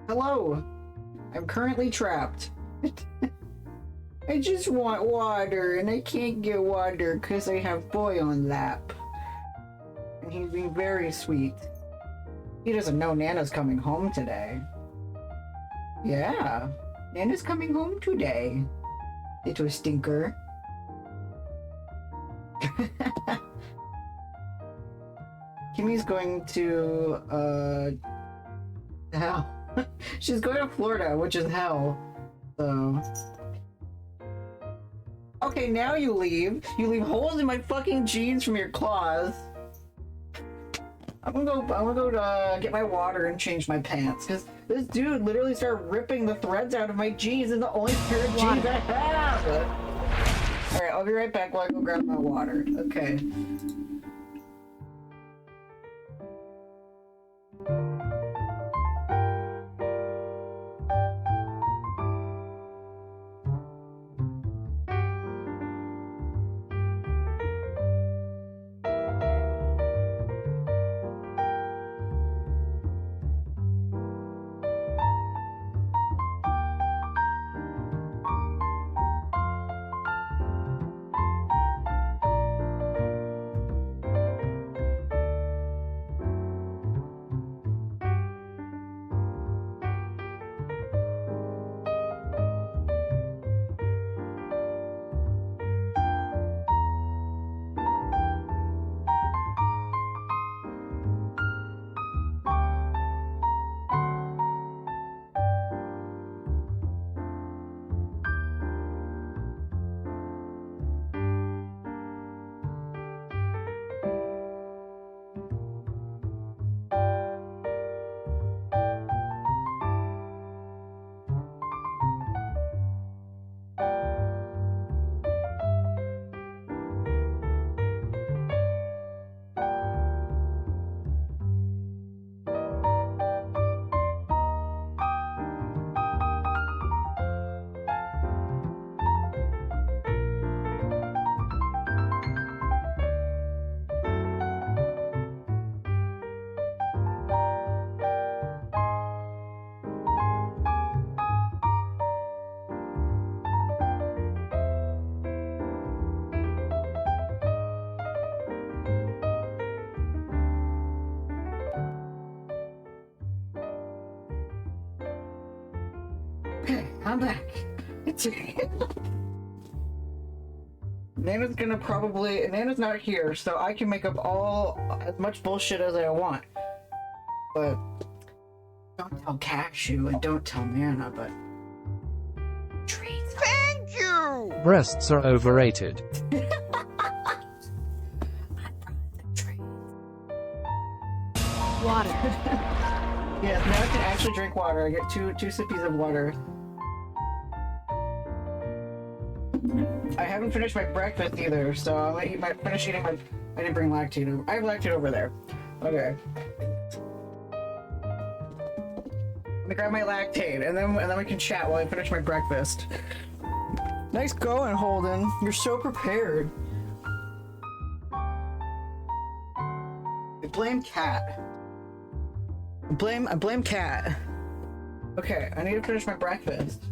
Hello. I'm currently trapped. I just want water, and I can't get water because I have boy on lap. And he's being very sweet. He doesn't know Nana's coming home today. Yeah, Nana's coming home today. Little stinker. Kimmy's going to, hell. She's going to Florida, which is hell. So... Okay, now you leave. You leave holes in my fucking jeans from your claws. I'm gonna go get my water and change my pants, because this dude literally started ripping the threads out of my jeans, and the only pair of jeans I have! Alright, I'll be right back while I go grab my water. Okay. Okay, I'm back. It's Nana's not here, so I can make up as much bullshit as I want. But don't tell Cashew and don't tell Nana, but treats. Thank you! Breasts are overrated. Water. Yes, now I can actually drink water. I get two sippies of water. I haven't finished my breakfast either, so I'm gonna finish eating my... I didn't bring lactate. I have lactate over there. Okay. Let me grab my lactate, and then we can chat while I finish my breakfast. Nice going, Holden. You're so prepared. I blame Cat. I blame Cat. Okay, I need to finish my breakfast.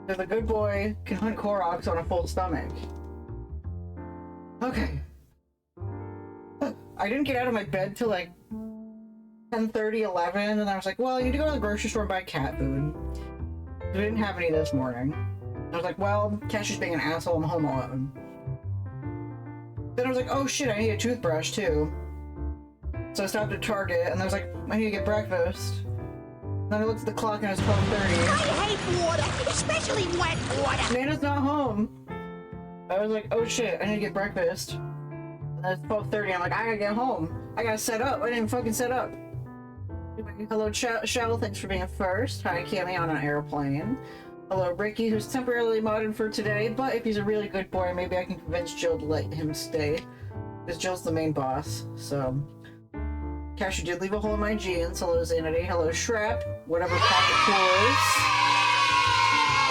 Because a good boy can hunt Koroks on a full stomach. Okay. I didn't get out of my bed till like 10:30, 11, and I was like, well, I need to go to the grocery store and buy cat food. We didn't have any this morning. I was like, well, Cashew's being an asshole, I'm home alone. Then I was like, oh shit, I need a toothbrush too. So I stopped at Target, and I was like, I need to get breakfast. Then I looked at the clock and it was 12:30. I hate water, especially wet water. Nana's not home. I was like, oh shit, I need to get breakfast. And it's 12:30. I'm like, I gotta get home. I gotta set up. I didn't fucking set up. Hello, Shell. Thanks for being first. Hi, Cammy on an airplane. Hello, Ricky, who's temporarily modded for today, but if he's a really good boy, maybe I can convince Jill to let him stay. Because Jill's the main boss, so... Cashew did leave a hole in my jeans. Hello, Zanity. Hello, Shrap. Whatever pocket coolers.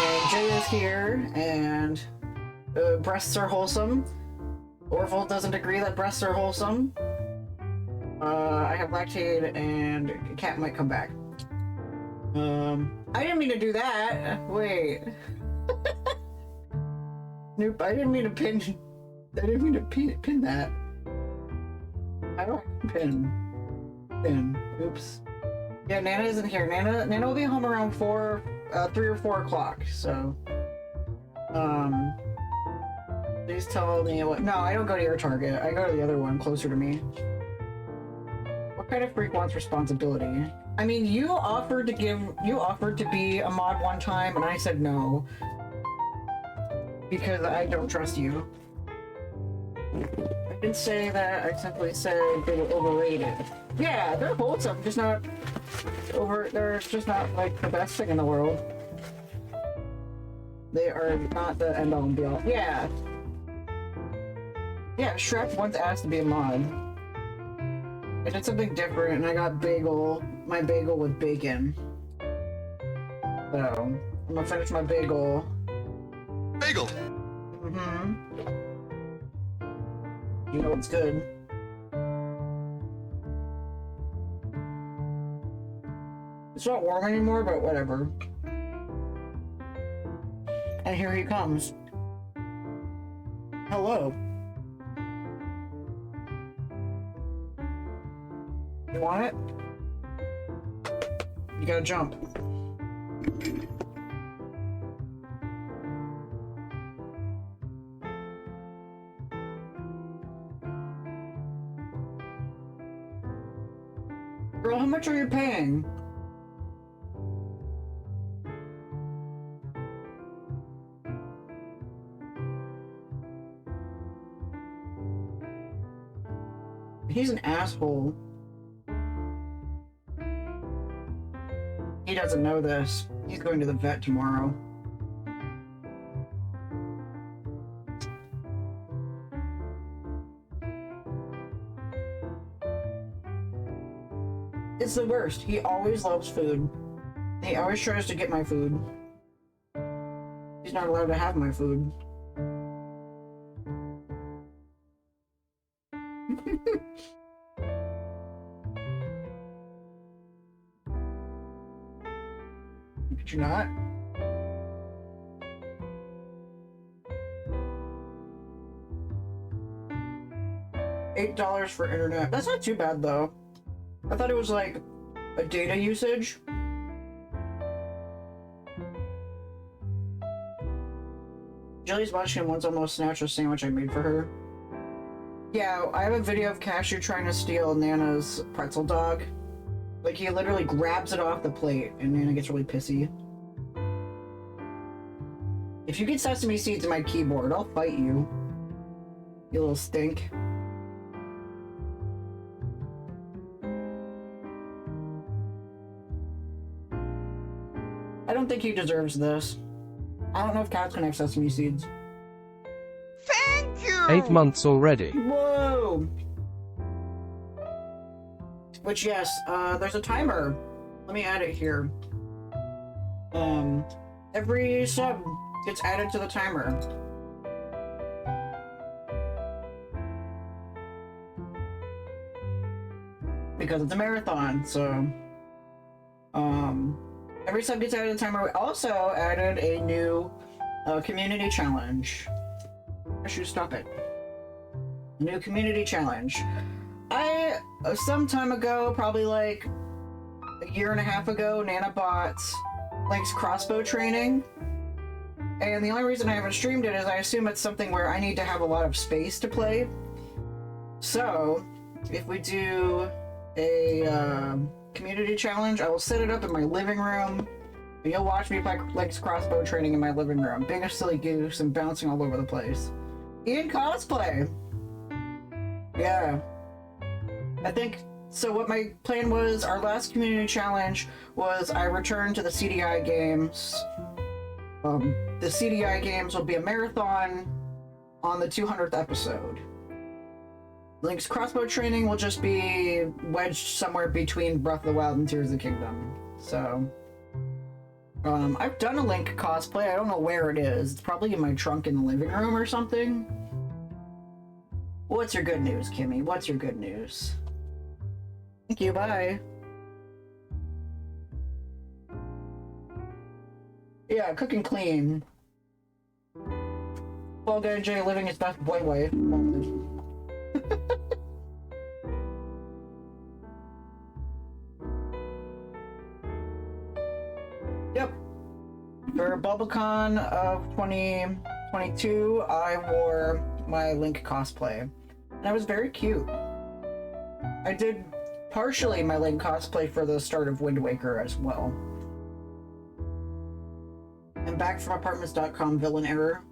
And Jay is here, and breasts are wholesome. Orville doesn't agree that breasts are wholesome. I have lactate, and Cat might come back. I didn't mean to do that. Wait. Nope, I didn't mean to pin. I didn't mean to pin that. I don't pin. Oops. Yeah, Nana isn't here. Nana will be home around 3 or 4 o'clock. So, please tell me what. No, I don't go to your Target. I go to the other one closer to me. What kind of freak wants responsibility? I mean, you offered to be a mod one time, and I said no because I don't trust you. I didn't say that. I simply said they were overrated. Yeah, they're wholesome, just not over. They're just not like the best thing in the world. They are not the end all and be all. Yeah. Yeah, Shrek once asked to be a mod. I did something different, and I got my bagel with bacon. So, I'm gonna finish my bagel. Bagel! Mm-hmm. You know it's good. It's not warm anymore, but whatever. And here he comes. Hello. You want it? You gotta jump. Girl, how much are you paying? He's an asshole. He doesn't know this. He's going to the vet tomorrow. It's the worst. He always loves food. He always tries to get my food. He's not allowed to have my food. Could you not? $8 for internet. That's not too bad though. I thought it was like a data usage. Jilly's watching once almost snatched a sandwich I made for her. Yeah, I have a video of Cashew trying to steal Nana's pretzel dog. Like, he literally grabs it off the plate, and Nana gets really pissy. If you get sesame seeds in my keyboard, I'll fight you. You little stink. I don't think he deserves this. I don't know if cats can have sesame seeds. Thank you! 8 months already. Whoa! Which, yes, there's a timer. Let me add it here. Every sub gets added to the timer. Because it's a marathon, so... every sub gets added to the timer. We also added a new community challenge. I should stop it. New community challenge. Some time ago, probably like a year and a half ago, Nana bought Link's crossbow training. And the only reason I haven't streamed it is I assume it's something where I need to have a lot of space to play. So, if we do a community challenge, I will set it up in my living room. And you'll watch me play Link's crossbow training in my living room, being a silly goose and bouncing all over the place. In cosplay! Yeah. I think, so what my plan was, our last community challenge was I returned to the CDI games. The CDI games will be a marathon on the 200th episode. Link's crossbow training will just be wedged somewhere between Breath of the Wild and Tears of the Kingdom. So, I've done a Link cosplay, I don't know where it is. It's probably in my trunk in the living room or something. What's your good news, Kimmy? What's your good news? Thank you, bye. Yeah, cooking clean. Fall Guy J living his best boy way. Yep. For BulbaCon of 2022, I wore my Link cosplay. And I was very cute. I did partially my Link cosplay for the start of Wind Waker as well. And back from apartments.com villain error.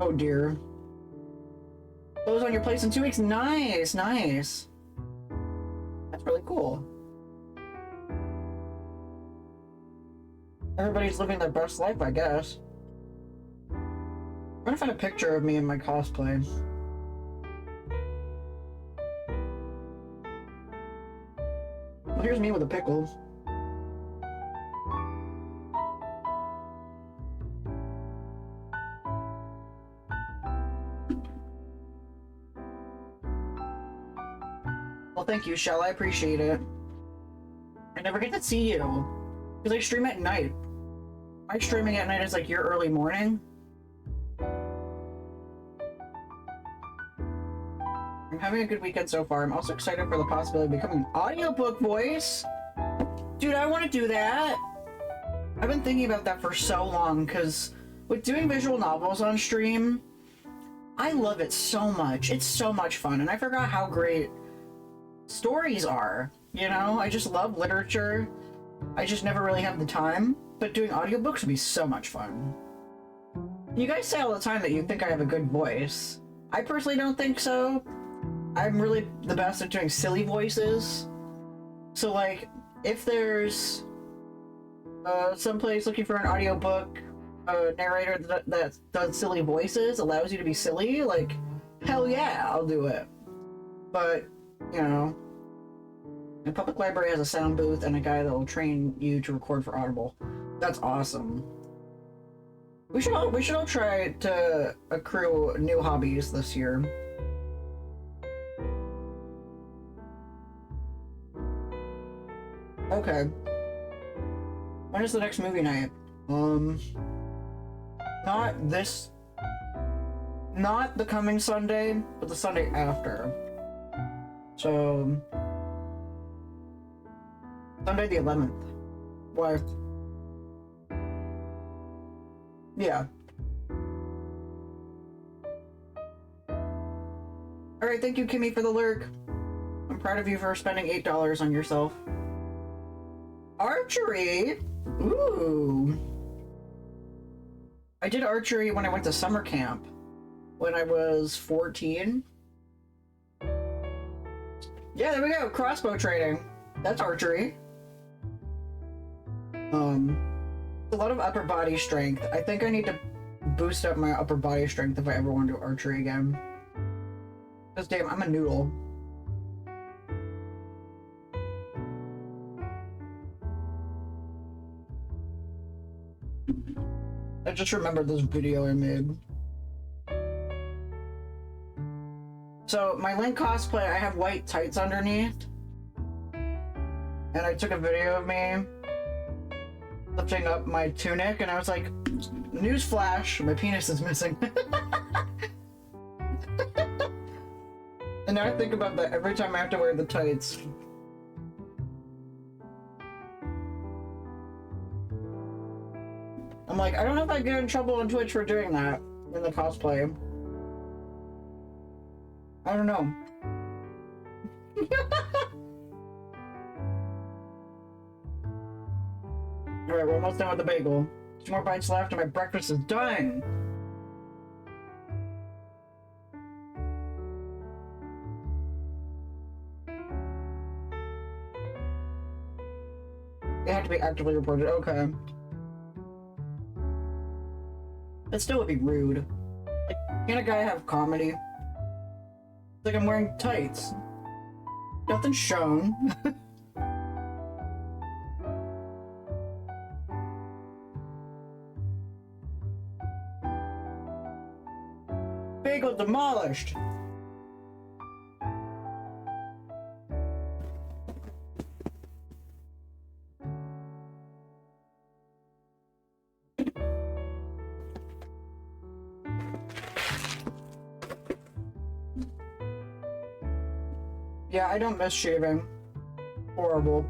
Oh dear. Close on your place in 2 weeks. Nice, nice. That's really cool. Everybody's living their best life, I guess. I'm trying to find a picture of me in my cosplay. Well, here's me with the pickles. Well, thank you, Shell. I appreciate it. I never get to see you. Because I stream at night. My streaming at night is like your early morning. I'm having a good weekend so far. I'm also excited for the possibility of becoming an audiobook voice. Dude, I want to do that. I've been thinking about that for so long, because with doing visual novels on stream, I love it so much. It's so much fun, and I forgot how great stories are. You know, I just love literature. I just never really have the time, but doing audiobooks would be so much fun. You guys say all the time that you think I have a good voice. I personally don't think so. I'm really the best at doing silly voices. So like, if there's someplace looking for an audiobook narrator that does silly voices, allows you to be silly, like, hell yeah, I'll do it. But, you know, the public library has a sound booth and a guy that will train you to record for Audible. That's awesome. We should all try to accrue new hobbies this year. Okay. When is the next movie night? Not the coming Sunday, but the Sunday after. So Sunday the 11th. Why? Yeah. Alright, thank you, Kimmy, for the lurk. I'm proud of you for spending $8 on yourself. Archery? Ooh. I did archery when I went to summer camp. When I was 14. Yeah, there we go. Crossbow training. That's archery. A lot of upper body strength. I think I need to boost up my upper body strength if I ever want to do archery again. Because damn, I'm a noodle. I just remembered this video I made. So, my Link cosplay, I have white tights underneath. And I took a video of me lifting up my tunic, and I was like, newsflash, my penis is missing. And now I think about that every time I have to wear the tights. I'm like, I don't know if I get in trouble on Twitch for doing that in the cosplay. I don't know. Alright, we're almost done with the bagel. 2 more bites left and my breakfast is done! It had to be actively reported, okay. That still would be rude. Like, can't a guy have comedy? It's like I'm wearing tights. Nothing shown. Bagel demolished! Yeah, I don't miss shaving. Horrible.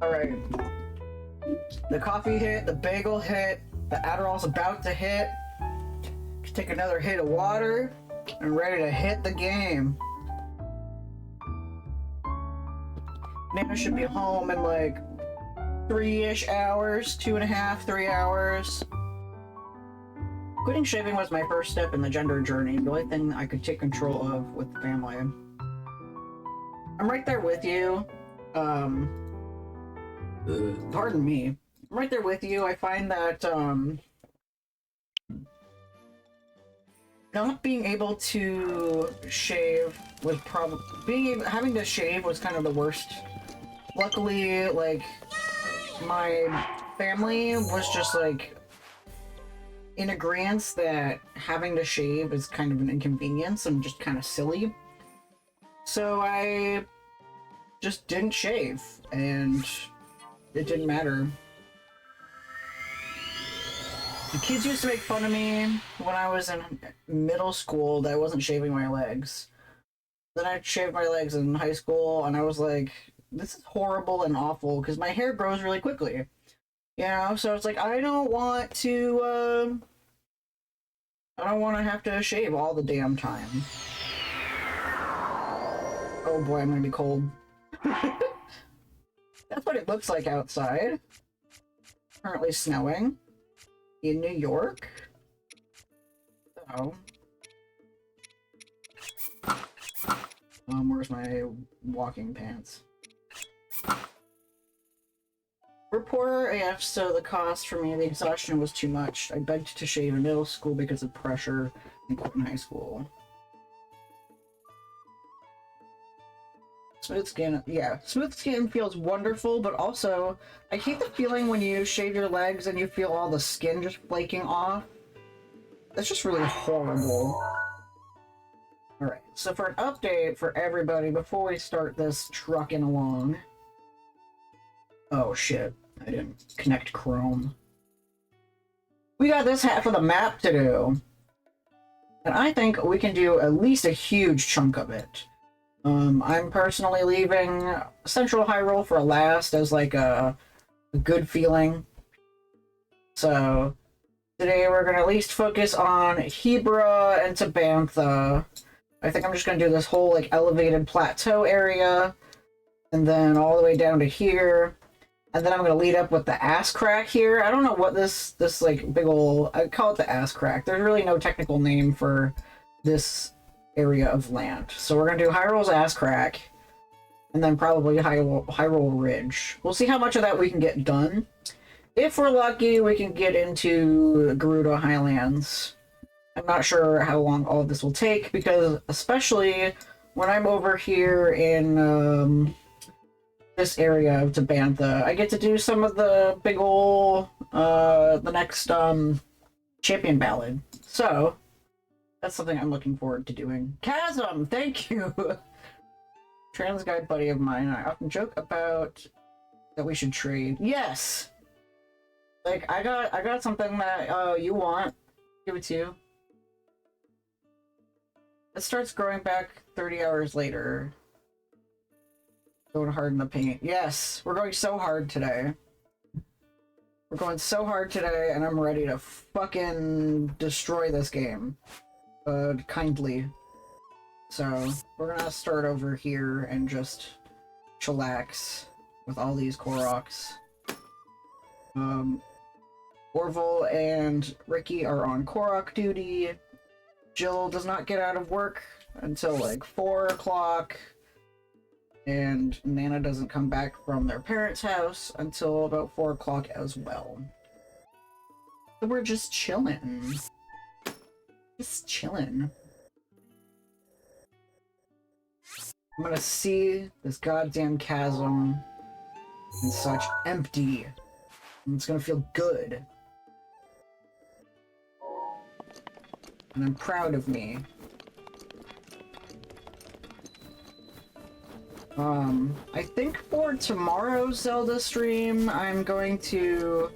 Alright. The coffee hit, the bagel hit, the Adderall's about to hit. Take another hit of water and ready to hit the game. Nana should be home in like 3-ish hours, 2.5, 3 hours. Quitting shaving was my first step in the gender journey, the only thing I could take control of with the family. I'm right there with you. Pardon me. I'm right there with you. I find that not being able to shave was probably having to shave was kind of the worst. Luckily, like, my family was just like in agreement that having to shave is kind of an inconvenience and just kind of silly. So I just didn't shave, and it didn't matter. The kids used to make fun of me when I was in middle school that I wasn't shaving my legs. Then I shaved my legs in high school, and I was like, this is horrible and awful, because my hair grows really quickly. You know, so it's like, I don't want to have to shave all the damn time. Oh boy, I'm gonna be cold. That's what it looks like outside. Currently snowing in New York. So, where's my walking pants? We're poor AF, so the cost for me, the exhaustion was too much. I begged to shave in middle school because of pressure and quit in high school. Smooth skin, yeah. Smooth skin feels wonderful, but also, I hate the feeling when you shave your legs and you feel all the skin just flaking off. That's just really horrible. Alright, so for an update for everybody before we start this trucking along. Oh shit, I didn't connect Chrome. We got this half of the map to do. And I think we can do at least a huge chunk of it. I'm personally leaving Central Hyrule for last as like a good feeling. So today we're gonna at least focus on Hebra and Tabantha. I think I'm just gonna do this whole like elevated plateau area, and then all the way down to here, and then I'm gonna lead up with the ass crack here. I don't know what this like big ol', I call it the ass crack. There's really no technical name for this area of land. So we're gonna do Hyrule's ass crack, and then probably Hyrule Ridge. We'll see how much of that we can get done. If we're lucky, we can get into Gerudo Highlands. I'm not sure how long all of this will take, because especially when I'm over here in this area of Tabantha, I get to do some of the big ol' the next champion ballad. So that's something I'm looking forward to doing. Chasm, thank you! Trans guy buddy of mine, I often joke about that we should trade. Yes! Like, I got something that you want. Give it to you. It starts growing back 30 hours later. Going hard in the paint. Yes! We're going so hard today. We're going so hard today, and I'm ready to fucking destroy this game. Kindly. So, we're gonna start over here and just chillax with all these Koroks. Orville and Ricky are on Korok duty. Jill does not get out of work until like 4 o'clock. And Nana doesn't come back from their parents' house until about 4 o'clock as well. So we're just chilling. Just chilling. I'm gonna see this goddamn chasm and such empty. And it's gonna feel good. And I'm proud of me. I think for tomorrow's Zelda stream, I'm going to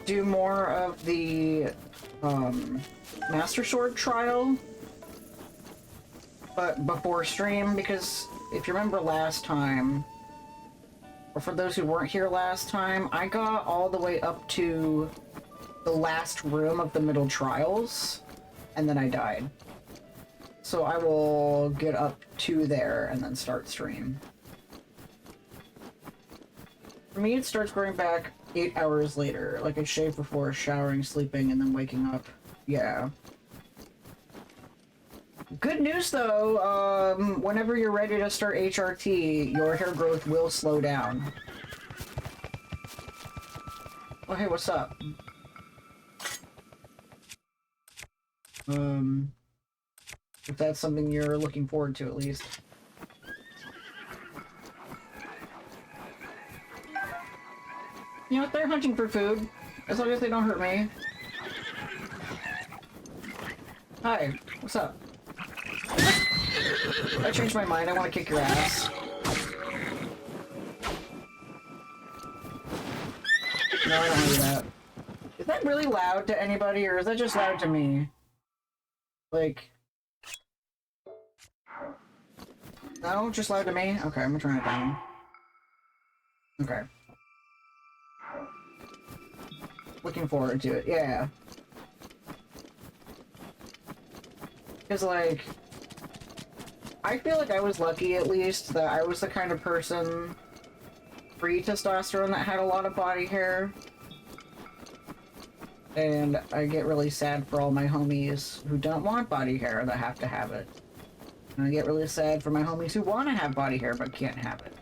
do more of the, Master Sword trial. But before stream, because if you remember last time, or for those who weren't here last time, I got all the way up to the last room of the middle trials, and then I died. So I will get up to there and then start stream. For me, it starts going back 8 hours later. Like I shave before showering, sleeping, and then waking up. Yeah. Good news though, whenever you're ready to start HRT, your hair growth will slow down. Oh hey, what's up? If that's something you're looking forward to, at least. You know what, they're hunting for food, as long as they don't hurt me. Hi, what's up? I changed my mind, I want to kick your ass. No, I don't want to do that. Is that really loud to anybody, or is that just loud to me? Like... No? Just loud to me? Okay, I'm gonna turn it down. Okay. Looking forward to it, yeah. Because, like... I feel like I was lucky, at least, that I was the kind of person pre-testosterone that had a lot of body hair. And I get really sad for all my homies who don't want body hair that have to have it. And I get really sad for my homies who want to have body hair but can't have it.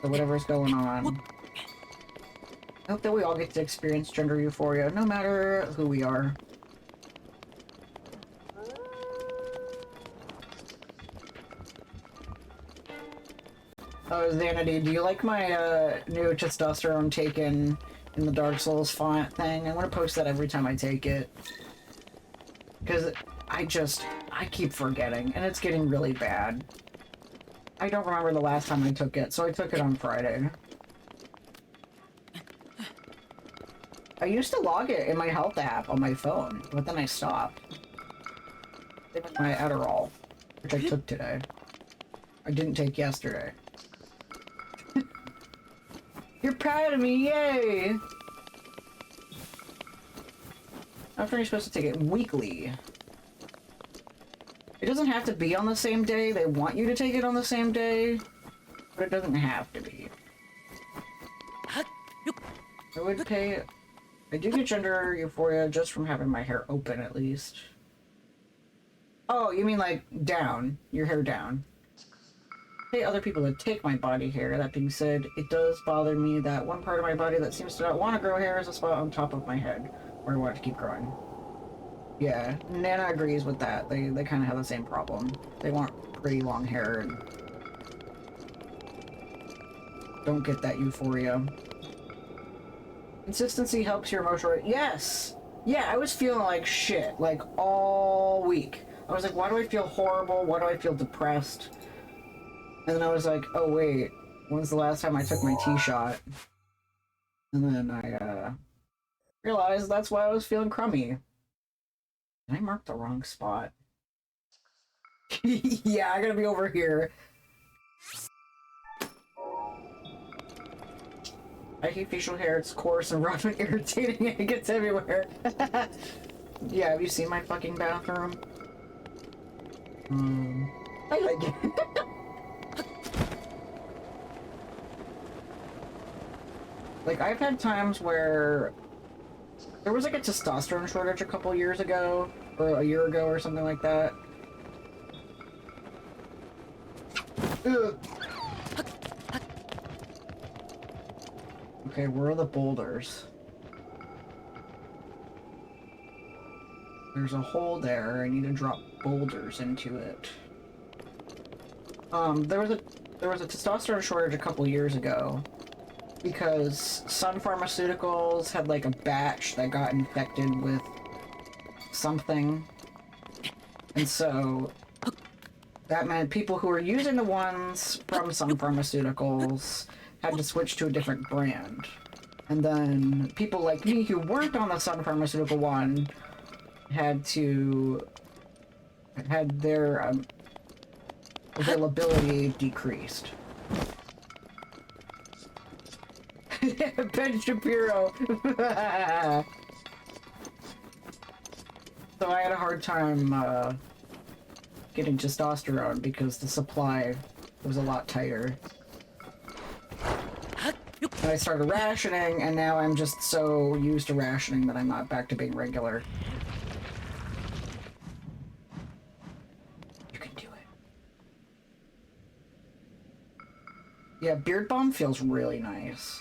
So whatever's going on. I hope that we all get to experience gender euphoria, no matter who we are. Oh, Xanity, do you like my new testosterone taken in the Dark Souls font thing? I want to post that every time I take it. Because I keep forgetting, and it's getting really bad. I don't remember the last time I took it, so I took it on Friday. I used to log it in my health app on my phone, but then I stopped. Same with my Adderall, which I took today. I didn't take yesterday. You're proud of me, yay! After you're supposed to take it weekly. It doesn't have to be on the same day. They want you to take it on the same day, but it doesn't have to be. I would pay... I do get gender euphoria just from having my hair open, at least. Oh, you mean like down. Your hair down. I pay other people to take my body hair. That being said, it does bother me that one part of my body that seems to not want to grow hair is a spot on top of my head, where I want it to keep growing. Yeah, Nana agrees with that. They kind of have the same problem. They want pretty long hair and don't get that euphoria. Consistency helps your emotional... Yes! Yeah, I was feeling like shit, like, all week. I was like, why do I feel horrible? Why do I feel depressed? And then I was like, oh wait, when's the last time I took my T-shot? And then I, realized that's why I was feeling crummy. Did I mark the wrong spot? Yeah, I gotta be over here. I hate facial hair, it's coarse and rough and irritating and it gets everywhere. Yeah, have you seen my fucking bathroom? I like it. Like, I've had times where there was like a testosterone shortage a couple years ago, or a year ago or something like that. Ugh. Okay, where are the boulders? There's a hole there, I need to drop boulders into it. There was a testosterone shortage a couple years ago because Sun Pharmaceuticals had like a batch that got infected with something, and so that meant people who were using the ones from Sun Pharmaceuticals had to switch to a different brand. And then people like me who weren't on the Sun Pharmaceutical one had their availability decreased. Ben Shapiro. So I had a hard time getting testosterone because the supply was a lot tighter. And I started rationing, and now I'm just so used to rationing that I'm not back to being regular. You can do it. Yeah, Beard Balm feels really nice.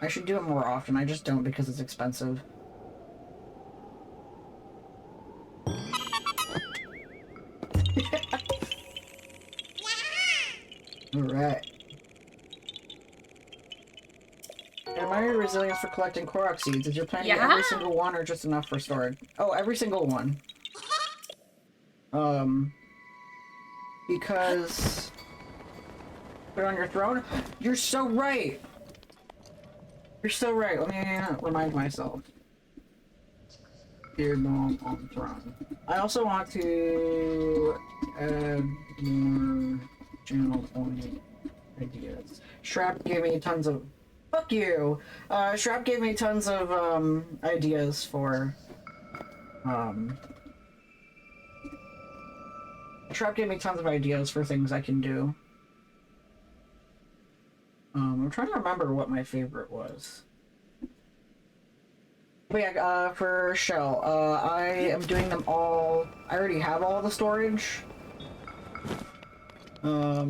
I should do it more often, I just don't because it's expensive. Alright. Admire your resilience for collecting Korok seeds. Is your plan to get every single one or just enough for storage? Oh, every single one. Because... Put it on your throne? You're so right! You're so right. Let me remind myself. Beard Balm on throne. I also want to add more channel point ideas. Shrap gave me tons of... Fuck you! Shrap gave me tons of, ideas for, Shrap gave me tons of ideas for things I can do. I'm trying to remember what my favorite was. But yeah, for Shell, I am doing them all... I already have all the storage. I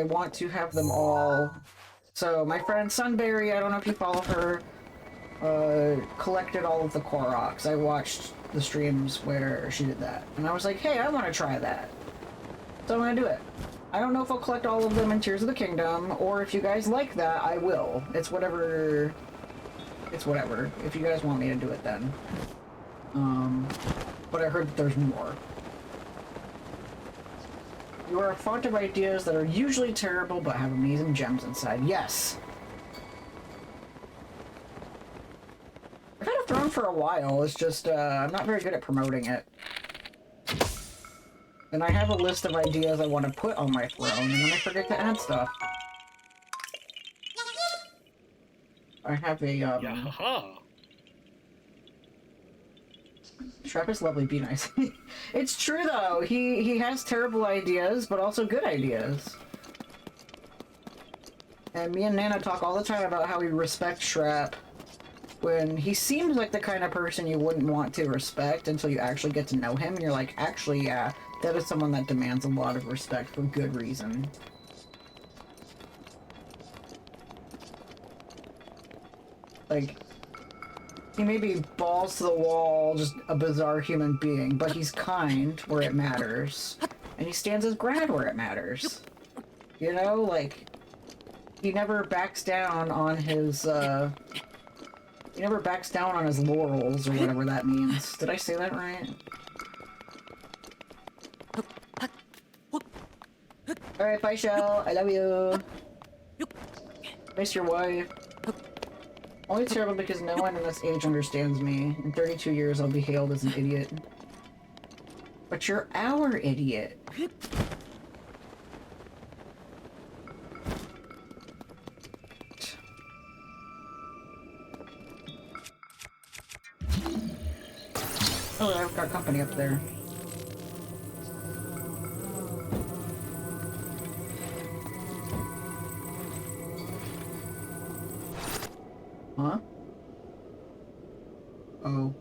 want to have them all... So, my friend Sunberry, I don't know if you follow her, collected all of the Koroks. I watched the streams where she did that. And I was like, hey, I want to try that. So I'm gonna do it. I don't know if I'll collect all of them in Tears of the Kingdom, or if you guys like that, I will. It's whatever... It's whatever. If you guys want me to do it then. But I heard that there's more. You are a font of ideas that are usually terrible but have amazing gems inside. Yes! I've had a throne for a while, it's just, I'm not very good at promoting it. And I have a list of ideas I want to put on my throne, and then I forget to add stuff. I have a, Yaha. Shrap is lovely, be nice. It's true though, he has terrible ideas, but also good ideas. And me and Nana talk all the time about how we respect Shrap, when he seems like the kind of person you wouldn't want to respect until you actually get to know him, and you're like, actually, yeah, that is someone that demands a lot of respect for good reason. Like, he may be balls to the wall, just a bizarre human being, but he's kind where it matters. And he stands his ground where it matters. You know, like, he never backs down on his, he never backs down on his laurels, or whatever that means. Did I say that right? Alright, bye, Shell. I love you. Miss your wife. Only terrible because no one in this age understands me. In 32 years, I'll be hailed as an idiot. But you're our idiot. Oh, I've got company up there. Huh? Oh.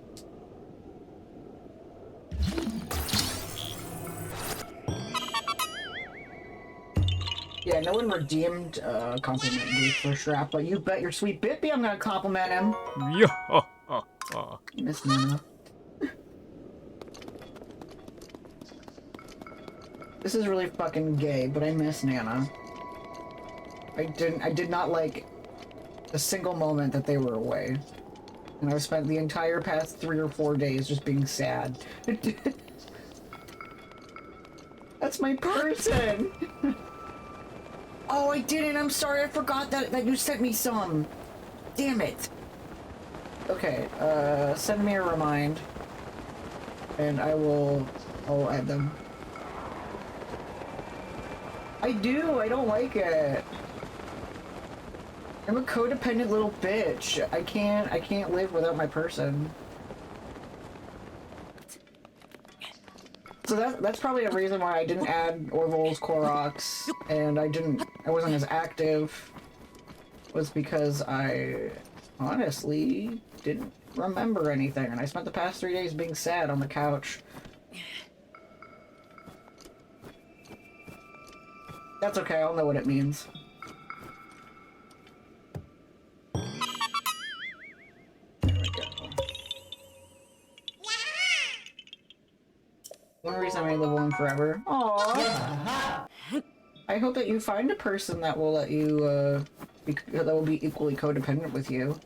Yeah, no one redeemed compliment me for Shrap, but you bet your sweet Bippy I'm gonna compliment him. Yeah. Miss Nana. This is really fucking gay, but I miss Nana. I did not like a single moment that they were away. And I've spent the entire past 3 or 4 days just being sad. That's my person! Oh, I didn't! I'm sorry, I forgot that you sent me some! Damn it! Okay, send me a remind. And I'll add them. I do! I don't like it! I'm a codependent little bitch. I can't live without my person. So that's probably a reason why I didn't add Orville's Koroks, and I wasn't as active, was because I honestly didn't remember anything, and I spent the past 3 days being sad on the couch. That's okay, I'll know what it means. There we go. One reason I live on forever. Aww. I hope that you find a person that will let you, that will be equally codependent with you.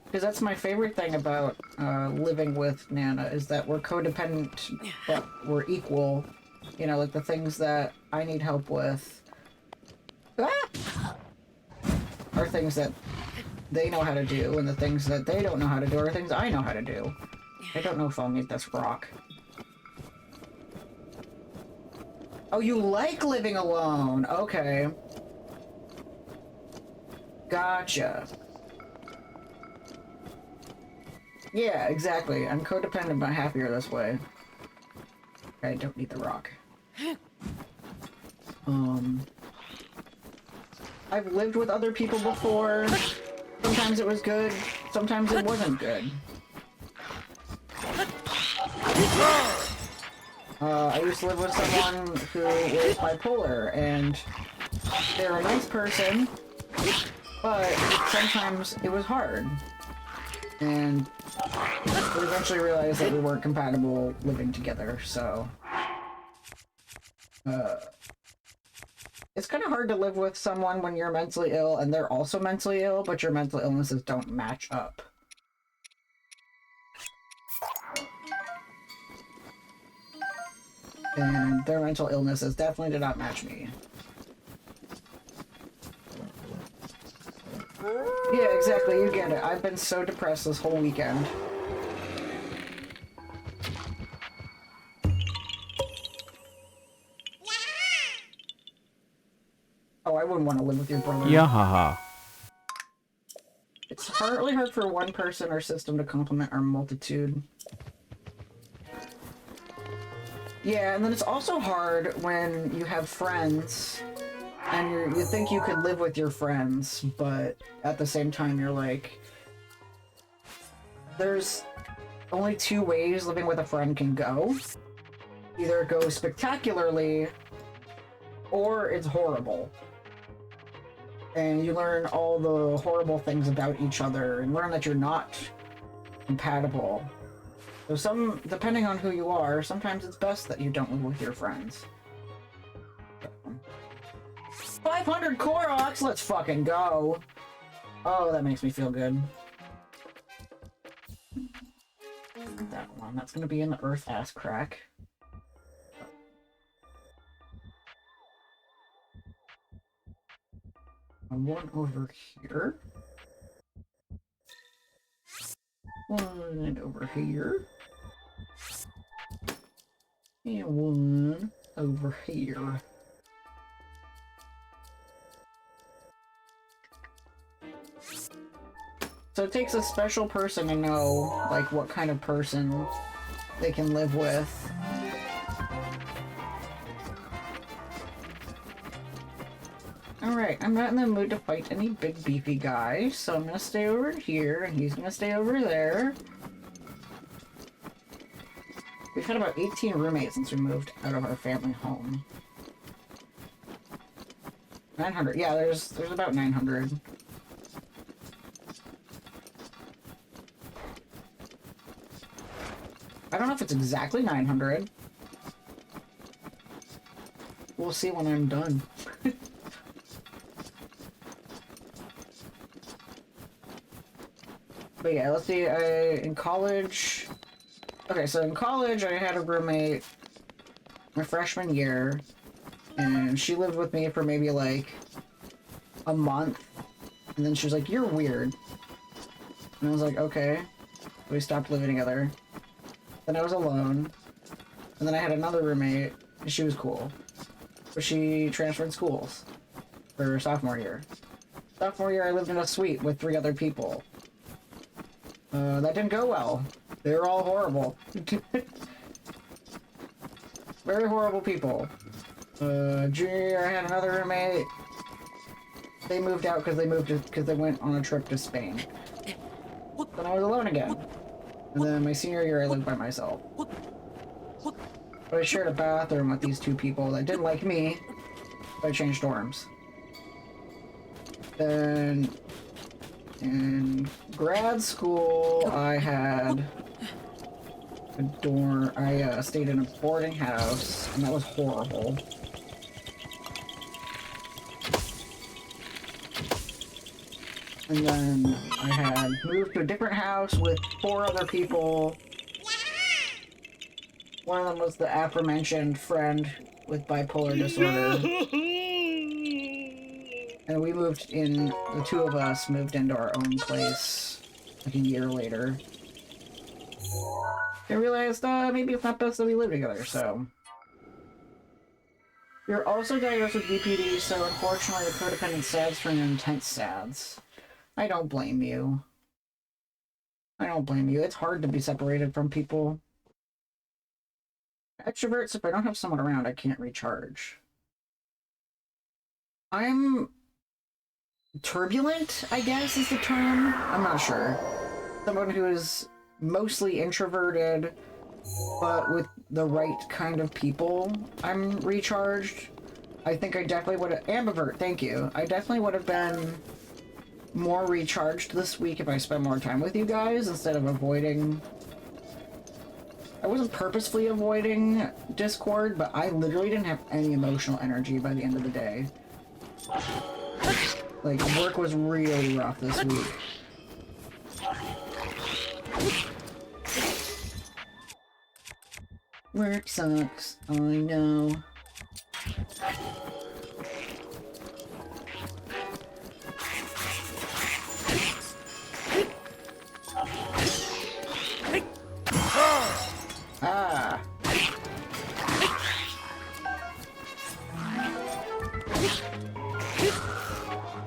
Because that's my favorite thing about, living with Nana, is that we're codependent, but we're equal. You know, like the things that I need help with are things that they know how to do, and the things that they don't know how to do are things I know how to do. I don't know if I'll need this rock. Oh, you like living alone? Okay. Gotcha. Yeah, exactly. I'm codependent but happier this way. I don't need the rock. I've lived with other people before. Sometimes it was good, sometimes it wasn't good. I used to live with someone who was bipolar, and they're a nice person, but sometimes it was hard. And we eventually realized that we weren't compatible living together, so... it's kind of hard to live with someone when you're mentally ill and they're also mentally ill, but your mental illnesses don't match up. And their mental illnesses definitely did not match me. Yeah, exactly, you get it. I've been so depressed this whole weekend. Oh, I wouldn't want to live with your brother. Yeah, haha. It's really hard for one person or system to complement our multitude. Yeah, and then it's also hard when you have friends, and you think you could live with your friends, but at the same time you're like... There's only 2 ways living with a friend can go. Either it goes spectacularly, or it's horrible. And you learn all the horrible things about each other, and learn that you're not compatible. So depending on who you are, sometimes it's best that you don't live with your friends. 500 Koroks! Let's fucking go! Oh, that makes me feel good. That one, that's gonna be in the earth ass crack. One over here. One over here. And one over here. So it takes a special person to know, like, what kind of person they can live with. Alright, I'm not in the mood to fight any big beefy guys, so I'm gonna stay over here, and he's gonna stay over there. We've had about 18 roommates since we moved out of our family home. 900, yeah, there's about 900. I don't know if it's exactly 900. We'll see when I'm done. But yeah, let's see, in college... Okay, so in college, I had a roommate my freshman year, and she lived with me for maybe, like, a month, and then she was like, "You're weird." And I was like, okay. We stopped living together. Then I was alone, and then I had another roommate, and she was cool. But she transferred schools for sophomore year. Sophomore year, I lived in a suite with 3 other people. That didn't go well. They were all horrible. Very horrible people. Junior year, I had another roommate. They moved out because they went on a trip to Spain. Then I was alone again. And then my senior year, I lived by myself. But I shared a bathroom with these 2 people that didn't like me, so I changed dorms. Then in grad school, I had a dorm. I stayed in a boarding house, and that was horrible. And then I had moved to a different house with 4 other people. One of them was the aforementioned friend with bipolar disorder. And we moved in, the 2 of us moved into our own place like a year later. I realized maybe it's not best that we live together, so. You're also diagnosed with BPD, so unfortunately the codependent SADs turn into intense SADs. I don't blame you. I don't blame you. It's hard to be separated from people. Extroverts, if I don't have someone around, I can't recharge. I'm turbulent, I guess is the term. I'm not sure. Someone who is mostly introverted, but with the right kind of people, I'm recharged. I think I definitely would have... Ambivert, thank you. I definitely would have been more recharged this week if I spent more time with you guys instead of avoiding... I wasn't purposefully avoiding Discord, but I literally didn't have any emotional energy by the end of the day. Like, work was really rough this week. Work sucks, I know. Ah!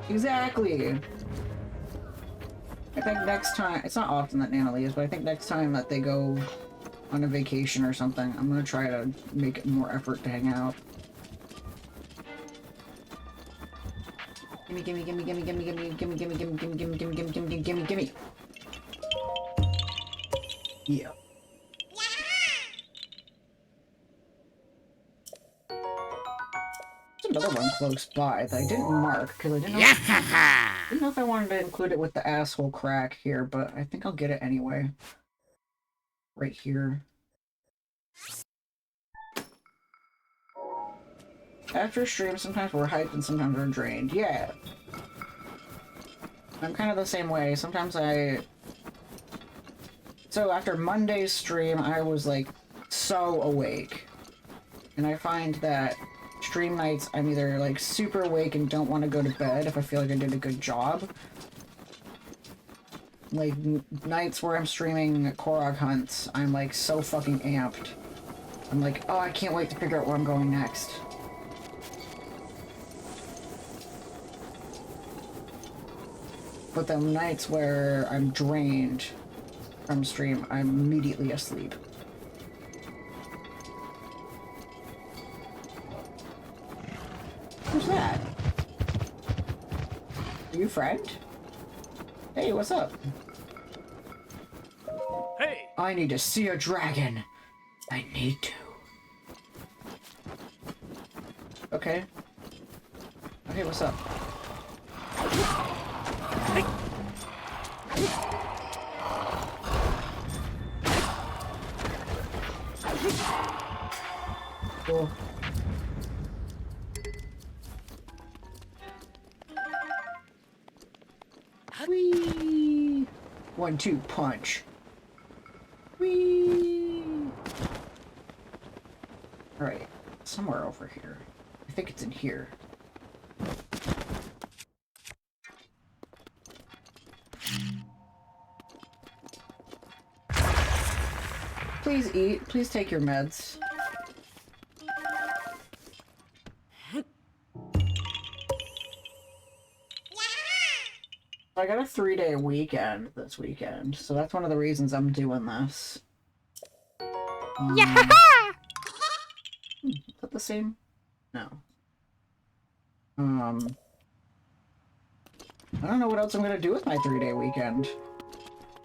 Exactly! I think next time, it's not often that Nana leaves, but I think next time that they go on a vacation or something, I'm gonna try to make it more effort to hang out. Gimme, gimme, gimme, gimme, gimme, gimme, gimme, gimme, gimme, gimme, gimme, gimme, gimme, gimme, gimme, gimme. Yeah. There's another one close by that I didn't mark because I didn't know if I wanted to include it with the asshole crack here, but I think I'll get it anyway. Right here. After stream, sometimes we're hyped and sometimes we're drained. Yeah. I'm kind of the same way. Sometimes So after Monday's stream, I was like so awake. And I find that stream nights, I'm either like super awake and don't want to go to bed if I feel like I did a good job. Like nights where I'm streaming Korok hunts, I'm like so fucking amped. I'm like, oh, I can't wait to figure out where I'm going next. But then nights where I'm drained from stream, I'm immediately asleep. Who's that? Are you a friend? Hey, what's up? Hey! I need to see a dragon. I need to. Okay. Okay, what's up? Cool. Whee! 1-2 punch. Whee! Alright, somewhere over here. I think it's in here. Please eat. Please take your meds. I got a 3-day weekend this weekend, so that's one of the reasons I'm doing this. Is that the same? No. I don't know what else I'm gonna do with my 3-day weekend.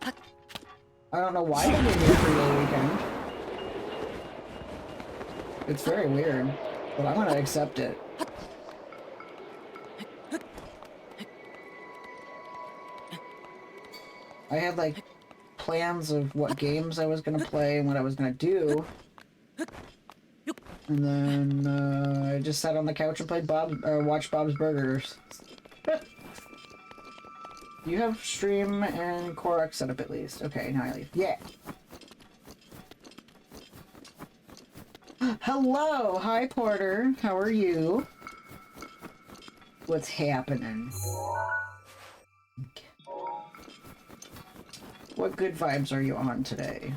I don't know why they gave me a 3-day weekend. It's very weird, but I'm gonna accept it. I had, like, plans of what games I was gonna play and what I was gonna do. And then, I just sat on the couch and played watched Bob's Burgers. You have stream and Korok set up at least. Okay, now I leave. Yeah! Hello! Hi, Porter. How are you? What's happening? Okay. What good vibes are you on today?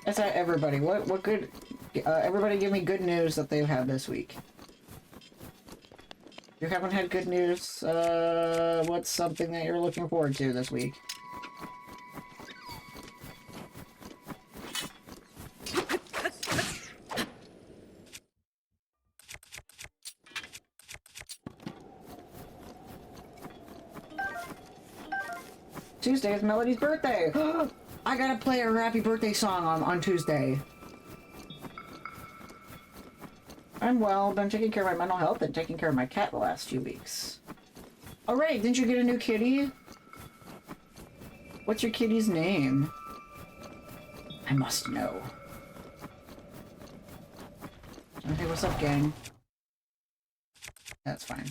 That's not everybody. What good... everybody give me good news that they've had this week. If you haven't had good news, what's something that you're looking forward to this week? Tuesday is Melody's birthday! I gotta play her happy birthday song on Tuesday. I'm well, been taking care of my mental health and taking care of my cat the last few weeks. Alright, didn't you get a new kitty? What's your kitty's name? I must know. Okay, what's up, gang? That's fine.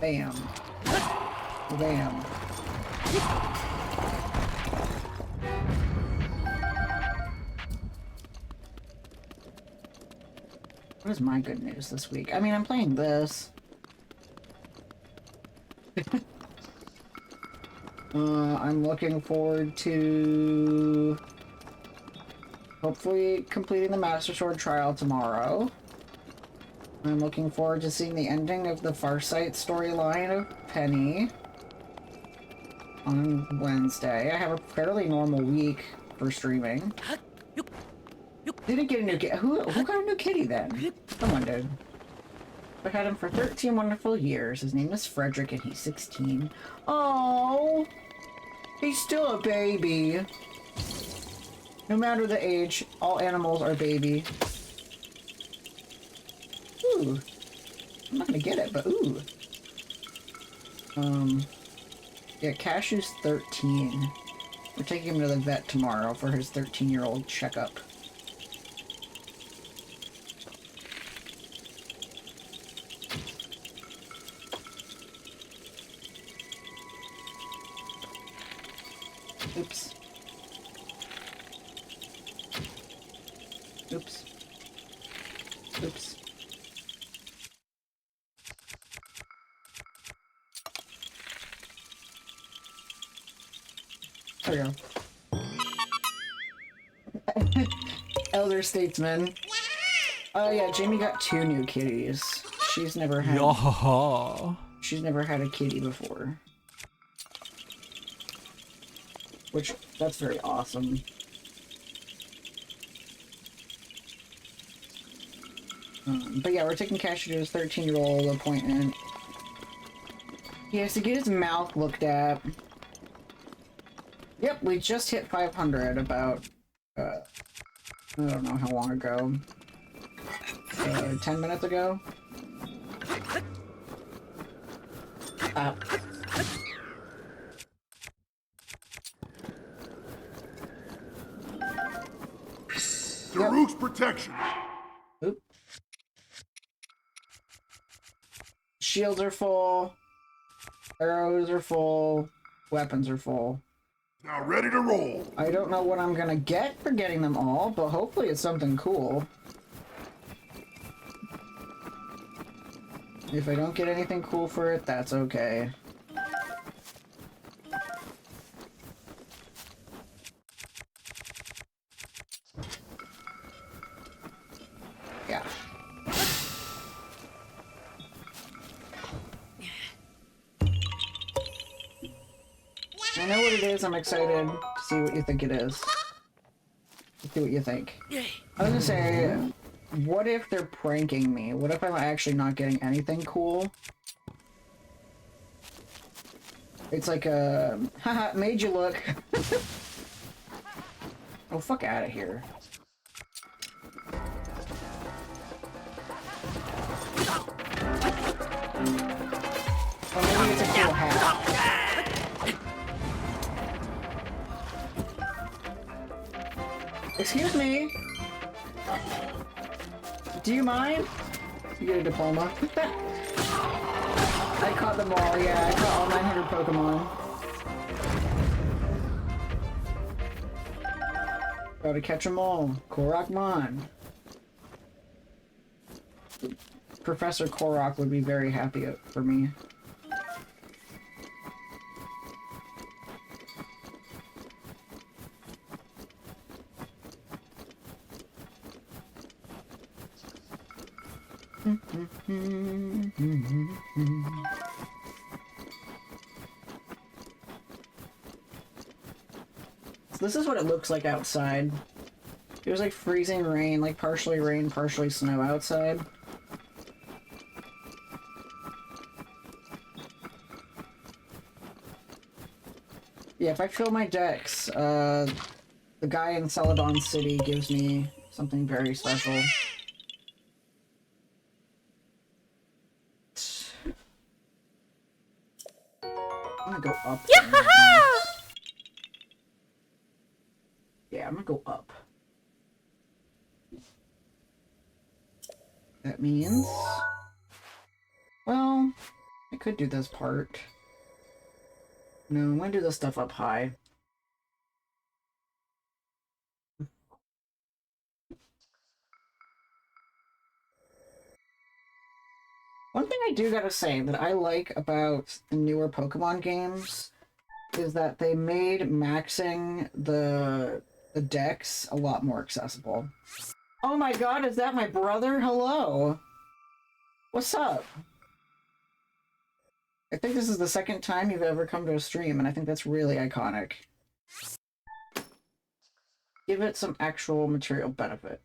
Bam. Bam. What is my good news this week? I mean, I'm playing this. I'm looking forward to hopefully completing the Master Sword trial tomorrow. I'm looking forward to seeing the ending of the Farsight storyline of Penny on Wednesday. I have a fairly normal week for streaming. Didn't get a new kitty. Who got a new kitty then? Someone did. I've had him for 13 wonderful years. His name is Frederick and he's 16. Oh, he's still a baby. No matter the age, all animals are baby. Ooh. I'm not gonna get it, but ooh. Yeah, Cashew's 13. We're taking him to the vet tomorrow for his 13-year-old checkup. Oops. Oops. Oops. There we go. Elder statesman. Oh yeah, Jamie got 2 new kitties. She's never had. She's never had a kitty before. Which, that's very awesome. But yeah, we're taking Cash to his 13-year-old appointment. He has to get his mouth looked at. Yep, we just hit 500 about, I don't know how long ago. 10 minutes ago? protection. Oop. Shields are full. Arrows are full. Weapons are full. Now ready to roll. I don't know what I'm gonna get for getting them all, but hopefully it's something cool. If I don't get anything cool for it, that's okay. Yeah. I know what it is. I'm excited to see what you think it is. Let's see what you think. I was gonna say, what if they're pranking me? What if I'm actually not getting anything cool? It's like a haha, made you look. Oh, fuck out of here. Oh, maybe it's a cool hat. Excuse me. Do you mind? You get a diploma. I caught them all, yeah. I caught all 900 Pokemon. Gotta catch them all. Korokmon. Professor Korok would be very happy for me. So this is what it looks like outside. It was like freezing rain, like partially rain, partially snow outside. Yeah, if I fill my decks, the guy in Celadon City gives me something very special. I'm gonna go up. Yeah, I'm gonna go up. That means... Well, I could do this part. No, I'm gonna do this stuff up high. One thing I do gotta say that I like about the newer Pokemon games is that they made maxing the decks a lot more accessible. Oh my god, is that my brother? Hello! What's up? I think this is the second time you've ever come to a stream, and I think that's really iconic. Give it some actual material benefit.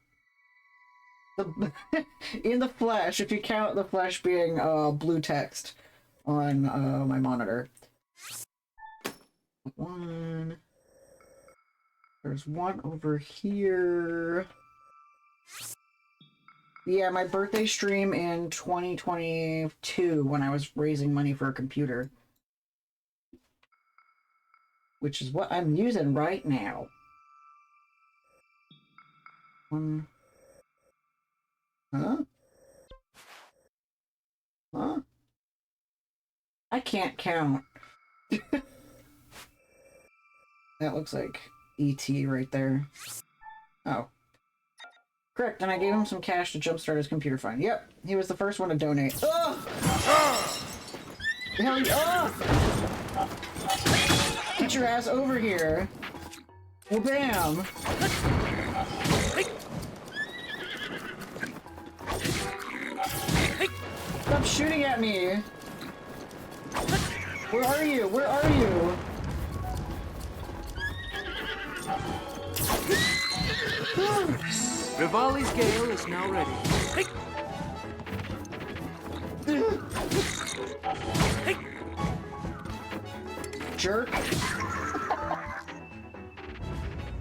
In the flesh, if you count the flesh being blue text on my monitor. One. There's one over here. Yeah, my birthday stream in 2022 when I was raising money for a computer. Which is what I'm using right now. One. Huh? Huh? I can't count. That looks like E.T. right there. Oh. Correct, and I gave him some cash to jumpstart his computer fund. Yep, he was the first one to donate. Ugh! Hell, get your ass over here. Well, bam! Stop shooting at me! Where are you? Where are you? Rivali's Gale is now ready. Jerk.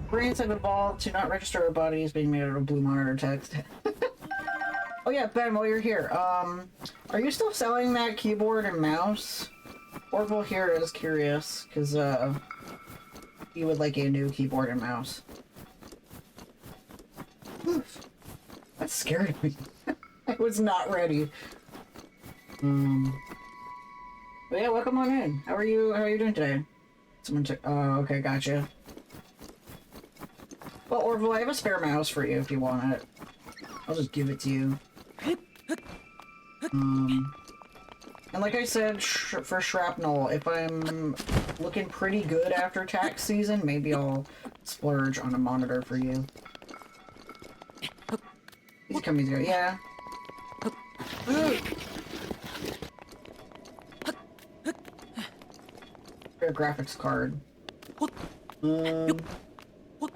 Brains have evolved to not register our bodies being made out of blue monitor text. Oh yeah, Ben, while you're here, are you still selling that keyboard and mouse? Orville here is curious, because, he would like a new keyboard and mouse. Oof. scared me. I was not ready. But yeah, welcome on in. How are you? How are you doing today? Someone took. Oh, okay, gotcha. Well, Orville, I have a spare mouse for you if you want it. I'll just give it to you. And like I said, for Shrapnel, if I'm looking pretty good after tax season, maybe I'll splurge on a monitor for you. Easy come, easy go. Yeah. A graphics card. I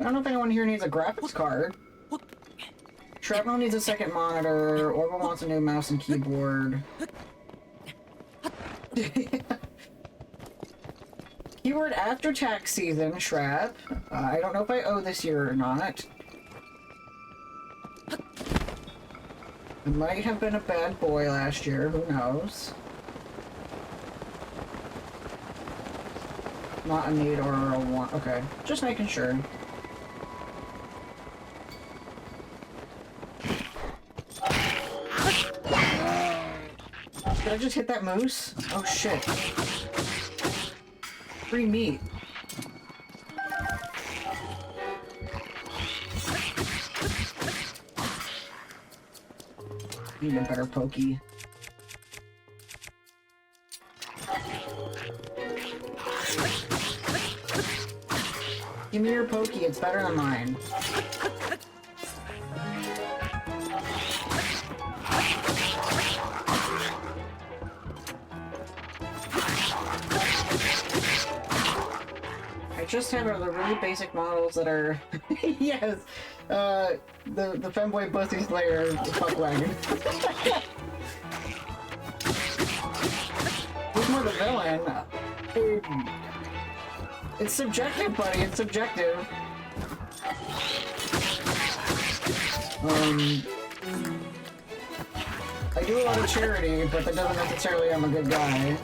don't know if anyone here needs a graphics card. Shrapnel needs a second monitor. Orville wants a new mouse and keyboard. Keyword after tax season, Shrap. I don't know if I owe this year or not. I might have been a bad boy last year, who knows? Not a need or a want. Okay, just making sure. Did I just hit that moose? Oh shit. Free meat. Need a better pokey. Give me your pokey, it's better than mine. I just have the really basic models that are yes, the femboy pussy slayer fuck wagon. Who's more the villain? It's subjective, buddy. It's subjective. I do a lot of charity, but that doesn't necessarily I'm a good guy.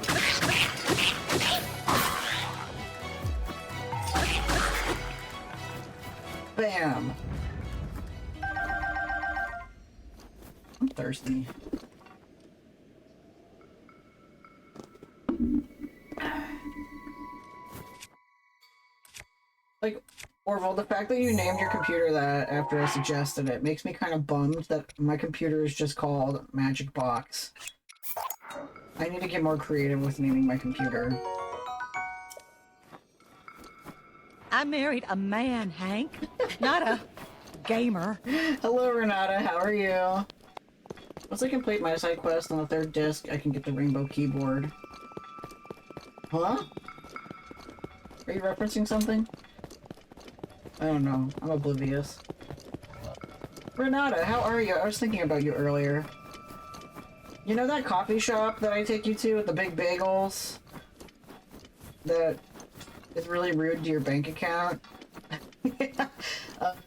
Bam! I'm thirsty. Like, Orville, the fact that you named your computer that after I suggested it makes me kind of bummed that my computer is just called Magic Box. I need to get more creative with naming my computer. I married a man, Hank, not a gamer. Hello, Renata. How are you? Once I complete my side quest on the third disc, I can get the rainbow keyboard. Huh? Are you referencing something? I don't know. I'm oblivious. Renata, how are you? I was thinking about you earlier. You know that coffee shop that I take you to with the big bagels? That is really rude to your bank account?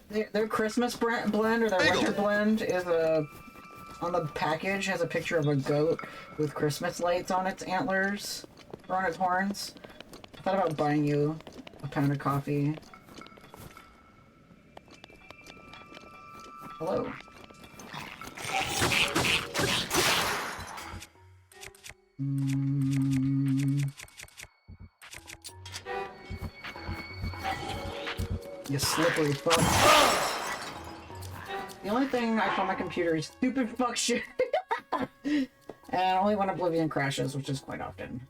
Their Christmas blend or their winter blend is on the package has a picture of a goat with Christmas lights on its antlers or on its horns. I thought about buying you a pound of coffee. Hello. You slippery fuck. The only thing I call my computer is stupid fuck shit. And only when Oblivion crashes, which is quite often.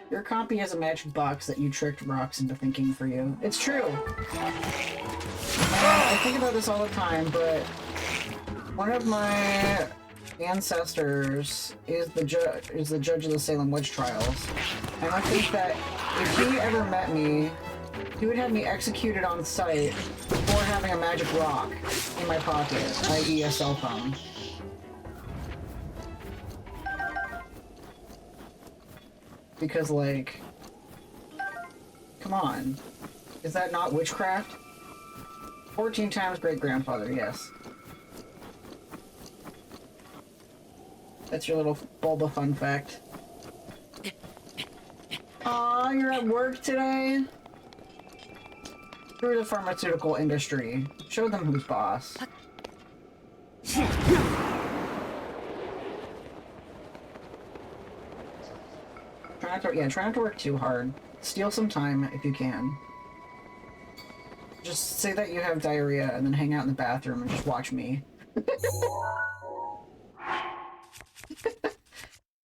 Your copy has a magic box that you tricked rocks into thinking for you. It's true! I think about this all the time, but one of my ancestors is the judge of the Salem witch trials, and I think that if he ever met me, he would have me executed on sight before having a magic rock in my pocket, i.e. a cell phone. Because, like, come on, is that not witchcraft? 14 times great-grandfather, yes. That's your little Bulba fun fact. Aw, you're at work today? Through the pharmaceutical industry. Show them who's boss. Try not to work too hard. Steal some time if you can. Just say that you have diarrhea and then hang out in the bathroom and just watch me.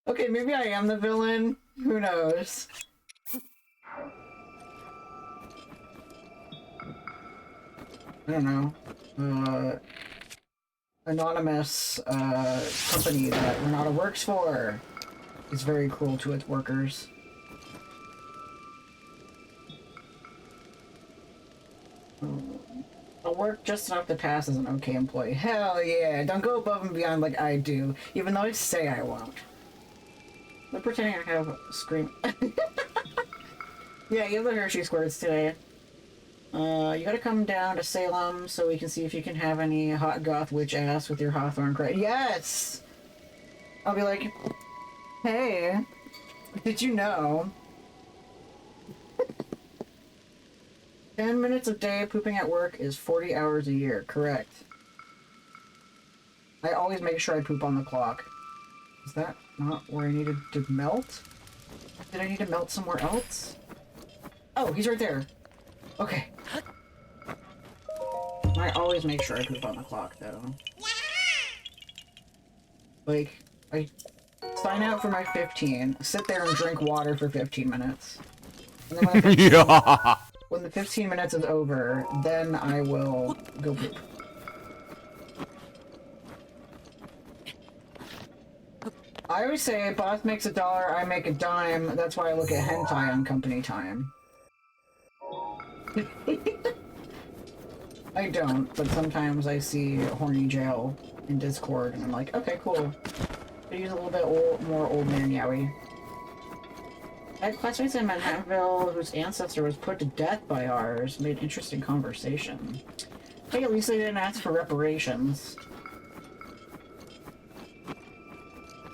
Okay, maybe I am the villain. Who knows? I don't know. Anonymous company that Renata works for is very cruel to its workers. I'll work just enough to pass as an okay employee. Hell yeah! Don't go above and beyond like I do, even though I say I won't. I'm pretending I have scream. Yeah, you have the Hershey squirts today. You gotta come down to Salem so we can see if you can have any hot goth witch ass with your Hawthorne credit. Yes! I'll be like, hey, did you know? 10 minutes a day pooping at work is 40 hours a year. Correct. I always make sure I poop on the clock. Is that not where I needed to melt? Did I need to melt somewhere else? Oh, he's right there. Okay. I always make sure I poop on the clock, though. Like, I sign out for my 15, sit there and drink water for 15 minutes. And then when the 15 minutes is over, then I will go poop. I always say, boss makes $1, I make a dime. That's why I look at hentai on company time. I don't, but sometimes I see horny jail in Discord, and I'm like, okay, cool. Could use a little bit more old man yaoi. I had classmates in Manhattanville whose ancestor was put to death by ours. Made interesting conversation. Hey, at least they didn't ask for reparations.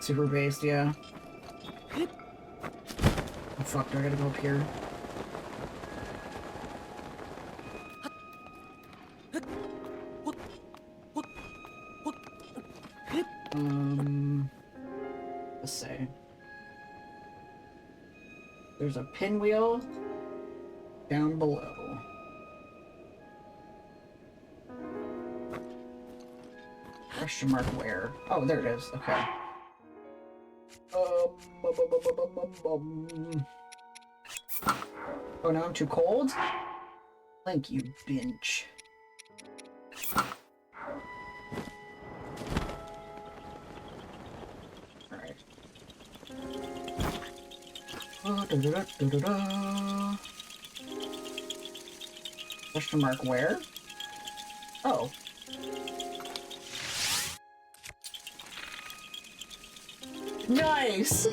Super based, yeah. Oh fuck, do I gotta go up here? Let's say. There's a pinwheel down below. Question mark where? Oh, there it is. Okay. Oh, now I'm too cold? Thank you, binge. Alright. Question mark where? Oh. Nice!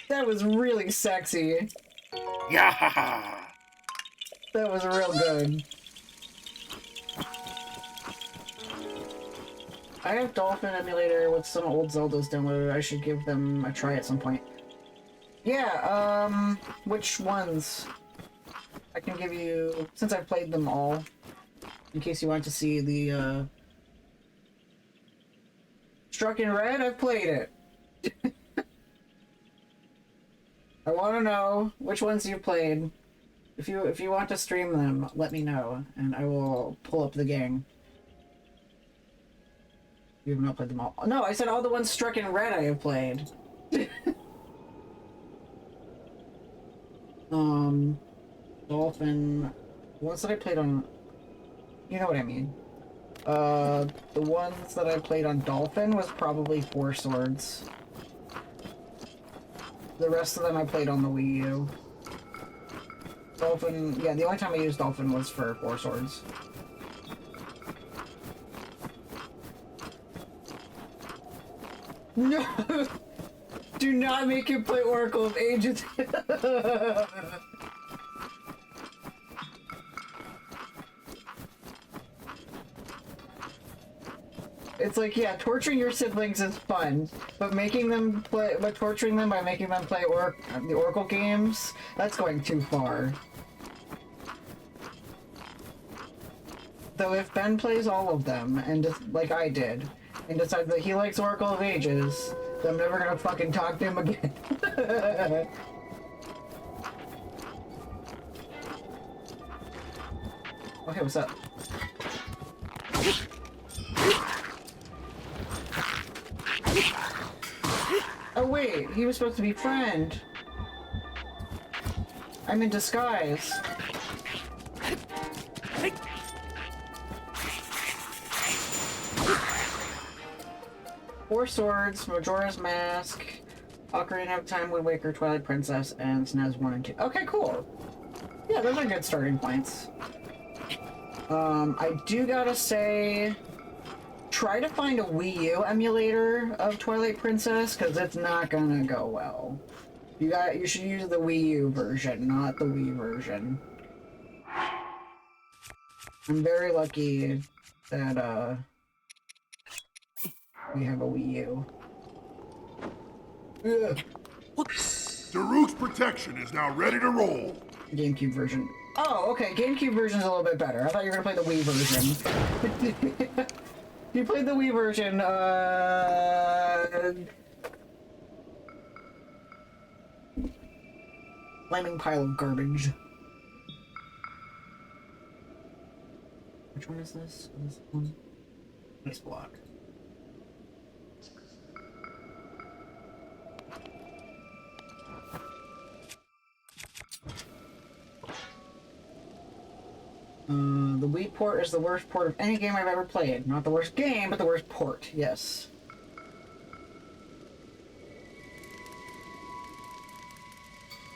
That was really sexy. Yeah. That was real good. I have Dolphin Emulator with some old Zeldas downloaded. I should give them a try at some point. Yeah, which ones? I can give you, since I've played them all, in case you want to see the, Struck in Red, I've played it. I want to know which ones you've played. If you want to stream them, let me know, and I will pull up the gang. You have not played them all. No, I said all the ones Struck in Red I have played. Dolphin... The ones that I played on... You know what I mean. The ones that I played on Dolphin was probably Four Swords. The rest of them I played on the Wii U. Dolphin... Yeah, the only time I used Dolphin was for Four Swords. No! Do not make him play Oracle of Ages! It's like, yeah, torturing your siblings is fun, but torturing them by making them play the Oracle games, that's going too far. Though if Ben plays all of them, and like I did, and decides that he likes Oracle of Ages, then I'm never gonna fucking talk to him again. Okay, what's up? Oh wait, he was supposed to be friend. I'm in disguise. Four Swords, Majora's Mask, Ocarina of Time, Wind Waker, Twilight Princess, and SNES 1 and 2. Okay, cool. Yeah, those are good starting points. I do gotta say, try to find a Wii U emulator of Twilight Princess, because it's not gonna go well. You should use the Wii U version, not the Wii version. I'm very lucky that, we have a Wii U. Ugh. Daruk's protection is now ready to roll. GameCube version. Oh, okay, GameCube version is a little bit better. I thought you were gonna play the Wii version. You played the Wii version, flaming pile of garbage. Which one is this? This one? Nice block. The Wii port is the worst port of any game I've ever played. Not the worst game, but the worst port, yes.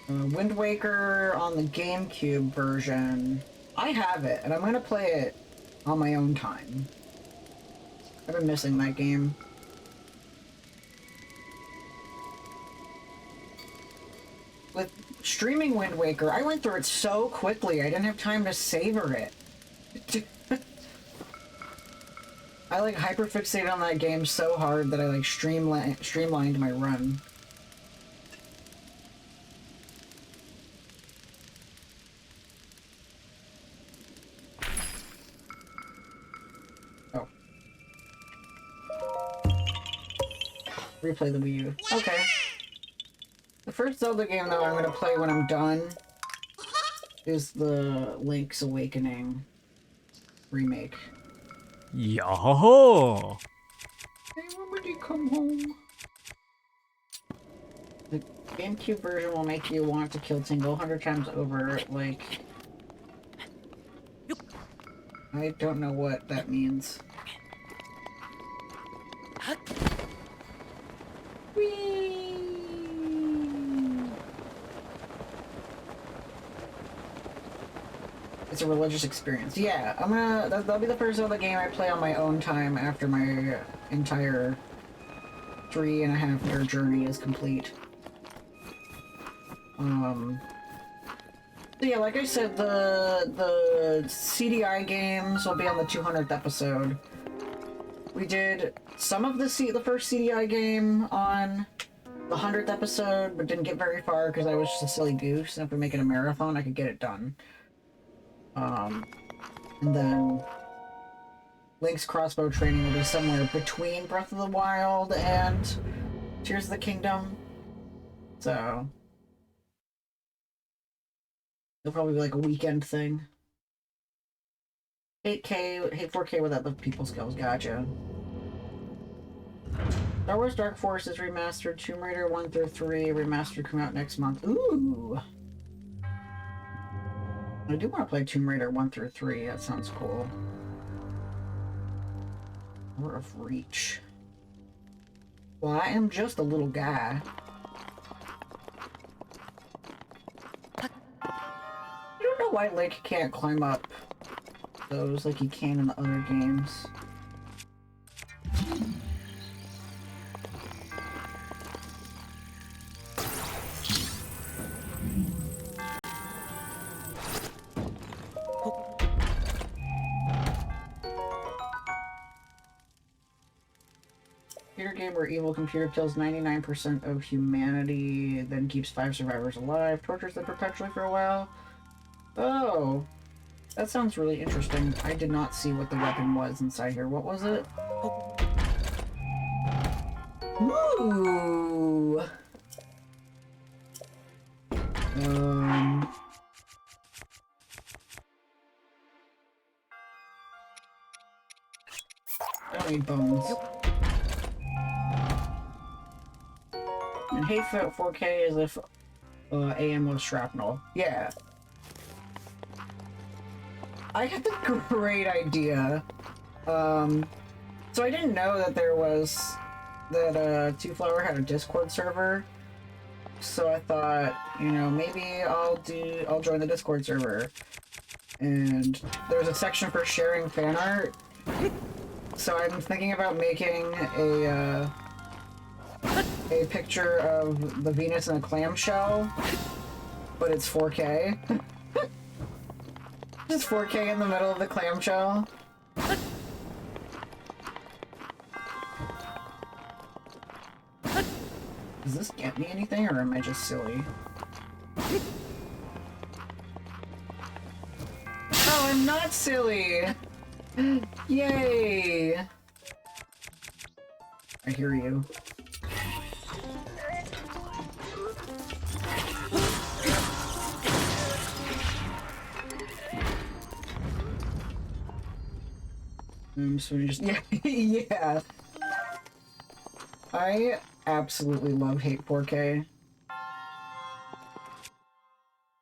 Wind Waker on the GameCube version. I have it, and I'm gonna play it on my own time. I've been missing that game. With streaming Wind Waker, I went through it so quickly, I didn't have time to savor it. I like hyperfixated on that game so hard that I like streamlined my run. Oh. Replay the Wii U. Okay. The first Zelda game, though, I'm gonna play when I'm done is the Link's Awakening remake. Yo! Hey, when did you come home? The GameCube version will make you want to kill Tingle 100 times over, like... I don't know what that means. Whee! It's a religious experience. Yeah, I'm gonna... That'll be the first Zelda game I play on my own time after my entire 3.5-year journey is complete. So yeah, like I said, the CDI games will be on the 200th episode. We did some of the first CDI game on the 100th episode, but didn't get very far because I was just a silly goose, and if we make it a marathon, I could get it done. And then Link's crossbow training will be somewhere between Breath of the Wild and Tears of the Kingdom. So it'll probably be like a weekend thing. 8K, hit 4K without the people skills, gotcha. Star Wars Dark Forces remastered, Tomb Raider 1 through 3 remastered come out next month. Ooh! I do want to play Tomb Raider 1 through 3, that sounds cool. Hour of Reach. Well, I am just a little guy. I don't know why Link can't climb up those like he can in the other games. Computer game where evil computer kills 99% of humanity, then keeps 5 survivors alive, tortures them perpetually for a while. Oh. That sounds really interesting. I did not see what the weapon was inside here. What was it? Ooh! I don't need bones. And Hate 4K is if AM was shrapnel. Yeah. I had a great idea. So I didn't know that there was that Two Flower had a Discord server. So I thought, you know, maybe I'll join the Discord server. And there's a section for sharing fan art. So I'm thinking about making a picture of the Venus in a clamshell, but it's 4K. Just 4K in the middle of the clamshell. Does this get me anything, or am I just silly? Oh, I'm not silly! Yay! I hear you. So just yeah. I absolutely love Hate 4K.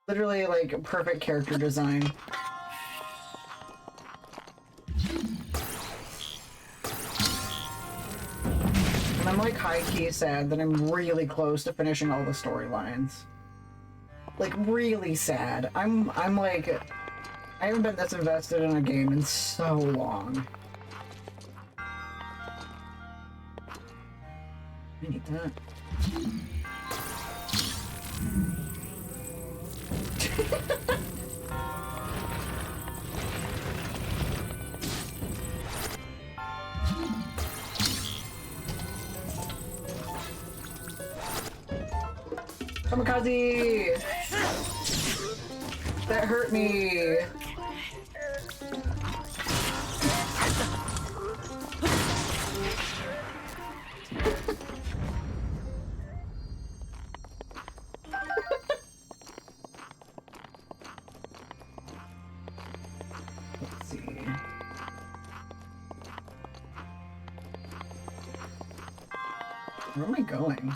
Literally, like, perfect character design. And I'm like high-key sad that I'm really close to finishing all the storylines. Like, really sad. I'm like, I haven't been this invested in a game in so long. I need that. Kamikaze! That hurt me! Let's see. Where am I going?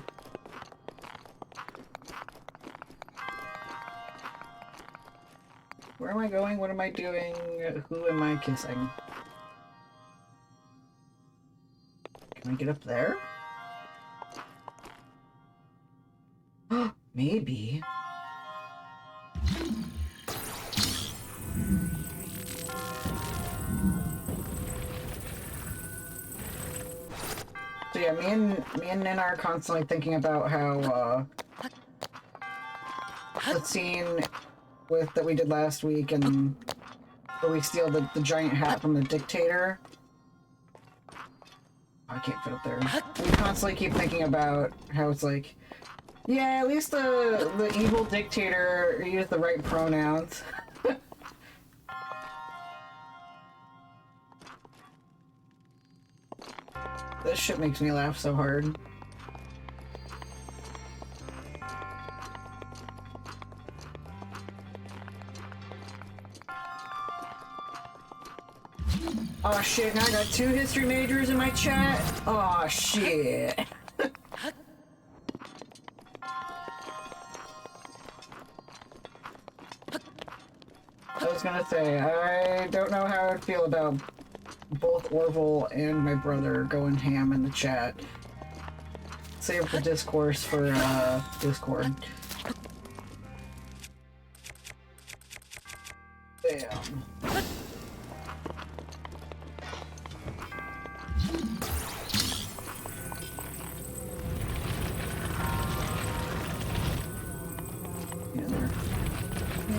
Where am I going? What am I doing? Who am I kissing? Can I get up there? Maybe. So yeah, me and Nina are constantly thinking about how the scene that we did last week, and where we steal the giant hat from the dictator. Oh, I can't fit up there. We constantly keep thinking about how it's like, yeah, at least the evil dictator used the right pronouns. This shit makes me laugh so hard. Oh shit, now I got 2 history majors in my chat? Oh shit. I was gonna say, I don't know how I'd feel about both Orville and my brother going ham in the chat. Save the discourse for Discord. Damn.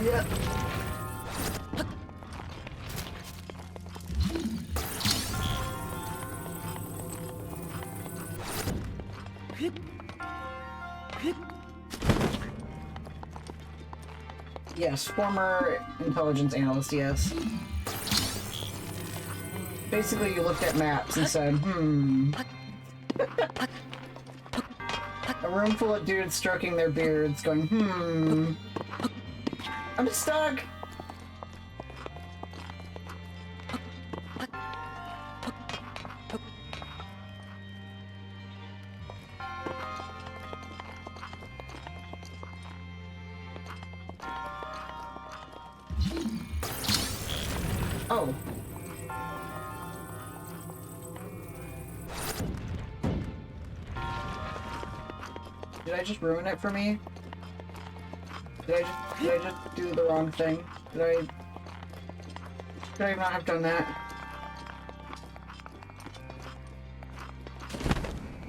Yep. Yes, former intelligence analyst, yes. Basically, you looked at maps and said, A room full of dudes stroking their beards, going, I'm stuck! Oh. Did I just ruin it for me? Did I just do the wrong thing? Did I not have done that?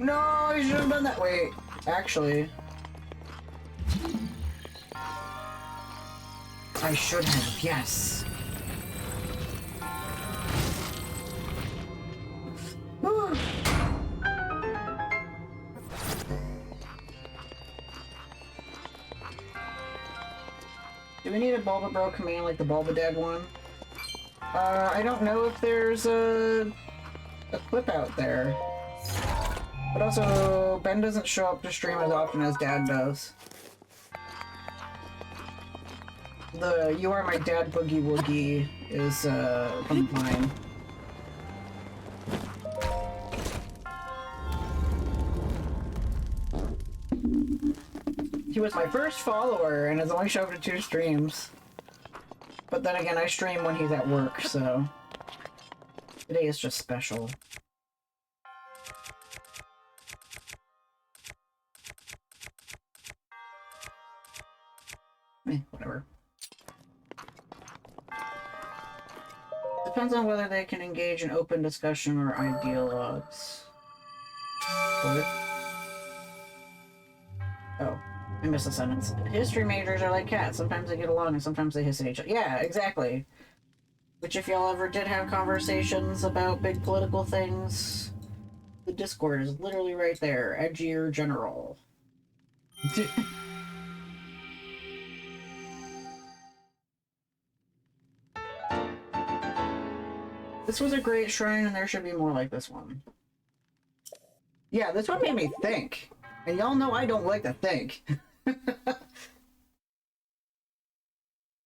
No, I should have done that. Wait, actually. I should have, yes. Do we need a Bulba Bro command like the Bulba Dad one? I don't know if there's a clip out there. But also, Ben doesn't show up to stream as often as Dad does. The You Are My Dad Boogie Woogie is from mine. He was my first follower and has only showed up to 2 streams. But then again, I stream when he's at work, so today is just special. Whatever. Depends on whether they can engage in open discussion or idealogues. What? Oh, I missed a sentence. History majors are like cats. Sometimes they get along and sometimes they hiss at each other. Yeah, exactly. Which if y'all ever did have conversations about big political things, the Discord is literally right there. Edgier General. This was a great shrine, and there should be more like this one. Yeah, this one made me think. And y'all know I don't like to think.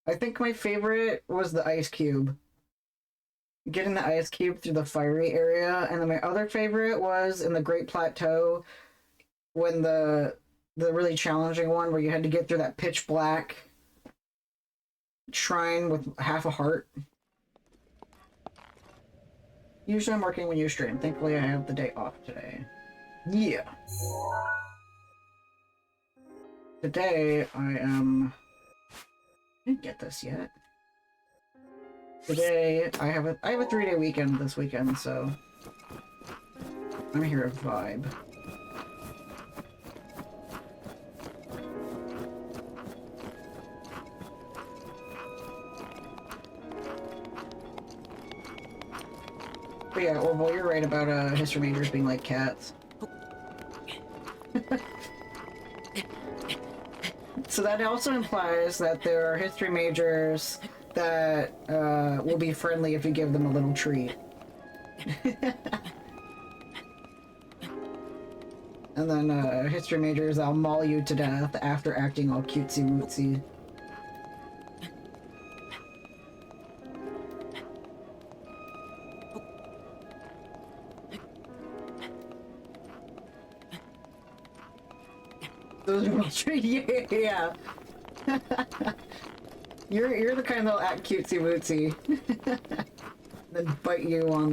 I think my favorite was the ice cube. Getting the ice cube through the fiery area, and then my other favorite was in the Great Plateau, when the really challenging one where you had to get through that pitch black shrine with half a heart. Usually I'm working when you stream. Thankfully I have the day off today. Yeah. Today I am... I didn't get this yet. Today I have a 3-day weekend this weekend, so I'm here to vibe. But yeah, well, you're right about history majors being like cats. So that also implies that there are history majors that will be friendly if you give them a little treat. And then history majors that'll maul you to death after acting all cutesy-wootsy. Those are yeah. You're the kind that'll act cutesy wootsy, then bite you on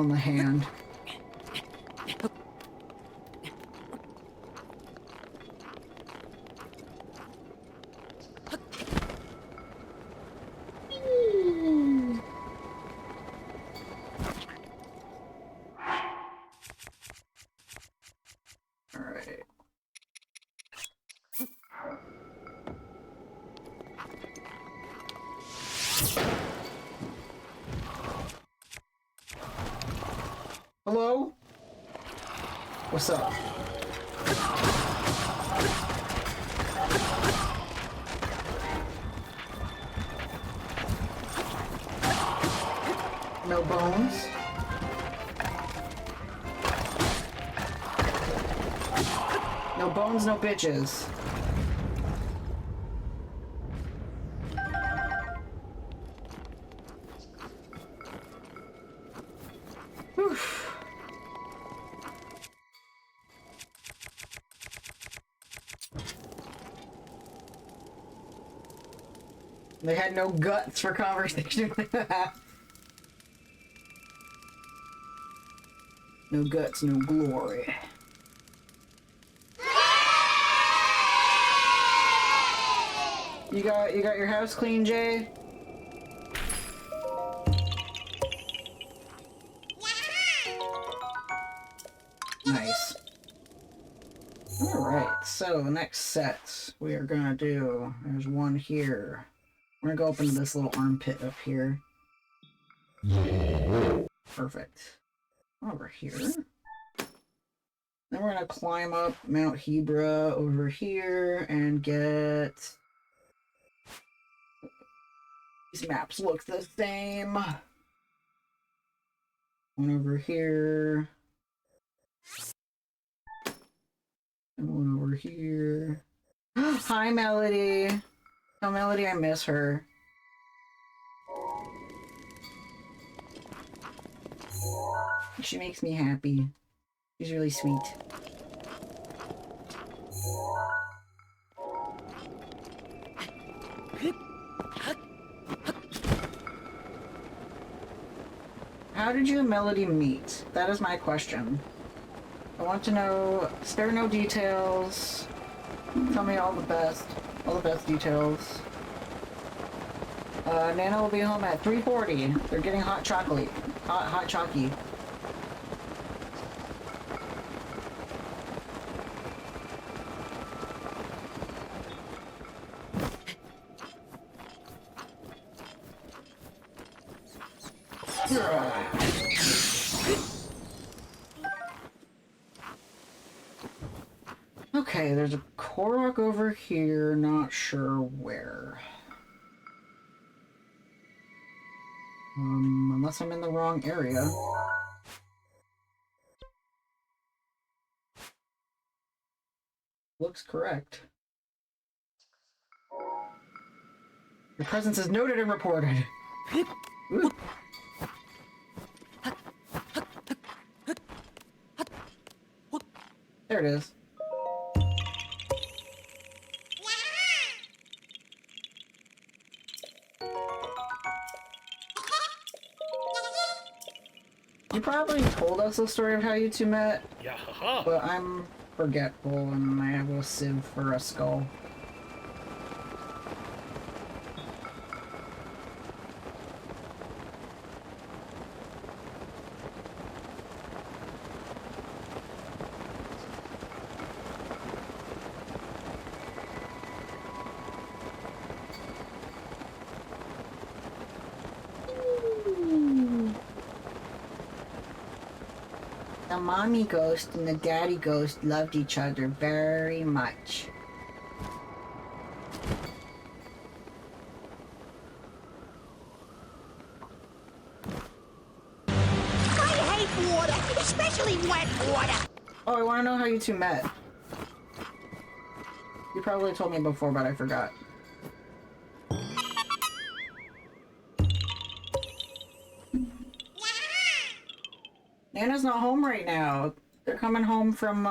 the hand. Hello? What's up? No bones. No bones, no bitches. Whew. They had no guts for conversation. No guts, no glory. You got your house clean, Jay? Nice. Alright, so the next set we are gonna do, there's one here. We're gonna go up into this little armpit up here. Perfect. Over here. Then we're gonna climb up Mount Hebra over here and get... These maps look the same. One over here. And one over here. Hi, Melody. Tell Melody I miss her. She makes me happy. She's really sweet. How did you and Melody meet? That is my question. I want to know, spare no details. Tell me all the best details. Nana will be home at 3:40. They're getting hot chocolate. Hot chalky. Okay, there's a Korok over here, not sure where. Unless I'm in the wrong area. Looks correct. Your presence is noted and reported. Ooh. There it is. You probably told us the story of how you two met, but I'm forgetful and I have a sieve for a skull. The mommy ghost and the daddy ghost loved each other very much. I hate water, especially wet water. Oh, I want to know how you two met. You probably told me before, but I forgot. Nana's not home right now. They're coming home from,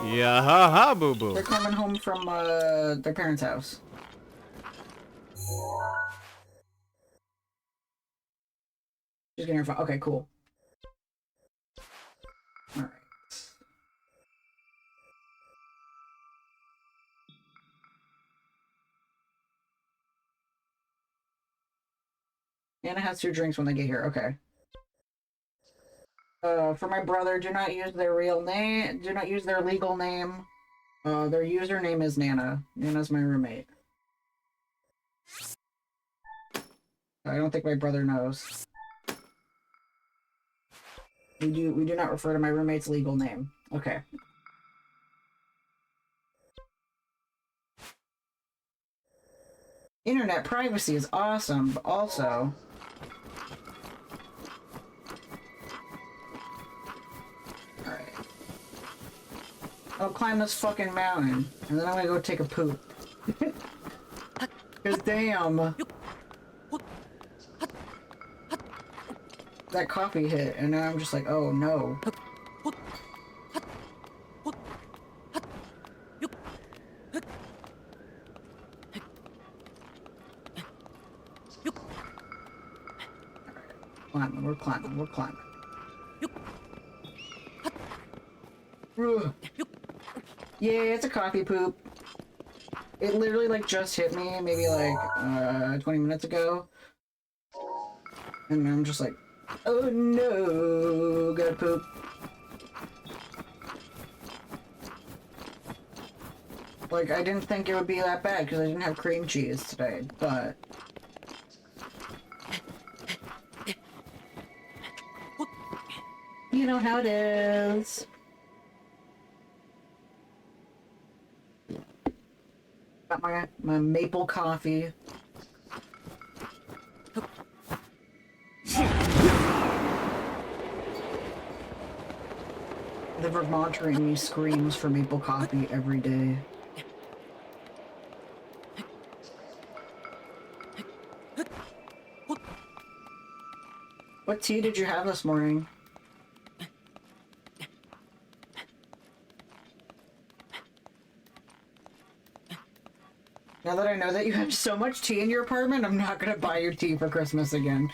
Yeah, ha ha, boo boo. they're coming home from, their parents' house. She's getting her phone. Okay, cool. Alright. Nana has 2 drinks when they get here. Okay. For my brother, do not use their real name. Do not use their legal name. Their username is Nana. Nana's my roommate. I don't think my brother knows. We do not refer to my roommate's legal name. Okay. Internet privacy is awesome, but also I'll climb this fucking mountain, and then I'm gonna go take a poop. Cause damn. That coffee hit, and now I'm just like, oh no. Climbing, we're climbing, we're climbing. Ugh. Yeah, it's a coffee poop. It literally like just hit me maybe like 20 minutes ago. And I'm just like, oh no, gotta poop. Like, I didn't think it would be that bad because I didn't have cream cheese today, but... You know how it is. Got my maple coffee. The Vermonter in me screams for maple coffee every day. What tea did you have this morning? Now that I know that you have so much tea in your apartment, I'm not gonna buy you tea for Christmas again.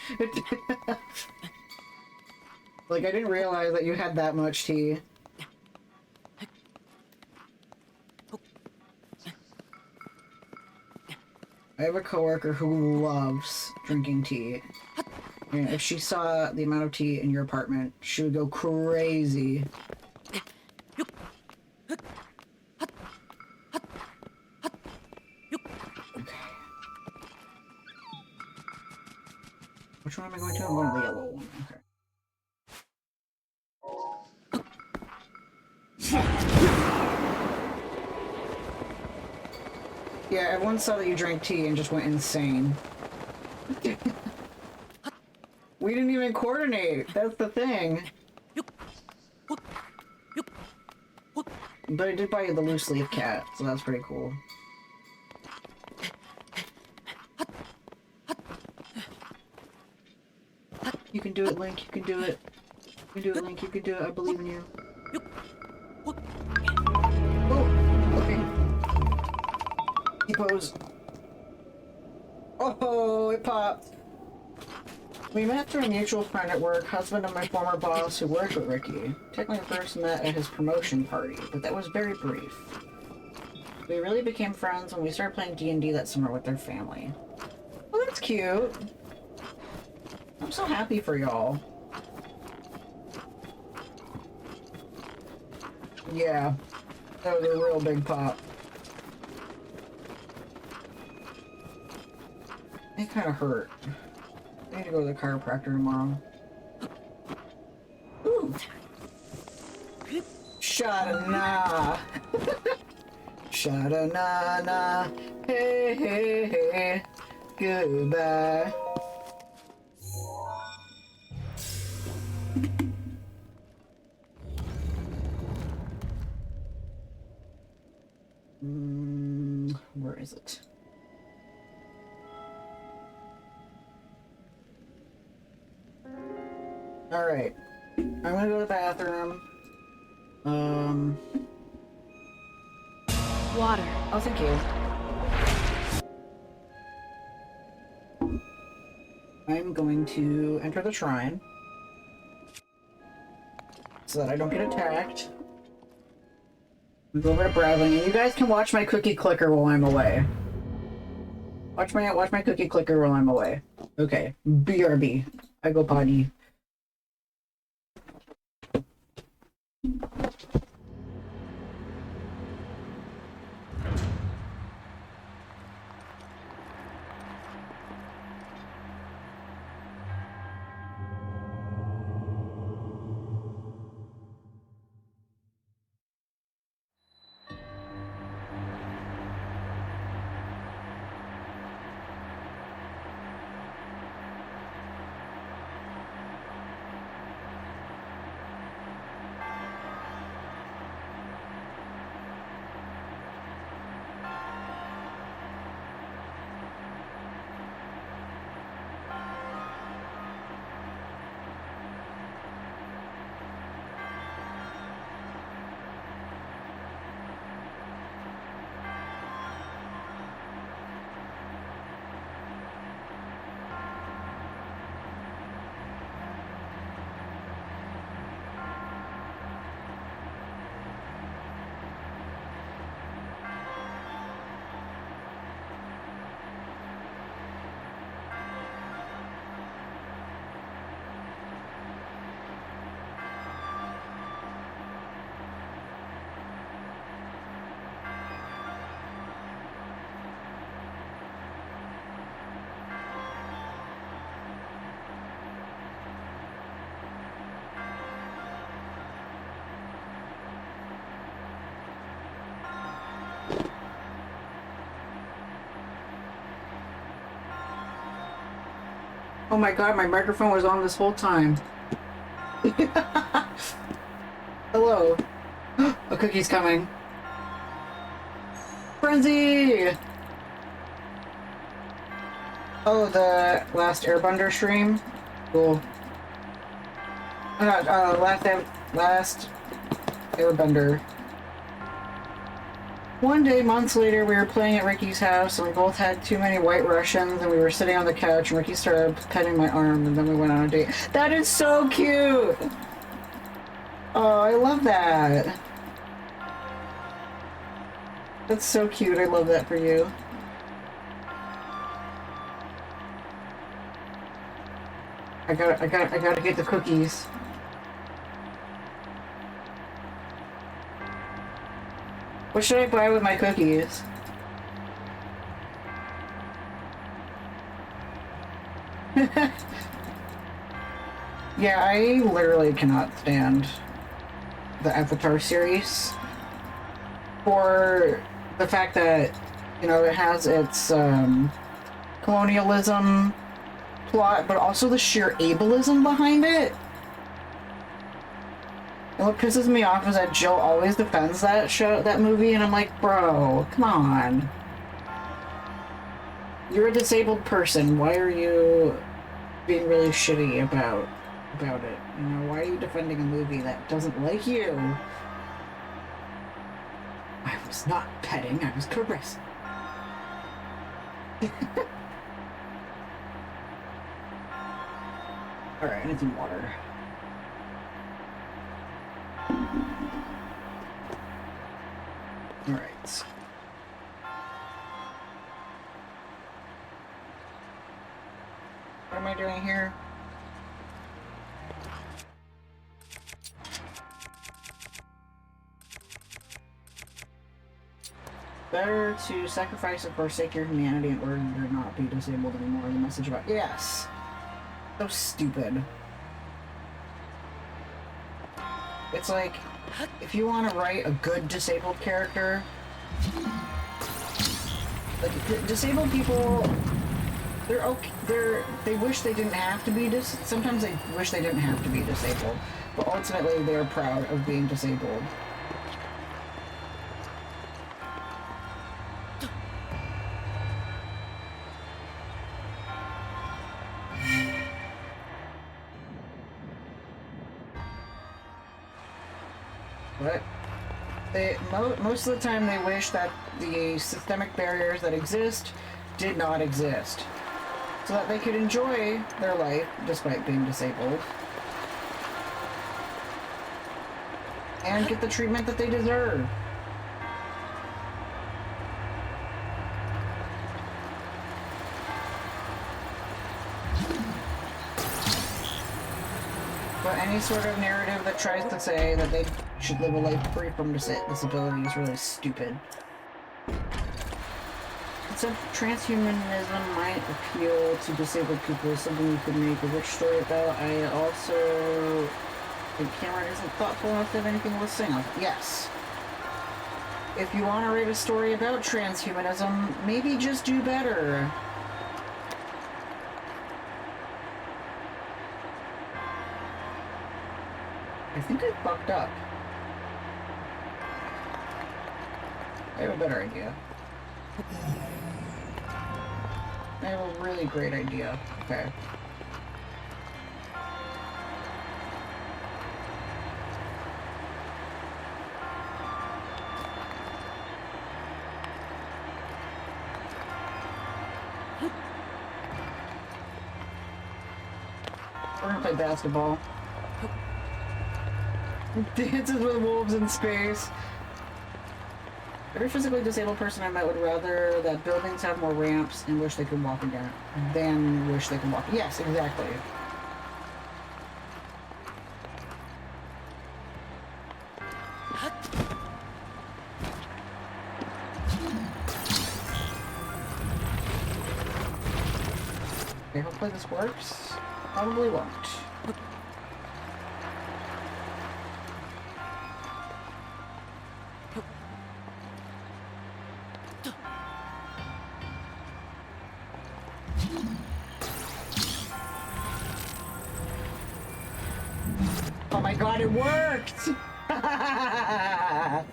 Like, I didn't realize that you had that much tea. I have a coworker who loves drinking tea. And if she saw the amount of tea in your apartment, she would go crazy. Which one am I going to? I'm going to the yellow one. Okay. Yeah, everyone saw that you drank tea and just went insane. We didn't even coordinate. That's the thing. But I did buy you the loose leaf cat, so that's pretty cool. You can do it, Link. You can do it. You can do it, Link. You can do it. I believe in you. Oh, okay. T-pose. Oh, it popped. We met through a mutual friend at work, husband of my former boss who worked with Ricky. Technically first met at his promotion party, but that was very brief. We really became friends when we started playing D&D that summer with their family. Well, that's cute. I'm so happy for y'all. Yeah, that was a real big pop. It kind of hurt. I need to go to the chiropractor tomorrow. Ooh. Sha-da-na. Sha-da-na-na. Hey, hey, hey. Goodbye. Where is it? Alright. I'm gonna go to the bathroom. Water. Oh, thank you. I'm going to enter the shrine so that I don't get attacked. Go over to browsing, and you guys can watch my cookie clicker while I'm away. Watch my cookie clicker while I'm away. Okay. BRB. I go potty. Oh my god, my microphone was on this whole time. Hello. A cookie's coming. Frenzy! Oh, the last Airbender stream? Cool. Last Airbender. One day, months later, we were playing at Ricky's house, and we both had too many white Russians, and we were sitting on the couch, and Ricky started petting my arm, and then we went on a date. That is so cute! Oh, I love that. That's so cute. I love that for you. I gotta get the cookies. What should I buy with my cookies? Yeah, I literally cannot stand the Avatar series for the fact that, you know, it has its colonialism plot, but also the sheer ableism behind it. And what pisses me off is that Jill always defends that movie, and I'm like, bro, come on. You're a disabled person. Why are you being really shitty about it? You know, why are you defending a movie that doesn't like you? I was not petting, I was caressing. Alright, I need some water. Alright. What am I doing here? Better to sacrifice and forsake your humanity in order to not be disabled anymore. The message about— yes! So stupid. It's like, if you want to write a good disabled character, like, disabled people, they're okay, they wish they didn't have to be sometimes they wish they didn't have to be disabled, but ultimately they're proud of being disabled. But most of the time they wish that the systemic barriers that exist did not exist, so that they could enjoy their life despite being disabled and get the treatment that they deserve. But any sort of narrative that tries to say that they should live a life free from disability is really stupid. Except transhumanism might appeal to disabled people, something you could make a rich story about. I also think Cameron isn't thoughtful enough to have anything worth saying. Yes. If you want to write a story about transhumanism, maybe just do better. I think I fucked up. I have a better idea. I have a really great idea. Okay. We're gonna play basketball. Dances with wolves in space. Every physically disabled person I met would rather that buildings have more ramps and wish they could walk again than wish they could walk. Yes, exactly. Okay, hopefully this works. Probably won't. god, it worked! That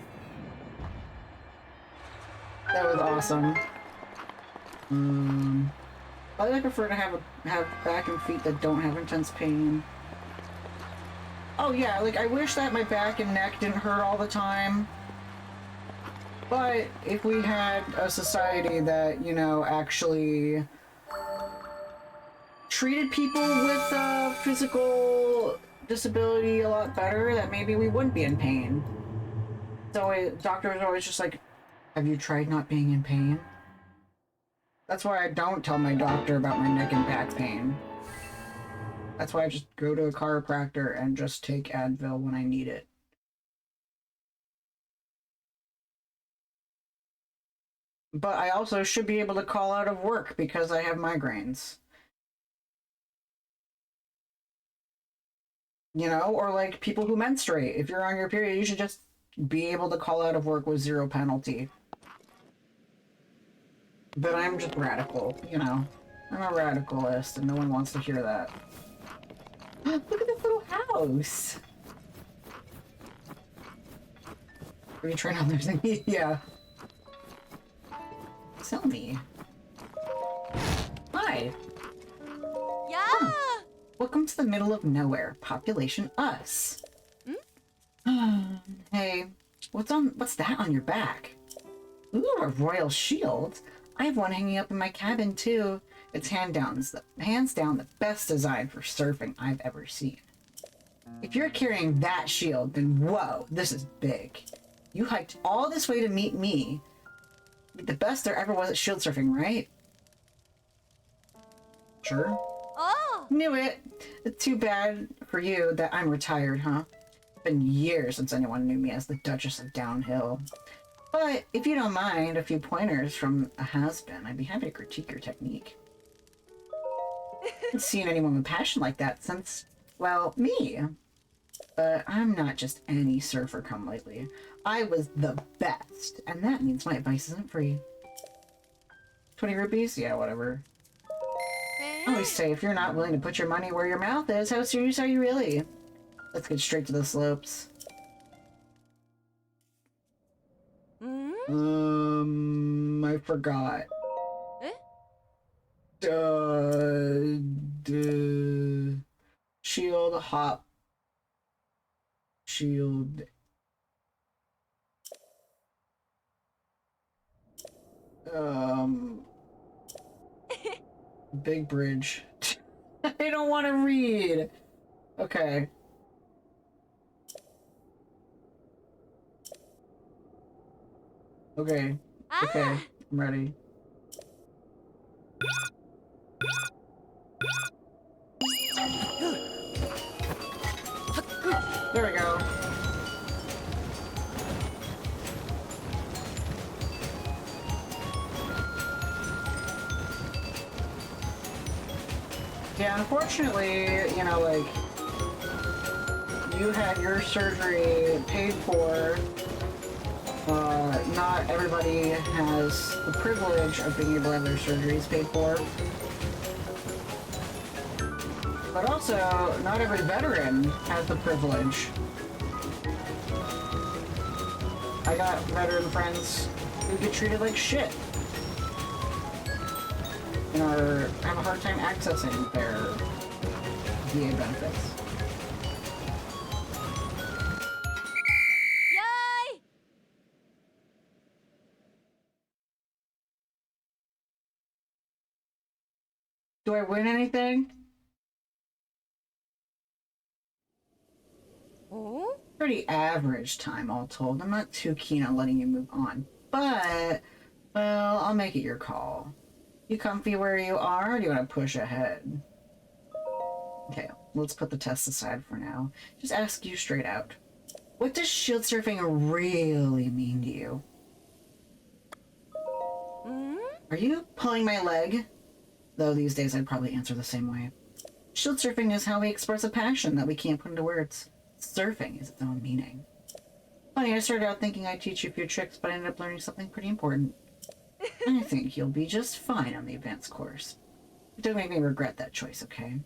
was awesome. I prefer to have back and feet that don't have intense pain. Oh yeah, like I wish that my back and neck didn't hurt all the time. But if we had a society that, you know, actually treated people with physical disability a lot better, that maybe we wouldn't be in pain. So doctors are always just like, have you tried not being in pain? That's why I don't tell my doctor about my neck and back pain. That's why I just go to a chiropractor and just take Advil when I need it. But I also should be able to call out of work because I have migraines. You know, or like people who menstruate. If you're on your period, you should just be able to call out of work with zero penalty. But I'm just radical, you know. I'm a radicalist and no one wants to hear that. Look at this little house! Are you trying out losing me? Yeah. Sell me. Hi! Yeah! Oh. Welcome to the middle of nowhere. Population us. Hey, what's that on your back? Ooh, a royal shield. I have one hanging up in my cabin too. It's hands down the best design for surfing I've ever seen. If you're carrying that shield, then whoa, this is big. You hiked all this way to meet me. The best there ever was at shield surfing, right? Sure. Oh! Knew it. It's too bad for you that I'm retired, huh? It's been years since anyone knew me as the Duchess of Downhill. But if you don't mind a few pointers from a has-been, I'd be happy to critique your technique. I haven't seen anyone with passion like that since, well, me. But I'm not just any surfer come lately. I was the best, and that means my advice isn't free. 20 rupees? Yeah, whatever. I always say, if you're not willing to put your money where your mouth is, how serious are you really? Let's get straight to the slopes. I forgot. Shield, hop. Shield. Big bridge. I don't want to read. Okay. Okay. Okay. I'm ready. There we go. Yeah, unfortunately, you know, like, you had your surgery paid for. Not everybody has the privilege of being able to have their surgeries paid for. But also, not every veteran has the privilege. I got veteran friends who get treated like shit. And have a hard time accessing their VA benefits. Yay! Do I win anything? Oh? Pretty average time, all told. I'm not too keen on letting you move on. But, well, I'll make it your call. You comfy where you are, or do you want to push ahead? Okay, let's put the test aside for now. Just ask you straight out. What does shield surfing really mean to you? Are you pulling my leg? Though these days I'd probably answer the same way. Shield surfing is how we express a passion that we can't put into words. Surfing is its own meaning. Funny, I started out thinking I'd teach you a few tricks, but I ended up learning something pretty important. I think you'll be just fine on the advanced course. Don't make me regret that choice, okay?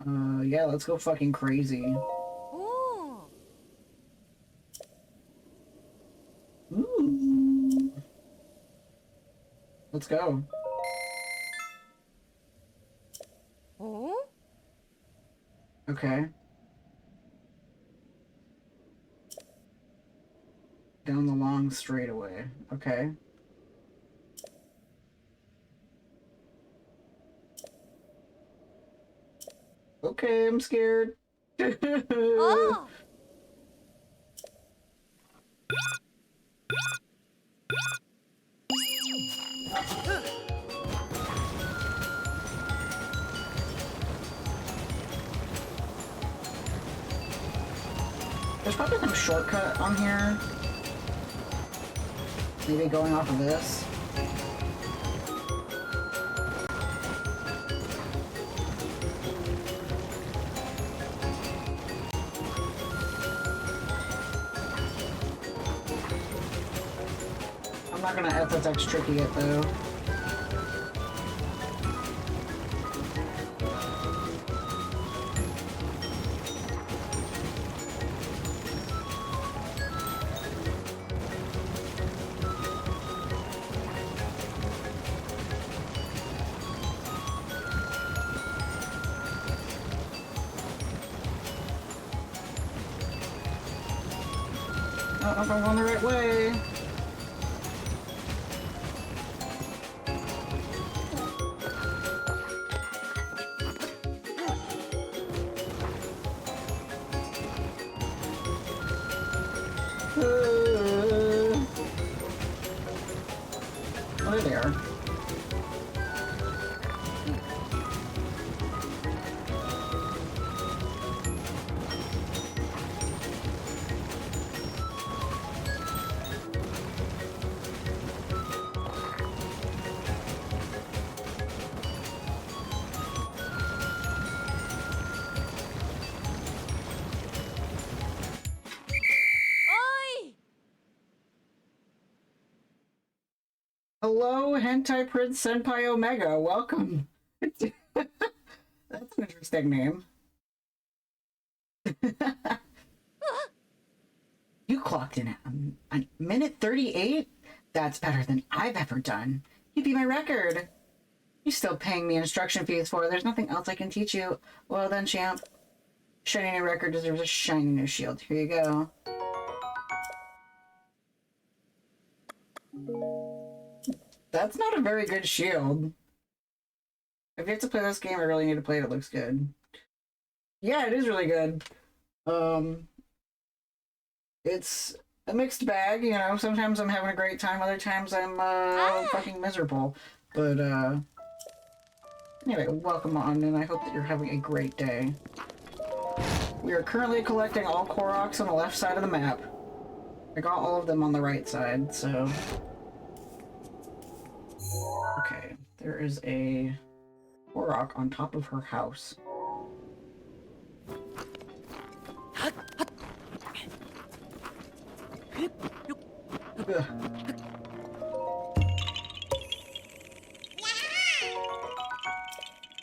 Yeah, let's go fucking crazy. Ooh. Ooh. Let's go. Ooh. Okay. Down the long straightaway. Okay. Okay, I'm scared. Oh. There's probably some shortcut on here. Maybe going off of this. I'm not gonna FSX tricky it though. I don't know if I'm going the right way. Oh, there. Oi. Hello, Hentai Prince Senpai Omega. Welcome. That's an interesting name. You clocked in at a minute 38? That's better than I've ever done. You beat my record. You're still paying me instruction fees for. There's nothing else I can teach you. Well then, champ. Shiny new record deserves a shiny new shield. Here you go. That's not a very good shield. If you have to play this game, I really need to play it. It looks good. Yeah, it is really good. It's a mixed bag, you know. Sometimes I'm having a great time, other times I'm fucking miserable. But anyway, welcome on, and I hope that you're having a great day. We are currently collecting all Koroks on the left side of the map. I got all of them on the right side, so... Okay, there is a Korok on top of her house. Ugh.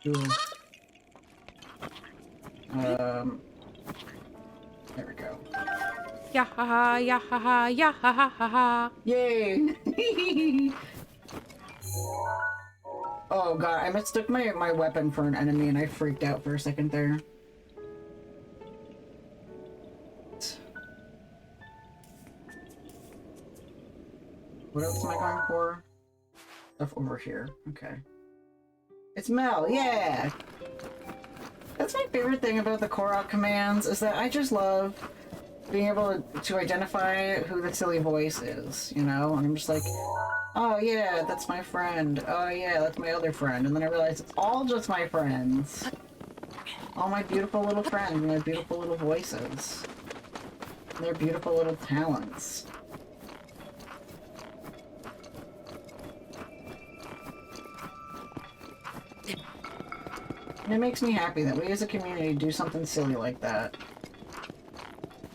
Cool. There we go. Yeah ha ha, yeah ha ha, yeah ha ha ha ha. Yay! Oh god, I mistook my weapon for an enemy and I freaked out for a second there. What else am I going for? Stuff over here. Okay. It's Mel, yeah! That's my favorite thing about the Korok commands, is that I just love being able to identify who the silly voice is, you know? And I'm just like, oh yeah, that's my friend. Oh yeah, that's my other friend. And then I realize it's all just my friends. All my beautiful little friends and their beautiful little voices. And their beautiful little talents. And it makes me happy that we as a community do something silly like that.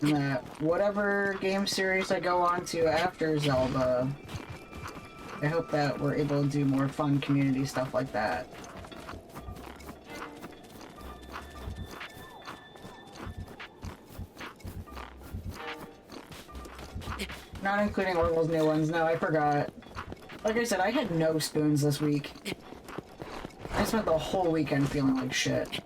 And that whatever game series I go on to after Zelda, I hope that we're able to do more fun community stuff like that. Not including Oracle's new ones. No, I forgot. Like I said, I had no spoons this week. I spent the whole weekend feeling like shit.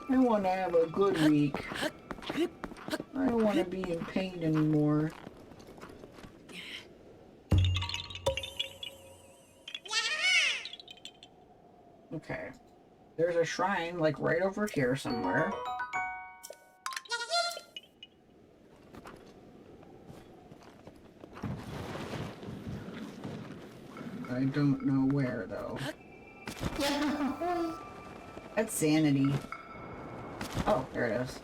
I want to have a good week. I don't want to be in pain anymore. Okay. There's a shrine, like, right over here somewhere. I don't know where, though. That's sanity. Oh, there it is.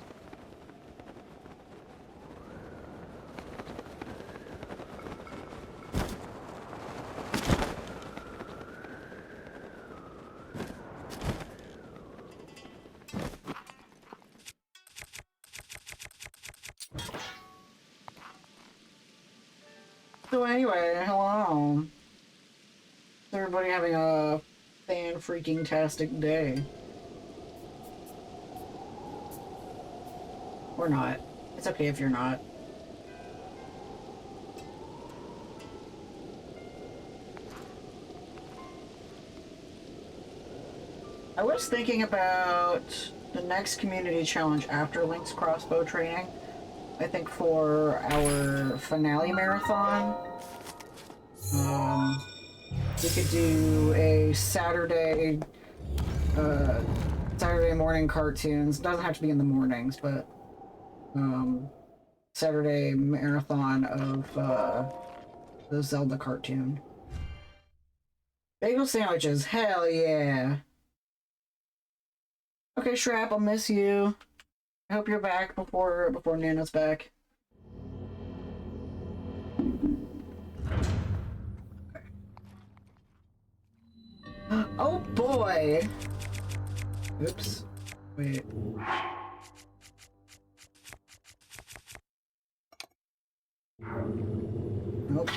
So anyway, hello. Is everybody having a fan-freaking-tastic day? Or not. It's okay if you're not. I was thinking about the next community challenge after Link's crossbow training. I think for our finale marathon, we could do a Saturday morning cartoons. Doesn't have to be in the mornings, but Saturday marathon of the Zelda cartoon. Bagel sandwiches, hell yeah! Okay, Shrap, I'll miss you. I hope you're back before Nana's back. Oh boy! Oops. Wait. Nope.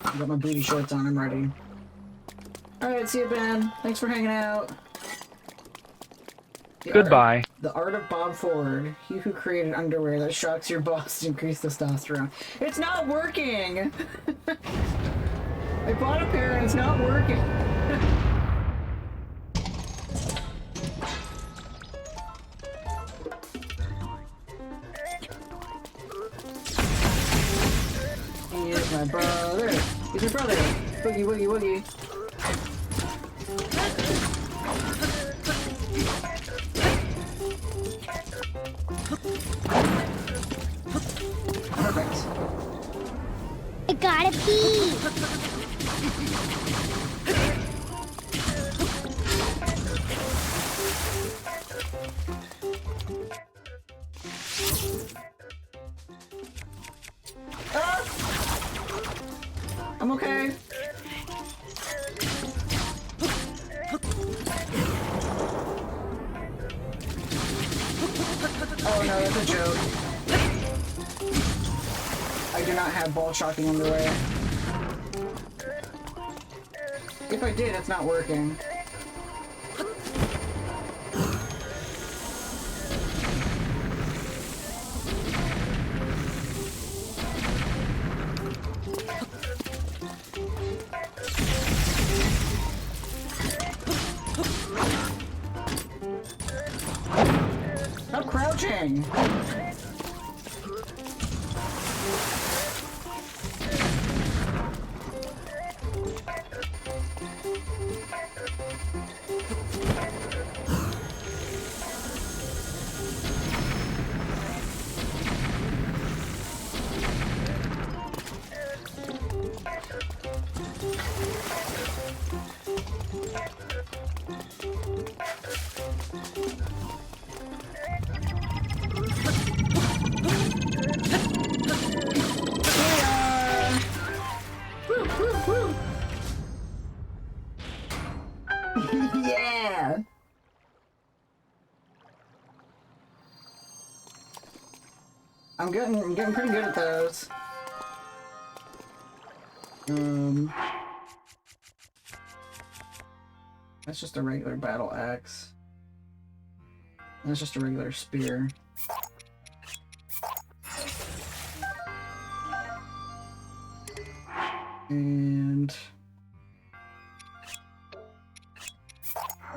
I got my booty shorts on, I'm ready. Alright, see you, Ben. Thanks for hanging out. Goodbye. The art of Bob Ford. He who created underwear that shocks your boss to increase testosterone. It's not working! I bought a pair and it's not working. He is my brother. He's my brother. Boogie, woogie, woogie. Perfect. I gotta pee. I'm okay. Oh no, that's a joke. I do not have ball shocking underwear. If I did, it's not working. Stop crouching! Yeah! I'm getting pretty good at those. That's just a regular battle axe. That's just a regular spear. And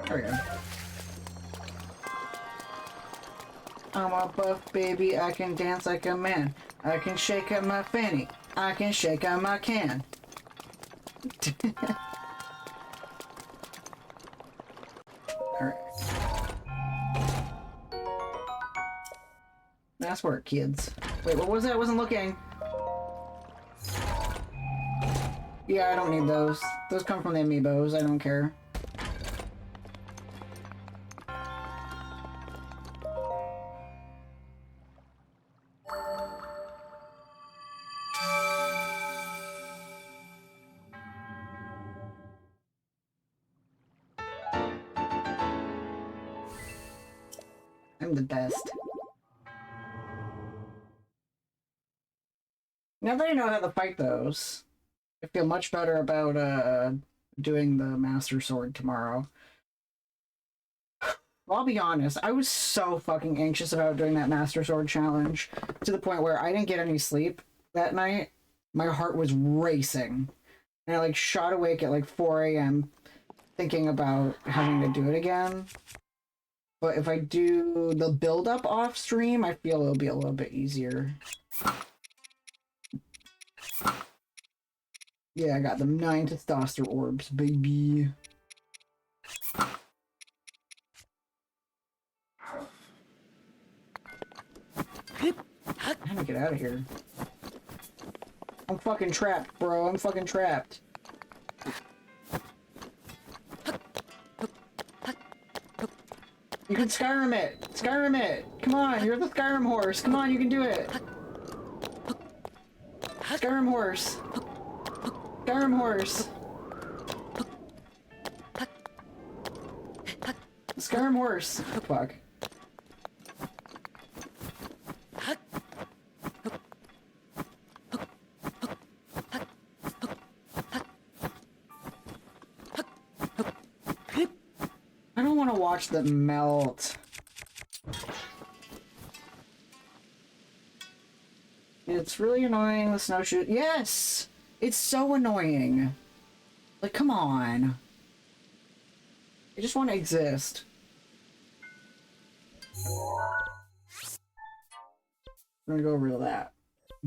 there we go. I'm a buff baby, I can dance like a man. I can shake up my fanny. I can shake out my can. Alright. Nice work, kids. Wait, what was that? I wasn't looking. Yeah, I don't need those. Those come from the amiibos. I don't care. I'm the best. Now that I know how to fight those, I feel much better about doing the Master Sword tomorrow. I'll be honest, I was so fucking anxious about doing that Master Sword challenge to the point where I didn't get any sleep that night. My heart was racing. And I like shot awake at like 4 a.m. thinking about having to do it again. But if I do the build-up off stream, I feel it'll be a little bit easier. Yeah, I got them 9 testosterone orbs, baby. How do I get out of here? I'm fucking trapped, bro. I'm fucking trapped. You can Skyrim it! Skyrim it! Come on, you're the Skyrim horse! Come on, you can do it! Skyrim horse! Skyrim horse! Skyrim horse! Fuck. I don't want to watch them melt. It's really annoying, the snowshoe. Yes! It's so annoying. Like, come on. I just want to exist. I'm gonna go over to that.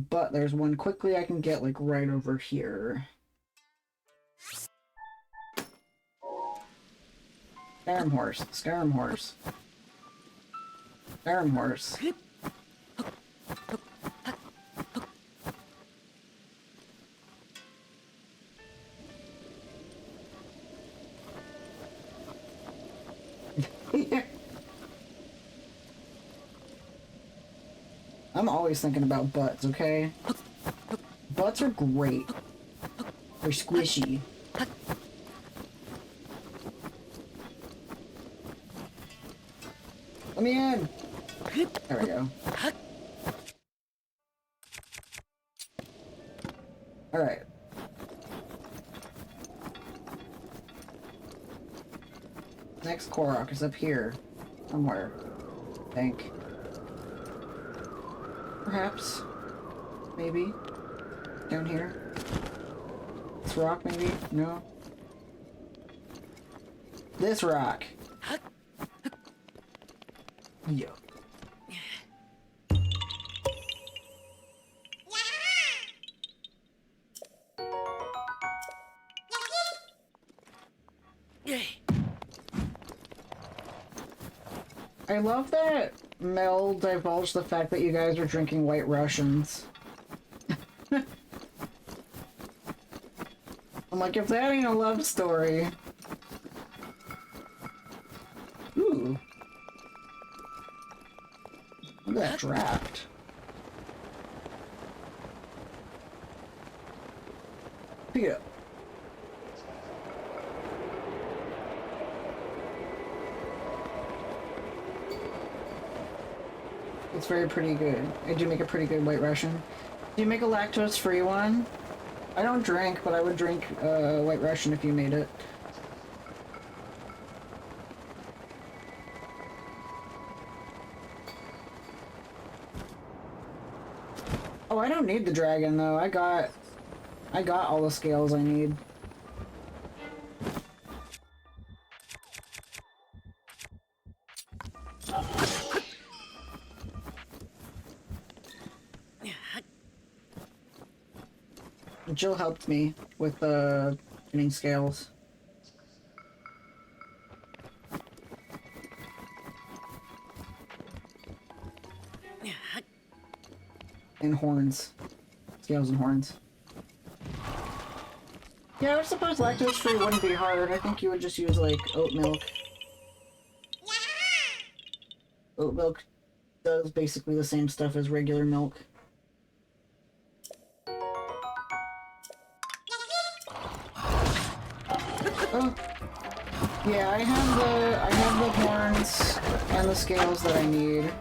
But there's one quickly I can get, like, right over here. Skyrim horse. Skyrim horse. Skyrim horse. I'm always thinking about butts, okay? Butts are great. They're squishy. Let me in! There we go. Alright. Next Korok is up here. Somewhere. I think. Perhaps. Maybe. Down here. This rock, maybe? No? This rock! Yo. I love that Mel divulged the fact that you guys are drinking White Russians. I'm like, if that ain't a love story. Ooh. Look at that draft. Pick it up. It's very pretty good. I do make a pretty good White Russian. Do you make a lactose-free one? I don't drink, but I would drink White Russian if you made it. Oh, I don't need the dragon though. I got all the scales I need. Jill helped me with getting scales. And horns. Scales and horns. Yeah, I suppose lactose-free wouldn't be hard. I think you would just use, like, oat milk. Oat milk does basically the same stuff as regular milk. Oh. Yeah, I have the horns and the scales that I need.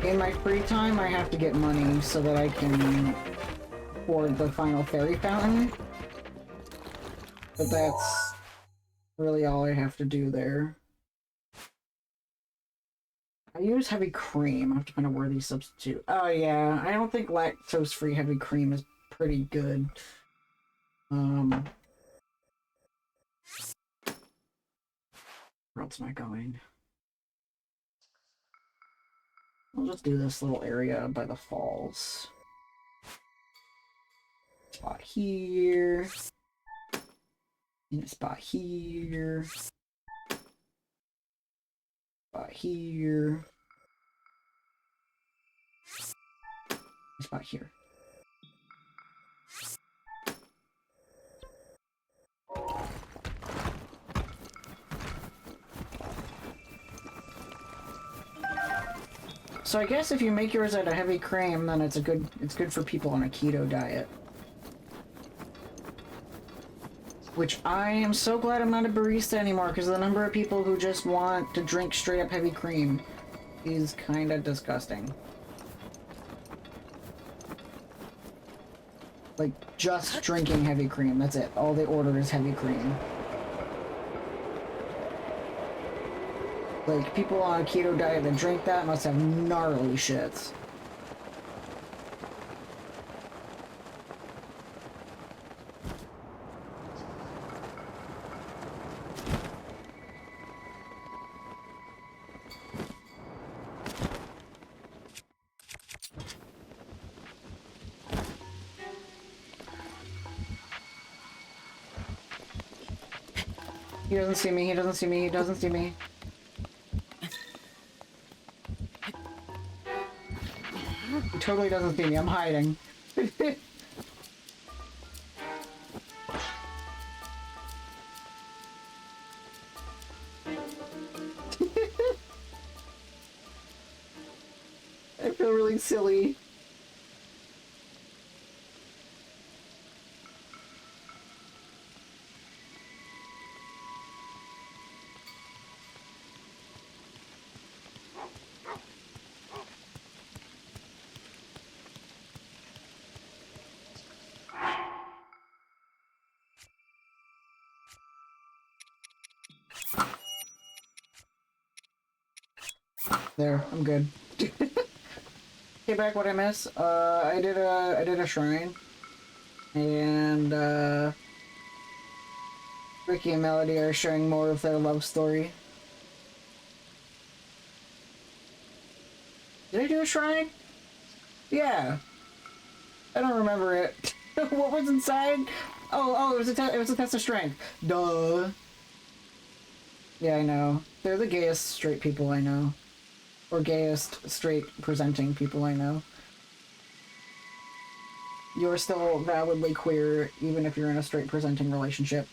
In my free time, I have to get money so that I can afford the final fairy fountain. But that's really all I have to do there. I use heavy cream. I have to find a worthy substitute. Oh yeah, I don't think lactose-free heavy cream is pretty good. Where else am I going? I'll just do this little area by the falls. Spot here. And a spot here. Spot here. A spot here. So I guess if you make yours out of heavy cream, then it's good for people on a keto diet. Which I am so glad I'm not a barista anymore, because the number of people who just want to drink straight up heavy cream is kind of disgusting. Like, just drinking heavy cream, that's it. All they order is heavy cream. Like, people on a keto diet that drink that must have gnarly shits. He doesn't see me, he doesn't see me, he doesn't see me. He totally doesn't see me, I'm hiding. I feel really silly. There, I'm good. Okay, back what I miss. I did a shrine. And Ricky and Melody are sharing more of their love story. Did I do a shrine? Yeah. I don't remember it. What was inside? Oh, it was a test of strength. Duh. Yeah, I know. They're the gayest straight people I know. Or gayest straight presenting people I know. You're still validly queer, even if you're in a straight presenting relationship.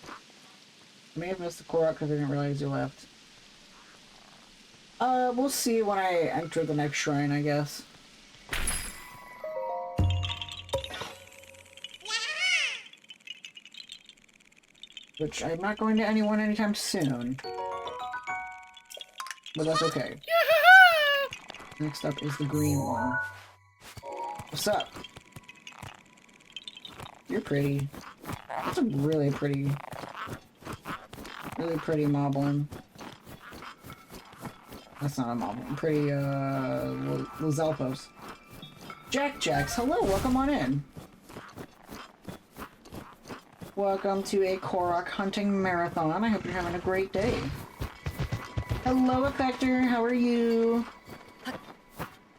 I may have missed the Korok because I didn't realize you left. We'll see when I enter the next shrine, I guess. Which I'm not going to anyone anytime soon. But that's okay. Next up is the green one. What's up? You're pretty. That's a really pretty moblin. That's not a moblin. Pretty, Lizalpos. Jacks, hello, welcome on in. Welcome to a Korok hunting marathon. I hope you're having a great day. Hello, Effector, how are you?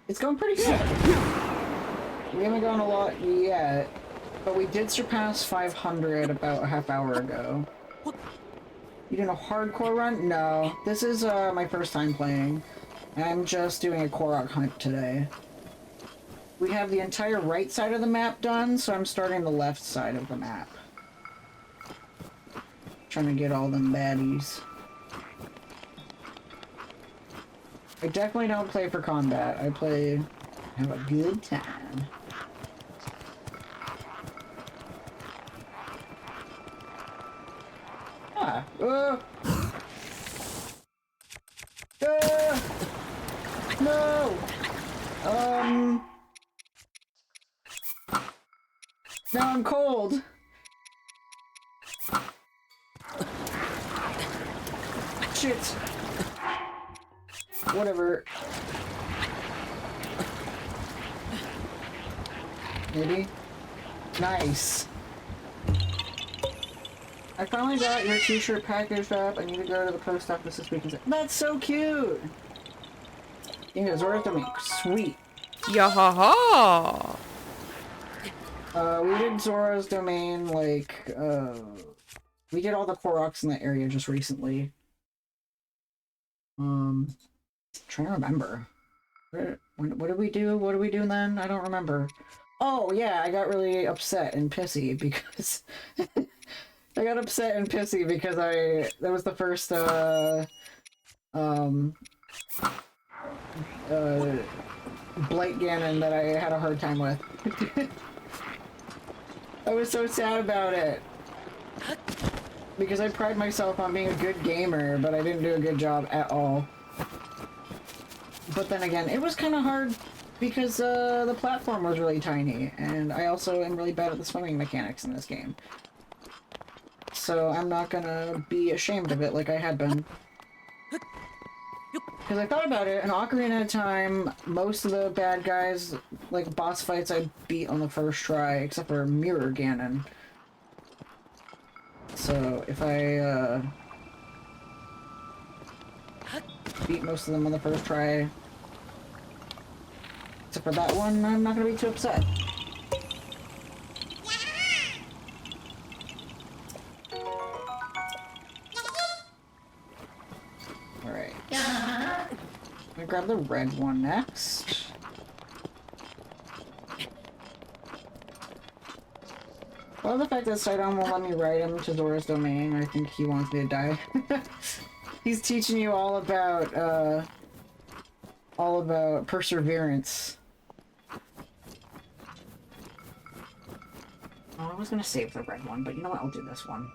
It's going pretty good. We haven't gone a lot yet, but we did surpass 500 about a half hour ago. You doing a hardcore run? No, this is my first time playing. I'm just doing a Korok hunt today. We have the entire right side of the map done, so I'm starting the left side of the map. Trying to get all them baddies. I definitely don't play for combat. I play... have a good time. Ah! No! Now I'm cold! Shit! Whatever. Maybe? Nice! I finally got your t-shirt package up. I need to go to the post office this week and say, that's so cute! You know, Zora's Domain. Sweet! Yahaha! We did Zora's Domain, like, we did all the Koroks in that area just recently. Trying to remember. What did we do? What did we do then? I don't remember. Oh, yeah, I got really upset and pissy because... I got upset and pissy because that was the first, Blight Ganon that I had a hard time with. I was so sad about it. Because I pride myself on being a good gamer, but I didn't do a good job at all. But then again, it was kind of hard because the platform was really tiny, and I also am really bad at the swimming mechanics in this game. So I'm not gonna be ashamed of it like I had been. Because I thought about it, in Ocarina of Time, most of the bad guys, like boss fights, I beat on the first try, except for Mirror Ganon. So if I beat most of them on the first try, except for that one, I'm not gonna be too upset. Alright. I'm gonna grab the red one next. Well, the fact that Sidon won't let me ride him to Zora's Domain, I think he wants me to die. He's teaching you all about perseverance. Oh, I was gonna save the red one, but you know what? I'll do this one.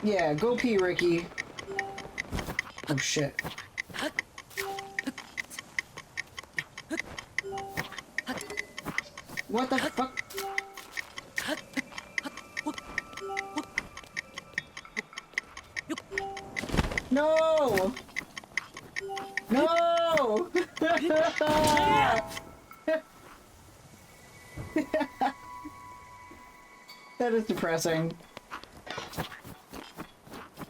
Yeah, go pee, Ricky. Oh shit. What the fuck? No! No! That is depressing.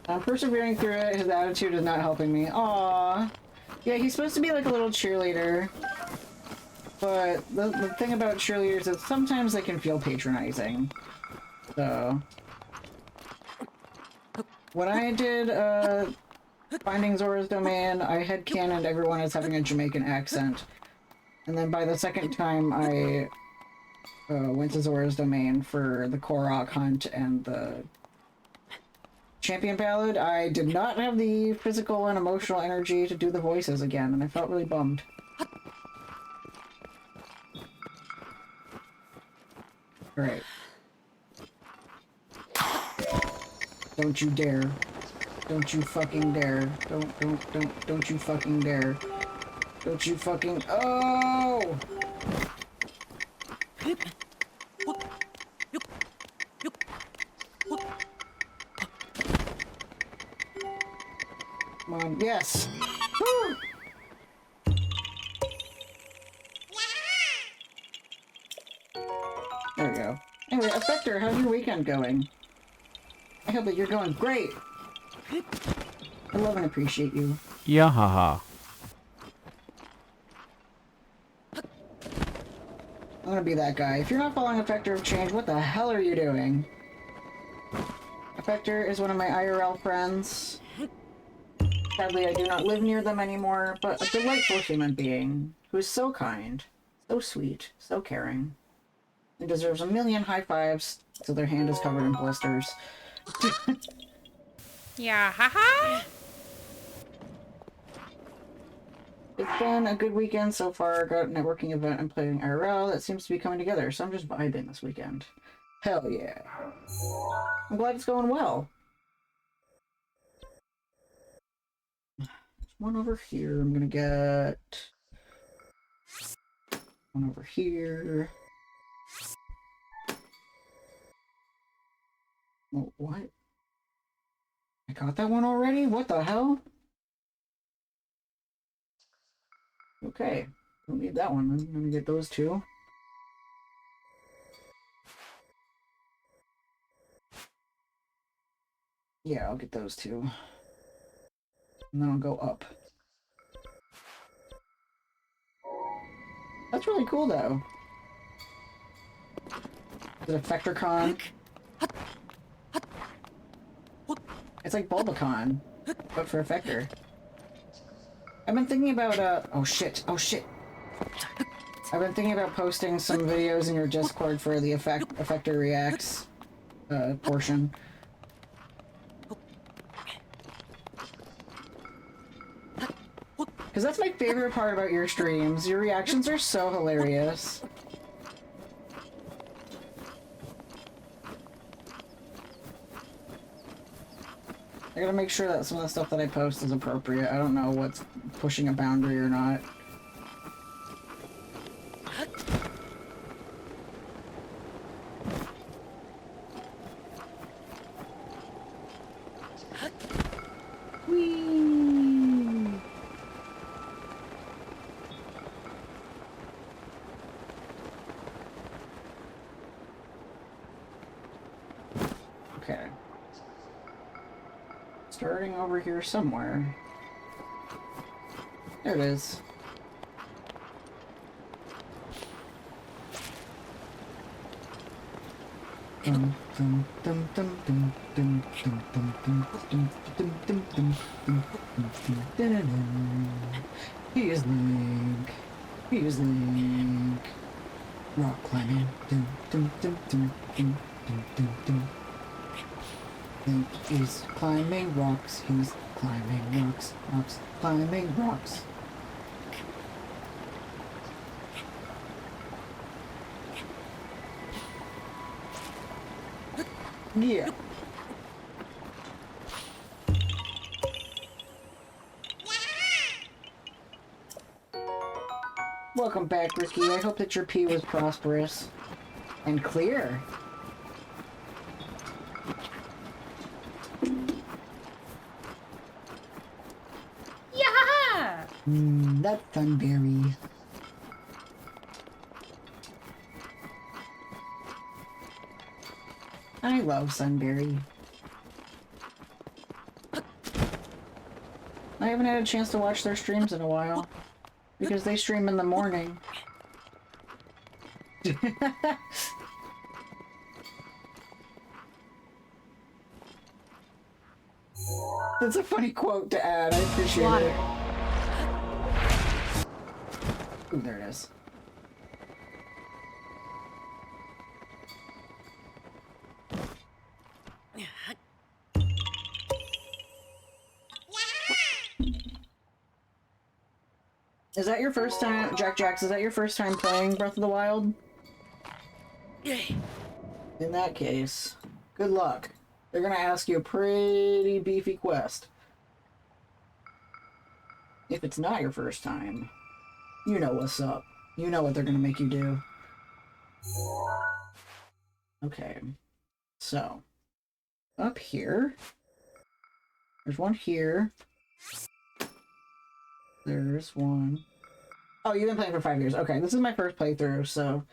I'm persevering through it, his attitude is not helping me. Aww. Yeah, he's supposed to be like a little cheerleader. But the thing about cheerleaders is sometimes they can feel patronizing. So... when I did, Finding Zora's Domain, I headcanoned everyone as having a Jamaican accent. And then by the second time I went to Zora's Domain for the Korok hunt and the Champion Ballad, I did not have the physical and emotional energy to do the voices again, and I felt really bummed. Alright. Don't you dare. Don't you fucking dare. Don't you fucking dare. Don't you fucking— oh! Come on, yes! Woo! There we go. Anyway, Effector, how's your weekend going? I hope that you're going great! I love and appreciate you. Yeah, haha. I'm gonna be that guy. If you're not following Effector of Change, what the hell are you doing? Effector is one of my IRL friends. Sadly, I do not live near them anymore, but a delightful human being who is so kind, so sweet, so caring, and deserves a million high fives till their hand is covered in blisters. Yeah, haha. It's been a good weekend so far. Got a networking event and playing IRL that seems to be coming together, so I'm just vibing this weekend. Hell yeah. I'm glad it's going well. There's one over here. I'm gonna get one over here. Oh, what? I got that one already? What the hell? Okay. Don't need that one. I'm gonna get those two. Yeah, I'll get those two. And then I'll go up. That's really cool, though. Is it Effectorcon? It's like Bulbacon, but for Effector. I've been thinking about, oh shit, oh shit. I've been thinking about posting some videos in your Discord for the Effector Reacts, portion. Because that's my favorite part about your streams. Your reactions are so hilarious. I gotta make sure that some of the stuff that I post is appropriate. I don't know what's pushing a boundary or not. Whee! Okay. Starting over here somewhere. There it is. He is Link. He is Link. Rock climbing. Link is climbing rocks. He's climbing rocks. Rocks climbing rocks. Yeah. Welcome back, Ricky. I hope that your pee was prosperous and clear. Yeah. That Thunberry. I love Sunberry. I haven't had a chance to watch their streams in a while. Because they stream in the morning. That's a funny quote to add. I appreciate it. Ooh, there it is. Is that your first time, Jax, is that your first time playing Breath of the Wild? In that case, good luck. They're gonna ask you a pretty beefy quest. If it's not your first time, you know what's up. You know what they're gonna make you do. Okay. So, up here. There's one here. There's one. Oh, you've been playing for 5 years. Okay, this is my first playthrough, so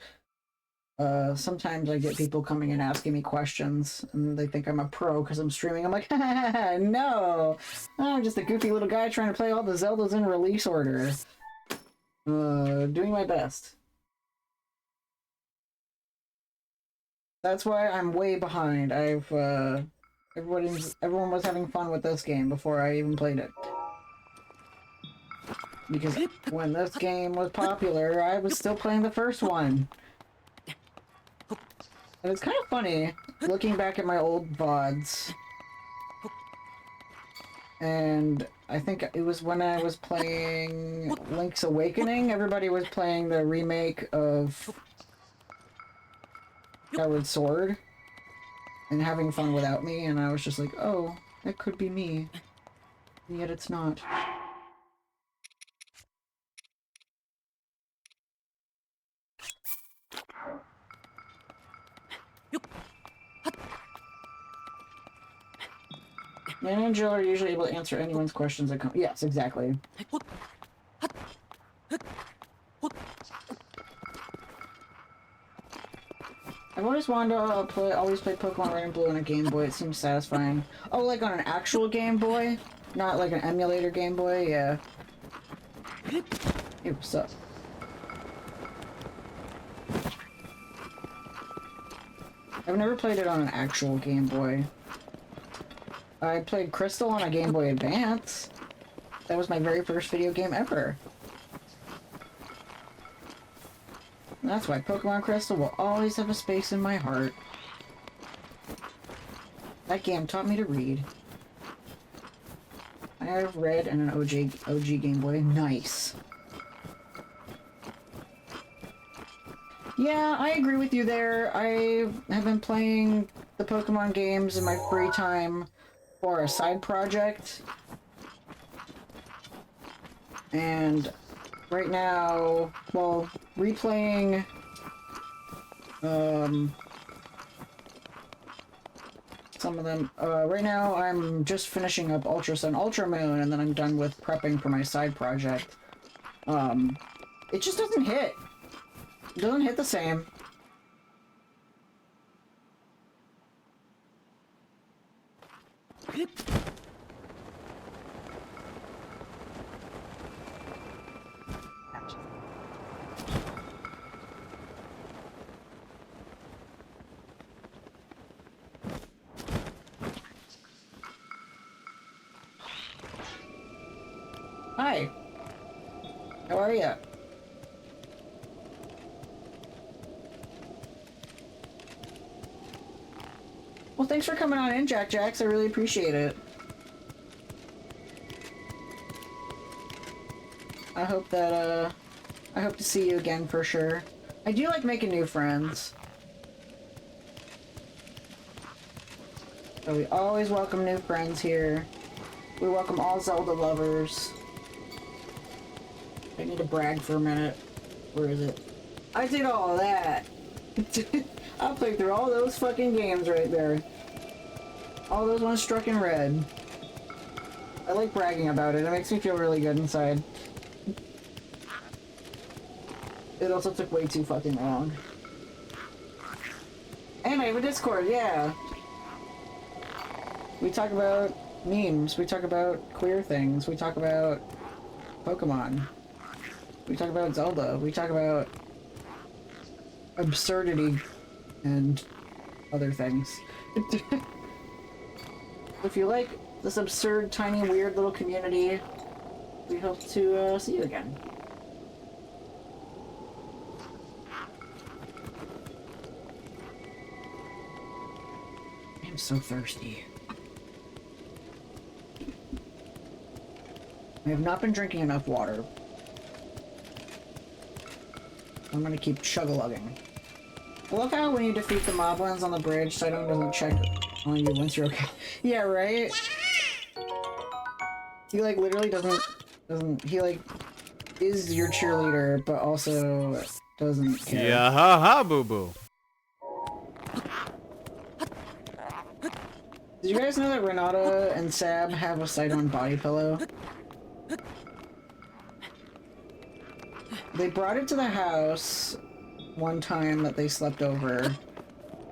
sometimes I get people coming and asking me questions, and they think I'm a pro because I'm streaming. I'm like, no, I'm just a goofy little guy trying to play all the Zeldas in release order. Doing my best. That's why I'm way behind. Everyone was having fun with this game before I even played it. Because when this game was popular, I was still playing the first one. And it's kind of funny, looking back at my old VODs. And I think it was when I was playing Link's Awakening, everybody was playing the remake of Skyward Sword and having fun without me, and I was just like, oh, that could be me. And yet it's not. Man and Jill are usually able to answer anyone's questions that come. Yes, exactly. I've always wanted to always play Pokemon Red and Blue on a Game Boy. It seems satisfying. Oh, like on an actual Game Boy? Not like an emulator Game Boy? Yeah. Hey, what's up? I've never played it on an actual Game Boy. I played Crystal on a Game Boy Advance. That was my very first video game ever. And that's why Pokemon Crystal will always have a space in my heart. That game taught me to read. I have Red and an OG Game Boy. Nice. Yeah, I agree with you there. I have been playing the Pokemon games in my free time for a side project. And right now, well, replaying some of them. Right now I'm just finishing up Ultra Sun, Ultra Moon, and then I'm done with prepping for my side project. It just doesn't hit. It doesn't hit the same. Hi. How are you? Well, thanks for coming on in, Jack Jacks. I really appreciate it. I hope that, I hope to see you again for sure. I do like making new friends. So we always welcome new friends here. We welcome all Zelda lovers. I need to brag for a minute. Where is it? I did all that. I played through all those fucking games right there. All those ones struck in red. I like bragging about it. It makes me feel really good inside. It also took way too fucking long. And I have a Discord, yeah. We talk about memes. We talk about queer things. We talk about Pokemon. We talk about Zelda. We talk about absurdity and other things. If you like this absurd, tiny, weird little community, we hope to see you again. I'm so thirsty. I have not been drinking enough water. I'm gonna keep chug-a-lugging. I love how when you defeat the moblins on the bridge, Sidon doesn't check on you once you're okay. Yeah, right? He like literally doesn't he like is your cheerleader, but also doesn't care. Yeah, ha ha, boo boo. Did you guys know that Renata and Sab have a Sidon body pillow? They brought it to the house one time that they slept over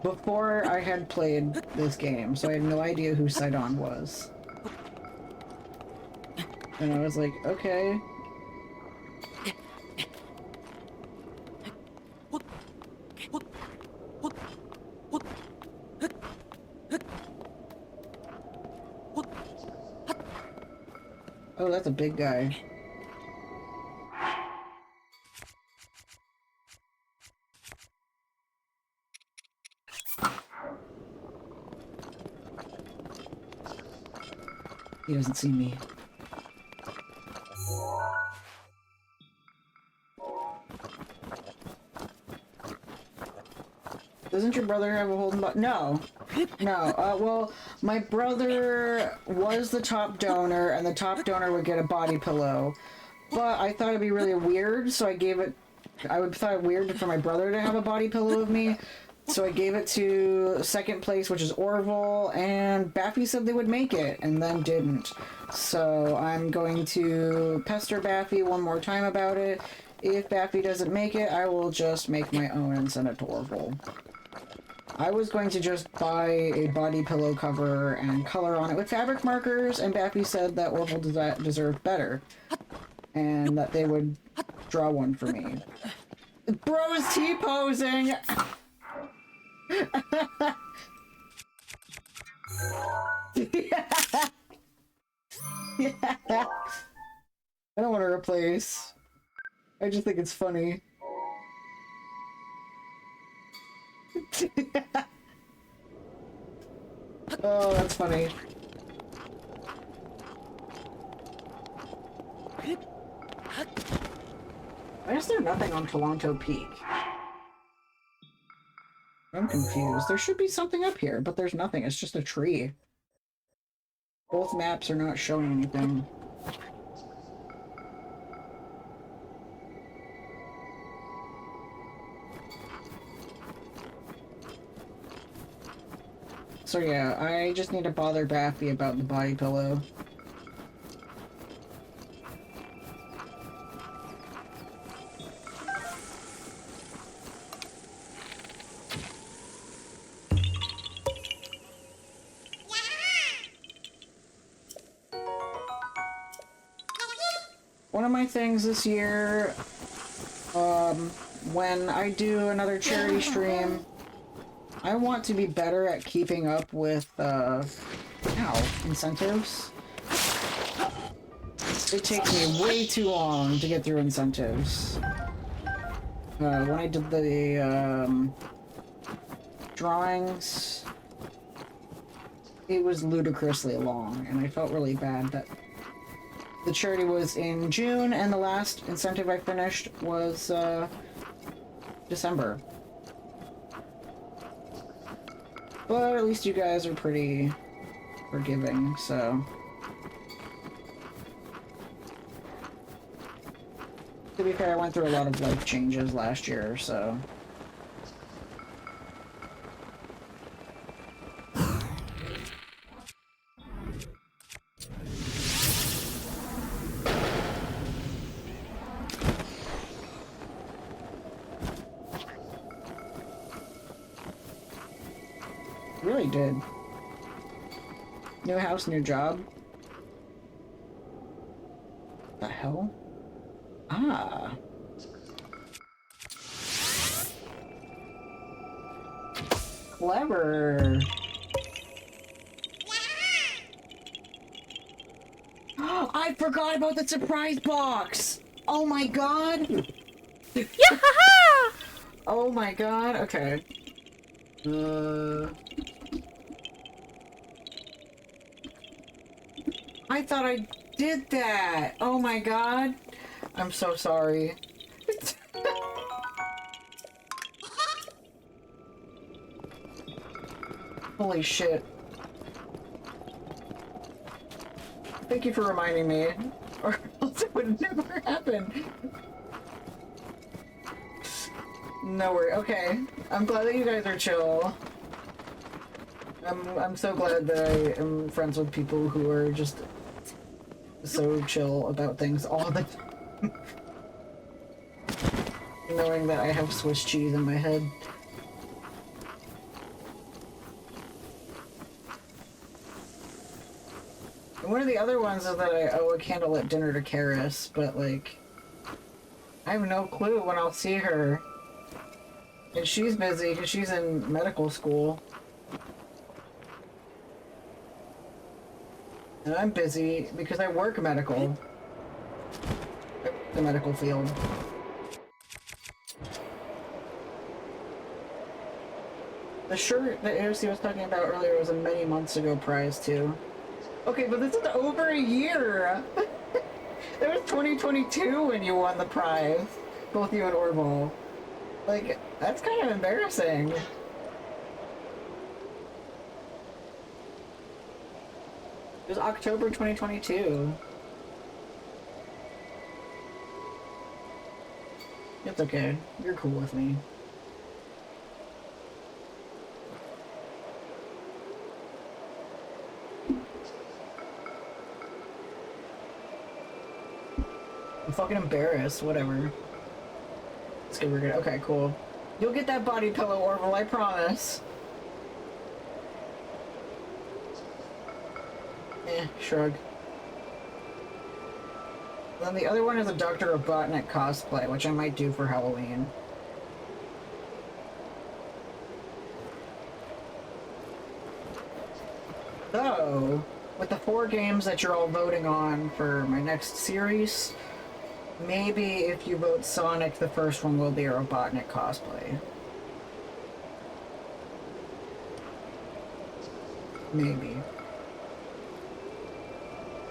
before I had played this game, so I had no idea who Sidon was. And I was like, okay. Oh, that's a big guy. He doesn't see me. Doesn't your brother have a Holden body? No. No. Well, my brother was the top donor, and the top donor would get a body pillow. But I thought it'd be really weird, so I gave it... I would thought it weird for my brother to have a body pillow of me, so I gave it to second place, which is Orville, and Baffy said they would make it, and then didn't. So I'm going to pester Baffy one more time about it. If Baffy doesn't make it, I will just make my own and send it to Orville. I was going to just buy a body pillow cover and color on it with fabric markers, and Baffy said that Orville deserved better, and that they would draw one for me. Bro is T-posing! Yeah. I don't want to replace. I just think it's funny. Oh, that's funny. Why is there nothing on Toronto Peak? I'm confused. There should be something up here, but there's nothing. It's just a tree. Both maps are not showing anything. So yeah, I just need to bother Baffy about the body pillow. One of my things this year, when I do another charity stream, I want to be better at keeping up with, incentives. It takes me way too long to get through incentives. When I did the, drawings, it was ludicrously long, and I felt really bad that the charity was in June, and the last incentive I finished was, December. But at least you guys are pretty forgiving, so... To be fair, I went through a lot of life changes last year, so... Really did. New house, new job. The hell? Ah. Clever. I forgot about the surprise box. Oh my god. Yeah-ha-ha! Oh my god. Okay. I thought I did that! Oh my god! I'm so sorry. Holy shit. Thank you for reminding me, or else it would never happen. No worry. Okay, I'm glad that you guys are chill. I'm so glad that I am friends with people who are just so chill about things all the time. Knowing that I have Swiss cheese in my head. And one of the other ones is that I owe a candlelit dinner to Karis, but like, I have no clue when I'll see her. And she's busy because she's in medical school. And I'm busy because I work medical. The medical field. The shirt that AOC was talking about earlier was a many months ago prize too. Okay, but this is over a year! It was 2022 when you won the prize. Both you and Orville. Like, that's kind of embarrassing. It was October 2022. It's okay. You're cool with me. I'm fucking embarrassed. Whatever. Let's get rid of it. Okay, cool. You'll get that body pillow, Orville, I promise. Shrug. Then the other one is a Dr. Robotnik cosplay, which I might do for Halloween. So, with the 4 games that you're all voting on for my next series, maybe if you vote Sonic, the first one will be a Robotnik cosplay. Maybe.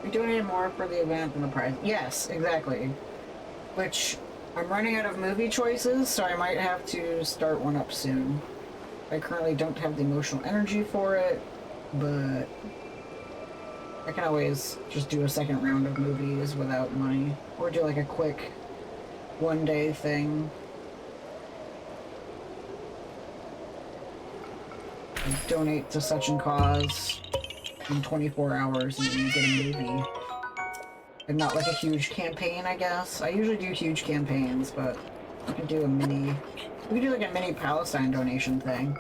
We donated more for the event than the prize. Yes, exactly. Which, I'm running out of movie choices, so I might have to start one up soon. I currently don't have the emotional energy for it, but I can always just do a second round of movies without money. Or do like a quick one-day thing. Donate to such and cause in 24 hours and you get a movie. And not like a huge campaign, I guess. I usually do huge campaigns, but we could do a mini... We could do like a mini Palestine donation thing.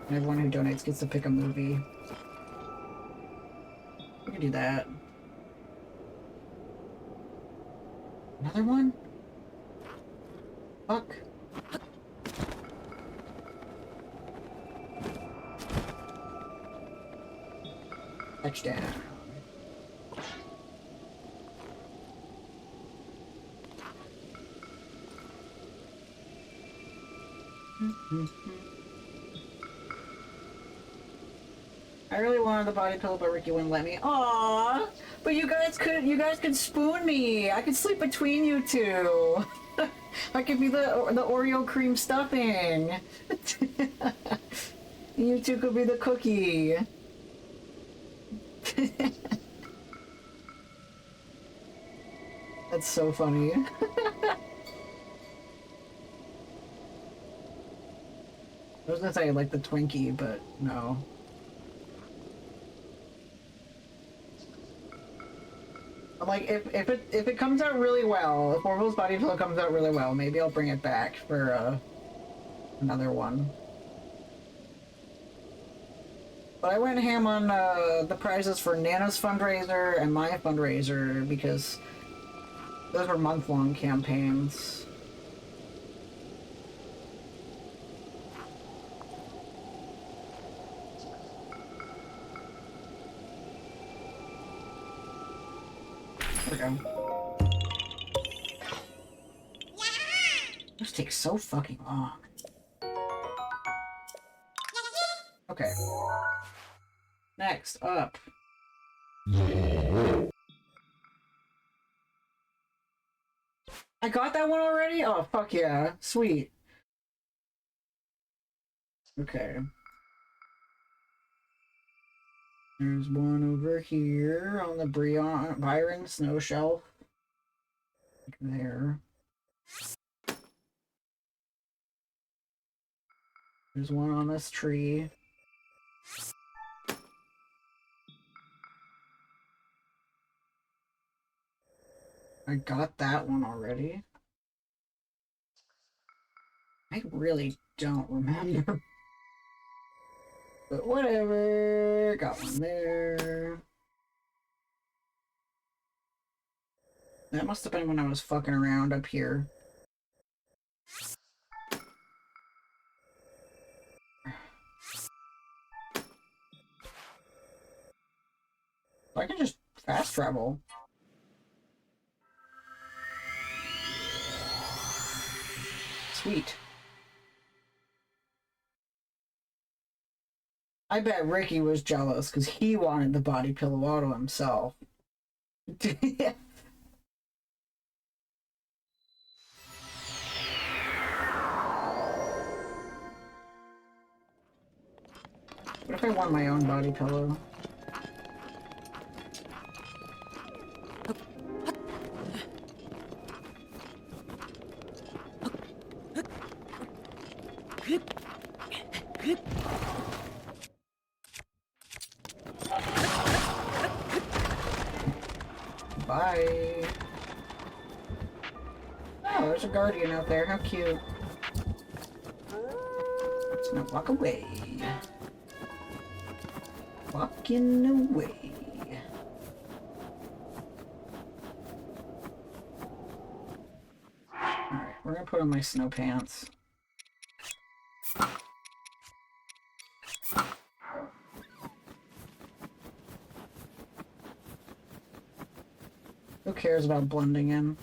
And everyone who donates gets to pick a movie. We could do that. Another one? Fuck. Touchdown. I really wanted the body pillow, but Ricky wouldn't let me. Aww, but you guys could spoon me. I could sleep between you two. I could be the Oreo cream stuffing. You two could be the cookie. That's so funny. I was gonna say like the Twinkie, but no. I'm like, if it comes out really well, if Orville's body pillow comes out really well, maybe I'll bring it back for another one. But I went ham on the prizes for Nana's fundraiser and my fundraiser because those were month-long campaigns. There we go. This takes so fucking long. Okay. Next up. I got that one already? Oh, fuck yeah. Sweet. Okay. There's one over here on the Byron snow shelf. There. There's one on this tree. I got that one already. I really don't remember. But whatever. Got one there. That must have been when I was fucking around up here. I can just fast travel. Sweet. I bet Ricky was jealous because he wanted the body pillow auto himself. What if I want my own body pillow? Bye. Oh, there's a guardian out there. How cute. Let's not walk away. Walking away. Alright, we're gonna put on my snow pants. Who cares about blending in?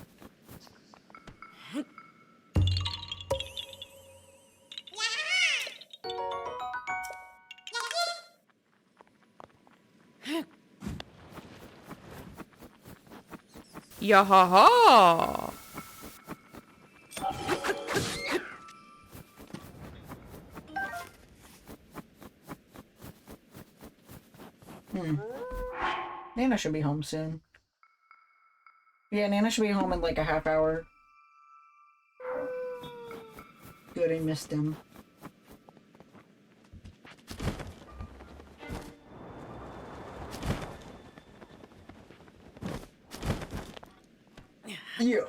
Yeah ha ha! Nana should be home soon. Yeah, Nana should be home in like a half hour. Good, I missed him. Yeah.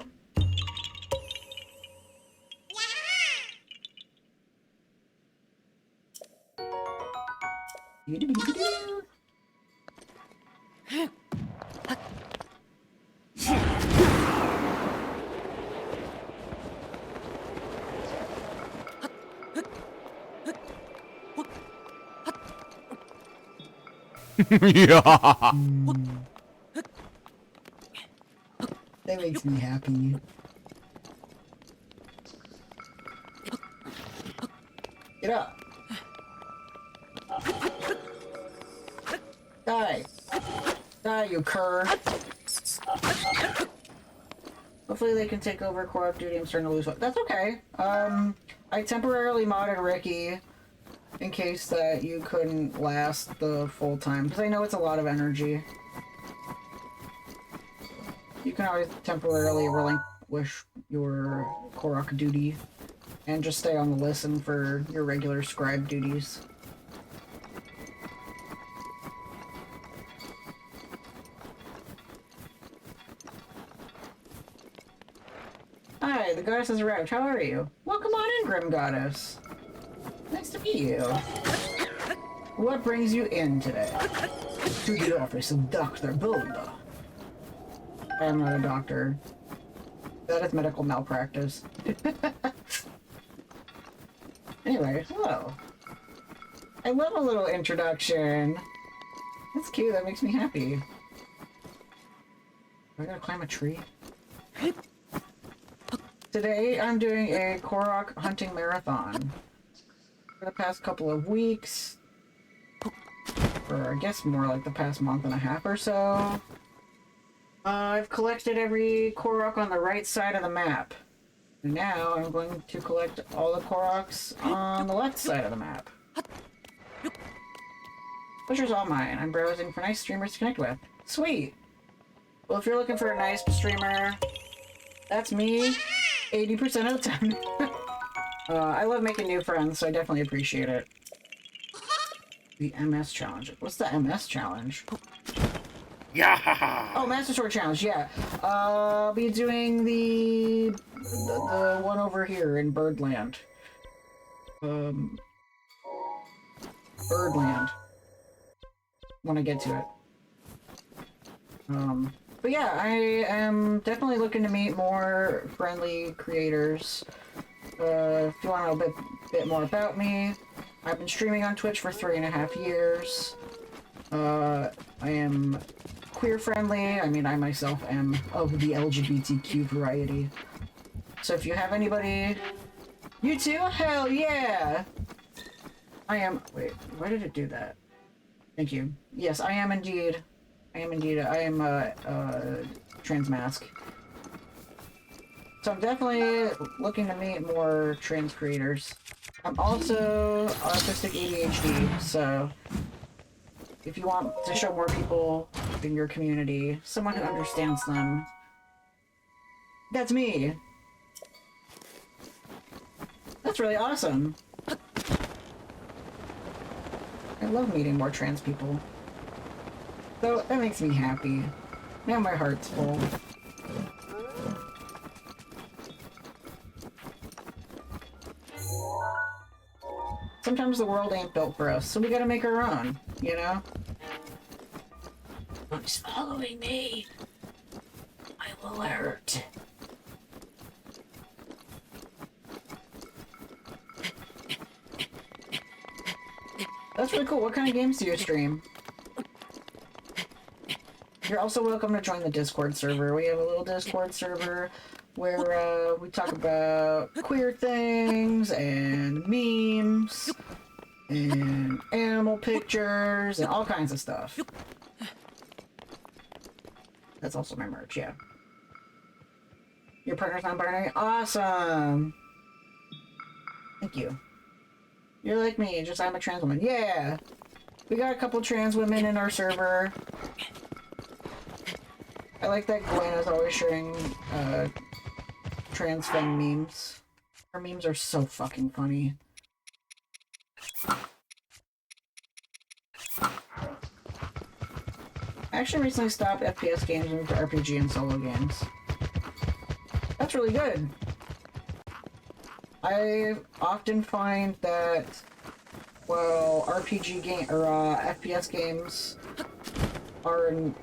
Yeah. That makes me happy. Get up. Die. Die, you cur. Hopefully they can take over Korok duty. I'm starting to lose. That's okay. I temporarily modded Ricky in case that you couldn't last the full time, because I know it's a lot of energy. You can always temporarily relinquish your Korok duty and just stay on the listen for your regular scribe duties. Hi, the goddess has arrived. How are you? Welcome on in, Grim Goddess. Nice to meet you. What brings you in today? To the office of Dr. Bulba. I am not a doctor. That is medical malpractice. Anyway, hello. I love a little introduction. That's cute, that makes me happy. I gotta climb a tree. Today I'm doing a Korok hunting marathon. For the past couple of weeks, or I guess more like the past month and a half or so, I've collected every Korok on the right side of the map. And now I'm going to collect all the Koroks on the left side of the map. Pleasure's all mine. I'm browsing for nice streamers to connect with. Sweet! Well, if you're looking for a nice streamer, that's me 80% of the time. I love making new friends, so I definitely appreciate it. The MS challenge. What's the MS challenge? Yeah. Oh, Master Sword challenge. Yeah. I'll be doing the one over here in Birdland. Birdland. When I get to it. But yeah, I am definitely looking to meet more friendly creators. If you want to know a bit more about me, I've been streaming on Twitch for 3.5 years. I am queer friendly. I mean, I myself am of the LGBTQ variety. So if you have anybody... You too? Hell yeah! I am... Wait, why did it do that? Thank you. Yes, I am indeed. I am trans mask. So I'm definitely looking to meet more trans creators. I'm also autistic ADHD, so if you want to show more people in your community, someone who understands them, that's me. That's really awesome. I love meeting more trans people. So that makes me happy. Now my heart's full. Sometimes the world ain't built for us, so we gotta make our own, you know? Who's following me? I will hurt. That's really cool. What kind of games do you stream? You're also welcome to join the Discord server. We have a little Discord server where we talk about queer things and memes and animal pictures and all kinds of stuff. That's also my merch, yeah. Your partner's non-binary? Awesome! Thank you. You're like me, just I'm a trans woman. Yeah! We got a couple trans women in our server. I like that Gwen is always sharing trans femme memes. Her memes are so fucking funny. I actually recently stopped FPS games and moved to RPG and solo games. That's really good. I often find that, well, RPG game or FPS games are in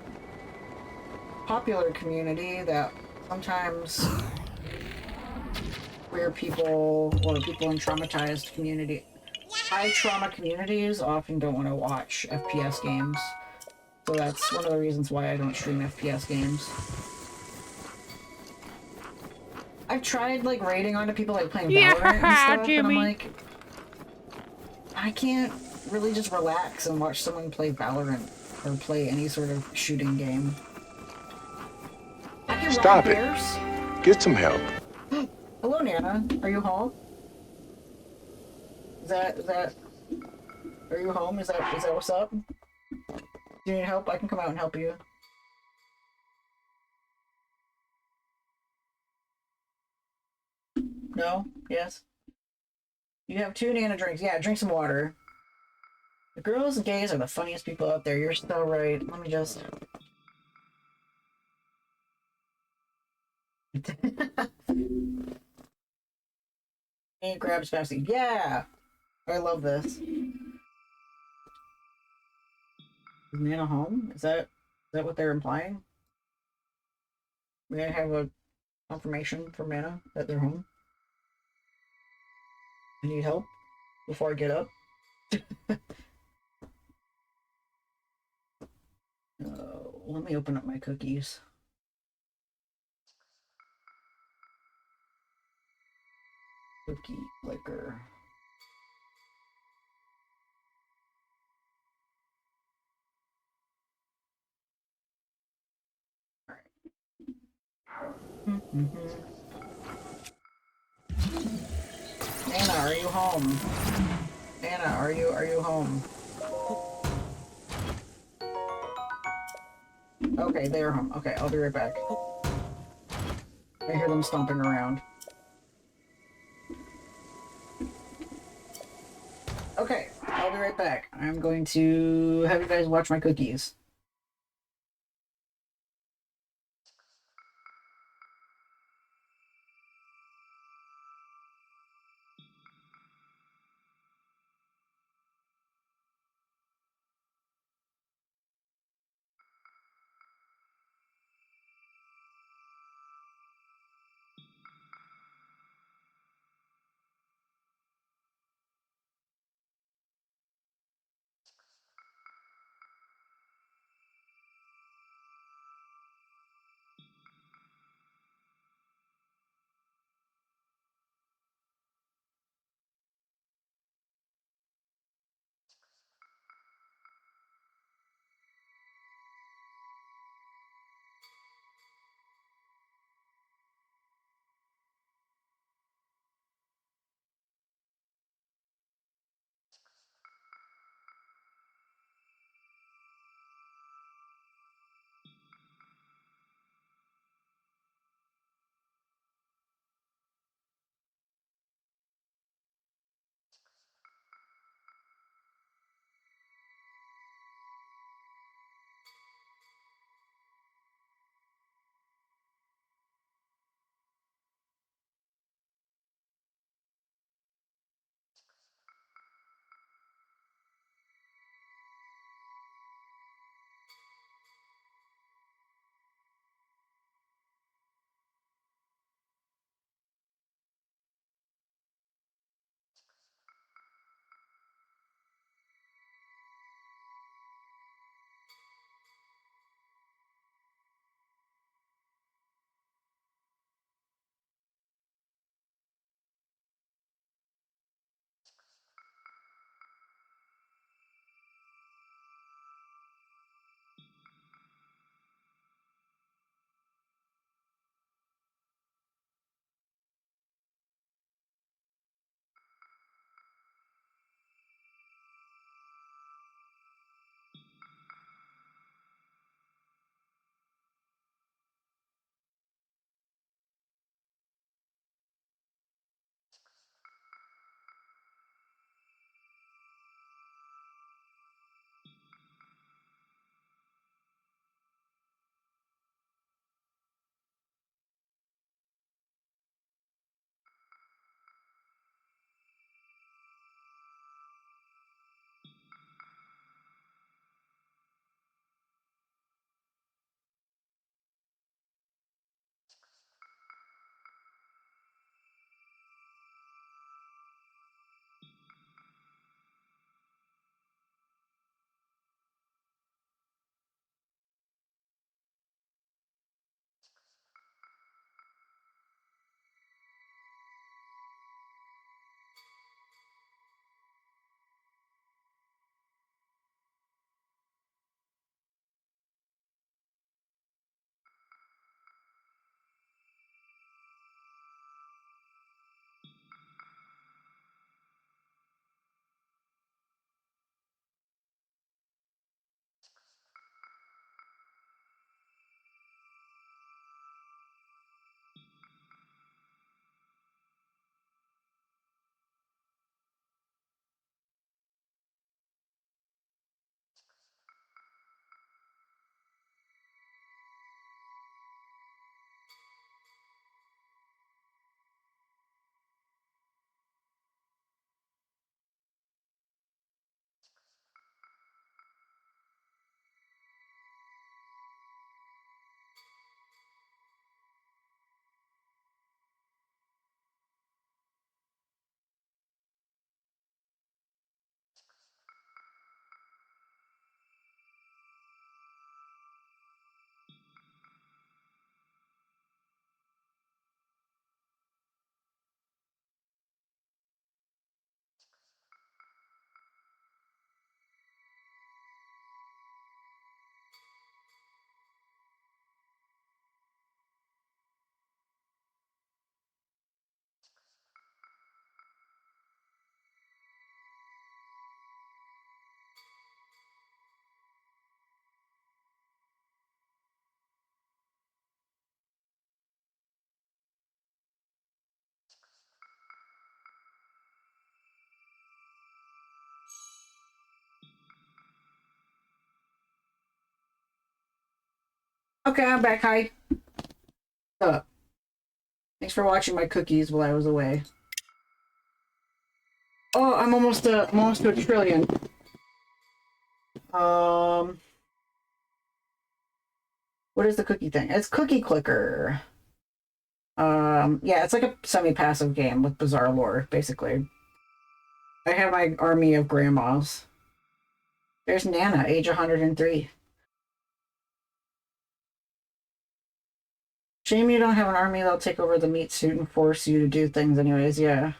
popular community that sometimes queer people or people in traumatized community, high trauma communities often don't want to watch FPS games. So that's one of the reasons why I don't stream FPS games. I've tried like raiding onto people like playing Valorant and stuff, Jimmy. and I'm like, I can't really just relax and watch someone play Valorant or play any sort of shooting game. I can Stop rob it. bears. Get some help. Hello, Nana. Are you home? Is that? Are you home? Is that what's up? Do you need help? I can come out and help you. No? Yes? You have 2 Nana drinks. Yeah, drink some water. The girls and gays are the funniest people out there. You're so right. Let me just... And grab Spasty. Yeah! I love this. Is Nana home? Is that what they're implying? May I have a confirmation from Nana that they're home? I need help before I get up. Let me open up my cookies. Cookie clicker. Nana, are you home? Nana, are you home? Okay, they're home. Okay, I'll be right back. I hear them stomping around. Okay, I'll be right back. I'm going to have you guys watch my cookies. Okay, I'm back. Hi. Thanks for watching my cookies while I was away. Oh, I'm almost to a trillion. What is the cookie thing? It's Cookie Clicker. Yeah, it's like a semi-passive game with bizarre lore, basically. I have my army of grandmas. There's Nana, age 103. Shame you don't have an army that'll take over the meat suit and force you to do things anyways, yeah.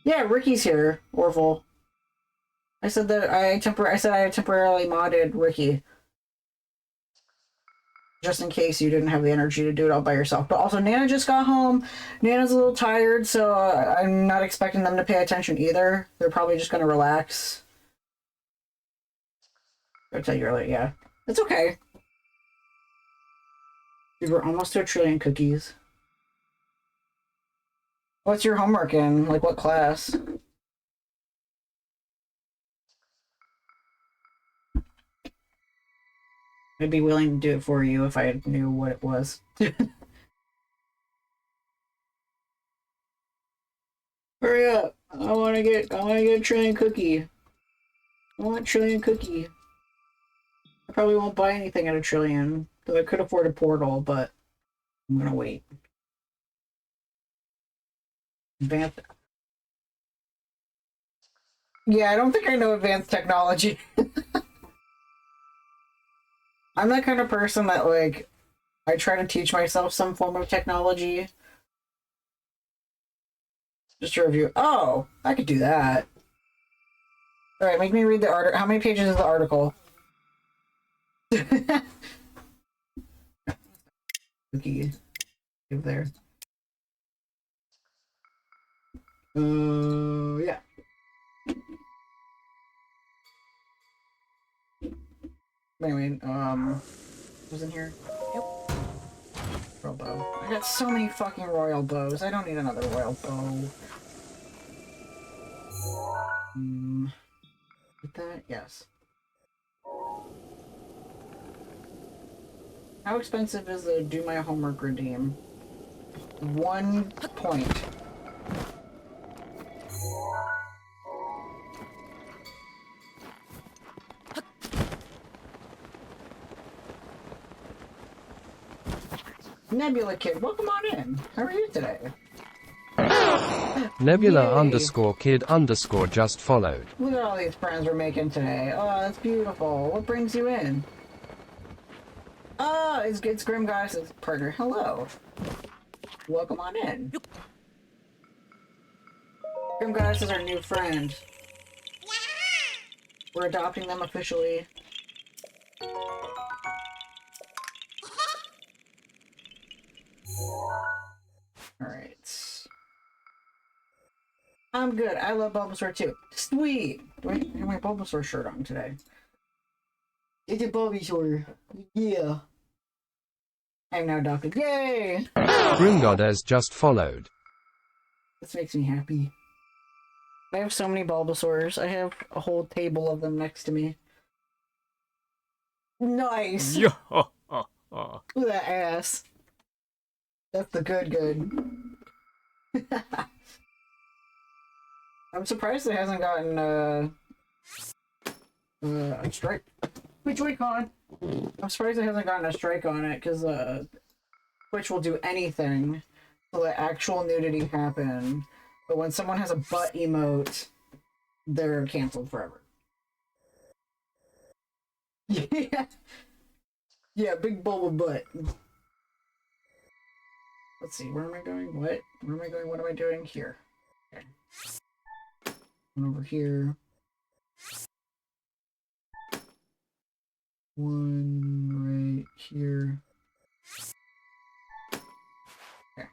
Yeah, Ricky's here, Orville. I said that I temporarily modded Ricky. Just in case you didn't have the energy to do it all by yourself. But also, Nana just got home. Nana's a little tired, so I'm not expecting them to pay attention either. They're probably just going to relax. I'll tell you earlier, yeah. It's okay. We were almost to a trillion cookies. What's your homework in? Like, what class? I'd be willing to do it for you if I knew what it was. Hurry up! I wanna get a trillion cookie. I want a trillion cookie. I probably won't buy anything at a trillion, because I could afford a portal, but I'm gonna wait. Advanced. Yeah, I don't think I know advanced technology. I'm that kind of person that, like, I try to teach myself some form of technology. Just to review. Oh, I could do that. Alright, make me read the article. How many pages is the article? Cookie. Over there. Yeah. Anyway, who's in here? Yep. Royal bow. I got so many fucking royal bows. I don't need another royal bow. With that? Yes. How expensive is the do my homework redeem? 1 point. Nebula Kid, welcome on in. How are you today? Nebula Yay. underscore kid underscore just followed. Look at all these friends we're making today. Oh, that's beautiful. What brings you in? Oh, it's Grim Goddess's partner. Hello. Welcome on in. Grim Goddess is our new friend. We're adopting them officially. Alright. I'm good. I love Bulbasaur too. Sweet! Do I have my Bulbasaur shirt on today? It's a Bulbasaur. Yeah. I'm now adopted. Yay! Grimgoddess just followed. This makes me happy. I have so many Bulbasaurs. I have a whole table of them next to me. Nice! Yeah. Look at that ass. That's the good. I'm surprised it hasn't gotten a strike. Which Joy-Con? I'm surprised it hasn't gotten a strike on it, because Twitch will do anything to let actual nudity happen. But when someone has a butt emote, they're canceled forever. Yeah. Yeah, big Bulba butt. Let's see, where am I going? What? Where am I going? What am I doing? Here. Okay. One over here. One right here. Okay.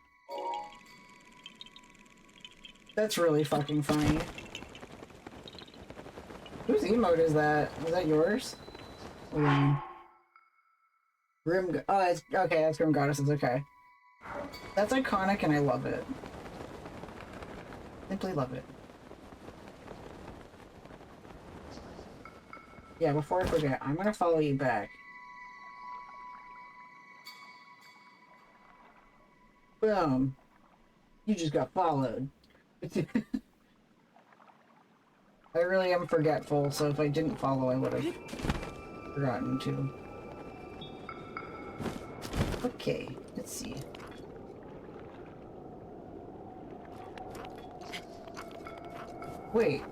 That's really fucking funny. Whose emote is that? Is that yours? Hold on. Oh, it's okay. That's Grim Goddess's. Okay. That's iconic, and I love it. Simply love it. Yeah, before I forget, I'm gonna follow you back. Boom. You just got followed. I really am forgetful, so if I didn't follow, I would have forgotten to. Okay, let's see. Wait.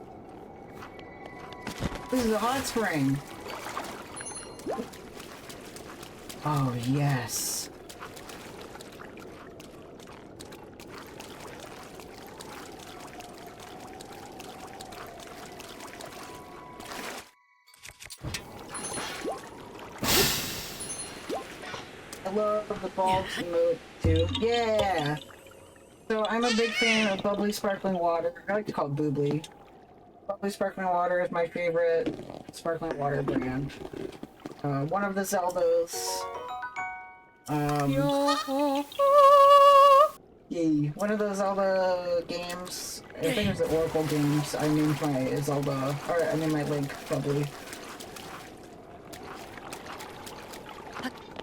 This is a hot spring. Oh, yes. I love the bulbs emote too. Yeah! So I'm a big fan of bubbly sparkling water. I like to call it boobly. Bubbly sparkling water is my favorite sparkling water brand. One of the Zeldas. Yay. One of the Zelda games, I think it was the Oracle games, I named my Zelda, or I named my Link bubbly.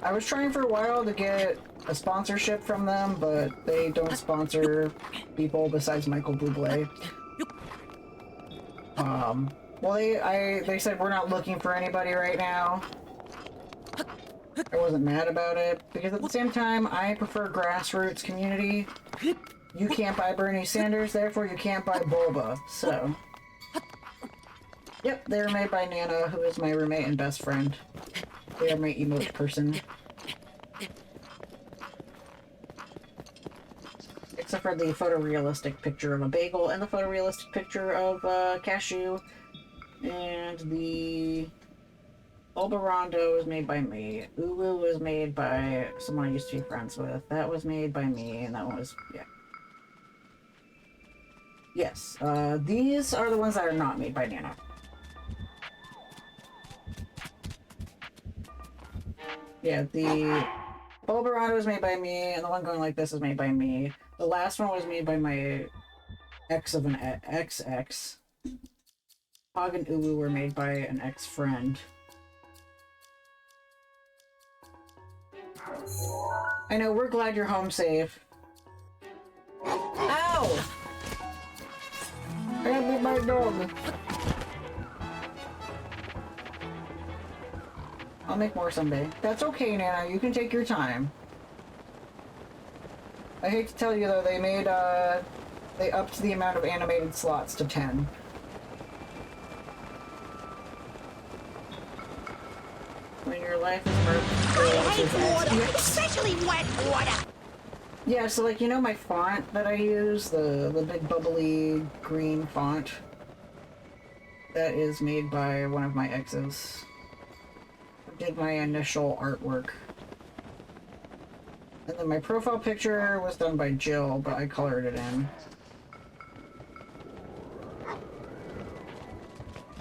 I was trying for a while to get a sponsorship from them, but they don't sponsor people besides Michael Bublé. Well, they said we're not looking for anybody right now. I wasn't mad about it, because at the same time, I prefer grassroots community. You can't buy Bernie Sanders, therefore you can't buy Bulba, so. Yep, they're made by Nana, who is my roommate and best friend. They are my emote person. Except for the photorealistic picture of a bagel and the photorealistic picture of cashew. And the Bulbarondo was made by me. Uwu was made by someone I used to be friends with. That was made by me, and that one was, yeah. Yes, these are the ones that are not made by Nana. Yeah, the Bulbarondo was made by me, and the one going like this is made by me. The last one was made by my ex of an ex-ex. Hog and Uwu were made by an ex-friend. I know, we're glad you're home safe. Ow! I gotta beat my dog. I'll make more someday. That's okay, Nana. You can take your time. I hate to tell you, though, they made, they upped the amount of animated slots to 10. When your life is I hate water, murky. especially wet water. Yeah, so, like, you know my font that I use? The big bubbly green font? That is made by one of my exes. Did my initial artwork. And then my profile picture was done by Jill, but I colored it in.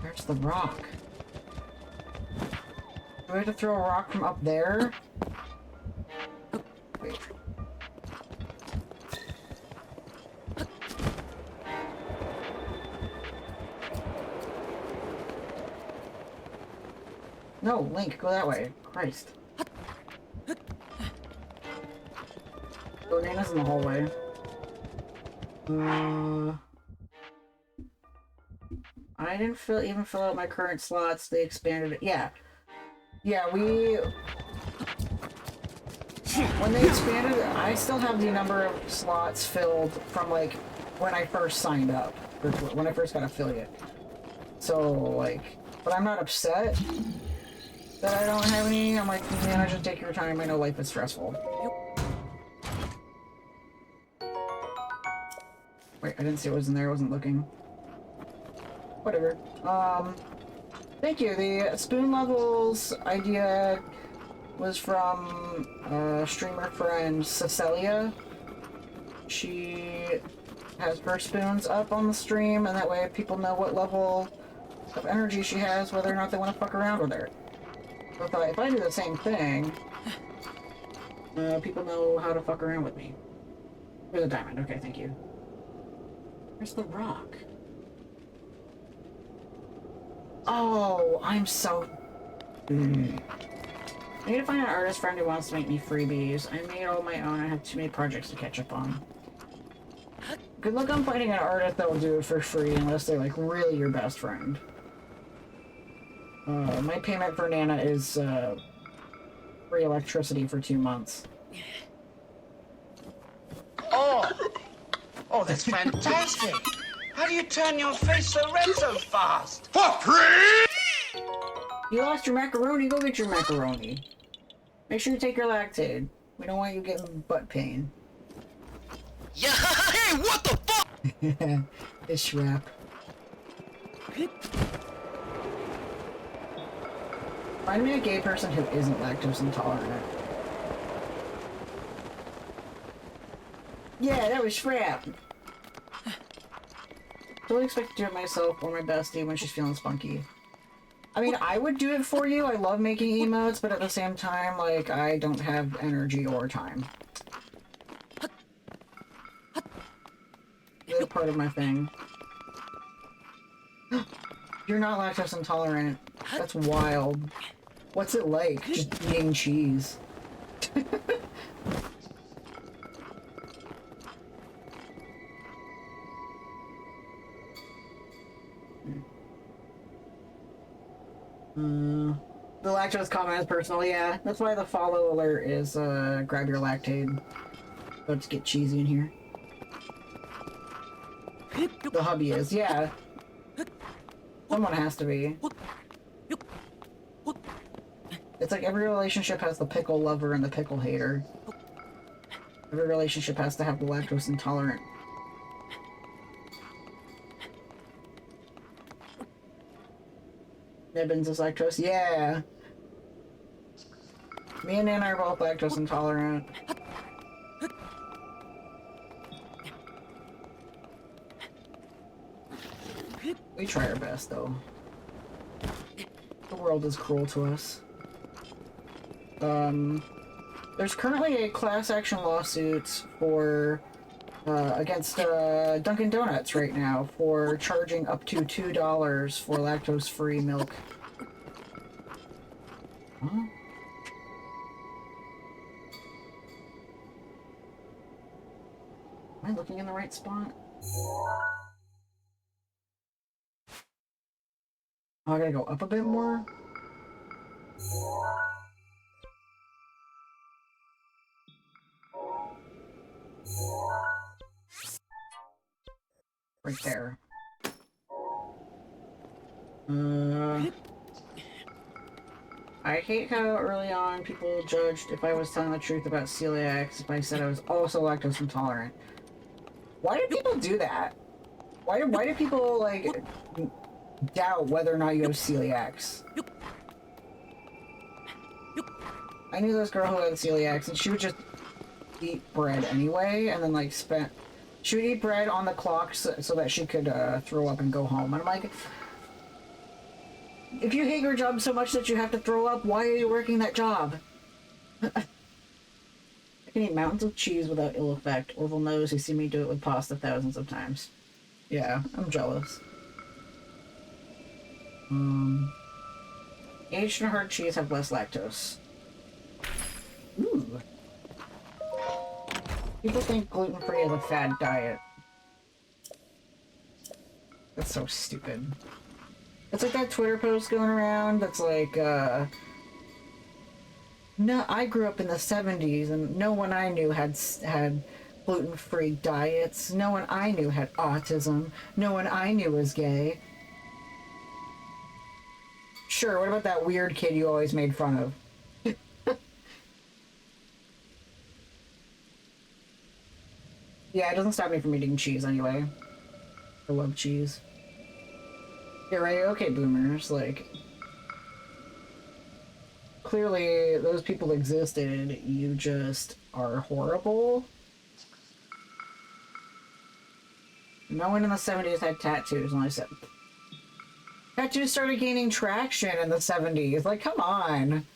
Where's the rock? Do I have to throw a rock from up there? Wait. No, Link, go that way. Christ. Oh, Nana's in the hallway. I didn't even fill out my current slots. They expanded it. Yeah. Yeah, when they expanded it, I still have the number of slots filled from, like, when I first signed up. Or when I first got affiliate. So, like, but I'm not upset that I don't have any. I'm like, man, just take your time. I know life is stressful. Wait, I didn't see what was in there. I wasn't looking. Whatever. Thank you. The spoon levels idea was from streamer friend Cecilia. She has her spoons up on the stream, and that way people know what level of energy she has, whether or not they want to fuck around with her. So if I do the same thing, people know how to fuck around with me. There's a diamond. Okay, thank you. Where's the rock? Oh, I'm so... I need to find an artist friend who wants to make me freebies. I made all my own. I have too many projects to catch up on. Good luck on finding an artist that will do it for free unless they're like really your best friend. My payment for Nana is free electricity for 2 months. Oh! Oh, that's fantastic! How do you turn your face so red so fast? For free? You lost your macaroni? Go get your macaroni. Make sure you take your Lactaid. We don't want you getting butt pain. Yeah, hey, what the fuck? This rap. Find me a gay person who isn't lactose intolerant. Yeah, that was Shrap. Don't expect to do it myself or my bestie when she's feeling spunky. I mean, I would do it for you. I love making emotes, but at the same time, like, I don't have energy or time. The other part of my thing. You're not lactose intolerant. That's wild. What's it like, just eating cheese? The lactose comment is personal, yeah. That's why the follow alert is, grab your Lactaid. Let's get cheesy in here. The hubby is, yeah. Someone has to be. It's like every relationship has the pickle lover and the pickle hater. Every relationship has to have the lactose intolerant. Nibbins is lactose, yeah. Me and Nana are both lactose intolerant. We try our best, though. The world is cruel to us. There's currently a class action lawsuit for, against, Dunkin' Donuts right now for charging up to $2 for lactose-free milk. Huh? Am I looking in the right spot? Oh, I gotta go up a bit more? Right there. I hate how early on people judged if I was telling the truth about celiac if I said I was also lactose intolerant. Why do people do that? Why do people, like, doubt whether or not you have celiacs? I knew this girl who had celiacs, and she would just eat bread anyway, and then, like, she would eat bread on the clock so that she could throw up and go home. And I'm like, if you hate your job so much that you have to throw up, why are you working that job? I can eat mountains of cheese without ill effect. Orville knows, he's seen me do it with pasta thousands of times. Yeah, I'm jealous. Aged and hard cheese have less lactose. Ooh. People think gluten-free is a fad diet. That's so stupid. It's like that Twitter post going around that's like, no, I grew up in the 70s and no one I knew had gluten-free diets. No one I knew had autism. No one I knew was gay. Sure, what about that weird kid you always made fun of? Yeah, it doesn't stop me from eating cheese anyway. I love cheese. Yeah, right, okay, boomers, like... Clearly, those people existed, you just are horrible. No one in the 70s had tattoos, and I said... Tattoos started gaining traction in the 70s, like, come on!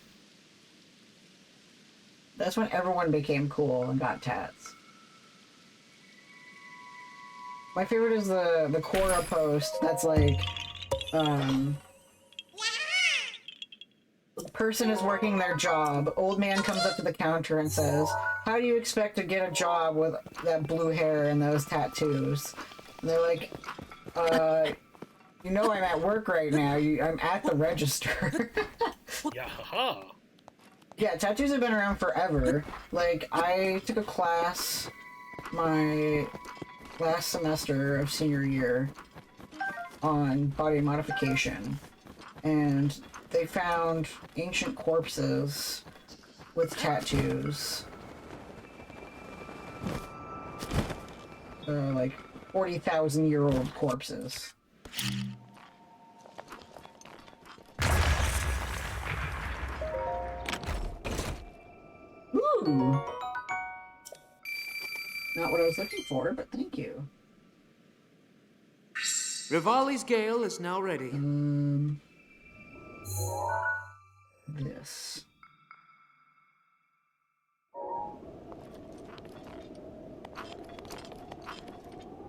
That's when everyone became cool and got tats. My favorite is the Korok post that's like, the person is working their job. Old man comes up to the counter and says, "How do you expect to get a job with that blue hair and those tattoos?" And they're like, you know I'm at work right now. I'm at the register." Yahaha. Yeah, tattoos have been around forever. Like, I took a class my last semester of senior year on body modification, and they found ancient corpses with tattoos. Like 40,000-year-old corpses. Ooh! Not what I was looking for, but thank you. Rivali's Gale is now ready. This.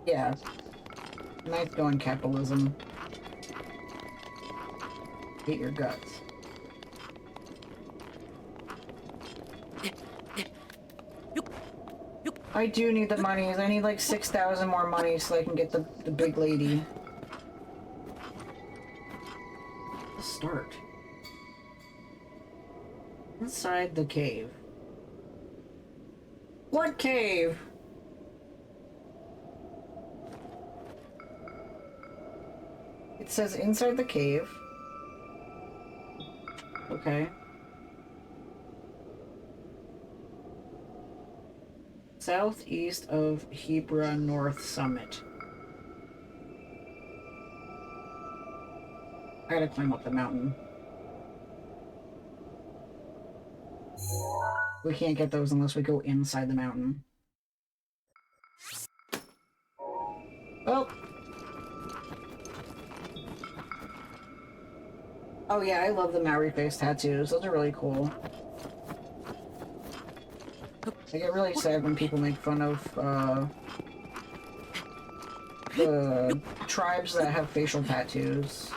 Yeah. Nice going, capitalism. Hate your guts. I do need the monies. I need like 6,000 more money so I can get the big lady. Let's start. Inside the cave. What cave? It says inside the cave. Okay. Southeast of Hebra North Summit. I gotta climb up the mountain. We can't get those unless we go inside the mountain. Oh! Oh yeah, I love the Maori face tattoos. Those are really cool. I get really sad when people make fun of, the tribes that have facial tattoos.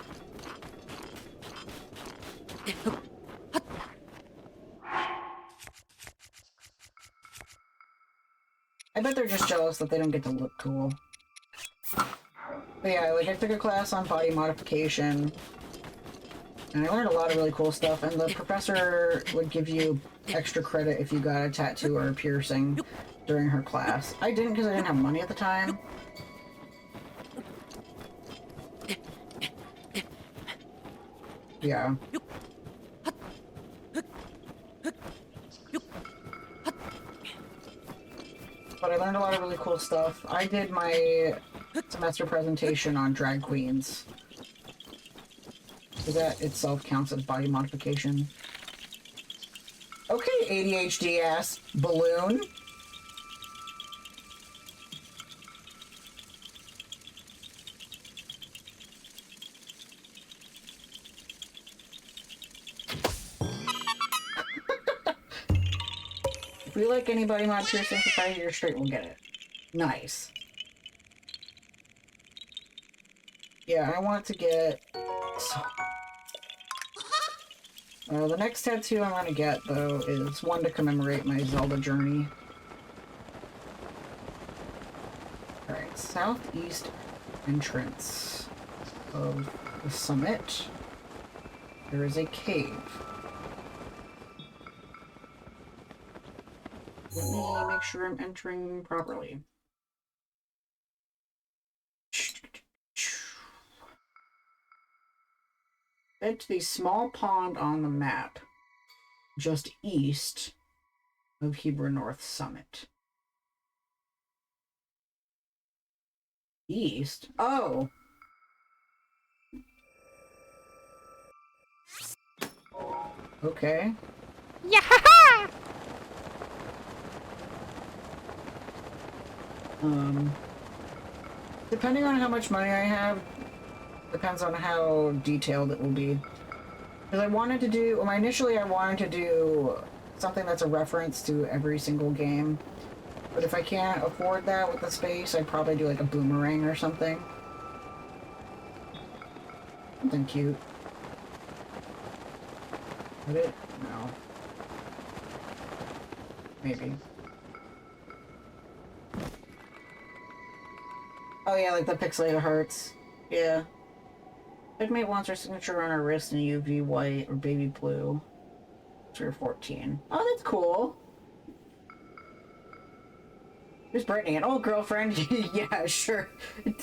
I bet they're just jealous that they don't get to look cool. But yeah, like, I took a class on body modification, and I learned a lot of really cool stuff, and the professor would give you extra credit if you got a tattoo or a piercing during her class. I didn't because I didn't have money at the time. Yeah. But I learned a lot of really cool stuff. I did my semester presentation on drag queens. So that itself counts as body modification. Okay, ADHD ass balloon. If we like any body mod piercing for 5 years straight, we'll get it. Nice. Yeah, I want to get... the next tattoo I'm gonna get, though, is one to commemorate my Zelda journey. Alright, southeast entrance of the summit. There is a cave. Let me make sure I'm entering properly. Head to the small pond on the map, just east of Hebra North Summit. East? Oh! Okay. Yahaha! Depending on how much money I have, depends on how detailed it will be. Because I wanted to do, well, initially I wanted to do something that's a reference to every single game. But if I can't afford that with the space, I'd probably do like a boomerang or something. Something cute. Would it? No. Maybe. Oh yeah, like the pixelated hearts. Yeah. Checkmate wants her signature on her wrist in UV white or baby blue. Or 14. Oh, that's cool. Who's Brittany? An old girlfriend? Yeah, sure. Head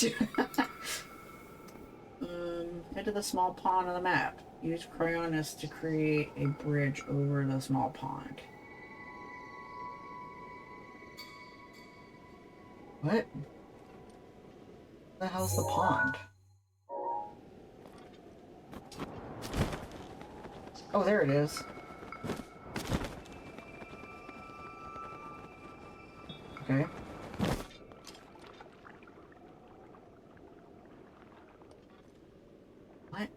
to the small pond on the map. Use crayonist to create a bridge over the small pond. What? The hell's the pond? Oh, there it is. Okay. What?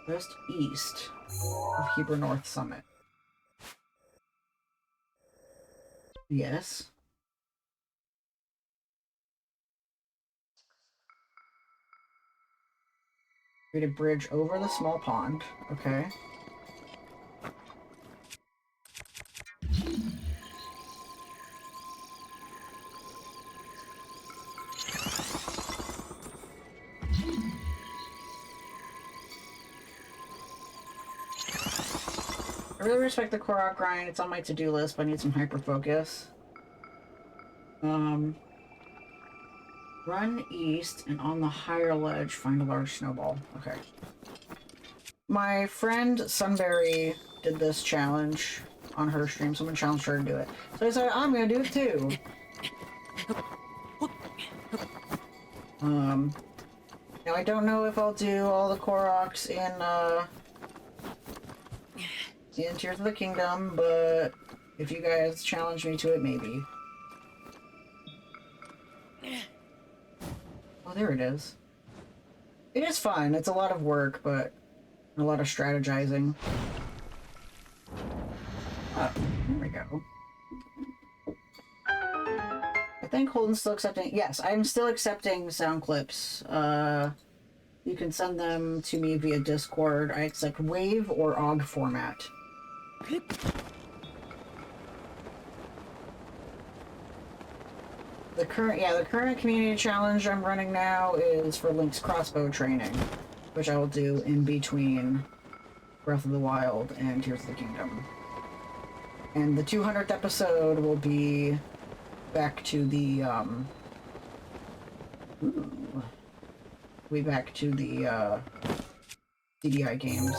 West east of Heber North Summit. Yes. Create a bridge over the small pond. Okay. I really respect the Korok grind. It's on my to-do list, but I need some hyper-focus. Run east, and on the higher ledge, find a large snowball. Okay. My friend Sunberry did this challenge on her stream. Someone challenged her to do it. So I said, I'm gonna do it too. Now I don't know if I'll do all the Koroks in Tears of the Kingdom, but if you guys challenge me to it, maybe. Oh, there it is. It is fun. It's a lot of work, but a lot of strategizing. Oh, there we go. I think Holden's still accepting. Yes, I'm still accepting sound clips. You can send them to me via Discord. I accept WAV or OGG format. The current community challenge I'm running now is for Link's crossbow training, which I will do in between Breath of the Wild and Tears of the Kingdom. And the 200th episode will be back to the CDI games.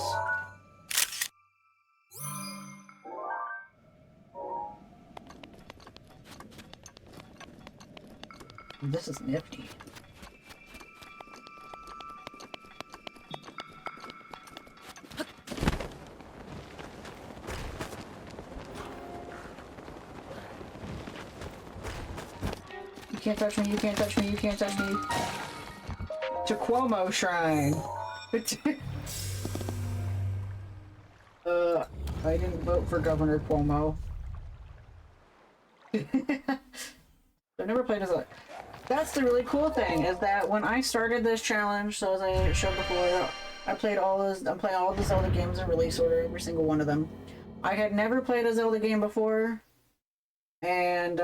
This is nifty. You can't touch me, you can't touch me, you can't touch me. To Cuomo Shrine. I didn't vote for Governor Cuomo. I've never played as a... That's the really cool thing, is that when I started this challenge, so as I showed before, I'm playing all the Zelda games in release order, every single one of them. I had never played a Zelda game before, and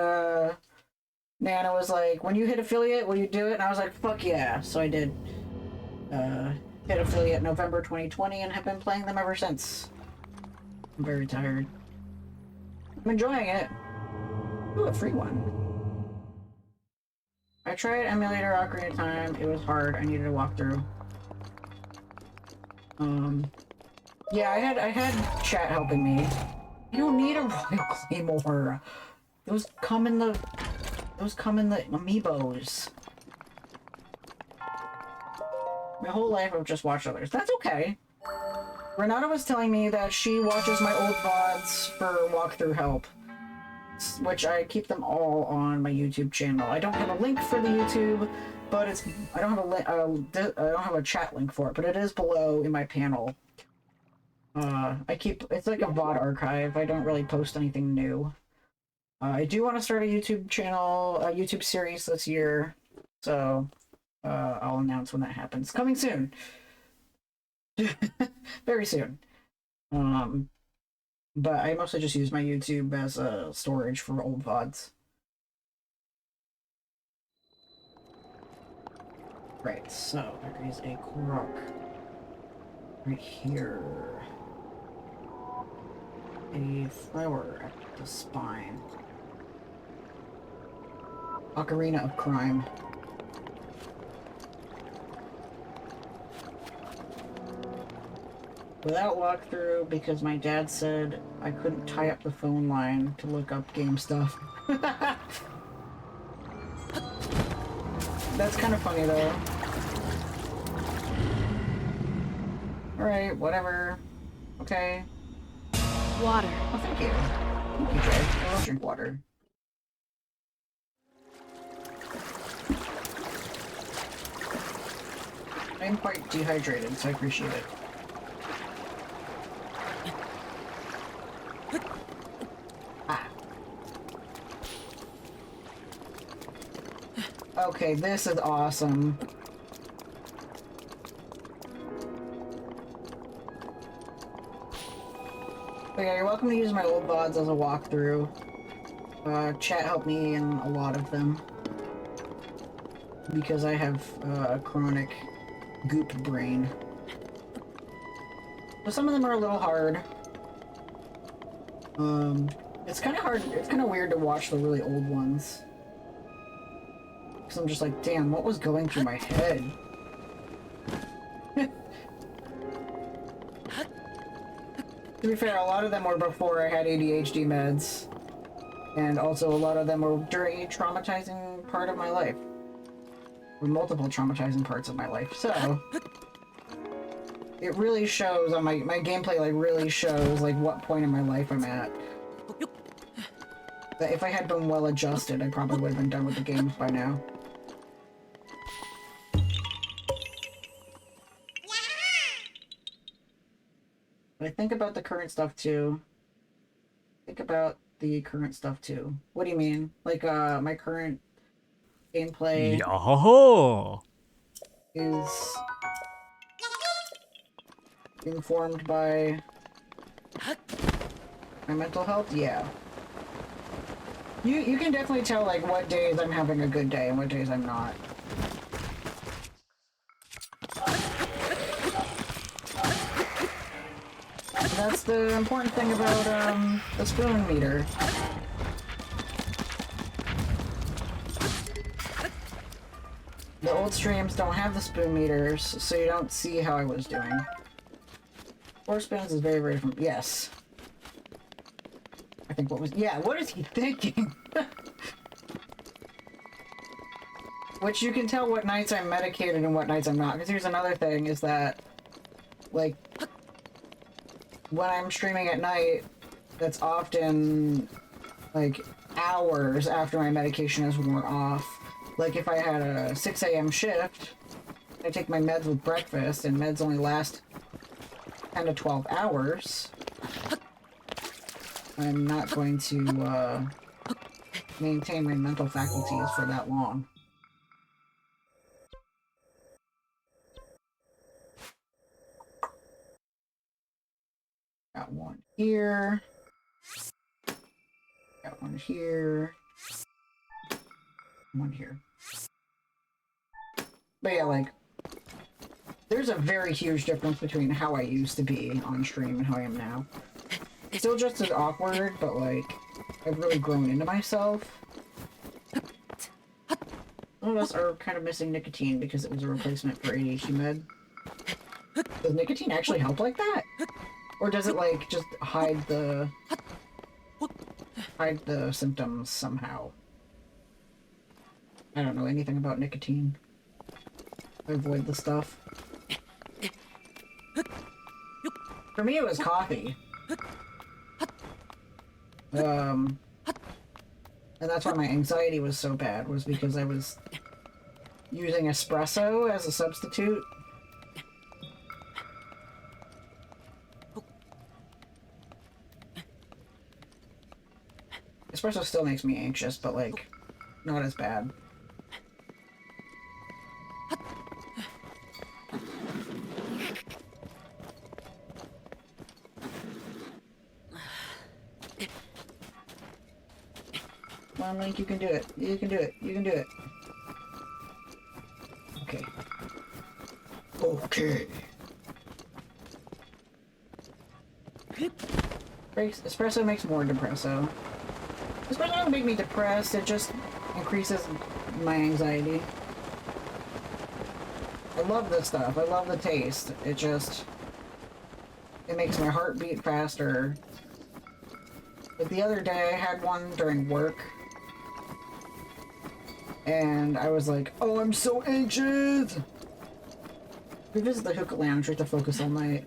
Nana was like, when you hit affiliate, will you do it? And I was like, fuck yeah. So I did hit affiliate November 2020 and have been playing them ever since. I'm very tired. I'm enjoying it. Ooh, a free one. I tried emulator Ocarina of Time. It was hard. I needed a walkthrough. Yeah, I had chat helping me. You don't need a Royal Claymore. Those come in the amiibos. My whole life I've just watched others. That's okay. Renata was telling me that she watches my old VODs for walkthrough help, which I keep them all on my YouTube channel. I don't have a link for the YouTube, but I don't have a chat link for it, but it is below in my panel. It's like a VOD archive. I don't really post anything new. I do want to start a YouTube channel, a YouTube series this year, so I'll announce when that happens. Coming soon. Very soon. But I mostly just use my YouTube as a storage for old VODs. Right, so there is a Korok right here. A flower at the spine. Ocarina of Crime. Without walkthrough, because my dad said I couldn't tie up the phone line to look up game stuff. That's kind of funny, though. Alright, whatever. Okay. Water. Oh, thank you. Thank you, Jay. I will drink water. I'm quite dehydrated, so I appreciate it. Ah. Okay, this is awesome. But yeah, you're welcome to use my old VODs as a walkthrough. Chat helped me in a lot of them. Because I have a chronic goop brain. So some of them are a little hard. It's kind of hard, it's kind of weird to watch the really old ones. Because I'm just like, damn, what was going through my head? To be fair, a lot of them were before I had ADHD meds. And also a lot of them were during a traumatizing part of my life. Or multiple traumatizing parts of my life. So, it really shows on my gameplay, like, really shows, like, what point in my life I'm at. That if I had been well adjusted, I probably would have been done with the games by now. But I think about the current stuff too. Think about the current stuff too. What do you mean? Like, my current gameplay Yo-ho-ho! is informed by my mental health? Yeah. You can definitely tell, like, what days I'm having a good day and what days I'm not. That's the important thing about, the spoon meter. The old streams don't have the spoon meters, so you don't see how I was doing. 4 spoons is very, very different. Yes. I think what was... Yeah, what is he thinking? Which you can tell what nights I'm medicated and what nights I'm not. Because here's another thing, is that, like, when I'm streaming at night, that's often, like, hours after my medication is worn off. Like, if I had a 6 a.m. shift, I take my meds with breakfast, and meds only last 10 to 12 hours. I'm not going to, maintain my mental faculties for that long. Got one here. Got one here. One here. But yeah, like, there's a very huge difference between how I used to be on stream and how I am now. Still just as awkward, but like, I've really grown into myself. Some of us are kind of missing nicotine because it was a replacement for ADHD med. Does nicotine actually help like that? Or does it, like, just hide the symptoms somehow? I don't know anything about nicotine. I avoid the stuff. For me, it was coffee. And that's why my anxiety was so bad, was because I was using espresso as a substitute. Espresso still makes me anxious, but, like, not as bad. on, Link. You can do it. You can do it. You can do it. Okay. Okay. Espresso makes more depresso. Espresso doesn't make me depressed, it just increases my anxiety. I love this stuff. I love the taste. It makes my heart beat faster. But the other day I had one during work. And I was like, oh, I'm so anxious! We visit the hookah lounge, we have to focus all night.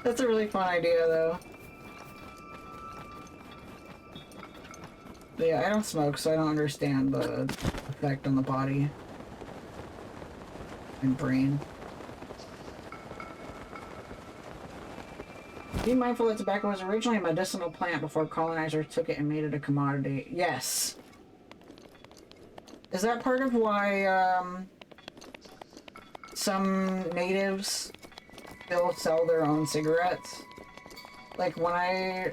That's a really fun idea, though. But yeah, I don't smoke, so I don't understand the effect on the body and brain. Be mindful that tobacco was originally a medicinal plant before colonizers took it and made it a commodity. Yes. Is that part of why some natives still sell their own cigarettes? Like the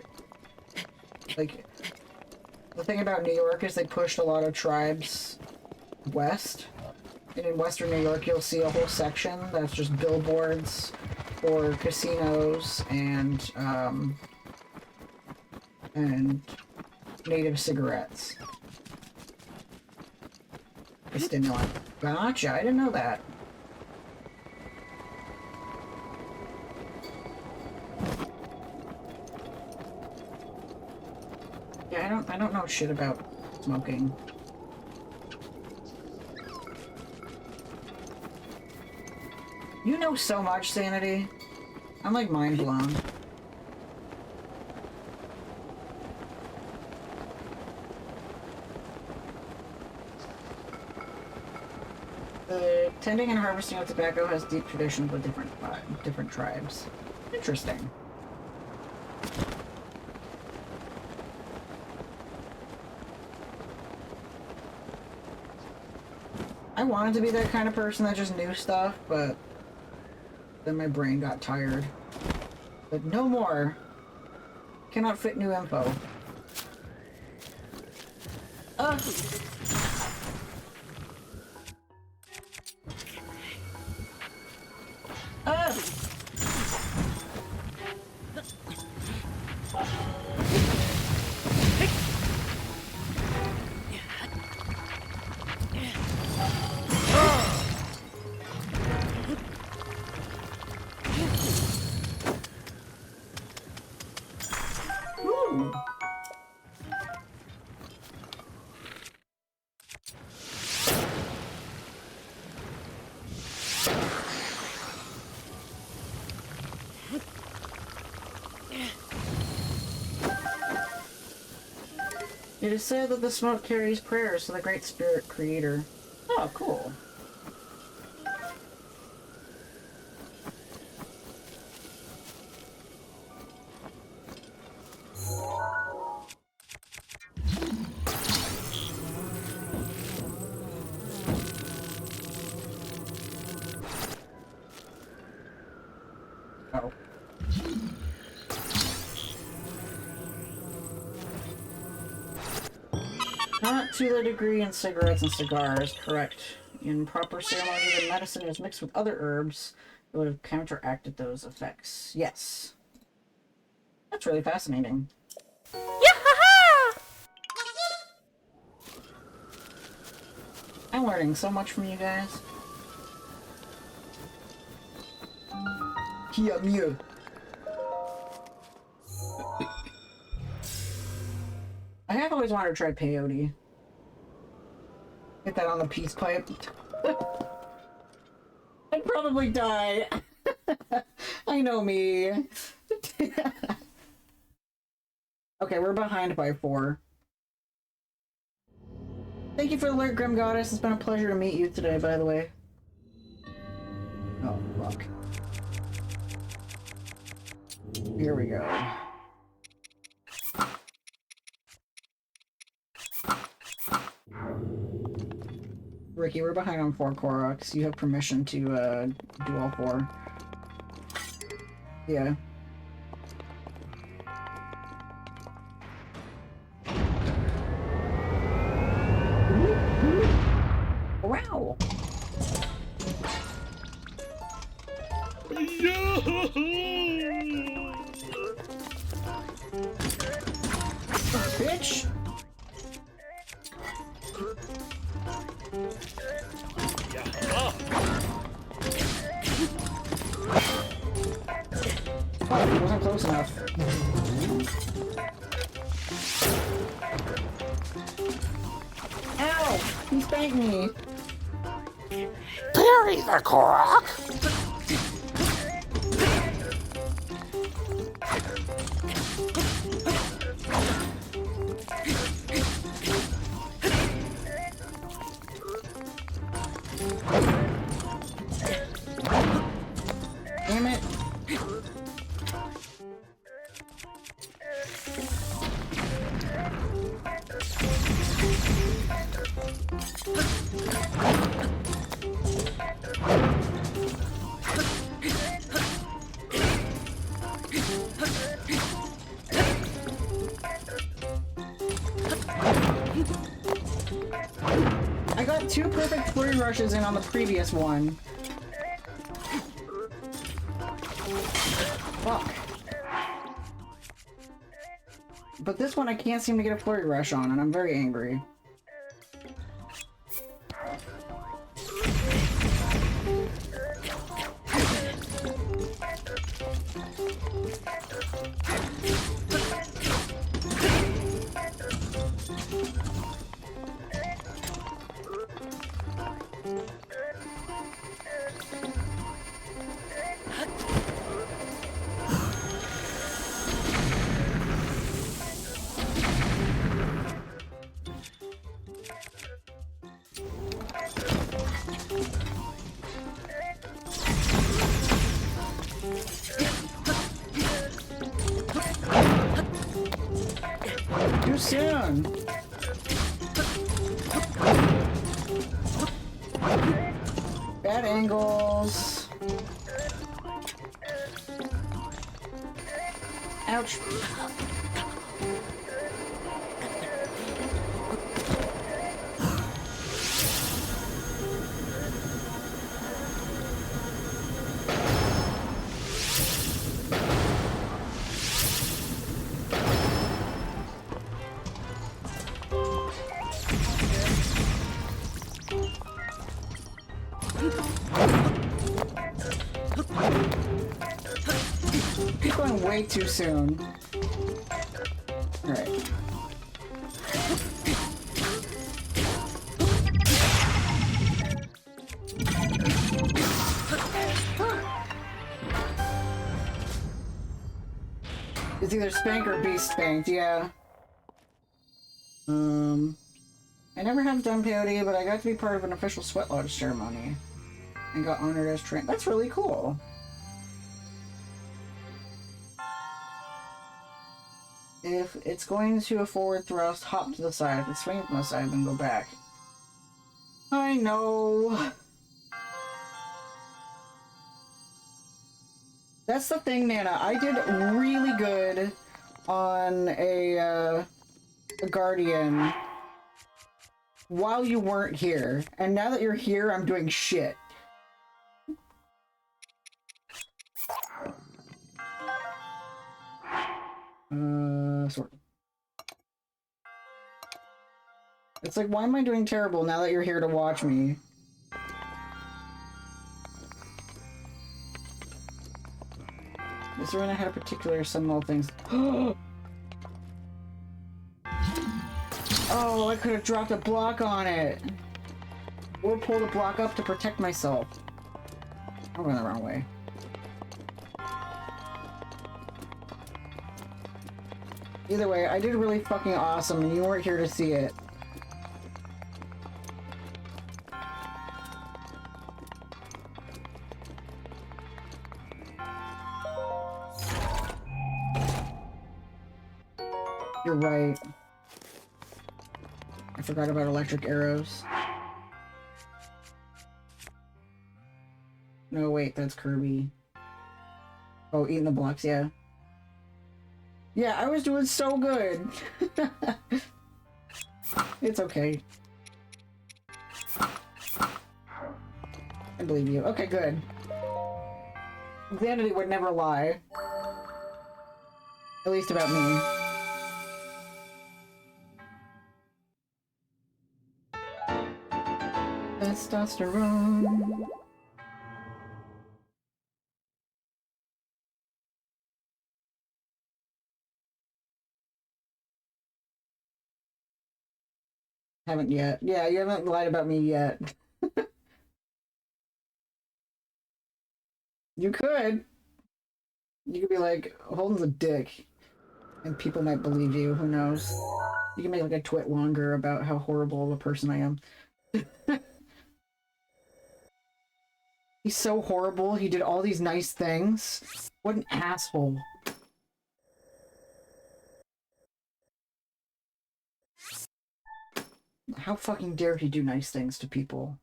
thing about New York is they pushed a lot of tribes west. And in western New York you'll see a whole section that's just billboards for casinos and native cigarettes. A stimulant. Gotcha, I didn't know that. Yeah, I don't know shit about smoking. You know so much, Sanity. I'm like mind blown. The tending and harvesting of tobacco has deep traditions with different tribes. Interesting. I wanted to be that kind of person that just knew stuff, but then my brain got tired. But no more. Cannot fit new info. It is said that the smoke carries prayers to the Great Spirit Creator. Oh, cool. Oh. Not to the degree in cigarettes and cigars, correct. In proper ceremonies and medicine is mixed with other herbs, it would have counteracted those effects. Yes. That's really fascinating. Yahaha! I'm learning so much from you guys. Kia Mew. I have always wanted to try peyote. Get that on the peace pipe. I'd probably die. I know me. Okay, we're behind by 4. Thank you for the alert, Grim Goddess. It's been a pleasure to meet you today, by the way. Oh, fuck. Here we go. Ricky, we're behind on 4 Koroks. You have permission to do all 4. Yeah. Ow! Bitch! Oh, it wasn't close enough. Ow! He spanked me! Parry the Korok! Damn it! I got 2 perfect flurry rushes in on the previous one. Fuck. But this one I can't seem to get a flurry rush on, and I'm very angry. Too soon! Bad angles. Ouch. Keep going way too soon. Alright. It's either spank or be spanked, yeah. I never have done peyote, but I got to be part of an official sweat lodge ceremony. And got honored as trained. That's really cool. If it's going to a forward thrust, hop to the side. If it's swinging from the side, then go back. I know. That's the thing, Nana. I did really good on a Guardian while you weren't here. And now that you're here, I'm doing shit. Sort of. It's like, why am I doing terrible now that you're here to watch me? This arena had a particular some little things. Oh, I could have dropped a block on it. Or pulled a block up to protect myself. I went the wrong way. Either way, I did really fucking awesome, and you weren't here to see it. You're right. I forgot about electric arrows. No, wait, that's Kirby. Oh, eating the blocks, yeah. Yeah, I was doing so good. It's okay. I believe you. Okay, good. Xanity would never lie. At least about me. Testosterone. Haven't yet. Yeah, you haven't lied about me yet. You could. You could be like, Holden's a dick. And people might believe you, who knows? You can make like a twit longer about how horrible of a person I am. He's so horrible, he did all these nice things. What an asshole. How fucking dare he do nice things to people?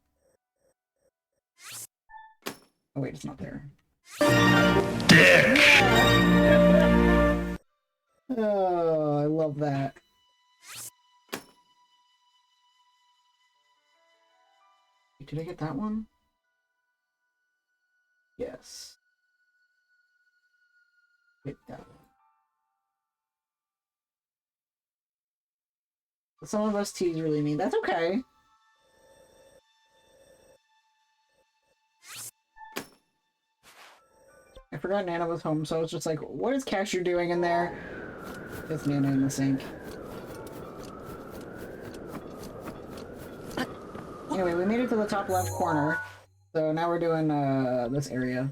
Oh wait, it's not there. Dick! Yeah. Oh, I love that. Did I get that one? Yes. Get that one. Some of us tease really mean. That's okay. I forgot Nana was home, so I was just like, what is Cashew doing in there? It's Nana in the sink. Anyway, we made it to the top left corner. So now we're doing this area.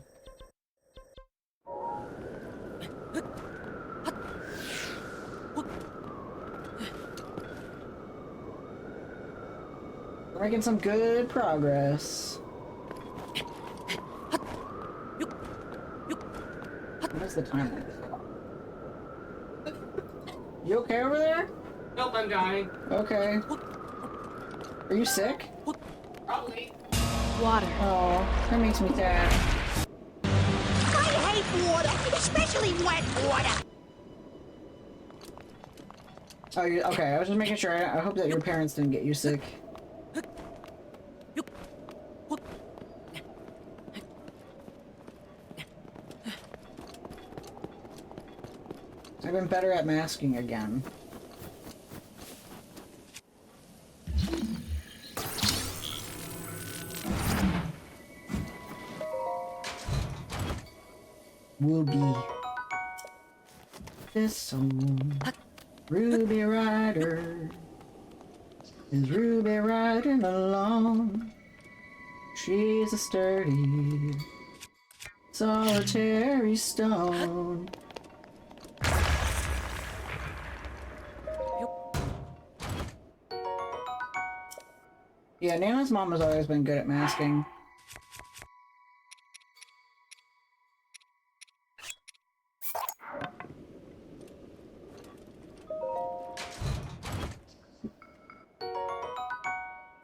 We're making some good progress. What is the time? You okay over there? Nope, I'm dying. Okay. Are you sick? Probably. Water. Oh, that makes me sad. I hate water, especially wet water. Oh, you okay? I was just making sure. I hope that your parents didn't get you sick. I've been better at masking again. Will be this song. Ruby Rider is Ruby riding along. She's a sturdy, solitary stone. Yeah, Nana's mom has always been good at masking.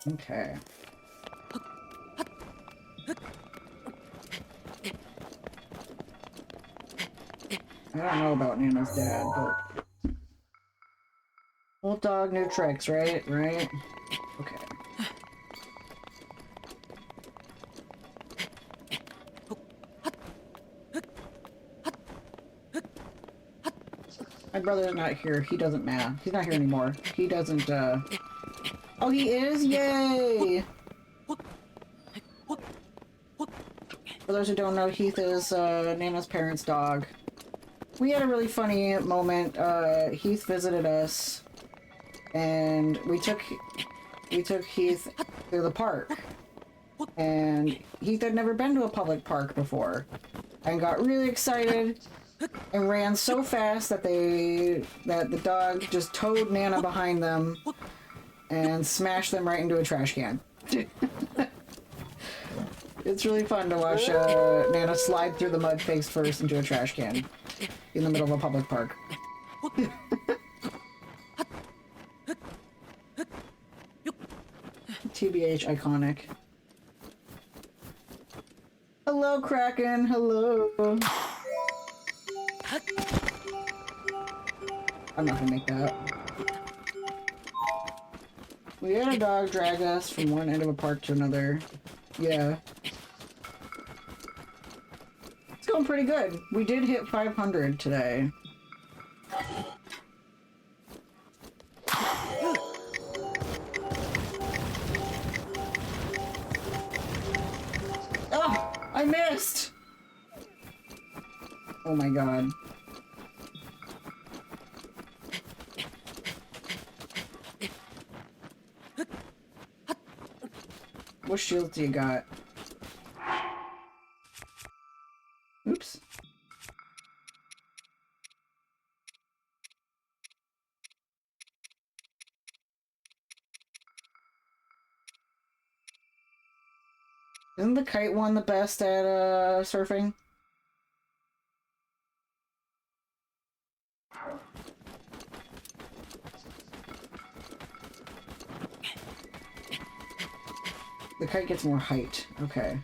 Okay. I don't know about Nana's dad, but... Old dog, new tricks, right? Right? Okay. My brother's not here. He doesn't math. He's not here anymore. He doesn't, Oh, he is? Yay! For those who don't know, Heath is, Nana's parents' dog. We had a really funny moment. Heath visited us, and we took Heath to the park. And Heath had never been to a public park before, and got really excited, and ran so fast that the dog just towed Nana behind them, and smashed them right into a trash can. It's really fun to watch Nana slide through the mud face first into a trash can in the middle of a public park. TBH, iconic. Hello, Kraken. Hello. I'm not gonna make that. We had a dog drag us from one end of a park to another. Yeah. doing pretty good. We did hit 500 today. Oh, I missed! Oh my god. What shields do you got? Oops. Isn't the kite one the best at surfing? The kite gets more height. Okay.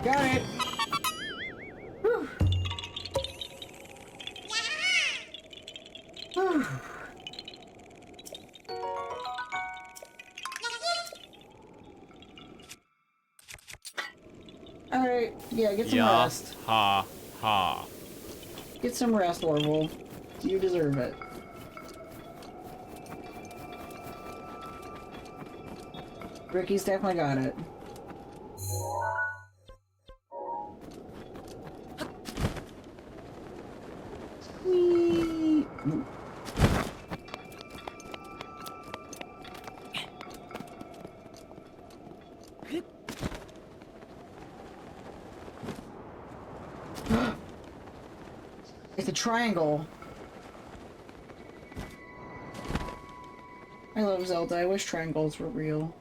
Got it! Whew. Whew. Alright, yeah, get some rest. Ha ha. Get some rest, Orville. You deserve it. Ricky's definitely got it. Whee! Nope. It's a triangle. I love Zelda. I wish triangles were real.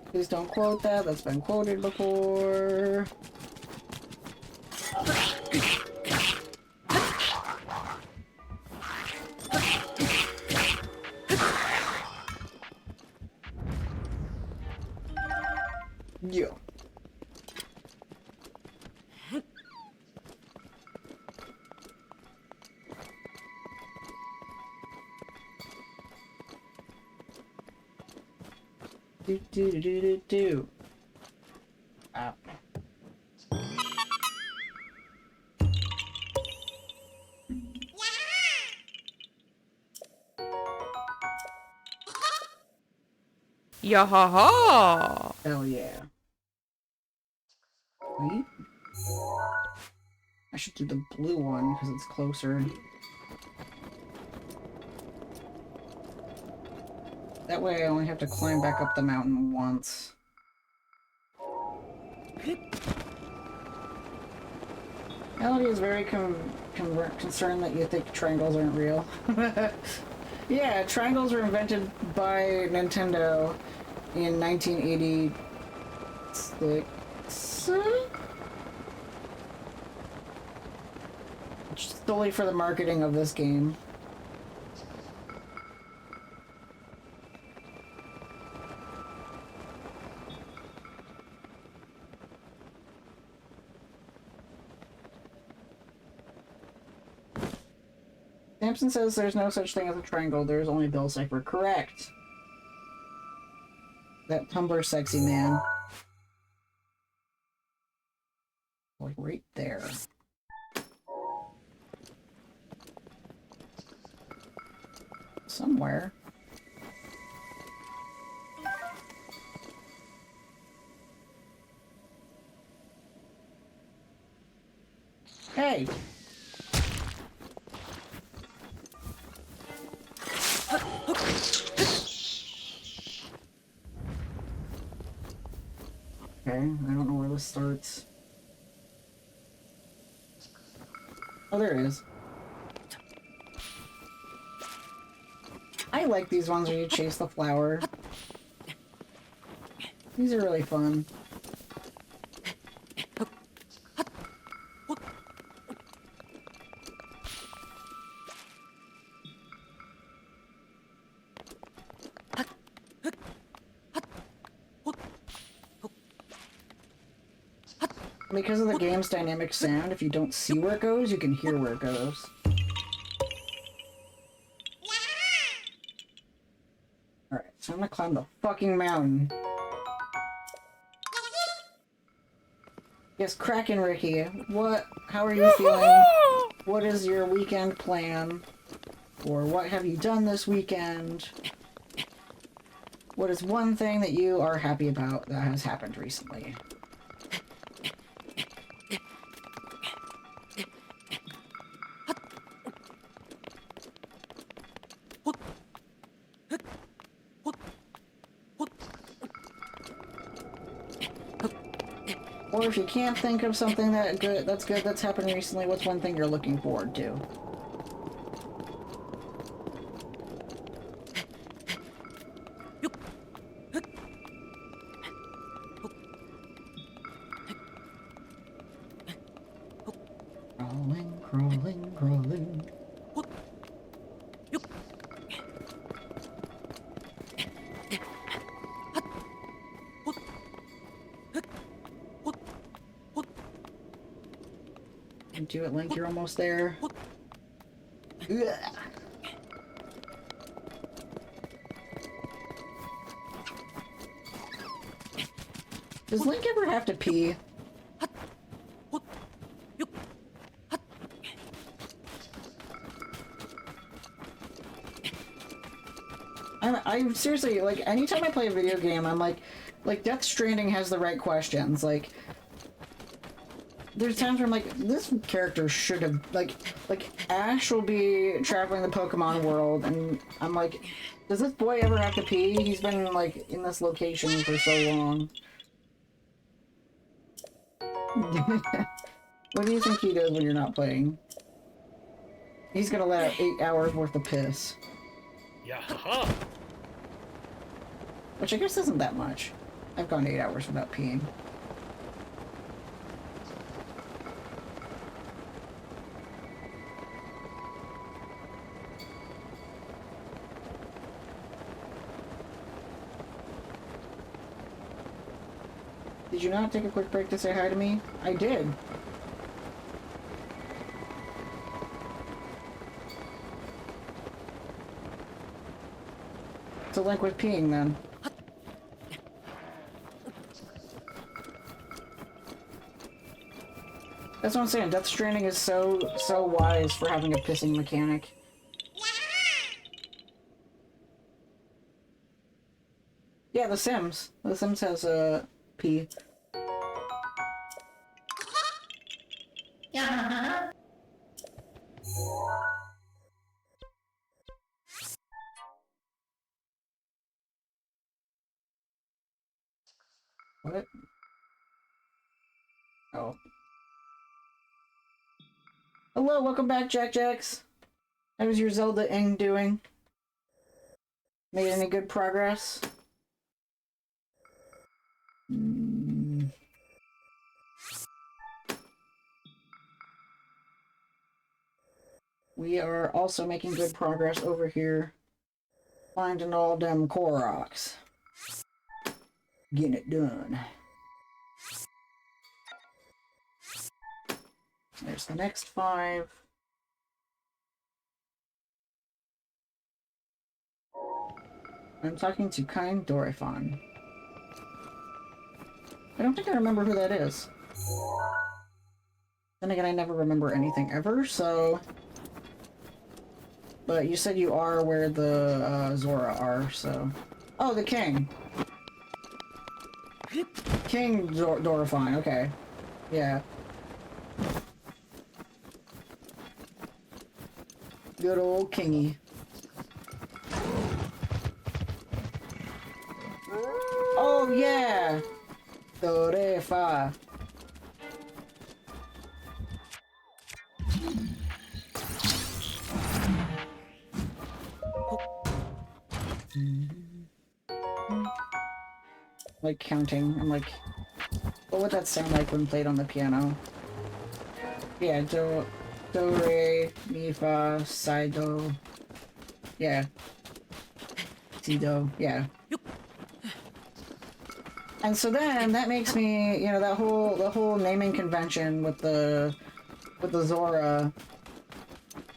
Please don't quote that. That's been quoted before. Yeah. Do. Ow. Yahaha! Hell yeah. Wait. I should do the blue one because it's closer. That way I only have to climb back up the mountain once. Melody is very concerned that you think triangles aren't real. Yeah, triangles were invented by Nintendo in 1986. Solely for the marketing of this game. Sampson says there's no such thing as a triangle, there's only Bill Cipher. Correct. That Tumblr sexy man. Like right there. Somewhere. Hey! Okay, I don't know where this starts. Oh, there it is. I like these ones where you chase the flower. These are really fun. Because of the game's dynamic sound, if you don't see where it goes, you can hear where it goes. Alright, so I'm gonna climb the fucking mountain. Yes, Kraken Ricky, how are you feeling? What is your weekend plan? Or what have you done this weekend? What is one thing that you are happy about that has happened recently? Or if you can't think of something that's happened recently, what's one thing you're looking forward to? Crawling, crawling, crawling. Do it, Link, you're almost there. Ugh. Does Link ever have to pee? I'm seriously, like, anytime I play a video game, I'm like Death Stranding has the right questions, like, there's times where I'm like, this character should have, like Ash will be traveling the Pokemon world, and I'm like, does this boy ever have to pee? He's been, like, in this location for so long. What do you think he does when you're not playing? He's gonna let out 8 hours worth of piss. Yahaha! Which I guess isn't that much. I've gone 8 hours without peeing. Did you not take a quick break to say hi to me? I did. So Link was peeing then. That's what I'm saying. Death Stranding is so wise for having a pissing mechanic. Yeah, The Sims. The Sims has a pee. What? Oh. Hello, welcome back, Jack Jacks. How's your Zelda-ing doing? Made any good progress? We are also making good progress over here. Finding all them Koroks. Getting it done. There's the next 5. I'm talking to Kind Dorifon. I don't think I remember who that is. Then again, I never remember anything ever, so... But you said you are where the Zora are, so... Oh, the king! King Dorifon, okay. Yeah. Good old kingy. Oh yeah! Dorefa. Like counting. I'm like, what would that sound like when played on the piano? Yeah, do, re, mi, fa, si, do. Yeah. Si, do, yeah. And so then that makes me, you know, the whole naming convention with the Zora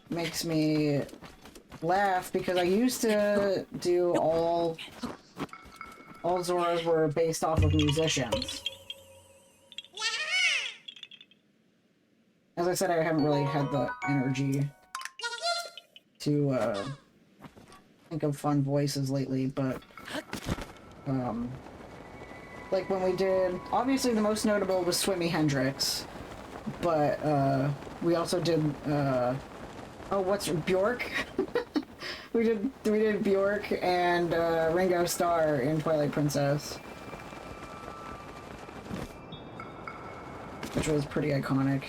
makes me laugh because I used to do all Zoras were based off of musicians. As I said, I haven't really had the energy to think of fun voices lately, but like when we did, obviously the most notable was Swimmy Hendrix, but we also did what's Bjork? we did Bjork and Ringo Starr in Twilight Princess, which was pretty iconic.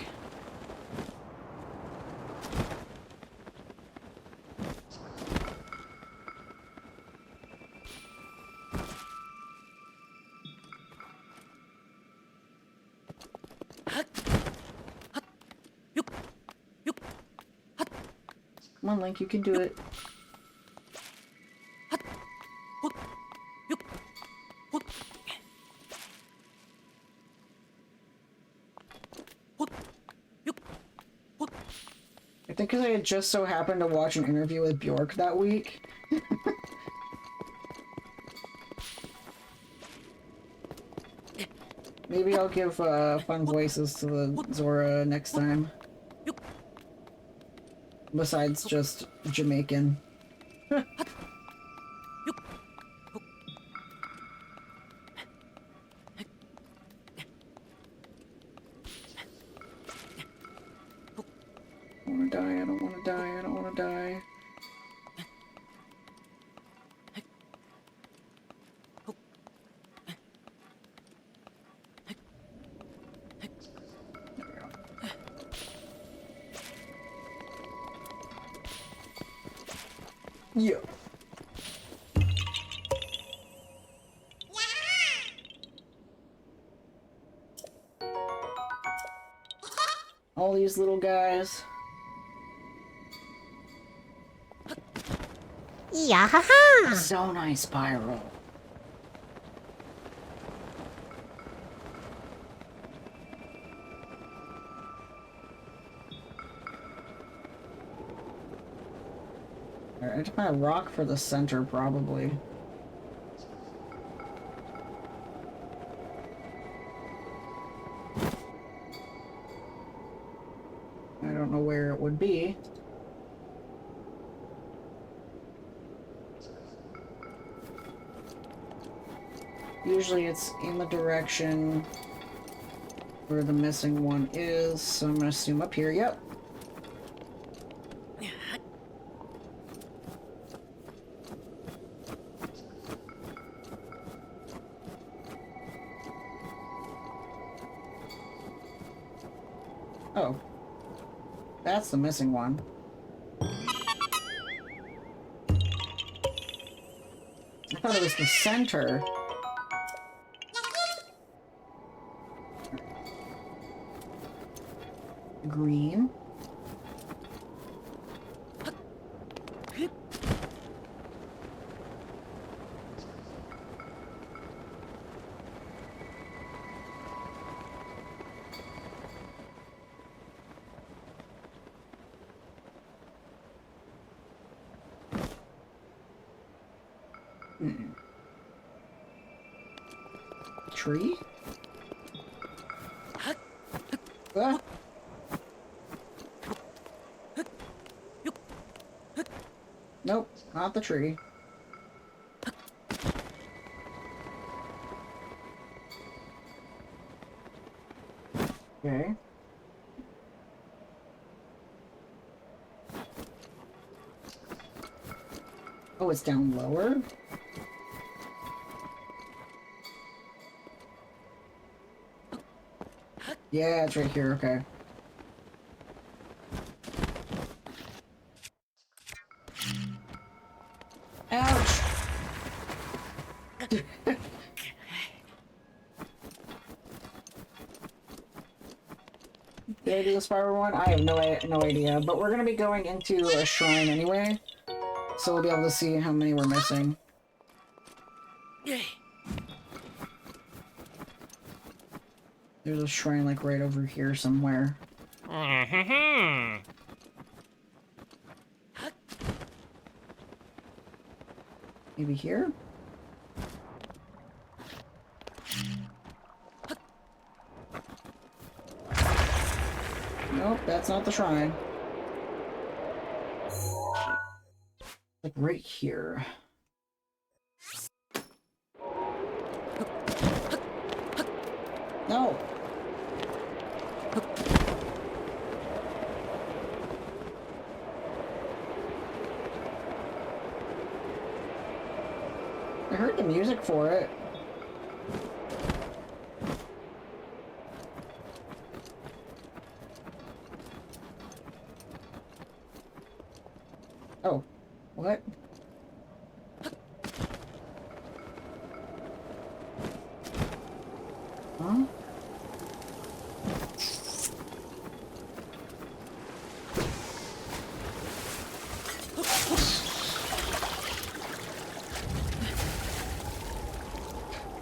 Come on, Link, you can do it. I think because I had just so happened to watch an interview with Bjork that week. Maybe I'll give fun voices to the Zora next time. Besides just Jamaican. I don't wanna die, I don't wanna die, I don't wanna die. Yeah. All these little guys. Yeah, ha, ha. So nice, Pyro. Alright, I just find a rock for the center, probably. I don't know where it would be. Usually it's in the direction where the missing one is, so I'm gonna assume up here. Yep. Oh. That's the missing one. I thought it was the center. Green. Tree? Ah. Nope, not the tree. Okay. Oh, it's down lower? Yeah, it's right here, okay. Ouch! Did I do the spiral one? I have no idea, but we're gonna be going into a shrine anyway, so we'll be able to see how many we're missing. there's a shrine like right over here somewhere. Maybe here? Nope, that's not the shrine. Like right here. No! I heard the music for it. Oh, what? Huh?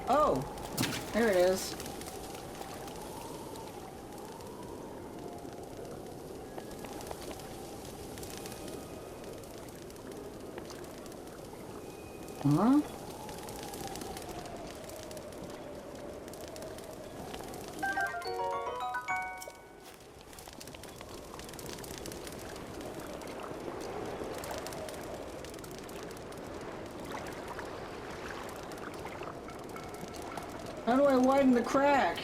Oh, there it is. Huh? How do I widen the crack?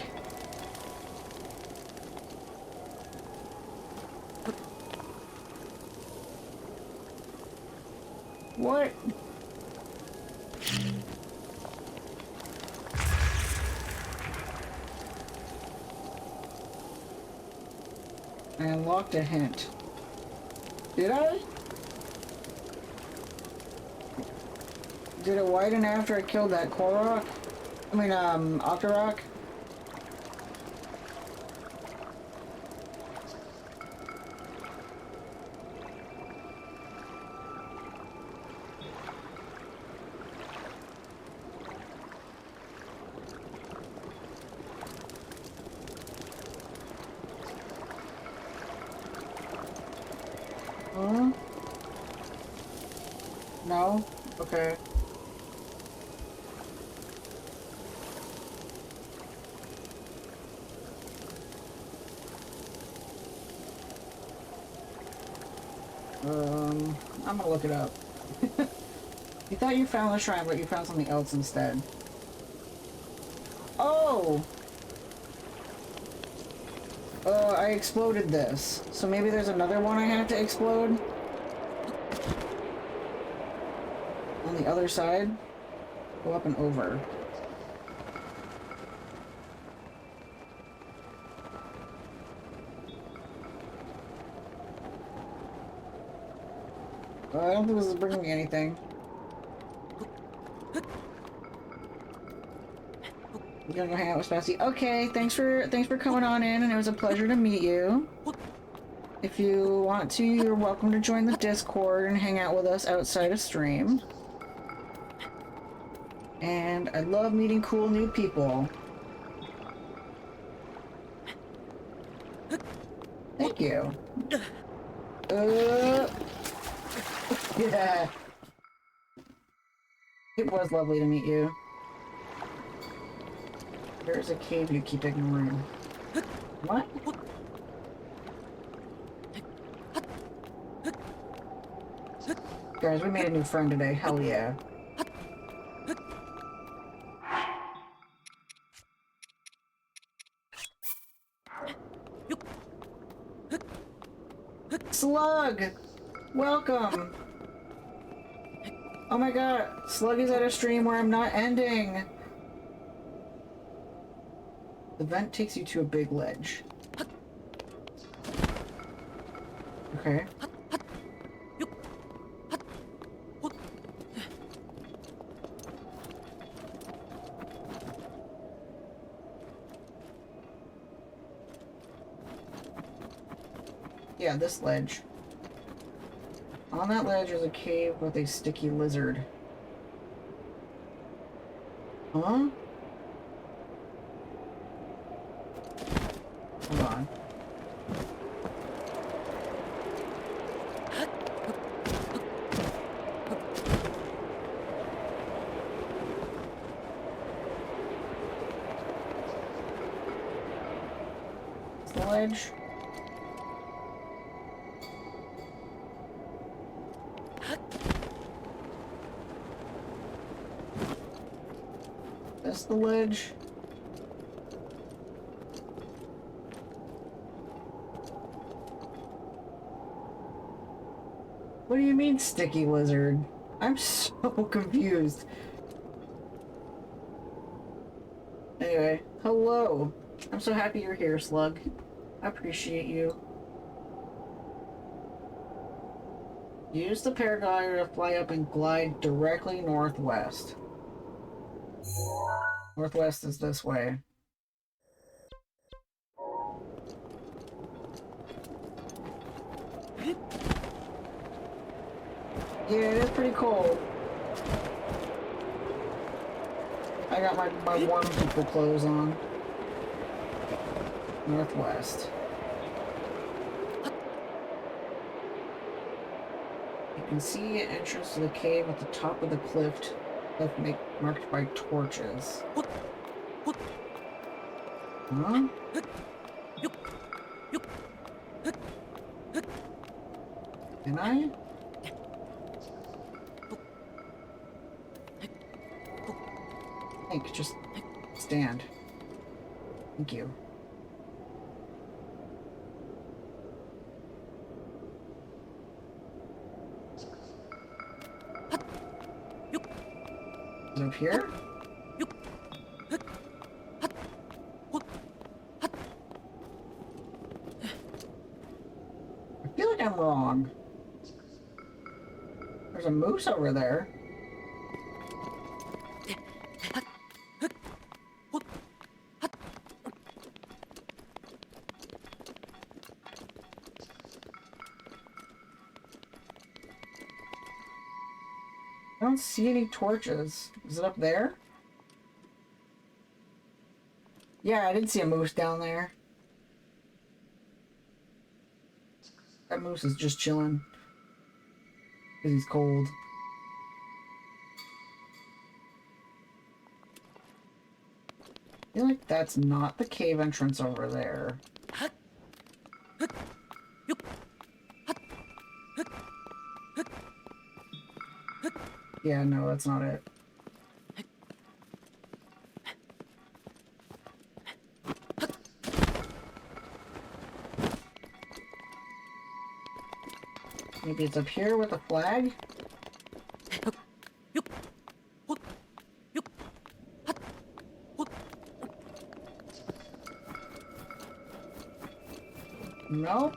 What? I unlocked a hint. Did I? Did it widen after I killed that Korok? I mean, Octorok? Huh? No? Okay. I'm gonna look it up. You thought you found the shrine, but you found something else instead. Oh! I exploded this. So maybe there's another one I have to explode? On the other side? Go up and over. I don't think this is bringing me anything. You're gonna go hang out with Spassy. Okay, thanks for coming on in, and it was a pleasure to meet you. If you want to, you're welcome to join the Discord and hang out with us outside of stream. And I love meeting cool new people. Thank you. Yeah. It was lovely to meet you. There's a cave you keep ignoring. What? Guys, we made a new friend today. Hell yeah. Slug! Welcome! Oh my god, Slug is at a stream where I'm not ending! The vent takes you to a big ledge. Okay. Yeah, this ledge. On that ledge is a cave with a sticky lizard. Huh? on. The ledge. That's the ledge. What do you mean, sticky lizard? I'm so confused. Anyway, hello. I'm so happy you're here, Slug. I appreciate you. Use the paraglider to fly up and glide directly northwest. Northwest is this way. Yeah, it is pretty cold. I got my warm people clothes on. Northwest. You can see an entrance to the cave at the top of the cliff marked by torches. Huh? Can I? Hank, just stand. Thank you. Is it up here? I feel like I'm wrong. There's a moose over there. I don't see any torches. Is it up there? Yeah, I didn't see a moose down there. That moose is just chilling. Because he's cold. I feel like that's not the cave entrance over there. Yeah, no, that's not it. Maybe it's up here with a flag? No?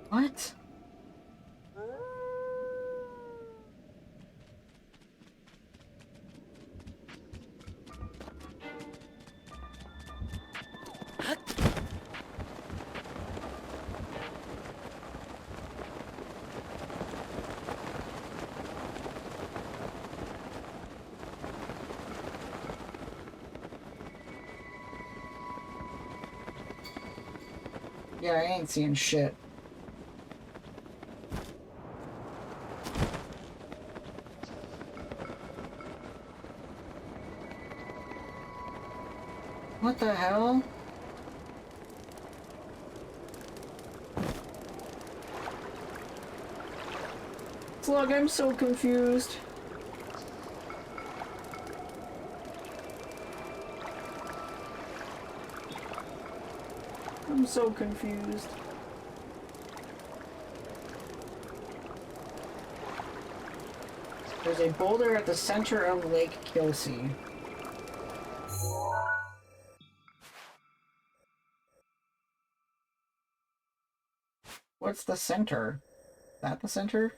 What? Yeah, I ain't seeing shit. What the hell? Slug, I'm so confused. I'm so confused. There's a boulder at the center of Lake Kelsey. What's the center? Is that the center?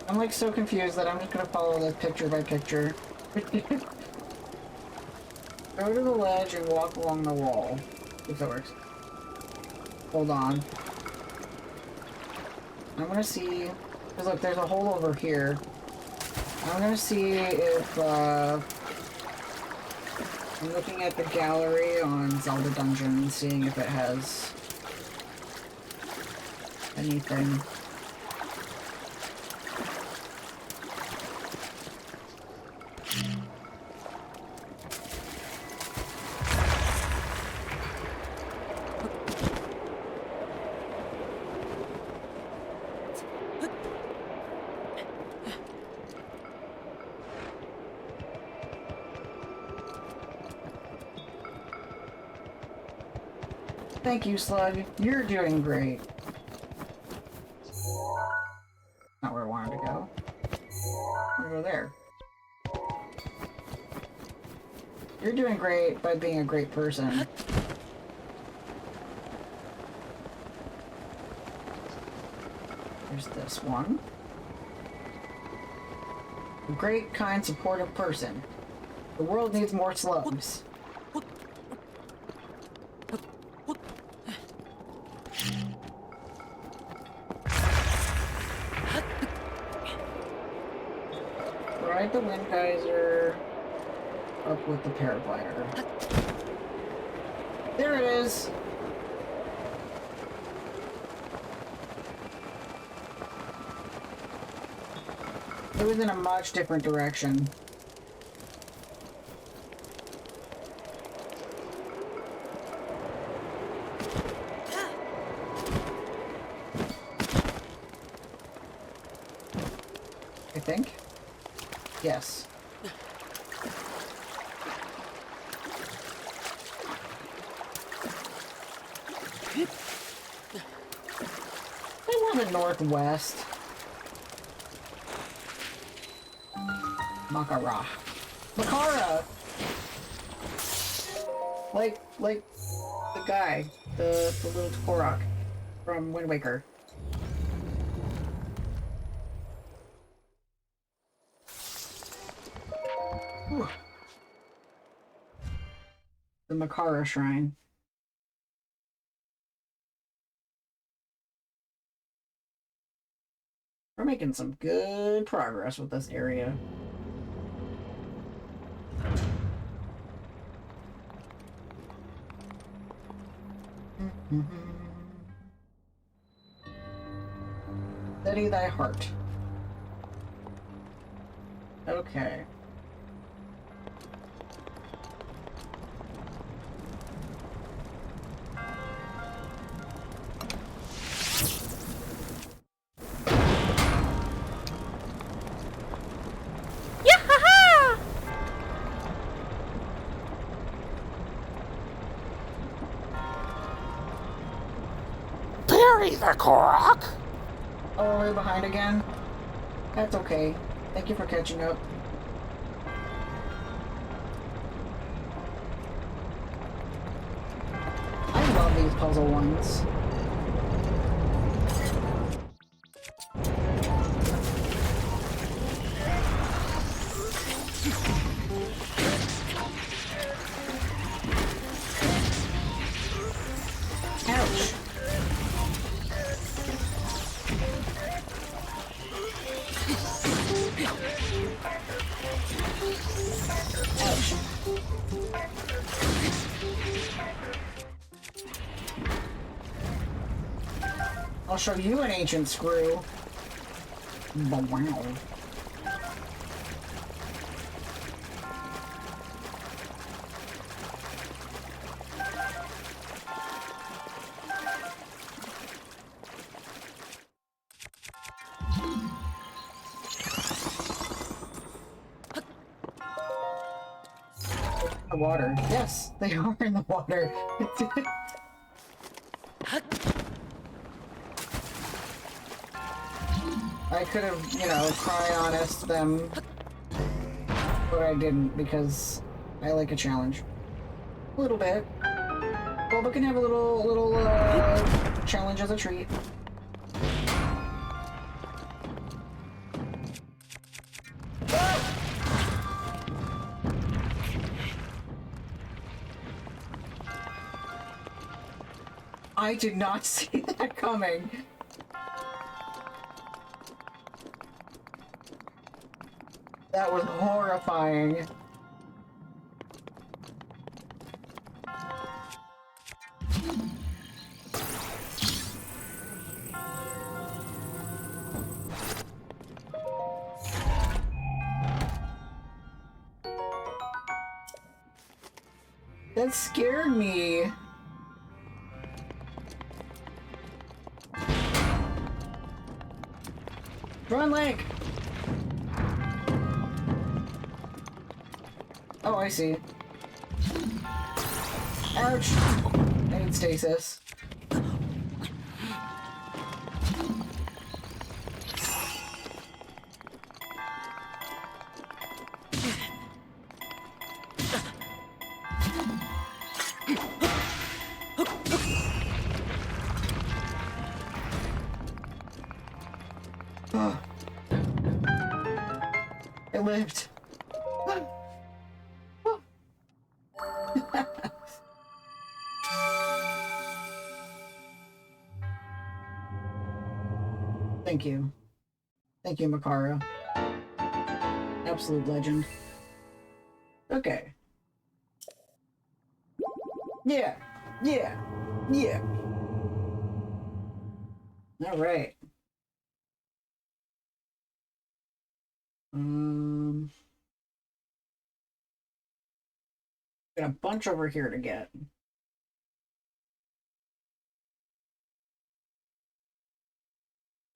I'm like so confused that I'm just gonna follow this picture by picture. Go to the ledge and walk along the wall. If that works. Hold on. I'm gonna see... Because look, there's a hole over here. I'm gonna see if, I'm looking at the gallery on Zelda Dungeon, seeing if it has anything. Thank you, Slug. You're doing great. Not where I wanted to go. I'm gonna go there. You're doing great by being a great person. There's this one. A great, kind, supportive person. The world needs more slugs. Ride the wind geyser up with the paraglider. There it is! It was in a much different direction. I think. Yes. I want a northwest. Makara. Makara! Like the guy, the little Korok from Wind Waker. Whew. The Makara Shrine. We're making some good progress with this area. Steady thy heart. Okay. Bury the Korok! Oh, we're behind again? That's okay. Thank you for catching up. I love these puzzle ones. Ouch. Ouch. I'll show you an ancient screw. Wow. The water. Yes, they are in the water. I could have, you know, cry-honest them, but I didn't because I like a challenge. A little bit. Bulba can have a little challenge as a treat. I did not see that coming. That was horrifying. That scared me. Run, Link! Oh, I see. Ouch! I need stasis. I lived. Thank you. Thank you, Makara. Absolute legend. Okay. Yeah. Yeah. Yeah. Alright. Got a bunch over here to get.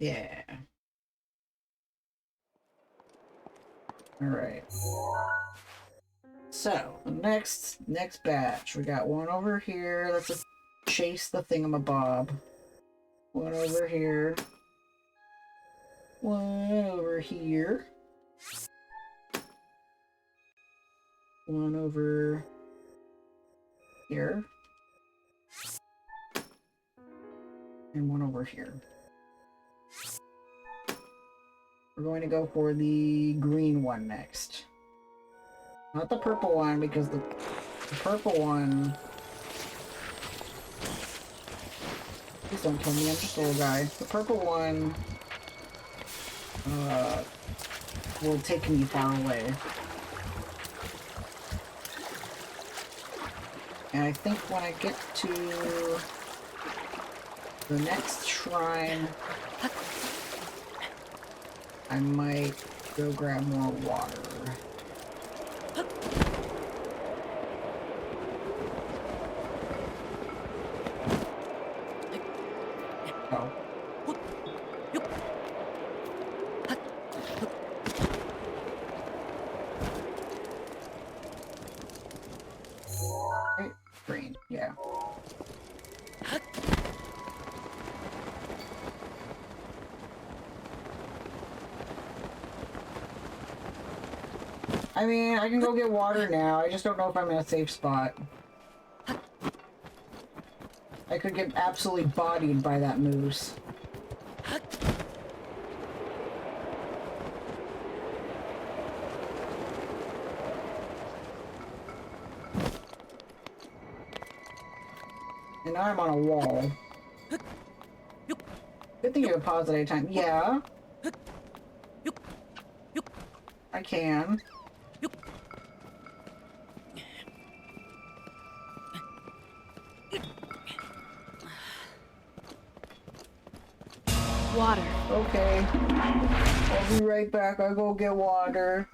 Yeah. Alright. So, the next batch. We got one over here. Let's just chase the thingamabob. One over here. One over here. One over here. And one over here. We're going to go for the green one next. Not the purple one, because the purple one... Please don't kill me, I'm just a little guy. The purple one... will take me far away. And I think when I get to the next shrine, I might go grab more water. Oh. Right, green, yeah. I mean, I can go get water now. I just don't know if I'm in a safe spot. I could get absolutely bodied by that moose. And now I'm on a wall. Good thing you have pause at any time. Yeah. I can. Water. Okay. I'll be right back. I'll go get water.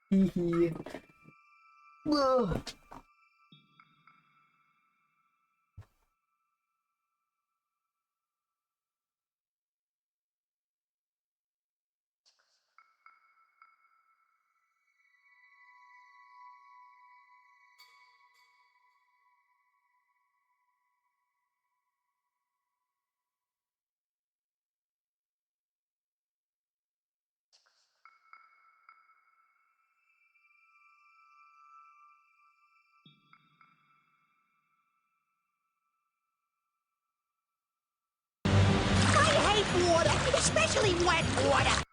Hee hee. Ugh. I hate water, especially wet water.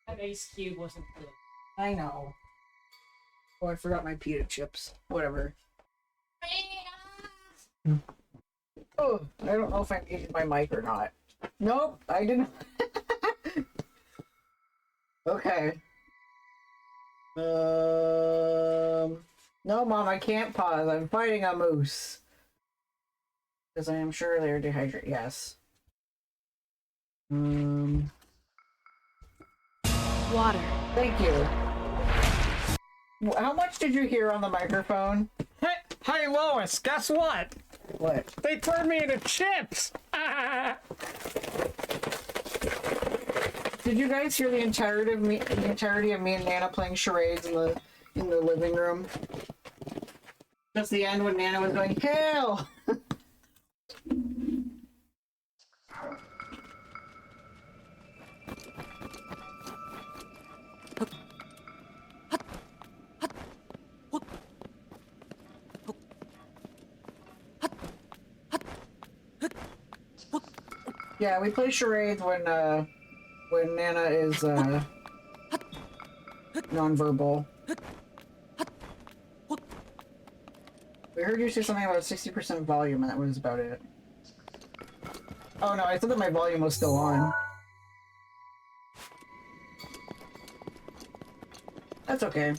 That ice cube wasn't good. I know. Oh, I forgot my pita chips. Whatever. Oh, I don't know if I'm using my mic or not. Nope, I didn't. Okay. No, Mom, I can't pause. I'm fighting a moose. Because I am sure they're dehydrated. Yes. Water. Thank you. How much did you hear on the microphone? Hey, Lois, guess what? What? They turned me into chips! Did you guys hear the entirety of me and Nana playing charades in the living room? Just the end when Nana was going, "Hail!" Yeah, we play charades when Nana is nonverbal. We heard you say something about 60% volume, and that was about it. Oh no, I thought that my volume was still on. That's okay.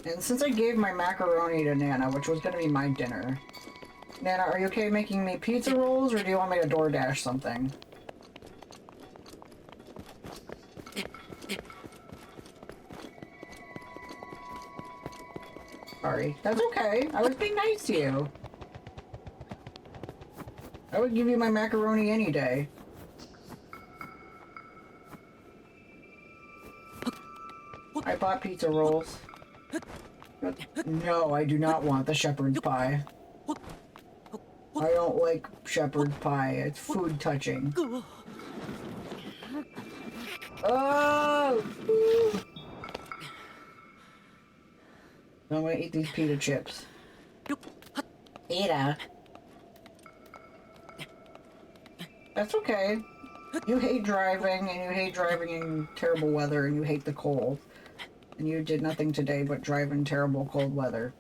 And since I gave my macaroni to Nana, which was gonna be my dinner, Nana, are you okay making me pizza rolls, or do you want me to DoorDash something? Sorry. That's okay. I was being nice to you. I would give you my macaroni any day. I bought pizza rolls. No, I do not want the shepherd's pie. I don't like shepherd's pie. It's food touching. Oh! I'm gonna eat these pita chips. Pita. That's okay. You hate driving, and you hate driving in terrible weather, and you hate the cold. And you did nothing today but drive in terrible cold weather.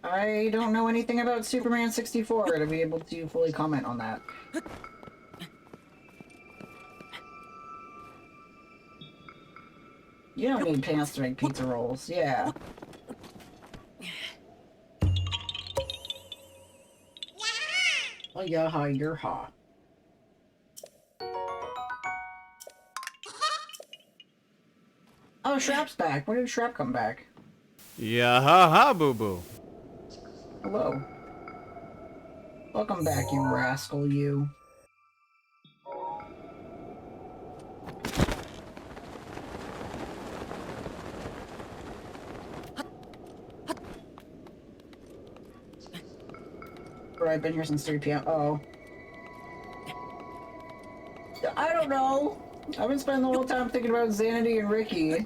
I don't know anything about Superman 64 to be able to fully comment on that. You don't need pants to make pizza rolls, yeah. Oh, yaha, you're hot. Oh, Shrap's back. When did Shrap come back? Yeah, ha ha, boo boo. Hello. Welcome back, you rascal, you. Bro, I've been here since 3 p.m. Oh. I don't know. I've been spending the whole time thinking about Xanady and Ricky.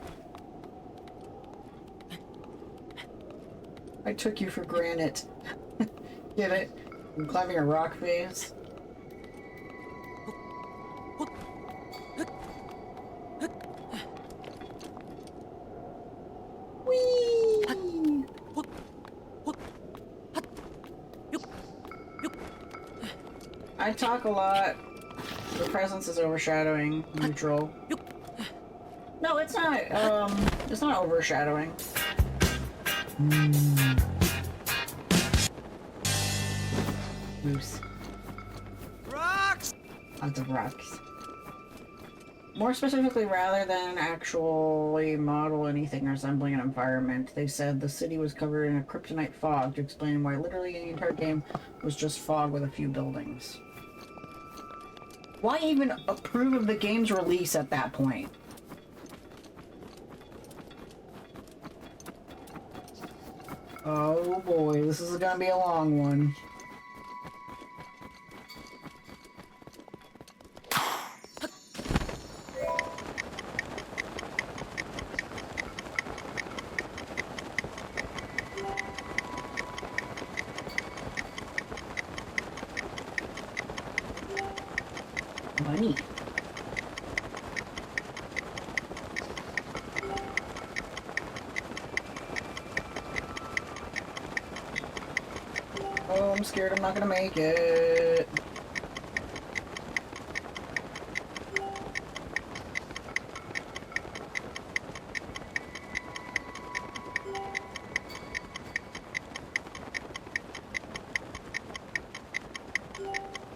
I took you for granted. Get it? I'm climbing a rock face. Whee! I talk a lot. The presence is overshadowing. Neutral. No, it's not. It's not overshadowing. Moose. Rocks! Lots of rocks. More specifically, rather than actually model anything resembling an environment, they said the city was covered in a kryptonite fog to explain why literally the entire game was just fog with a few buildings. Why even approve of the game's release at that point? Oh boy, this is gonna be a long one. I'm scared I'm not gonna make it.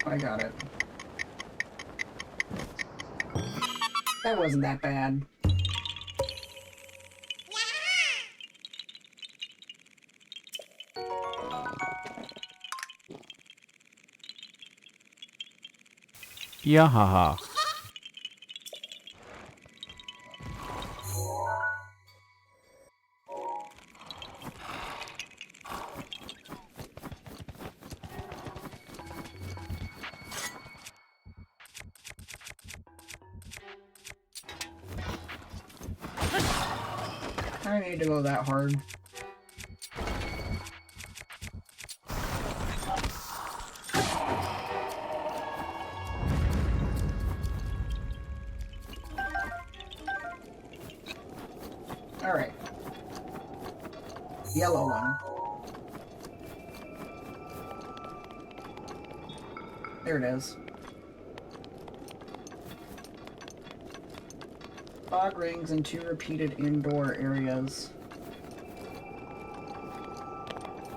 I got it. That wasn't that bad. Yeah, haha. I don't need to go that hard. Alright. Yellow one. There it is. Fog rings and 2 repeated indoor areas.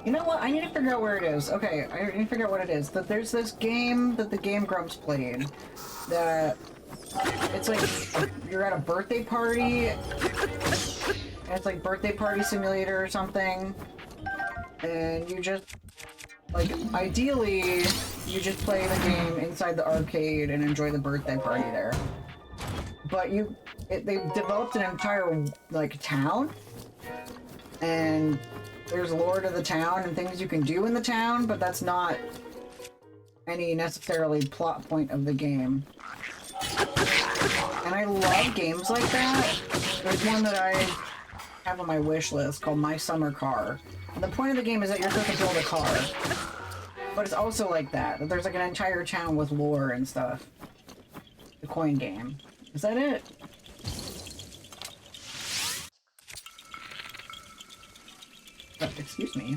You know what? I need to figure out where it is. Okay, I need to figure out what it is. That there's this game that the Game Grumps played that it's like you're at a birthday party and it's like birthday party simulator or something, and you just like ideally you just play the game inside the arcade and enjoy the birthday party there. But they've developed an entire like town, and there's lore to the town and things you can do in the town, but that's not any necessarily plot point of the game. And I love games like that. There's one that I have on my wish list called My Summer Car. And the point of the game is that you're supposed to build a car. But it's also like that there's like an entire town with lore and stuff. The coin game. Is that it? Oh, excuse me.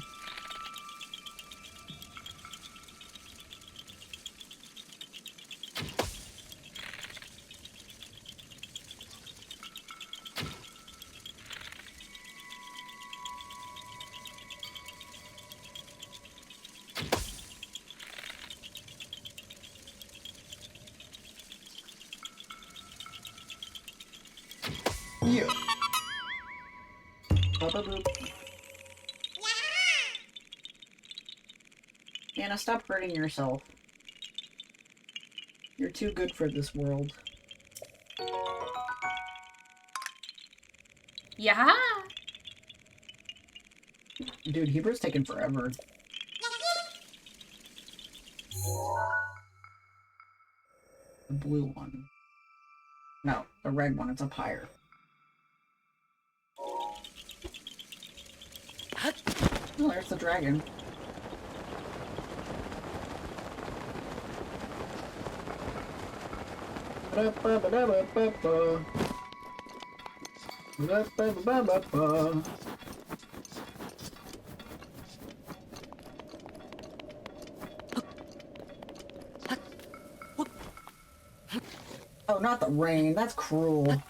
You. Boop. Anna, stop hurting yourself. You're too good for this world. Yeah. Dude, Hebrew's taking forever. The blue one. No, the red one. It's up higher. Oh, there's the dragon. Oh, not the rain. That's cruel.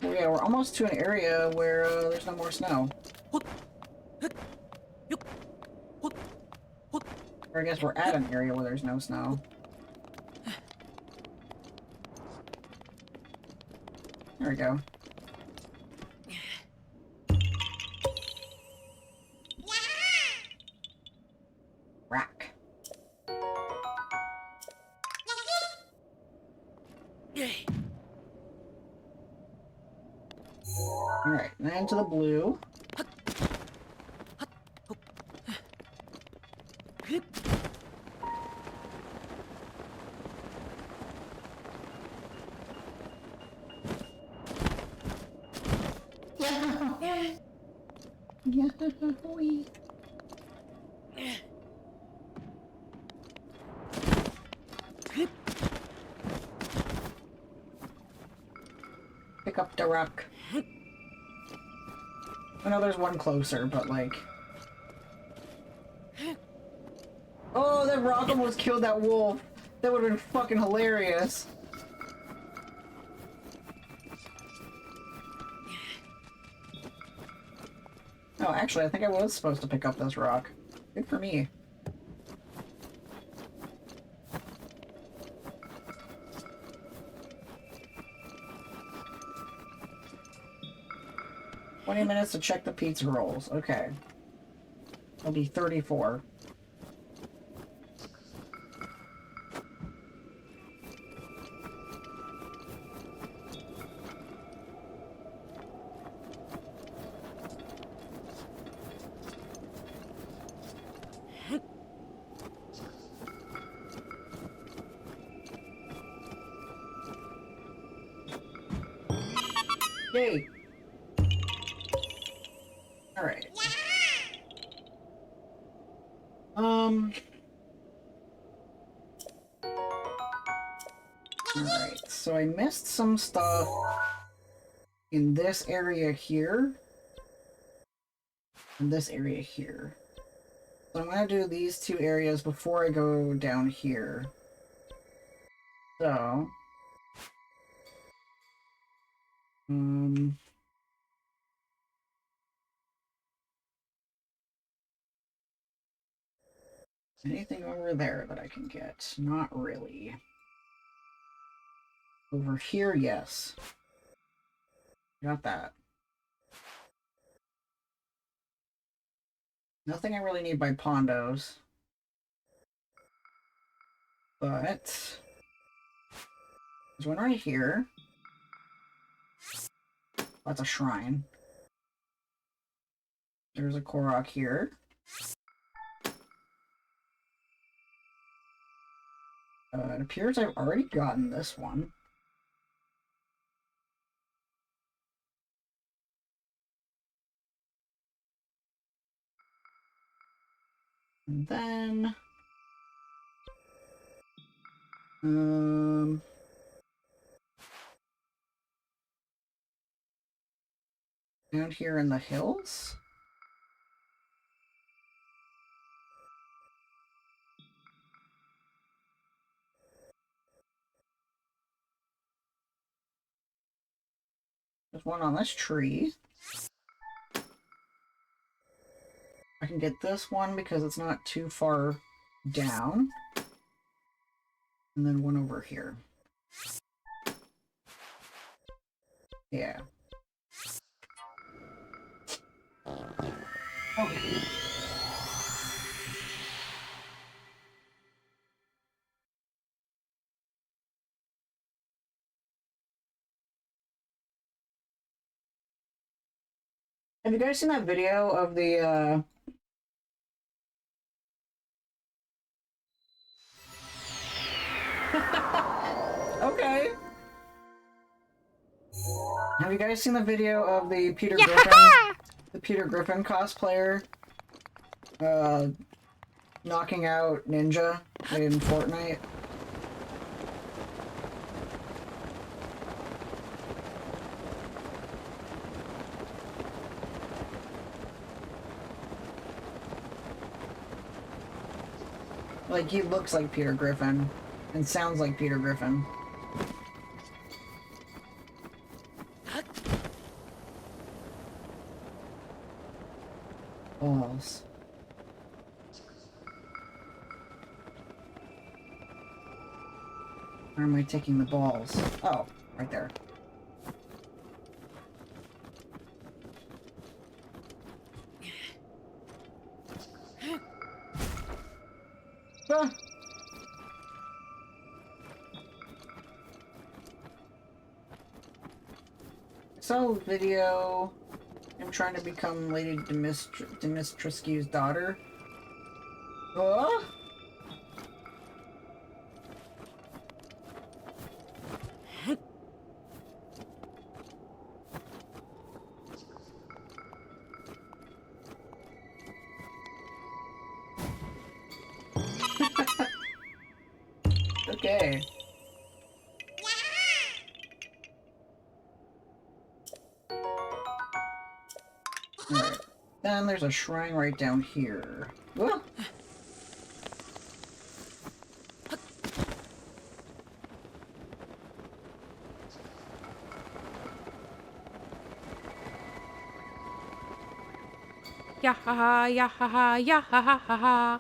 Oh yeah, we're almost to an area where there's no more snow. Or I guess we're at an area where there's no snow. There we go. Rack. Alright, then to the blue. Yahoo! pick up the rock. I know there's one closer, but like... Oh, that rock almost killed that wolf. That would have been fucking hilarious. Oh, actually, I think I was supposed to pick up this rock. Good for me. $20 to check the pizza rolls. Okay. It'll be 34. Yay! Alright. Alright, so I missed some stuff in this area here. And this area here. So I'm gonna do these two areas before I go down here. So... anything over there that I can get? Not really. Over here, yes. Got that. Nothing I really need by Pondos. But... there's one right here. That's a shrine. There's a Korok here. It appears I've already gotten this one. And then... down here in the hills? There's one on this tree. I can get this one because it's not too far down. And then one over here. Yeah. Okay. Have you guys seen that video of the, Okay. Have you guys seen the video of the Peter Griffin cosplayer, knocking out Ninja in Fortnite? Like, he looks like Peter Griffin and sounds like Peter Griffin. Balls. Where am I taking the balls? Oh, right there. Ah. I saw a video. I'm trying to become Lady Dimitrescu's daughter. Oh? Okay. Alright. Then there's a shrine right down here. Whoa! Yeah, ha, ha, yeah, ha, ha, yeah, ha, ha, ha, ha.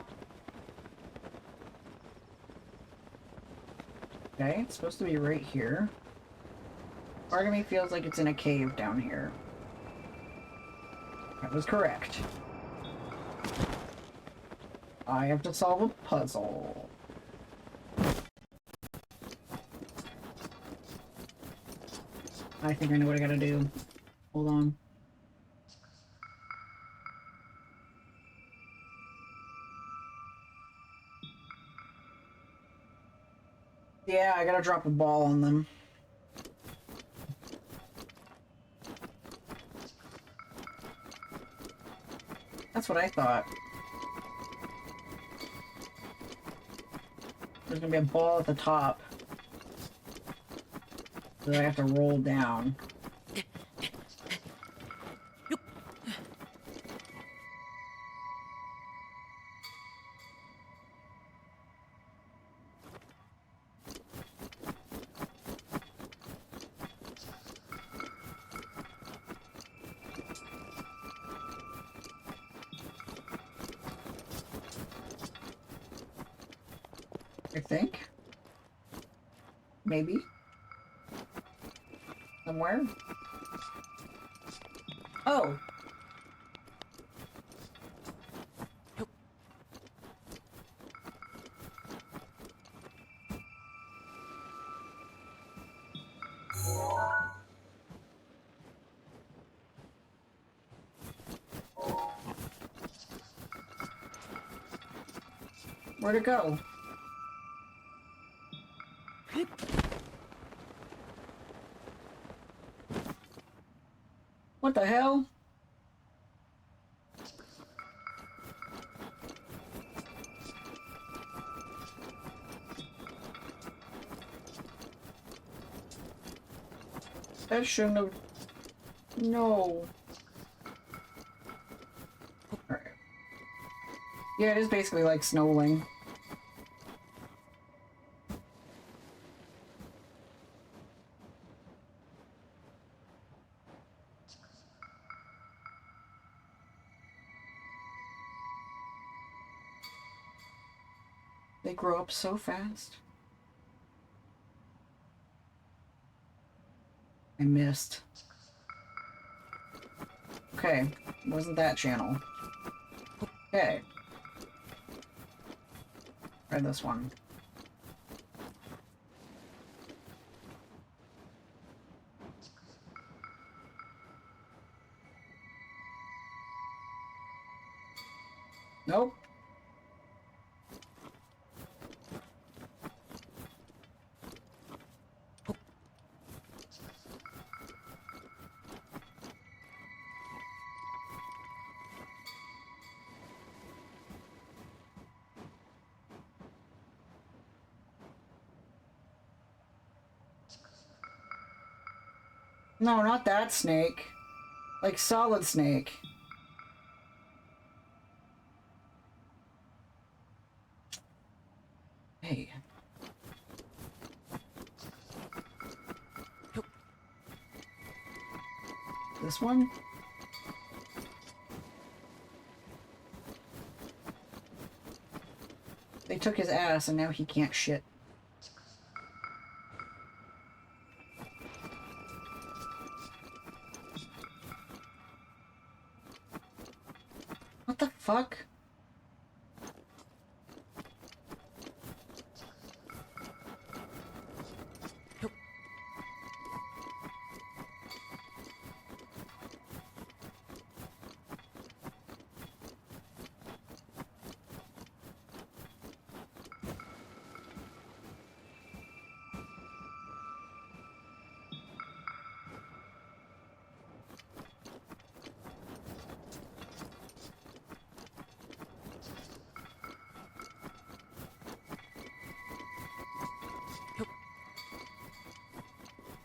Okay, it's supposed to be right here. Part of me feels like it's in a cave down here. That was correct. I have to solve a puzzle. I think I know what I gotta do. Hold on. Yeah, I gotta drop a ball on them. That's what I thought. There's gonna be a ball at the top. So I have to roll down. I think. Maybe. Somewhere. Oh! Where'd it go? What the hell? That shouldn't have... No. Alright. Yeah, it is basically like snowling. They grow up so fast. I missed. Okay, wasn't that channel. Okay. Try this one. Nope. No, not that snake. Like Solid Snake. Hey. This one? They took his ass and now he can't shit. What the fuck?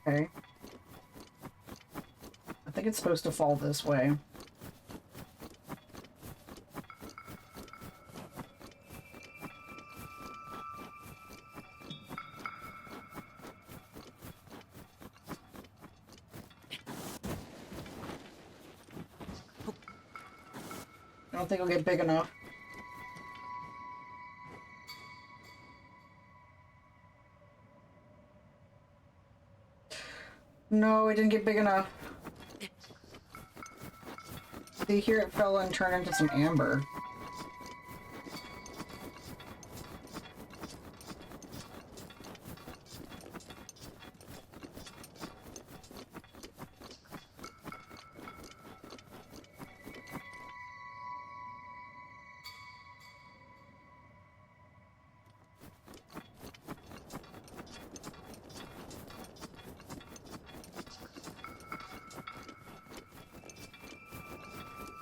Okay. I think it's supposed to fall this way. I don't think it'll get big enough. No, it didn't get big enough. See, here it fell and turned into some amber.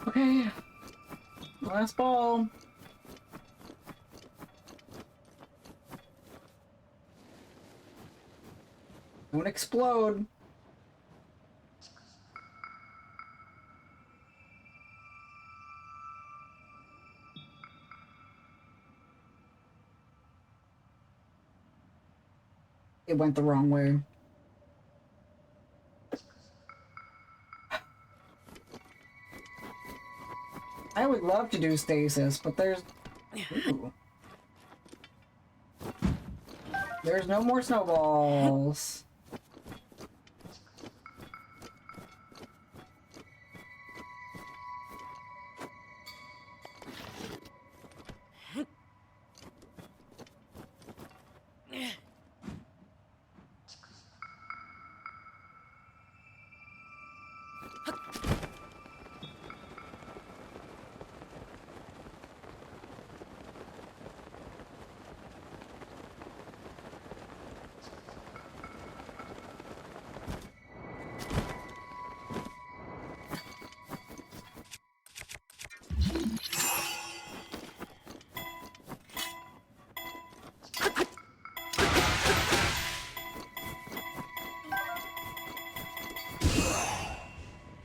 Okay, last ball. Don't explode. It went the wrong way. I would love to do stasis, but there's... Ooh. There's no more snowballs.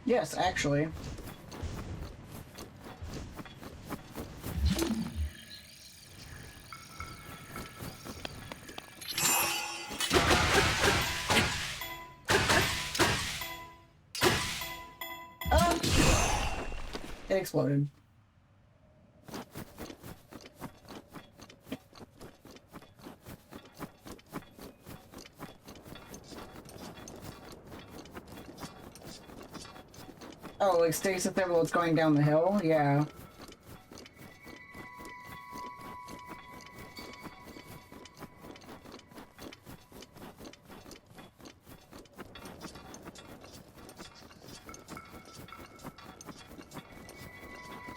Yes, actually. It exploded. Oh, like stasis there while it's going down the hill? Yeah.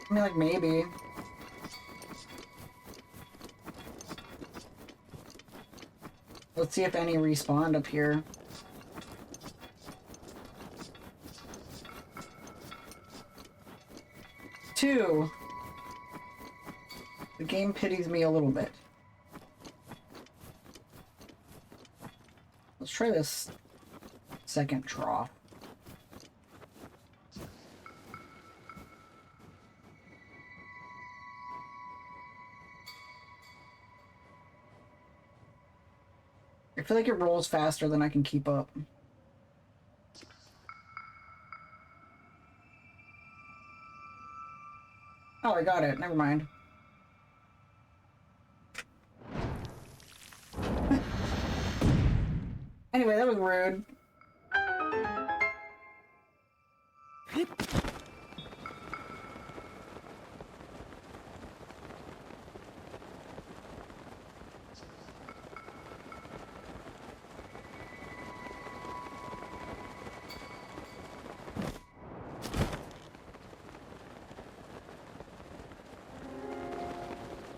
I mean, like, maybe. Let's see if any respawned up here. Two. The game pities me a little bit. Let's try this second trough. I feel like it rolls faster than I can keep up. Oh, I got it. Never mind. Anyway, that was rude.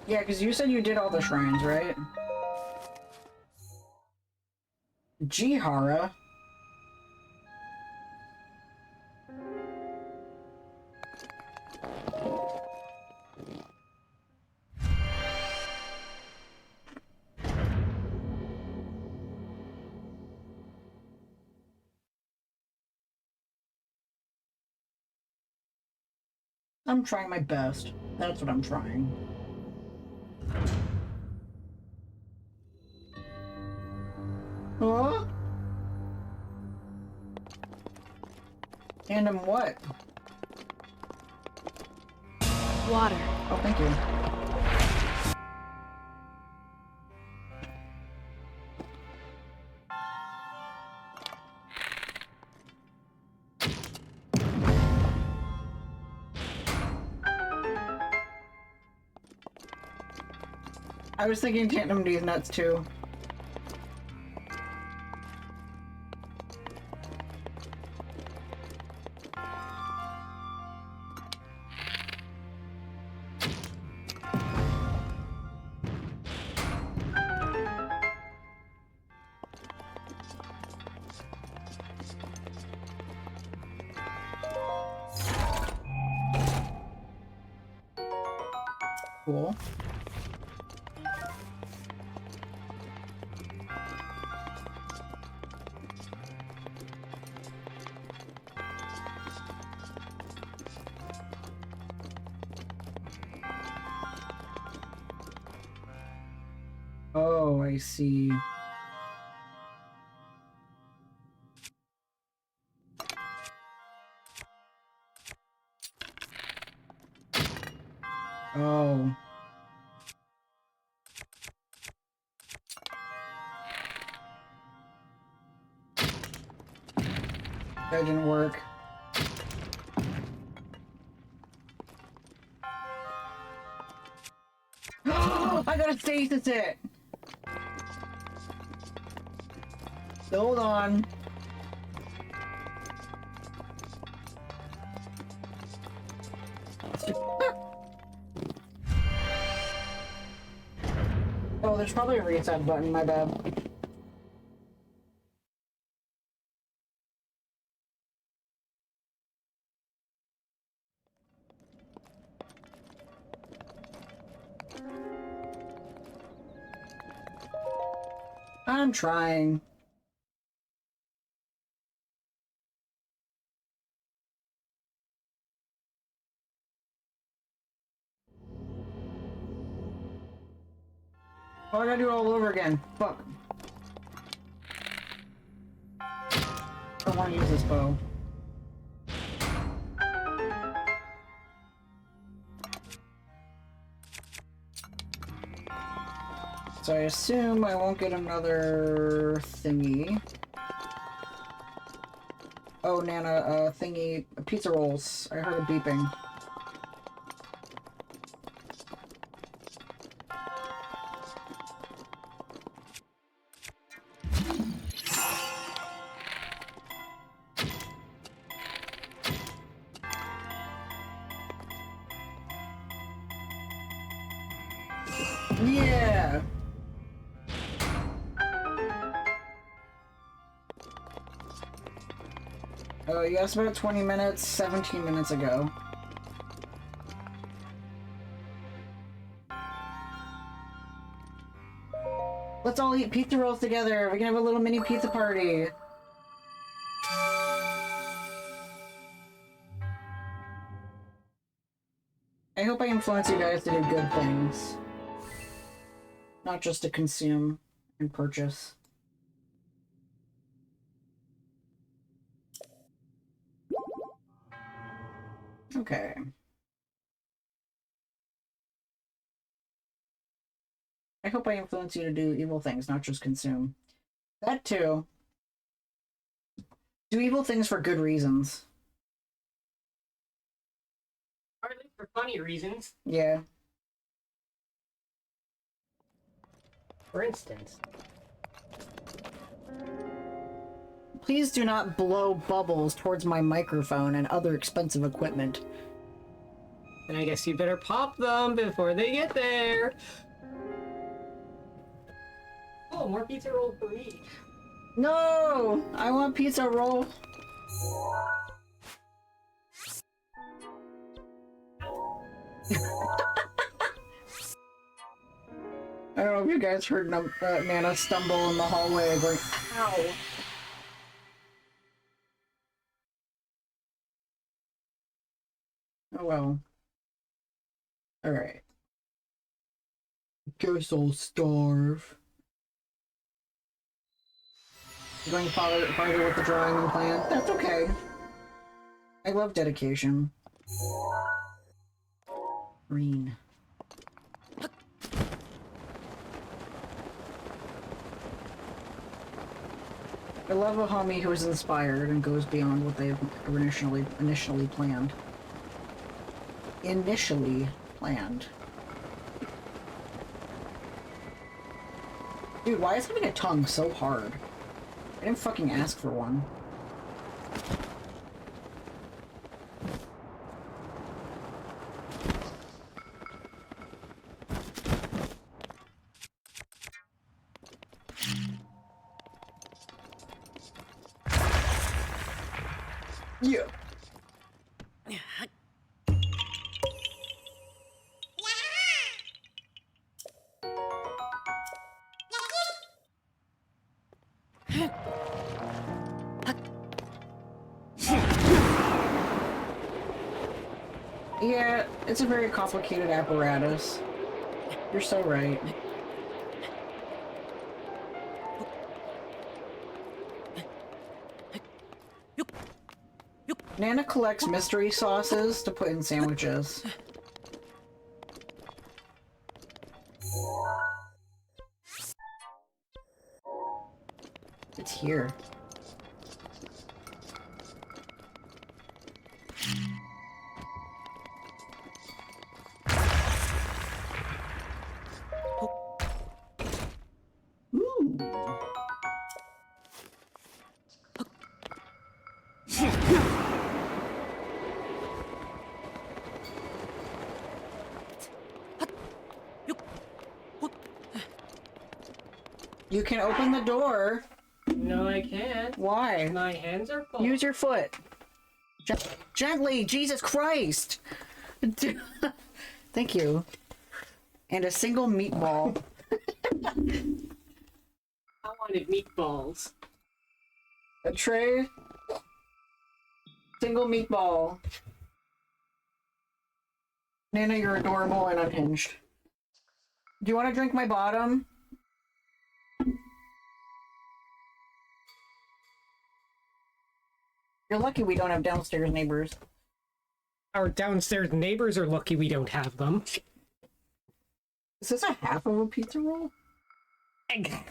Yeah, because you said you did all the shrines, right? Jihara? I'm trying my best. That's what I'm trying. Huh? And what? water. Oh, thank you. I was thinking tandem D's nuts too. Cool. Oh, I see. Oh. That didn't work. I gotta stasis it! Hold on. Oh, there's probably a reset button, my bad. I'm trying. Oh, I gotta do it all over again. Fuck. I don't want to use this bow. So I assume I won't get another thingy. Oh, Nana, thingy, pizza rolls. I heard a beeping. Yeah! Oh, yes, about 20 minutes, 17 minutes ago. Let's all eat pizza rolls together. We can have a little mini pizza party. I hope I influence you guys to do good things. Not just to consume and purchase. Okay. I hope I influence you to do evil things, not just consume. That too. Do evil things for good reasons. Hardly for funny reasons. Yeah. For instance. Please do not blow bubbles towards my microphone and other expensive equipment. And I guess you better pop them before they get there. Oh, more pizza roll for me. No! I want pizza roll. I don't know if you guys heard Nana stumble in the hallway going, ow! Oh well. Alright. Guess I'll starve. Going farther with the drawing and plan. That's okay. I love dedication. Green. I love a homie who is inspired and goes beyond what they've initially planned. Initially planned. Dude, why is having a tongue so hard? I didn't fucking ask for one. Yeah. Yeah, it's a very complicated apparatus. You're so right. Nana collects mystery sauces to put in sandwiches. It's here. Ooh. You can open the door. No, I can't. Why? My hands are full. Use your foot. Gently, Jesus Christ! Thank you. And a single meatball. I wanted meatballs. A tray. Single meatball. Nana, you're adorable and unhinged. Do you want to drink my bottom? You're lucky we don't have downstairs neighbors. Our downstairs neighbors are lucky we don't have them. Is this a half of a pizza roll?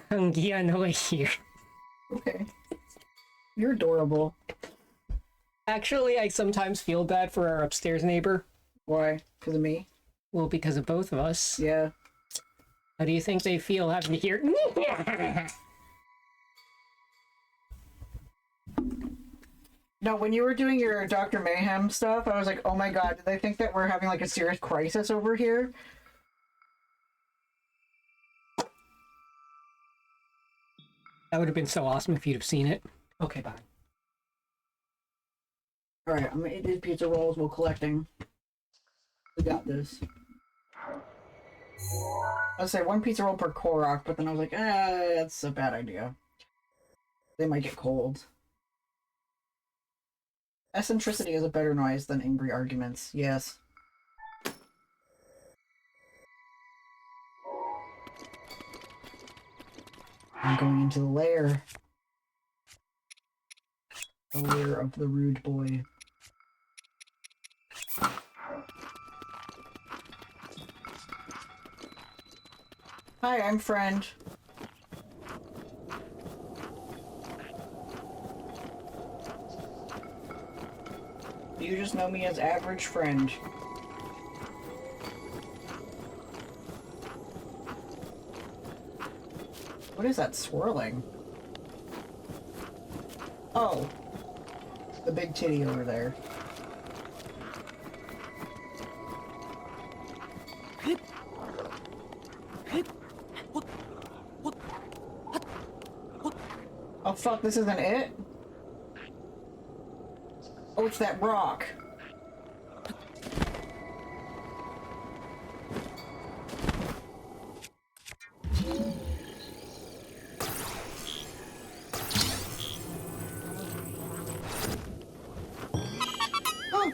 Yeah, no, here. Okay. You're adorable. Actually, I sometimes feel bad for our upstairs neighbor. Why? Because of me? Well, because of both of us. Yeah. How do you think they feel having to hear? No, when you were doing your Dr. Mayhem stuff, I was like, oh my god, do they think that we're having like a serious crisis over here? That would have been so awesome if you'd have seen it. Okay, bye. Alright, I'm gonna eat these pizza rolls while collecting. We got this. I was say one pizza roll per Korok, but then I was like, that's a bad idea. They might get cold. Eccentricity is a better noise than angry arguments. Yes. I'm going into the lair. The lair of the rude boy. Hi, I'm friend. You just know me as average friend. What is that swirling? Oh. The big titty over there. Oh fuck, this isn't it? Oh, it's that rock. Oh.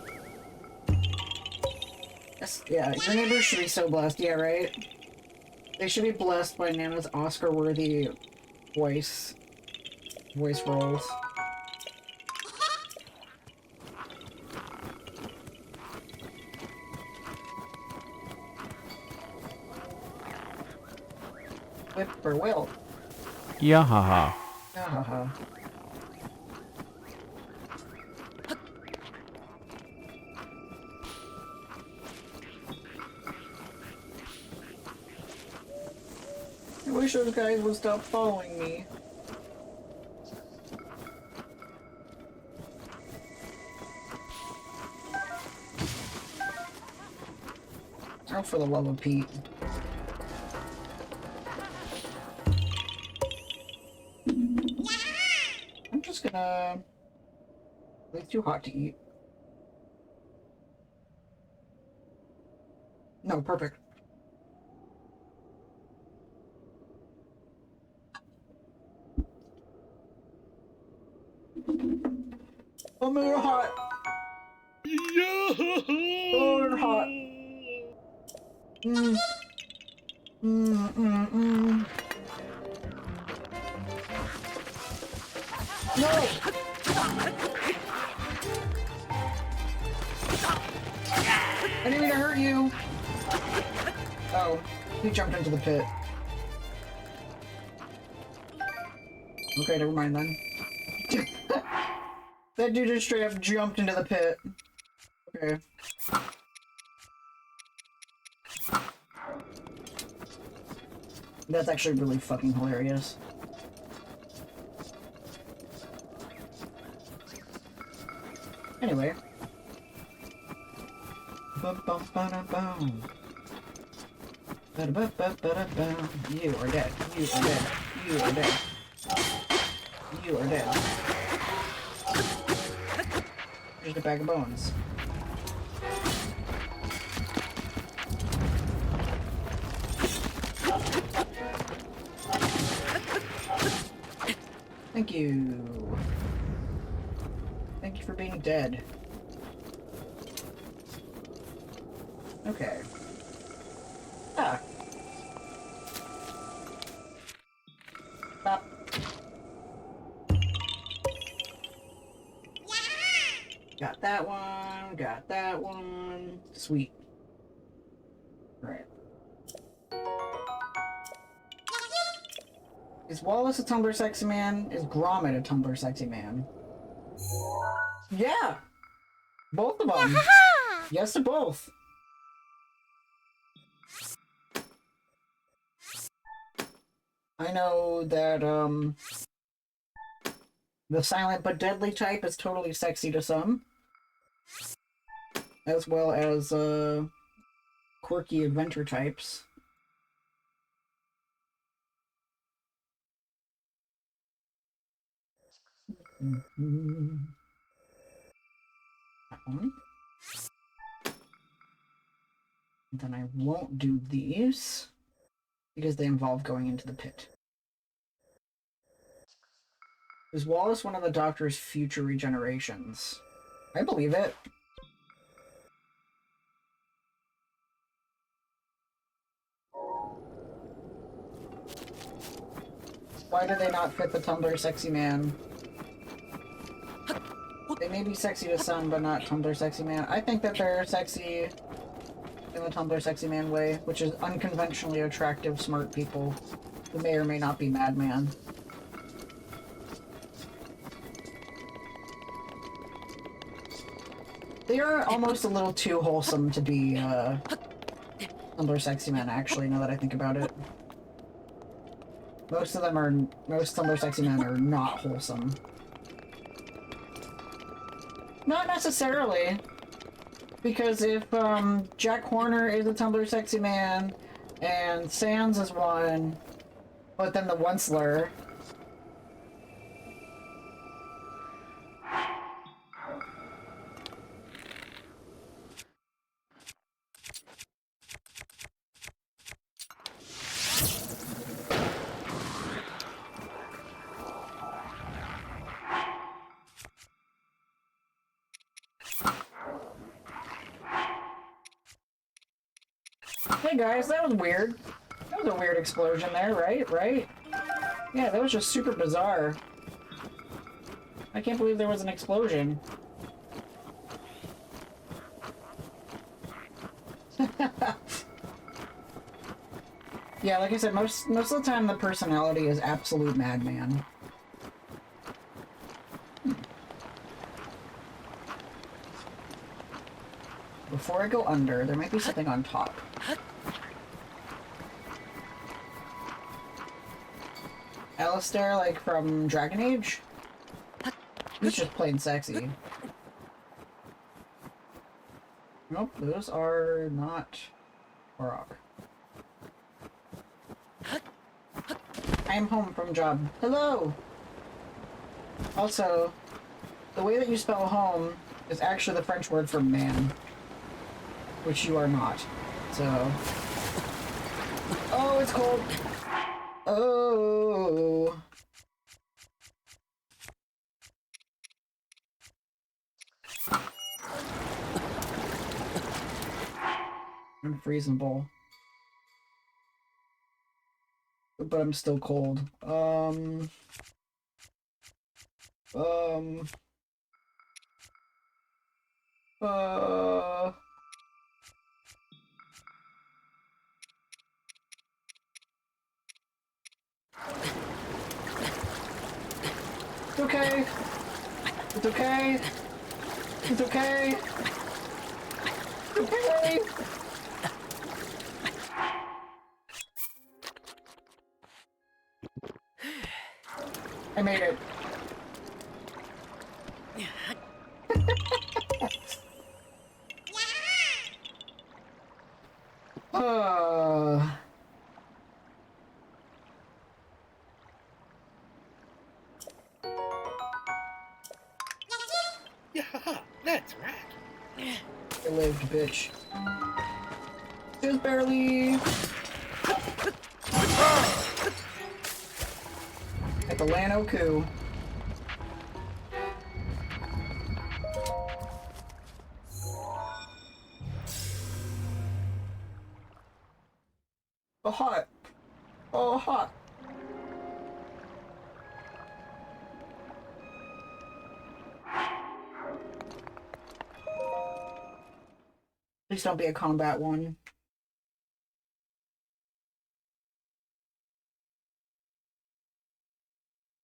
Yes, yeah, your neighbors should be so blessed, yeah, right? They should be blessed by Nana's Oscar-worthy voice roles. Whip or will. Yahaha. Yahaha. I wish those guys would stop following me. Oh, for the love of Pete. I'm just gonna... It's too hot to eat. No, perfect. I'm a little hot. Oh, they're hot. No! I didn't mean to hurt you. Oh, he jumped into the pit. Okay, never mind then. That dude just straight up jumped into the pit. Okay. That's actually really fucking hilarious. Anyway. Ba-bum-ba-da-bum. Ba-da-ba-ba-ba-da-bum. You are dead. You are dead. You are dead. You are dead. Just a bag of bones. Thank you. Thank you for being dead. Okay. Ah. Stop. Got that one, got that one. Sweet. Right. Is Wallace a Tumblr sexy man? Is Gromit a Tumblr sexy man? Yeah! Both of them! Yes to both! I know that, the silent but deadly type is totally sexy to some. As well as, quirky adventure types. That one. And then I won't do these because they involve going into the pit. Is Wallace one of the Doctor's future regenerations? I believe it. Why do they not fit the Tumblr sexy man? They may be sexy to some, but not Tumblr sexy man. I think that they're sexy in the Tumblr sexy man way, which is unconventionally attractive, smart people who may or may not be madman. They are almost a little too wholesome to be Tumblr sexy men, actually, now that I think about it. Most Tumblr sexy men are not wholesome. Not necessarily. Because if Jack Horner is a Tumblr sexy man, and Sans is one, but then the Onceler... Hey guys, that was weird. That was a weird explosion there, right? Right? Yeah, that was just super bizarre. I can't believe there was an explosion. Yeah, like I said, most of the time the personality is absolute madman. Before I go under, there might be something on top. Alistair, like from Dragon Age? He's just plain sexy. Nope, those are not Korok. I am home from job. Hello! Also, the way that you spell home is actually the French word for man. Which you are not. So... Oh, it's cold! Oh! Unfreezable. But I'm still cold. It's okay. It's okay. It's okay. It's okay. I made it. Yeah, that's right. I lived, bitch. Just barely. At the Lano coup. Oh, hot. Oh, hot. Please don't be a combat one.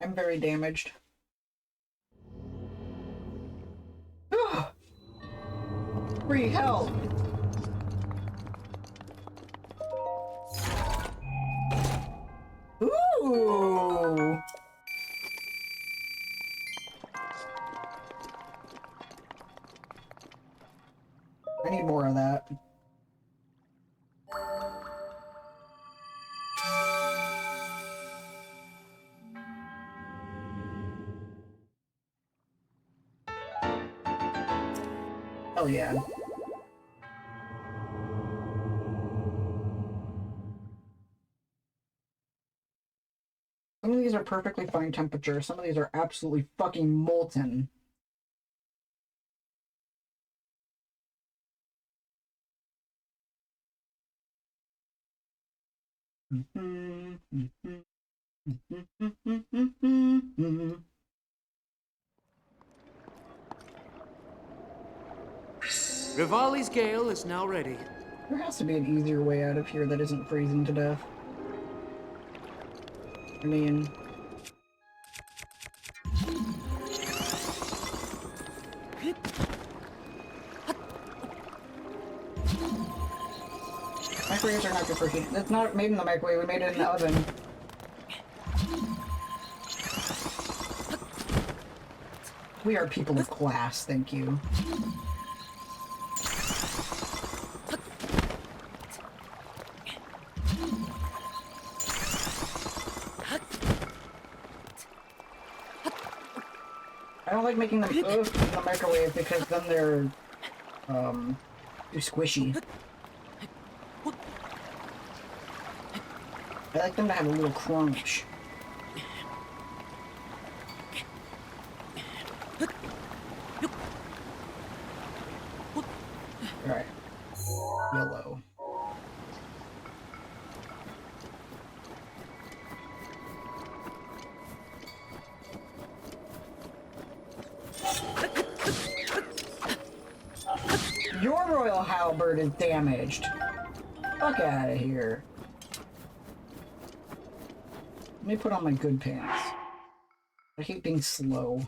I'm very damaged. Free help! Ooh! I need more of that. Oh yeah. Some of these are perfectly fine temperature, some of these are absolutely fucking molten. Rivali's gale is now ready. There has to be an easier way out of here that isn't freezing to death. I mean... Microwaves are not good for heat. It's not made in the microwave, we made it in the oven. We are people of class, thank you. I don't like making them in the microwave because then they're too squishy. I like them to have a little crunch. Alright. Yellow. Your royal halberd is damaged. Fuck out of here. Let me put on my good pants. I hate being slow.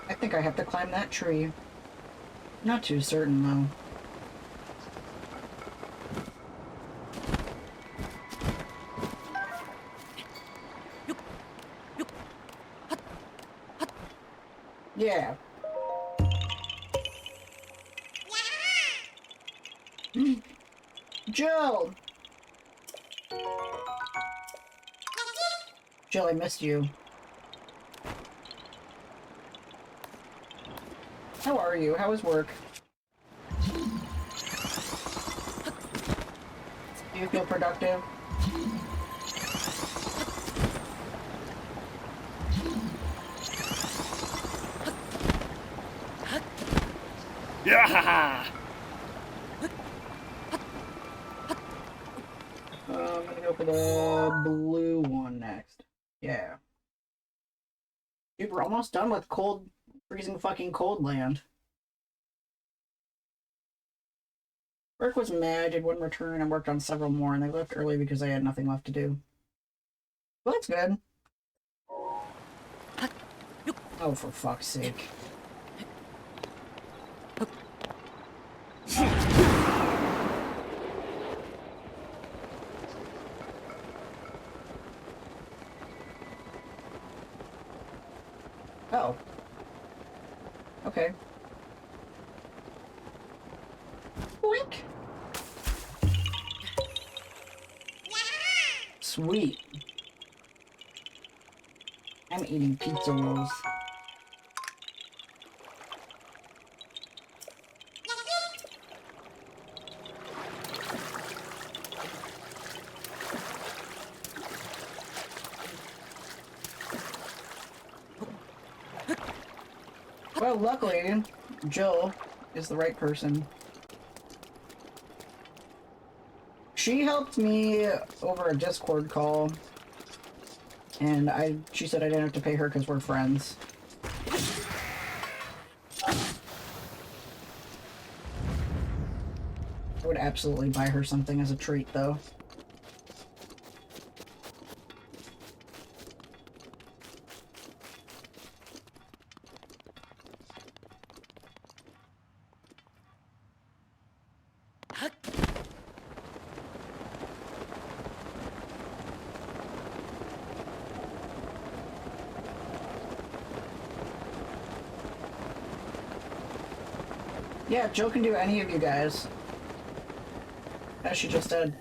I think I have to climb that tree. Not too certain, though. Yeah. Jill! Jill, I missed you. How are you? How is work? Do you feel productive? Yeah! I'm gonna go for the blue one next. Yeah. Dude, we're almost done with cold, freezing fucking cold land. Work was mad, did one return, and worked on several more, and they left early because I had nothing left to do. Well, that's good. Oh, for fuck's sake. Oh. Okay. Boink. Sweet. I'm eating pizza rolls. Well, luckily, Jill is the right person. She helped me over a Discord call, and she said I didn't have to pay her because we're friends. I would absolutely buy her something as a treat, though. Yeah, Jill can do any of you guys. As she just did.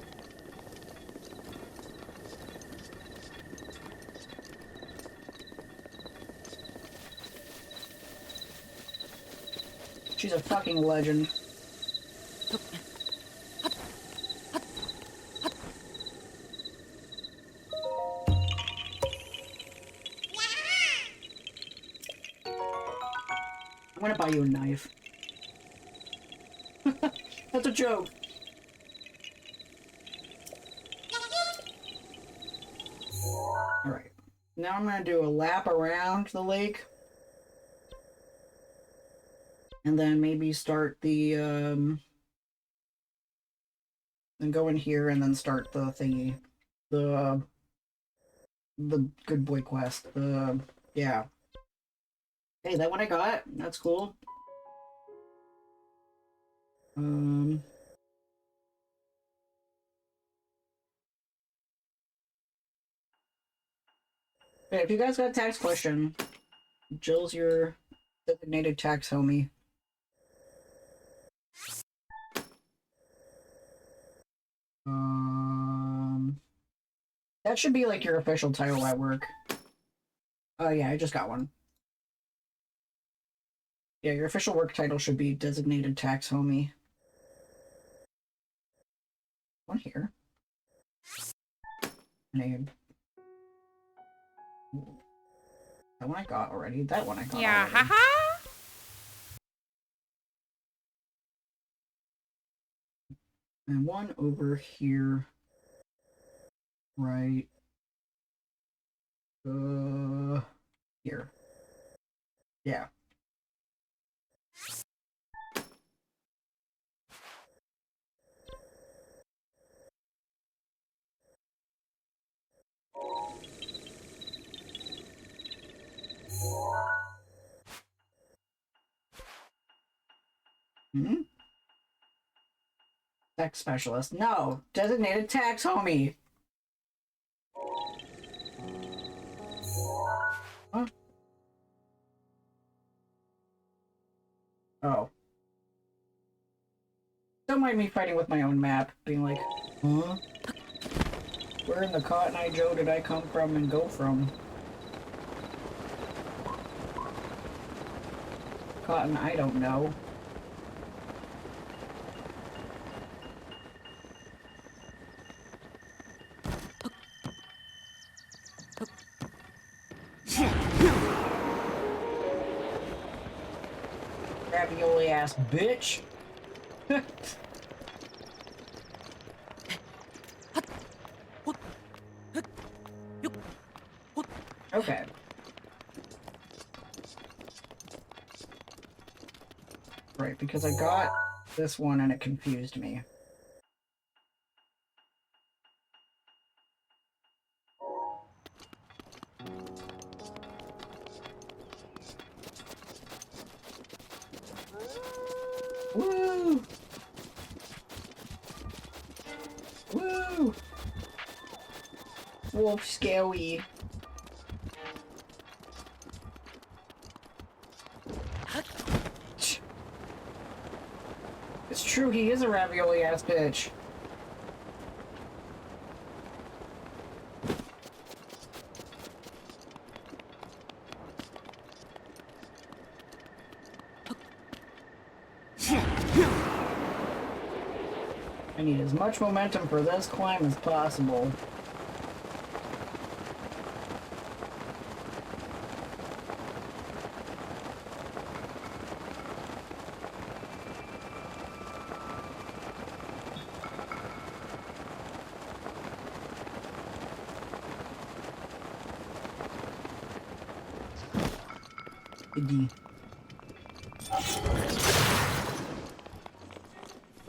She's a fucking legend. I'm gonna buy you a knife. That's a joke. Alright. Now I'm gonna do a lap around the lake. And then maybe start the, and go in here and then start the thingy. The good boy quest. Yeah. Hey, that one I got? That's cool. Hey, if you guys got a tax question, Jill's your designated tax homie. That should be like your official title at work. Oh yeah, I just got one. Yeah, your official work title should be designated tax homie. One here. Name. That one I got already. That one I got Yeah, already. haha. And one over here. Right Here. Yeah. Hmm? Tax specialist. No! Designated tax homie! Huh? Oh. Don't mind me fighting with my own map, being like, huh? Where in the Cotton Eye Joe did I come from and go from? Cotton, I don't know. Ravioli ass bitch. Okay. Right, because I got this one and it confused me. Woo! Woo! Wolf scary. It's true, he is a ravioli ass bitch. I need as much momentum for this climb as possible.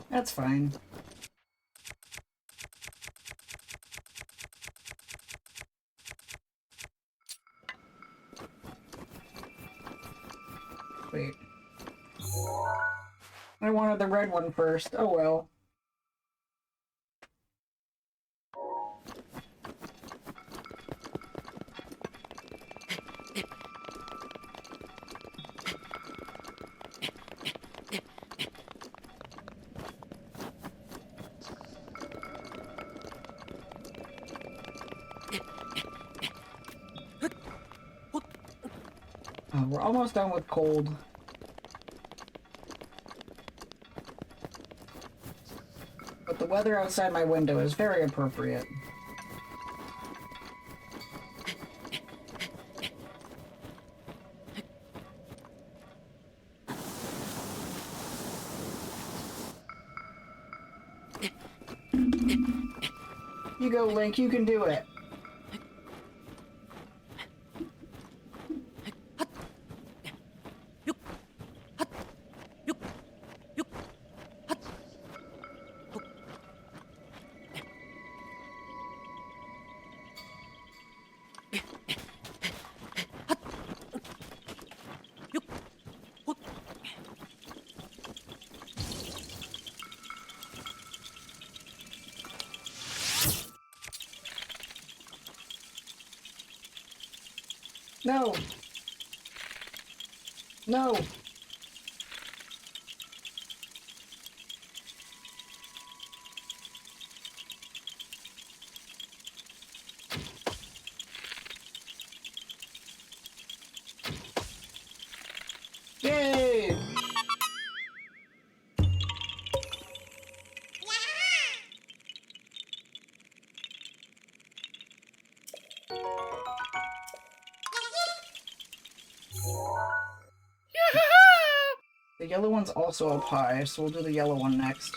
That's fine. Wait. I wanted the red one first. Oh well. Oh, we're almost done with cold. But the weather outside my window is very appropriate. You go, Link, you can do it. No! No! Yay! The yellow one's also up high, so we'll do the yellow one next.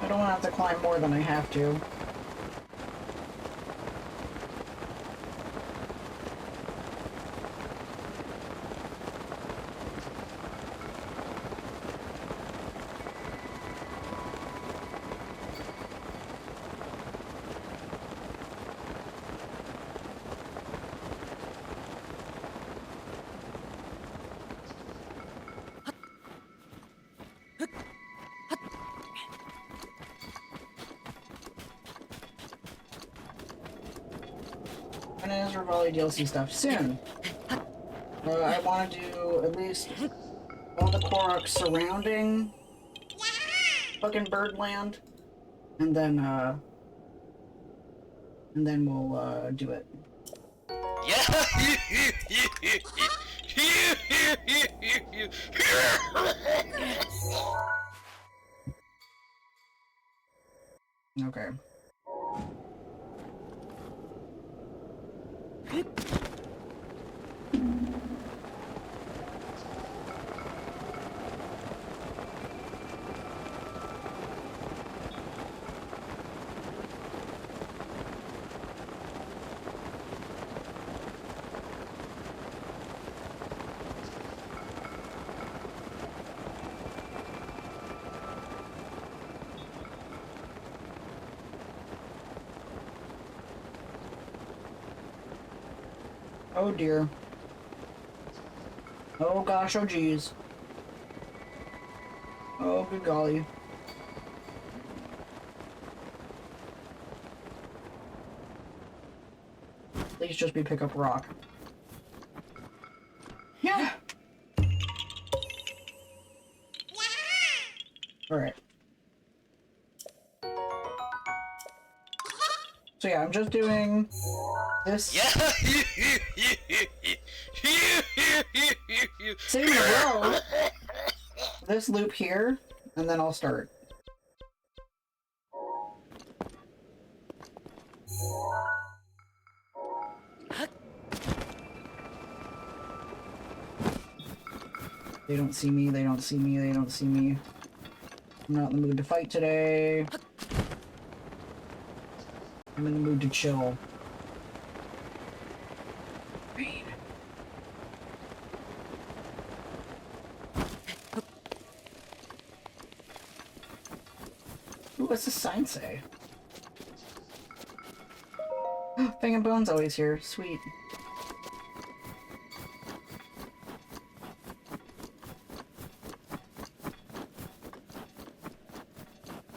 I don't want to have to climb more than I have to. When is Rivali DLC stuff? Soon. I want to do at least all the Korok surrounding fucking Birdland, and then we'll do it. Okay. Oh dear. Oh gosh, oh geez. Oh good golly. Please just be pick up rock. Yeah! Alright. So yeah, I'm just doing this. Same in a row. This loop here, and then I'll start. They don't see me, they don't see me, they don't see me. I'm not in the mood to fight today. I'm in the mood to chill. Ooh, what's the sign say? Fang and Bone's always here. Sweet.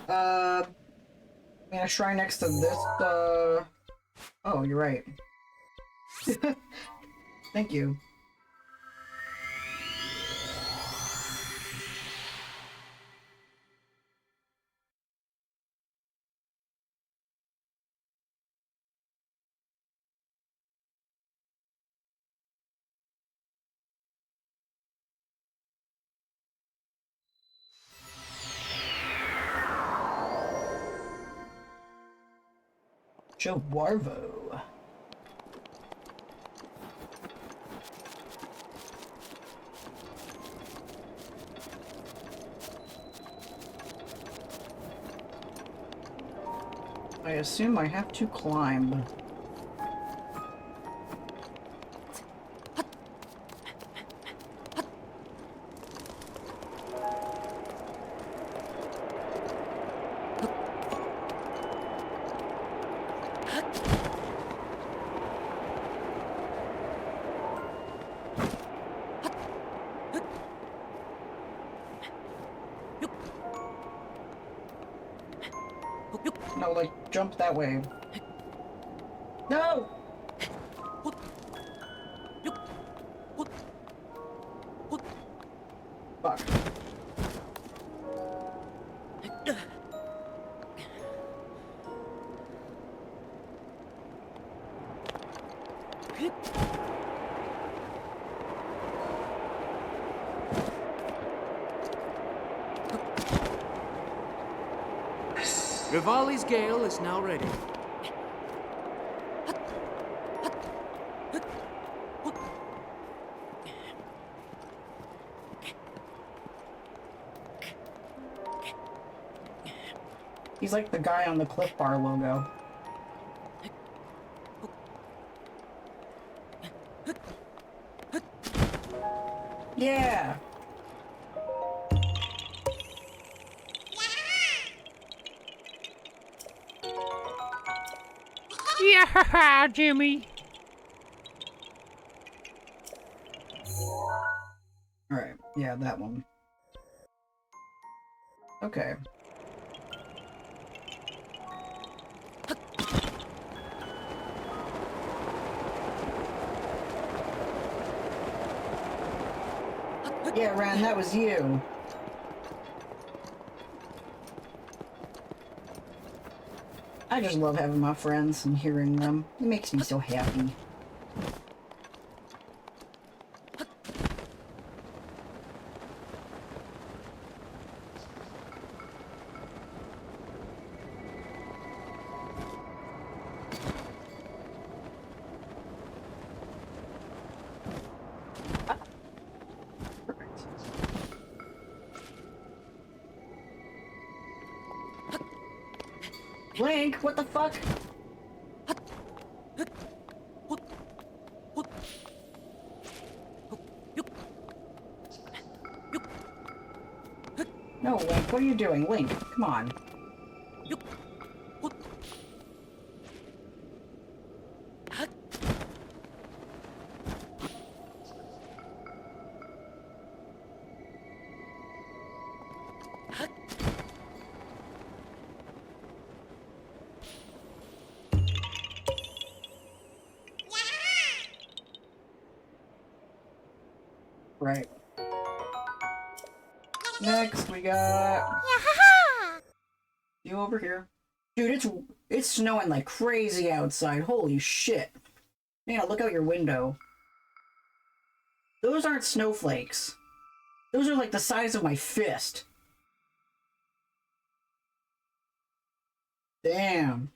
I mean, a shrine next to this, Oh, you're right. Thank you. Joe Warvo. I assume I have to climb. No, like, jump that way. No! Fuck. Rivali's Gale is now ready. He's like the guy on the Cliff Bar logo. Yeah! Yeah, Jimmy. Alright, yeah, that one. Okay. Yeah, Ren, that was you. I just love having my friends and hearing them. It makes me so happy. Link, what the fuck? No, Link, what are you doing? Link, come on. Right. Next, we got you over here. Dude, it's snowing like crazy outside. Holy shit. Man, look out your window. Those aren't snowflakes. Those are like the size of my fist. Damn.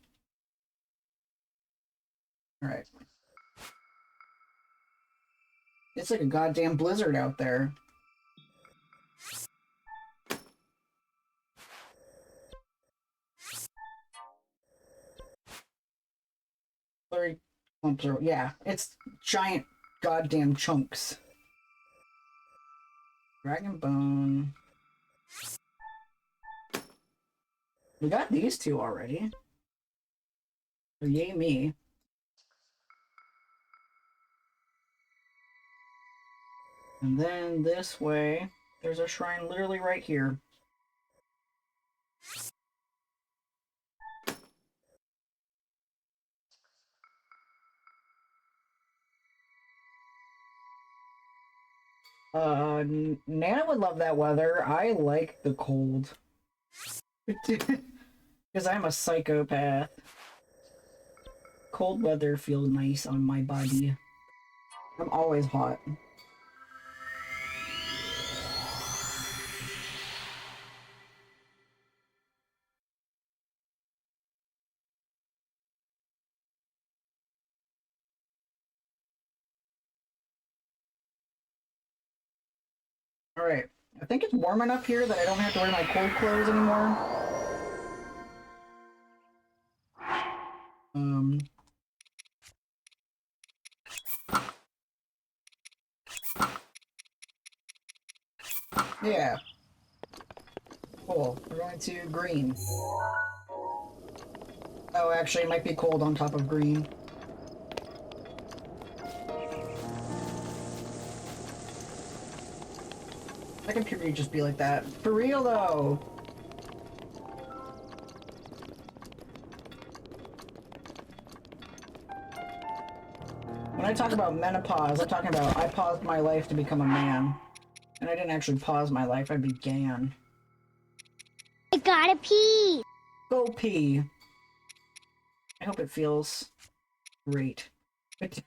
Alright. It's like a goddamn blizzard out there. Flurry clumps are, yeah, it's giant goddamn chunks. Dragon bone. We got these two already. So yay me. And then this way, there's a shrine literally right here. Nana would love that weather. I like the cold. Because I'm a psychopath. Cold weather feels nice on my body. I'm always hot. Alright, I think it's warm enough here that I don't have to wear my cold clothes anymore. Yeah. Cool. We're going to green. Oh, actually, it might be cold on top of green. My computer would just be like that. For real, though! When I talk about menopause, I'm talking about I paused my life to become a man. And I didn't actually pause my life, I began. I gotta pee! Go pee! I hope it feels great. That's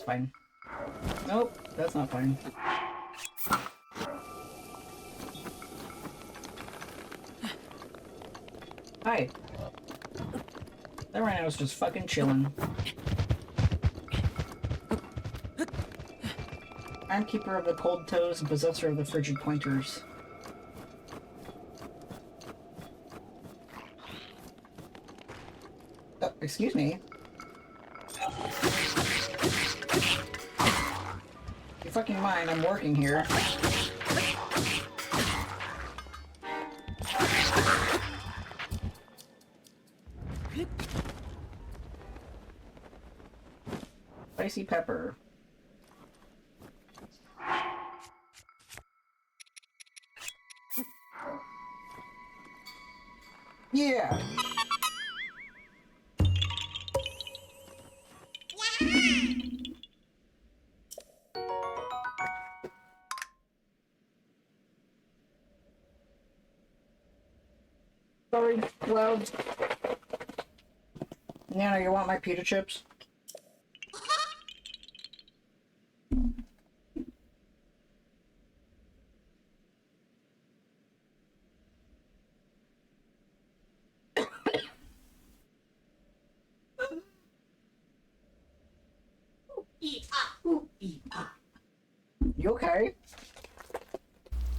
fine. Nope, that's not fine. Hi. That right now is just fucking chilling. Timekeeper of the cold toes and possessor of the frigid pointers. Excuse me. You fucking mind, I'm working here. Spicy pepper. Yeah. Sorry, loud. Nana, you want my pita chips? You okay?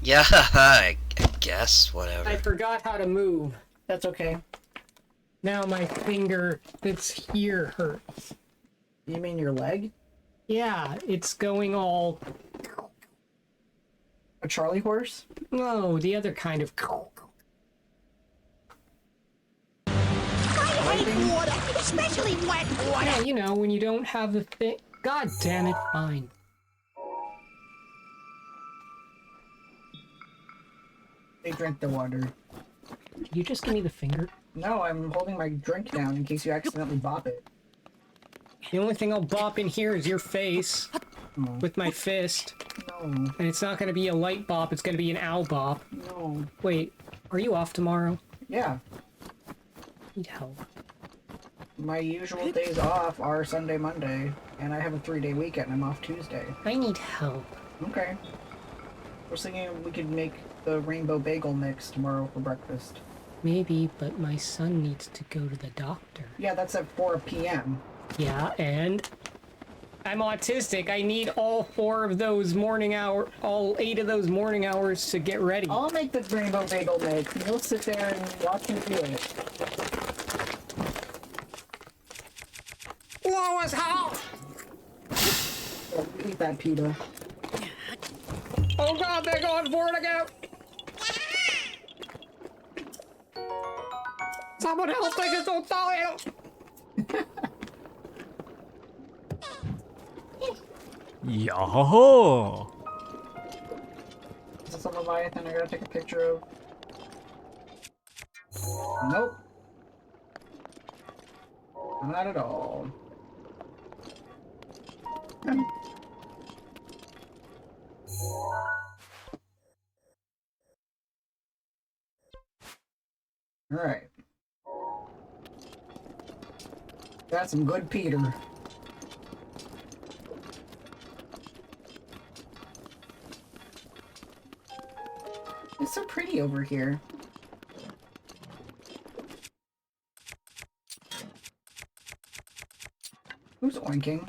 Yeah, I guess, whatever. I forgot how to move. That's okay. Now my finger that's here hurts. You mean your leg? Yeah, it's going all... A Charlie horse? No, the other kind of... I hate water, especially wet water. Yeah, you know, when you don't have the thing... God damn it, fine. They drank the water. Can you just give me the finger? No, I'm holding my drink down in case you accidentally bop it. The only thing I'll bop in here is your face. Oh. With my fist. No. And it's not gonna be a light bop, it's gonna be an owl bop. No. Wait, are you off tomorrow? Yeah. Need help. My usual days off are Sunday, Monday, and I have a 3-day weekend. I'm off Tuesday. I need help. Okay. I was thinking we could make the rainbow bagel mix tomorrow for breakfast. Maybe, but my son needs to go to the doctor. Yeah, that's at 4 p.m. Yeah, and I'm autistic. I need all 4 of those all 8 of those morning hours to get ready. I'll make the rainbow bagel mix, and you'll sit there and watch me do it. Lois, how? Oh, eat that pita. Oh god, they're going for it again! Someone help, I just don't tell you! Yo! Is this a Leviathan I gotta take a picture of? Nope. Not at all. Alright. Got some good Peter. It's so pretty over here. Who's oinking?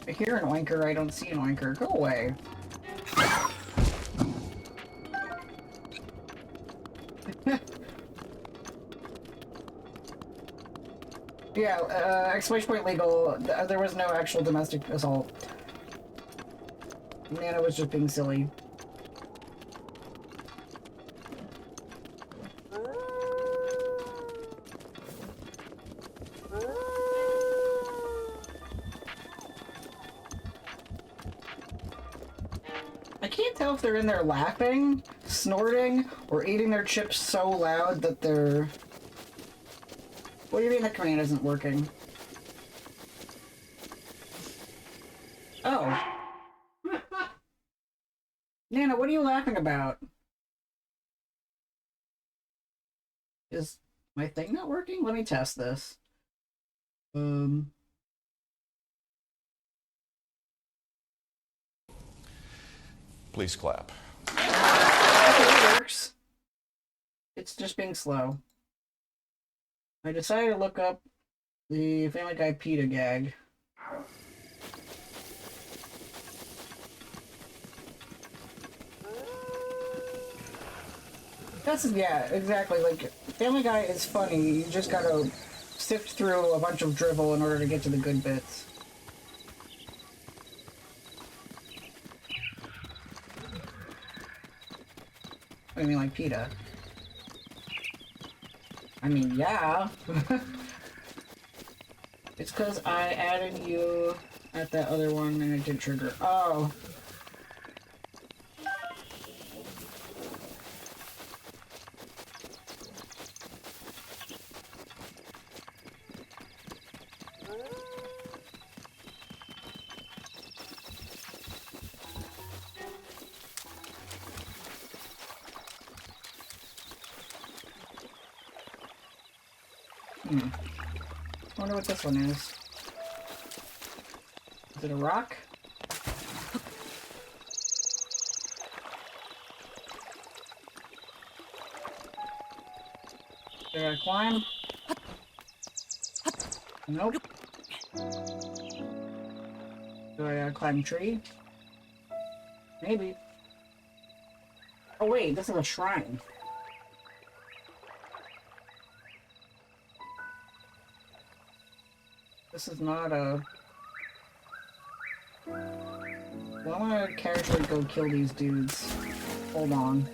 I hear an oinker, I don't see an oinker. Go away. Yeah, exclamation point legal. There was no actual domestic assault. Nana was just being silly. I can't tell if they're in there laughing, snorting, or eating their chips so loud that they're... What do you mean the command isn't working? Oh. Nana, what are you laughing about? Is my thing not working? Let me test this. Please clap. Okay, it works. It's just being slow. I decided to look up the Family Guy PETA gag. Yeah, exactly. Like, Family Guy is funny. You just gotta sift through a bunch of drivel in order to get to the good bits. What do you mean, like PETA? I mean, yeah. It's because I added you at that other one and it didn't trigger. Oh. I wonder what this one is. Is it a rock? Do I gotta climb? Nope. Do I gotta climb a tree? Maybe. Oh wait, this is a shrine. This is not a... Well, I'm gonna casually go kill these dudes. Hold on.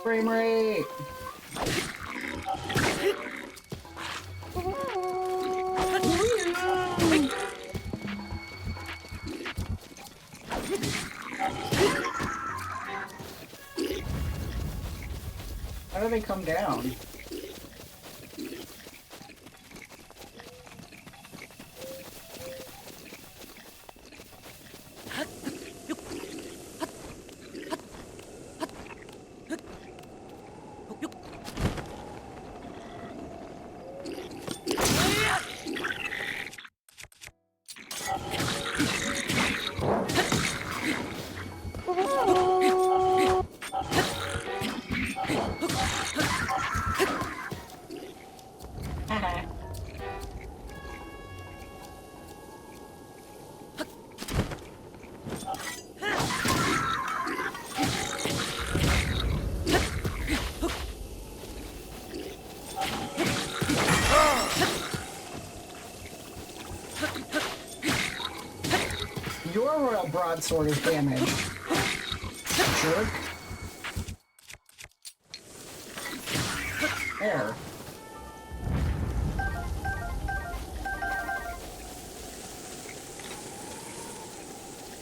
Frame rate! How do they come down? Your royal broadsword is damaged. Jerk. There.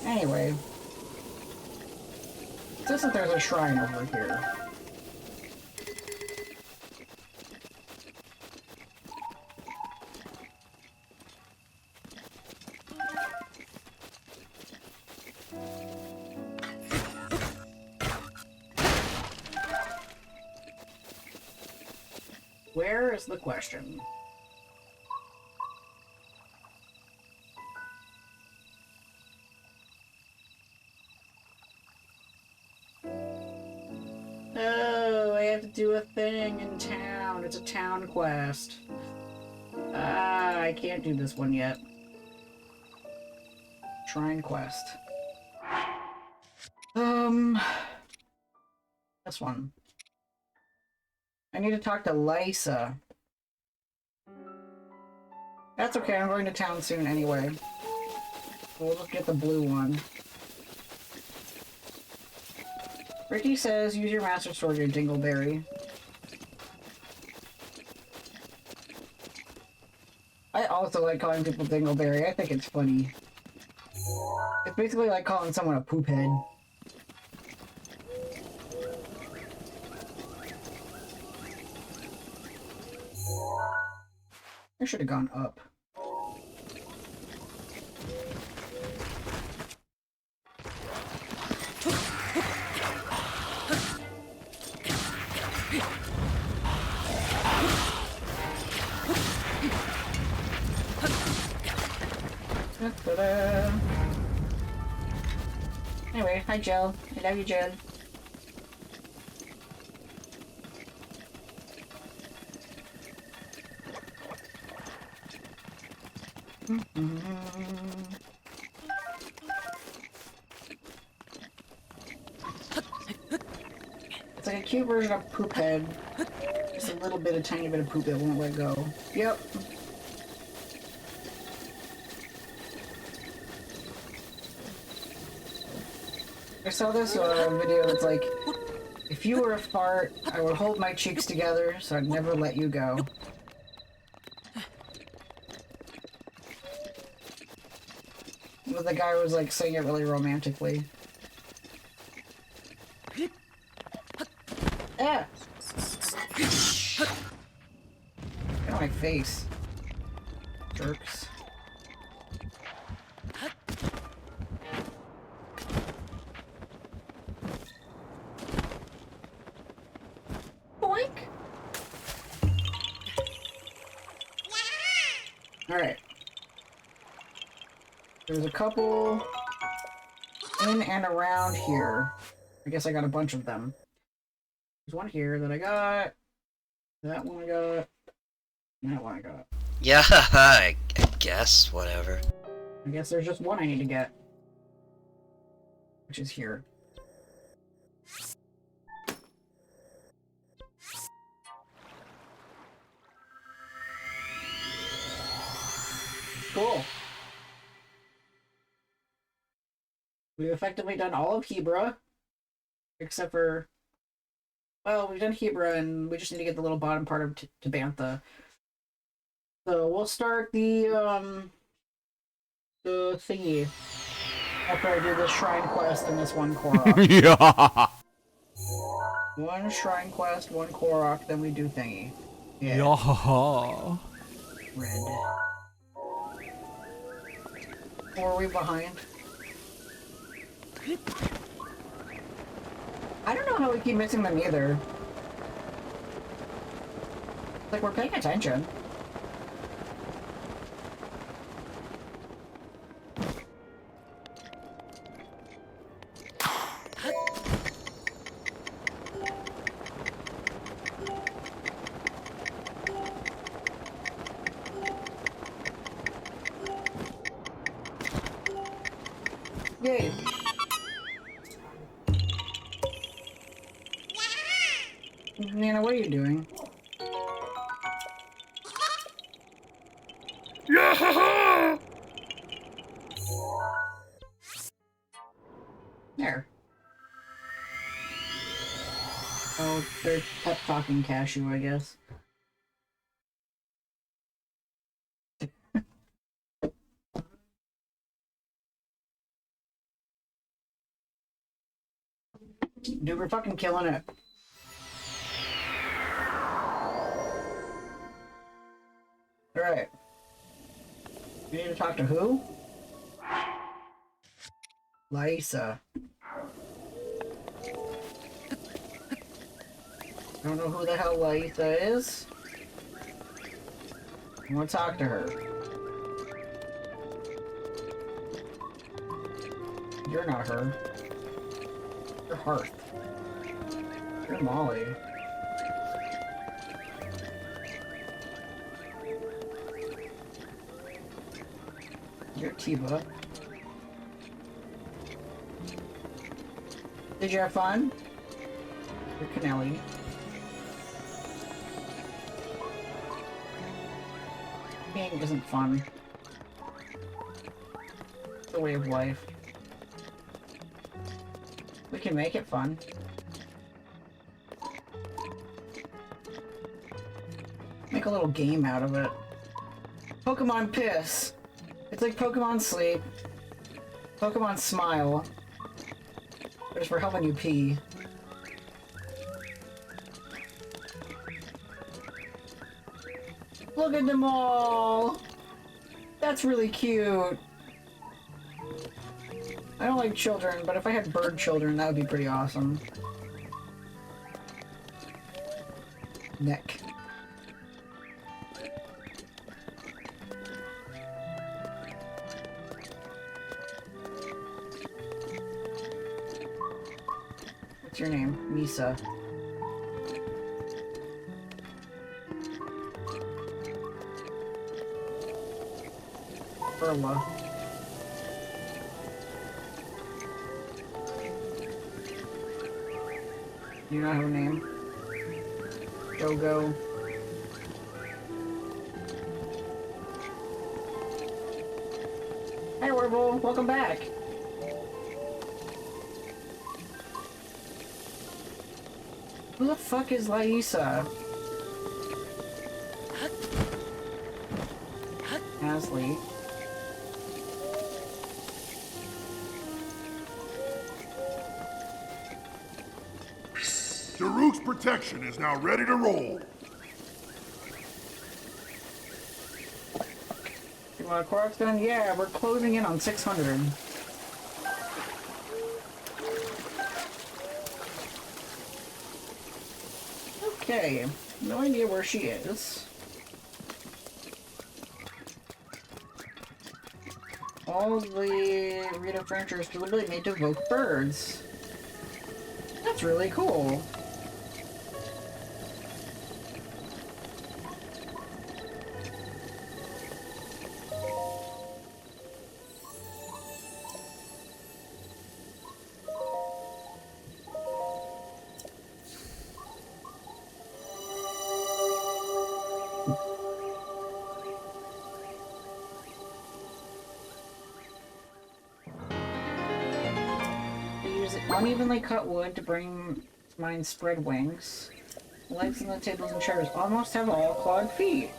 Anyway. It says that there's a shrine over here. Where is the question? Oh, I have to do a thing in town. It's a town quest. Ah, I can't do this one yet. Shrine quest. This one. I need to talk to Lysa. That's okay, I'm going to town soon anyway. We'll just get the blue one. Ricky says, use your master sword, your dingleberry. I also like calling people dingleberry. I think it's funny. It's basically like calling someone a poop head. I should have gone up. Da-da-da. Anyway, hi Jill. I love you, Jill. It's like a cute version of Poop Head. Just a little bit, a tiny bit of poop that won't let go. Yep. I saw this video that's like, if you were a fart, I would hold my cheeks together so I'd never let you go. But the guy was like saying it really romantically. Ah! Get on my face. Jerks. Boink! Alright. There's a couple in and around here. I guess I got a bunch of them. There's one here that I got. That one I got. And that one I got. Yeah, I guess, whatever. I guess there's just one I need to get. Which is here. Cool. We've effectively done all of Hebra. Except for... Well, we've done Hebra and we just need to get the little bottom part of Tabantha. So we'll start the thingy. After I do this shrine quest and this one Korok. Yeah. One shrine quest, one Korok, then we do thingy. Yeah. Yeah. Red. Or are we behind? I don't know how we keep missing them either. Like, we're paying attention. Yay. Nana, what are you doing? There. Oh, they're pep talking Cashew, I guess. Dude, we're fucking killing it. Alright. We need to talk to who? Lysa. I don't know who the hell Lysa is. I want to talk to her. You're not her. You're Hearth. You're Molly. You're Tiba. Did you have fun? You're Canelli. Being isn't fun. It's a way of life. We can make it fun. Make a little game out of it. Pokemon Piss. It's like Pokemon Sleep. Pokemon Smile. But it's for helping you pee. Look at them all! That's really cute. I don't like children, but if I had bird children, that would be pretty awesome. Neck. What's your name? Misa. Burla. You not have a name? Jogo. Hey, Orville, welcome back. Who the fuck is Laisa? Asley. Daruk's protection is now ready to roll. Korok's done? Yeah, we're closing in on 600. Okay, no idea where she is. All the Rita furniture is deliberately made to evoke birds. That's really cool. Unevenly cut wood to bring to mind spread wings. Legs on the tables and chairs almost have all clawed feet.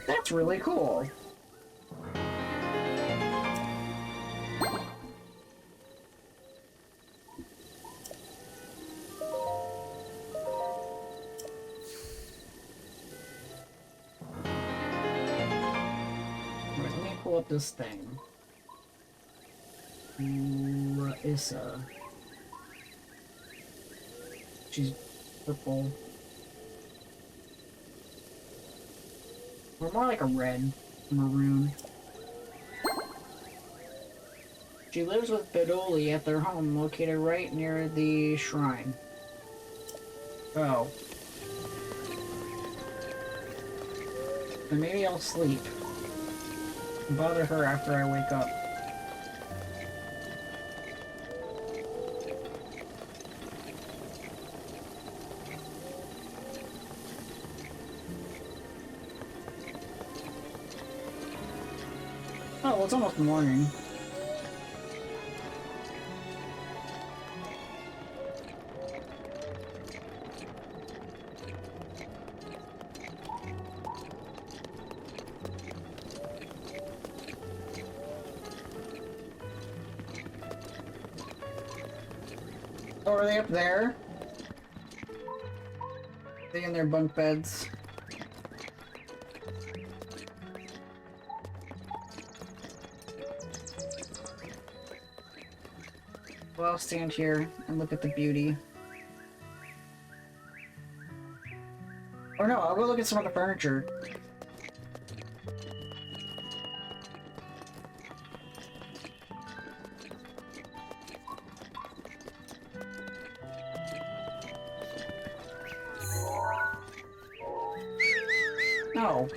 That's really cool. Let me pull up this thing. Issa. She's purple. Or more like a red maroon. She lives with Bedoli at their home located right near the shrine. Oh. Then maybe I'll sleep. And bother her after I wake up. Oh, well, it's almost morning. Oh, are they up there? Are they in their bunk beds? Well, I'll stand here and look at the beauty. Or no, I'll go look at some of the furniture. No.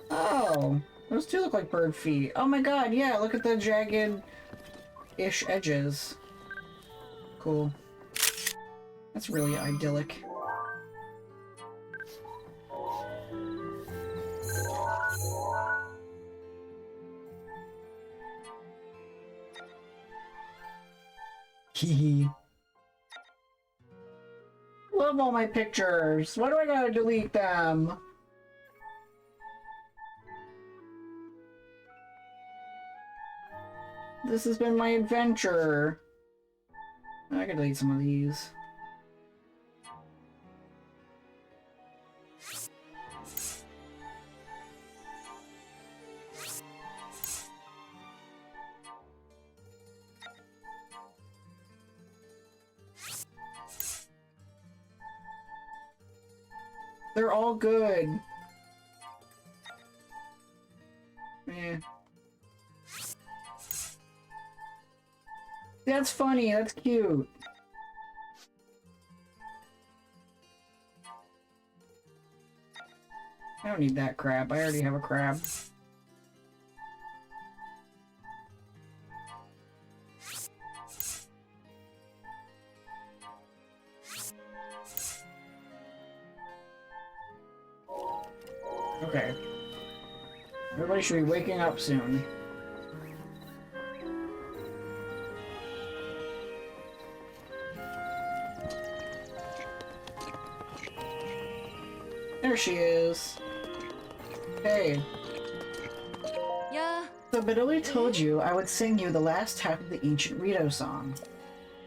Oh, those do look like bird feet. Oh my god, yeah, look at the jagged-ish edges. Cool. That's really idyllic. Hehe. Love all my pictures. Why do I gotta delete them? This has been my adventure. I could delete some of these. They're all good. Eh. that's funny. That's cute. I don't need that crab. I already have a crab. Okay. Everybody should be waking up soon. There she is. Hey. Yeah. So Bedolie told you I would sing you the last half of the ancient Rito song.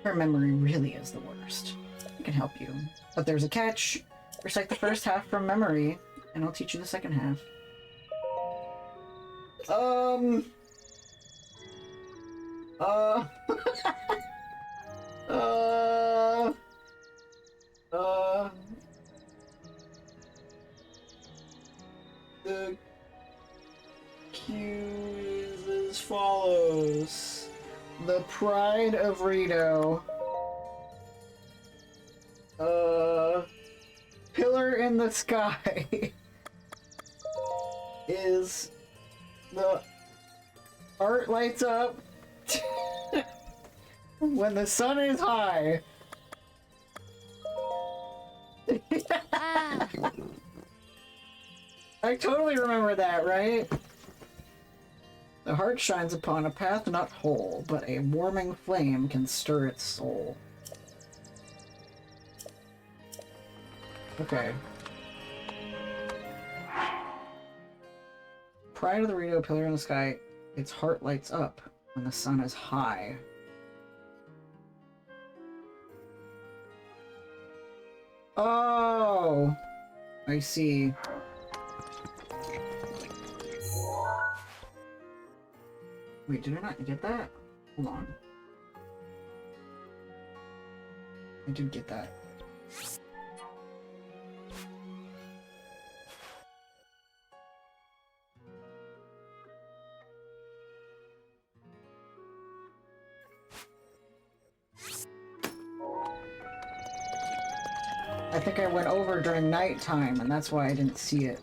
Her memory really is the worst. I can help you. But there's a catch. Recite the first half from memory, and I'll teach you the second half. Uh... The cue is as follows. The Pride of Rito. Pillar in the sky is the art lights up when the sun is high. I totally remember that, right? The heart shines upon a path not whole, but a warming flame can stir its soul. Okay. Pride of the Rito, pillar in the sky, its heart lights up when the sun is high. Oh! I see. Wait, did I not get that? Hold on. I did get that. I think I went over during nighttime, and that's why I didn't see it.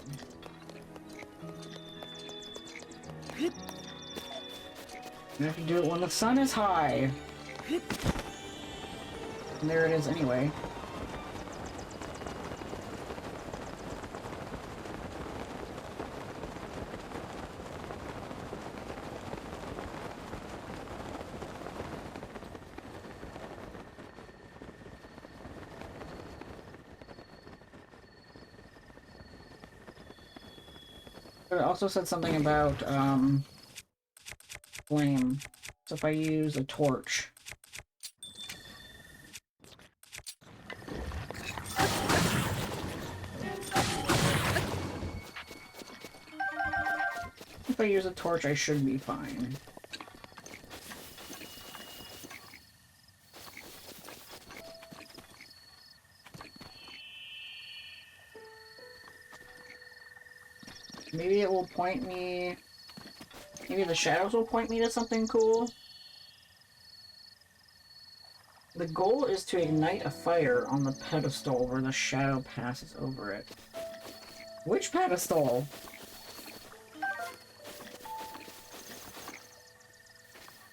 You have to do it when the sun is high. And there it is anyway. But it also said something about, flame. So if I use a torch. If I use a torch, I should be fine. Maybe it will point me... Maybe the shadows will point me to something cool. The goal is to ignite a fire on the pedestal where the shadow passes over it. Which pedestal?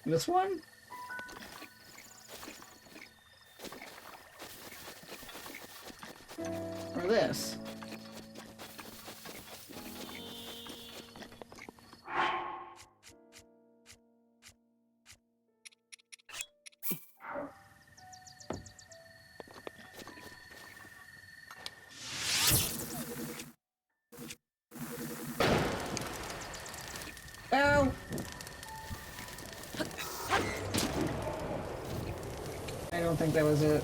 This one? Or this? Ow! I don't think that was it.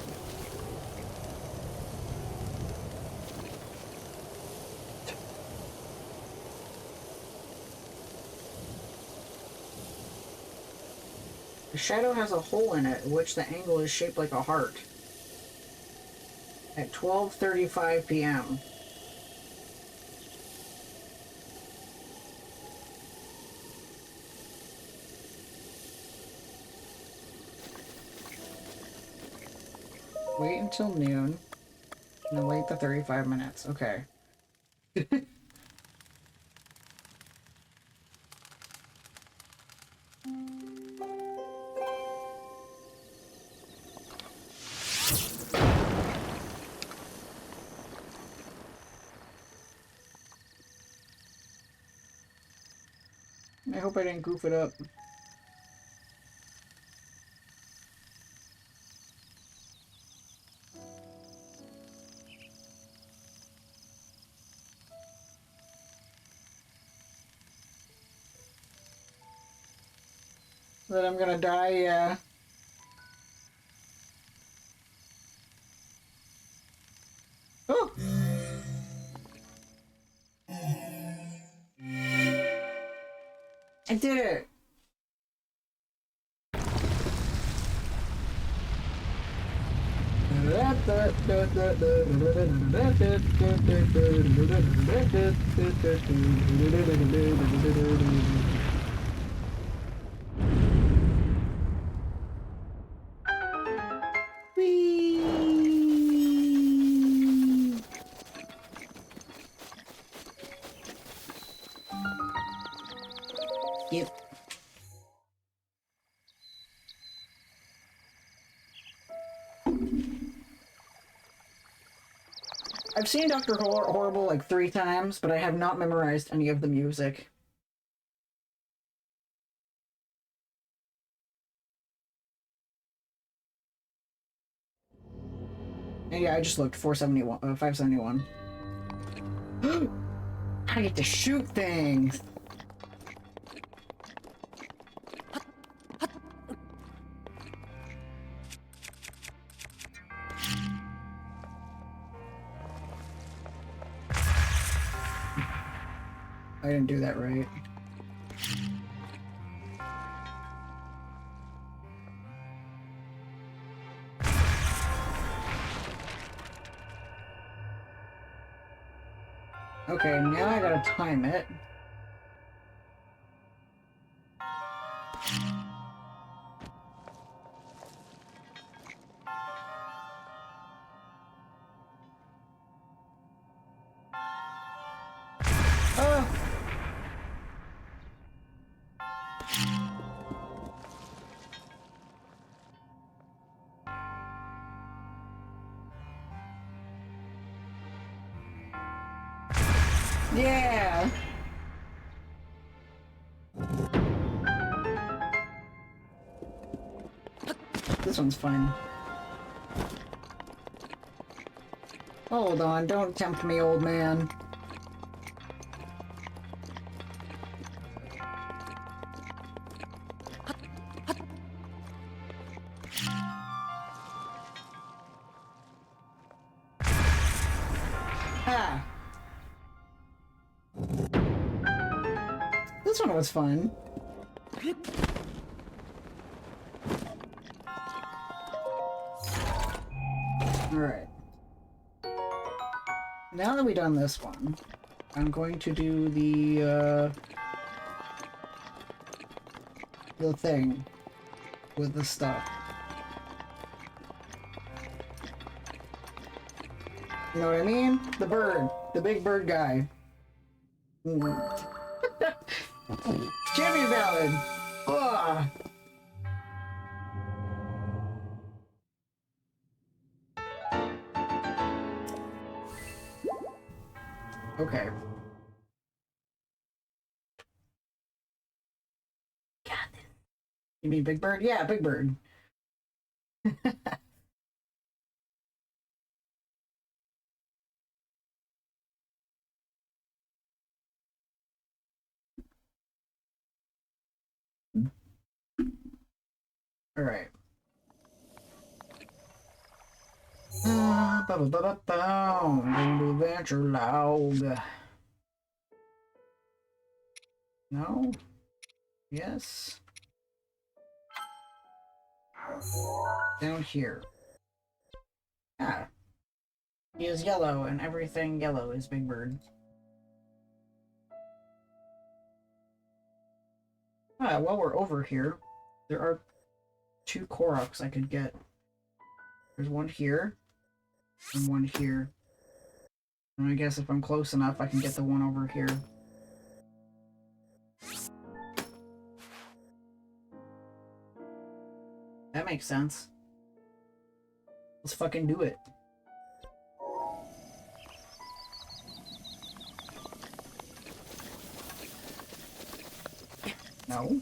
The shadow has a hole in it, in which the angle is shaped like a heart. At 12:35 p.m. Wait until noon. And then wait the 35 minutes. Okay. I hope I didn't goof it up. That I'm gonna die, yeah. Oh! I did it! Whee! Yep. I've seen Dr. Horrible like 3 times, but I have not memorized any of the music. And yeah, I just looked 471, 571. I get to shoot things. I didn't do that right. Okay, now I gotta time it. Oh! Yeah! This one's fun. Hold on, don't tempt me, old man. Ah! This one was fun. Alright. Now that we've done this one, I'm going to do the thing with the stuff. You know what I mean? The bird. The big bird guy. Champion ballad! Ugh. Okay. God. You mean Big Bird? Yeah, Big Bird. Alright. Adventure log. No? Yes? Down here. Ah. He is yellow, and everything yellow is Big Bird. Ah, while we're over here, there are 2 Koroks I could get. There's one here. And one here. And I guess if I'm close enough, I can get the one over here. That makes sense. Let's fucking do it. No.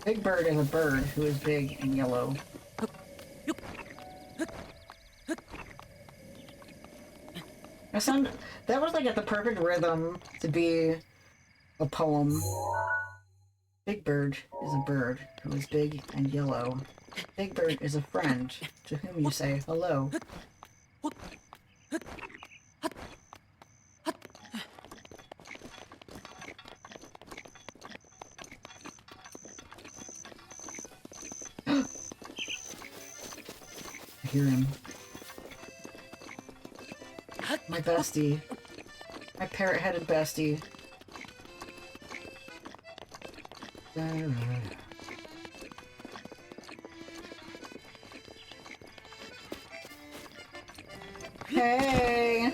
Big Bird is a bird who is big and yellow. That was like at the perfect rhythm to be a poem. Big Bird is a bird who is big and yellow. Big Bird is a friend to whom you say hello. I hear him. My bestie. My parrot-headed bestie. Hey!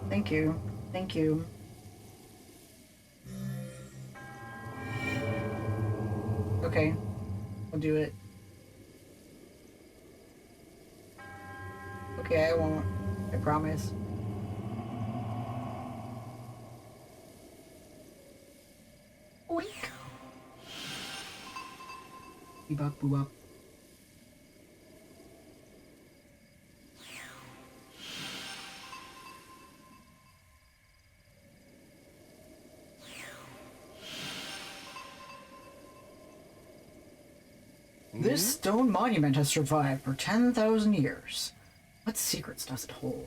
Thank you. Thank you. Okay. I'll do it. Okay, I won't. I promise. Oink! Bebop, boobop. This stone monument has survived for 10,000 years. What secrets does it hold?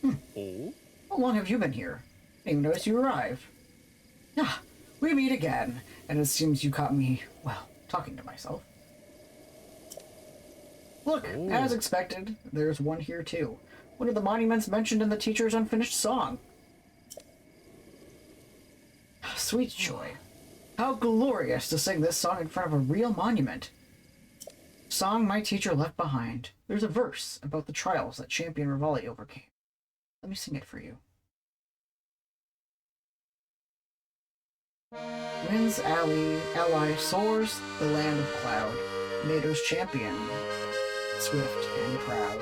How long have you been here? I didn't even notice you arrived. Ah, we meet again, and it seems you caught me, well, talking to myself. Look, as expected, there's one here too. One of the monuments mentioned in the teacher's unfinished song. Sweet joy. How glorious to sing this song in front of a real monument. Song my teacher left behind. There's a verse about the trials that Champion Rivali overcame. Let me sing it for you. Wind's ally soars the land of cloud. Mado's champion, swift and proud.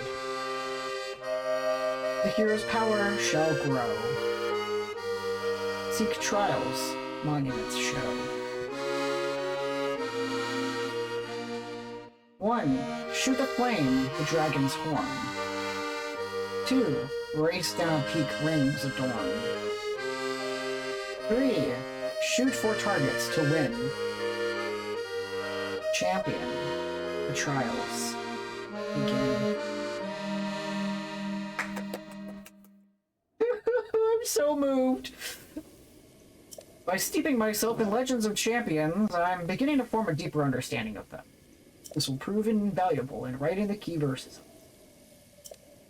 The hero's power shall grow. Seek trials, monuments show. 1. Shoot a flame, the dragon's horn. 2. Race down peak, rings adorn. 3. Shoot 4 targets to win. Champion, the trials begin. I'm so moved. By steeping myself in legends of champions, I'm beginning to form a deeper understanding of them. This will prove invaluable in writing the key verses.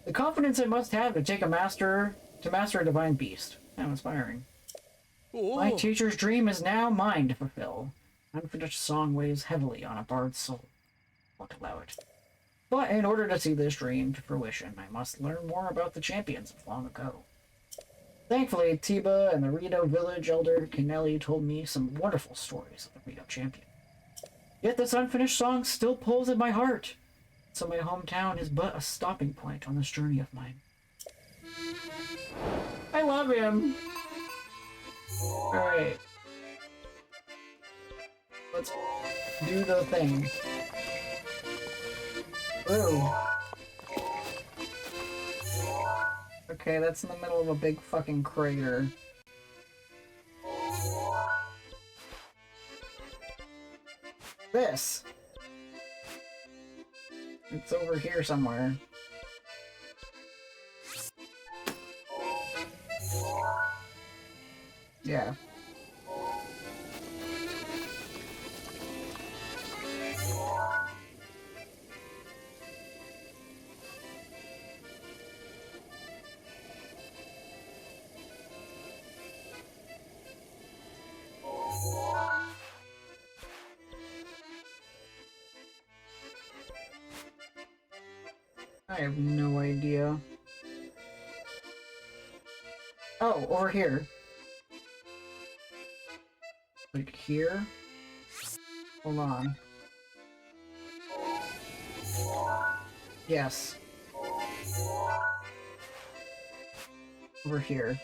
The confidence I must have to master a divine beast. How inspiring. My teacher's dream is now mine to fulfill. Unfinished song weighs heavily on a bard's soul. Won't allow it. But in order to see this dream to fruition, I must learn more about the champions of long ago. Thankfully, Tiba and the Rito village elder Kennelly told me some wonderful stories of the Rito champion. Yet this unfinished song still pulls at my heart, so my hometown is but a stopping point on this journey of mine. I love him! Alright. Let's do the thing. Ooh. Okay, that's in the middle of a big fucking crater. This! It's over here somewhere. Yeah. I have no idea. Oh, over here. Like here? Hold on. Yes. Over here.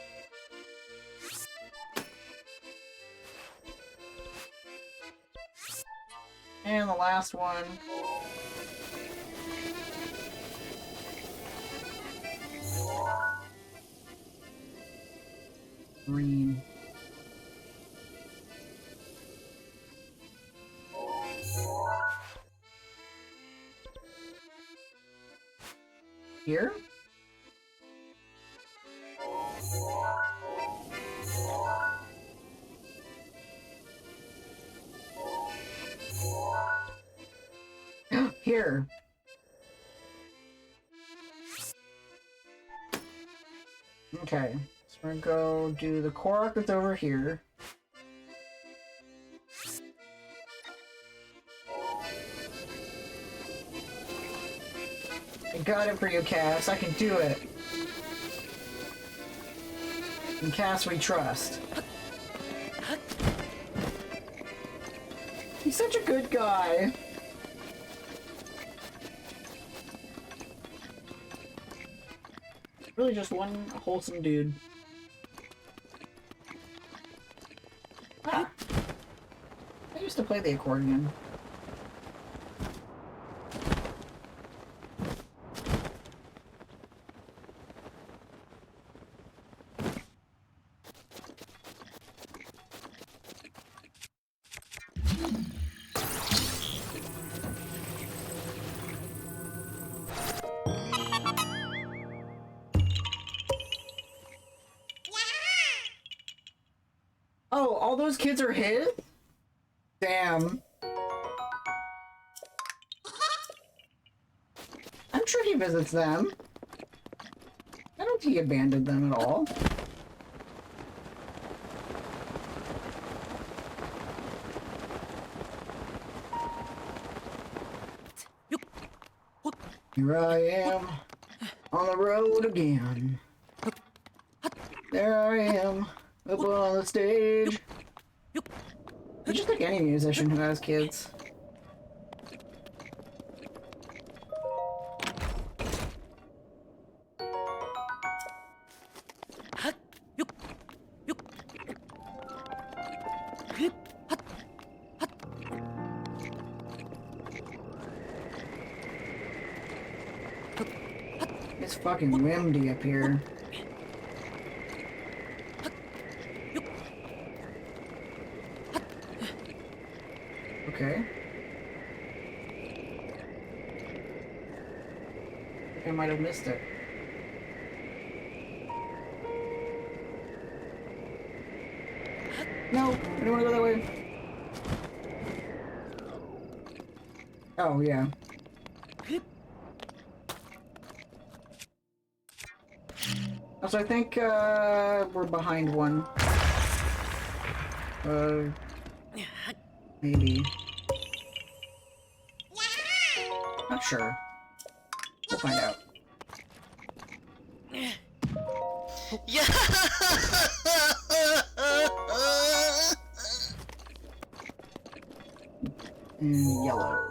And the last one. Green. Here? Here. Okay, so we're gonna go do the Korok that's over here. I got it for you, Cass. I can do it. In Cass we trust. He's such a good guy. Really just one wholesome dude. Ah! I used to play the accordion. Oh, all those kids are his? Damn. I'm sure he visits them. I don't think he abandoned them at all. Here I am, on the road again. There I am, up on the stage. He's just like any musician who has kids. It's fucking windy up here. Okay. I might have missed it. No, I don't want to go that way. Oh, yeah. So I think, we're behind one. Maybe. Not sure. We'll find out. Yeah. And yellow.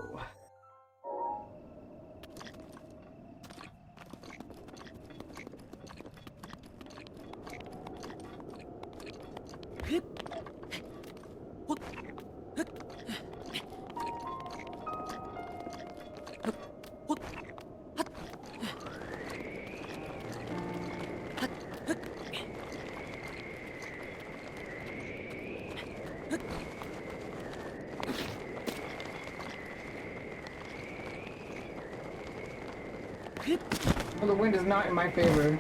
Well, the wind is not in my favor.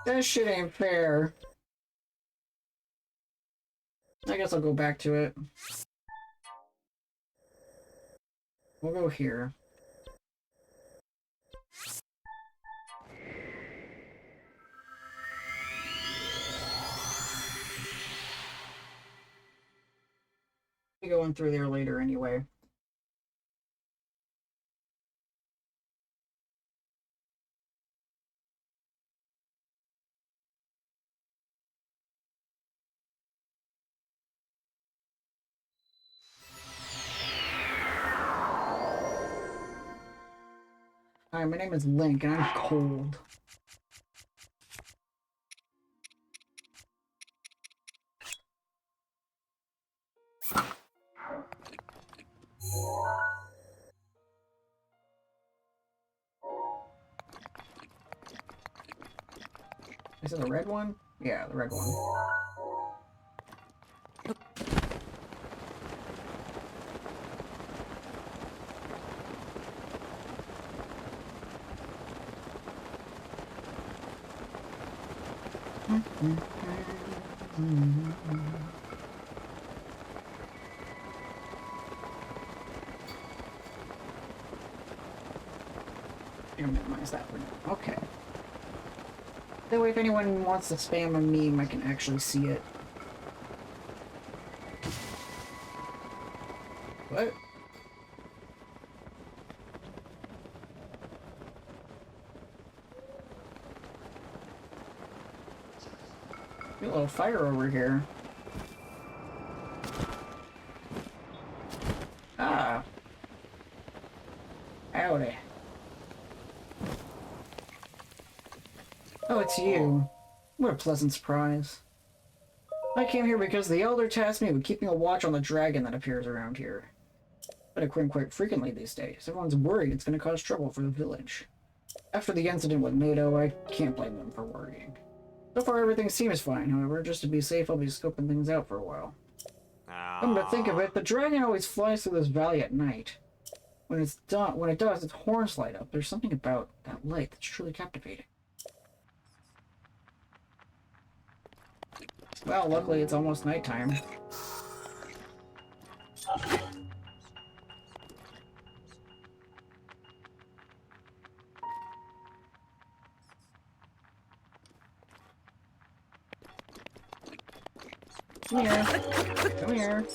That shit ain't fair. I guess I'll go back to it. We'll go here. be going through there later anyway. Hi, my name is Link, and I'm cold. Is it the red one? Yeah, the red one. I'm gonna minimize that for now. Okay. That way if anyone wants to spam a meme, I can actually see it. What? A little fire over here. Ah. Howdy. Oh, it's you. What a pleasant surprise. I came here because the Elder tasked me with keeping a watch on the dragon that appears around here. But I occurring quite frequently these days. Everyone's worried it's going to cause trouble for the village. After the incident with Nato, I can't blame them for worrying. So far everything seems fine, however, just to be safe I'll be scoping things out for a while. Come to think of it, the dragon always flies through this valley at night. When it does, its horns light up. There's something about that light that's truly captivating. Well, luckily it's almost nighttime. Come here. Come here.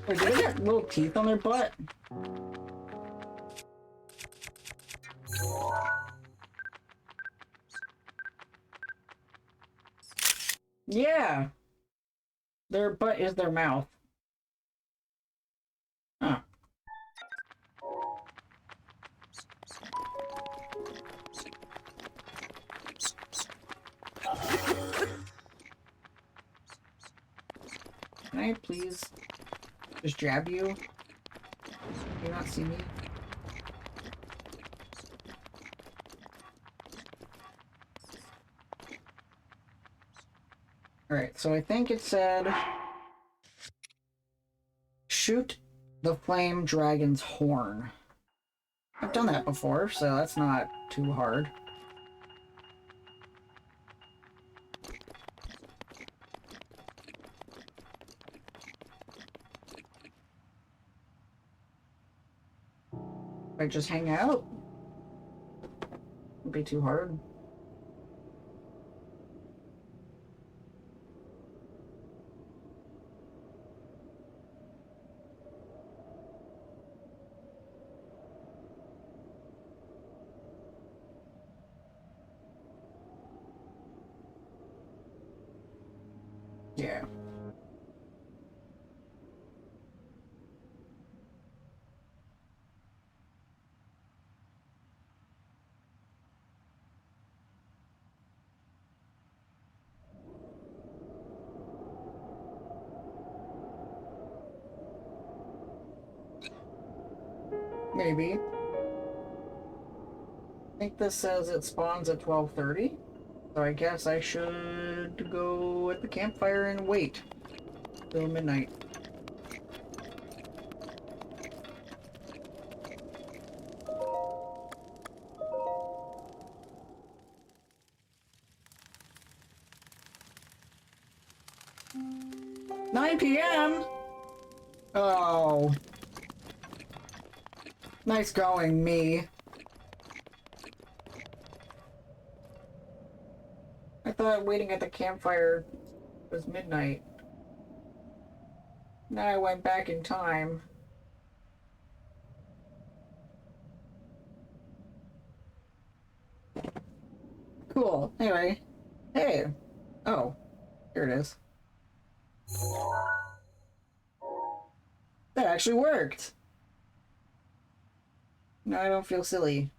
Wait, do they got little teeth on their butt? Yeah! Their butt is their mouth. Huh. Can I please just jab you? Can you not see me? Alright, so I think it said shoot the flame dragon's horn. I've done that before, so that's not too hard. I just hang out? Wouldn't be too hard. Yeah. Maybe. I think this says it spawns at 12:30. So I guess I should go at the campfire and wait till midnight. "9 p.m.? Oh. Nice going, me. I thought waiting at the campfire was midnight. Now I went back in time. Cool. Anyway. Hey. Oh. Here it is. That actually worked! Now I don't feel silly.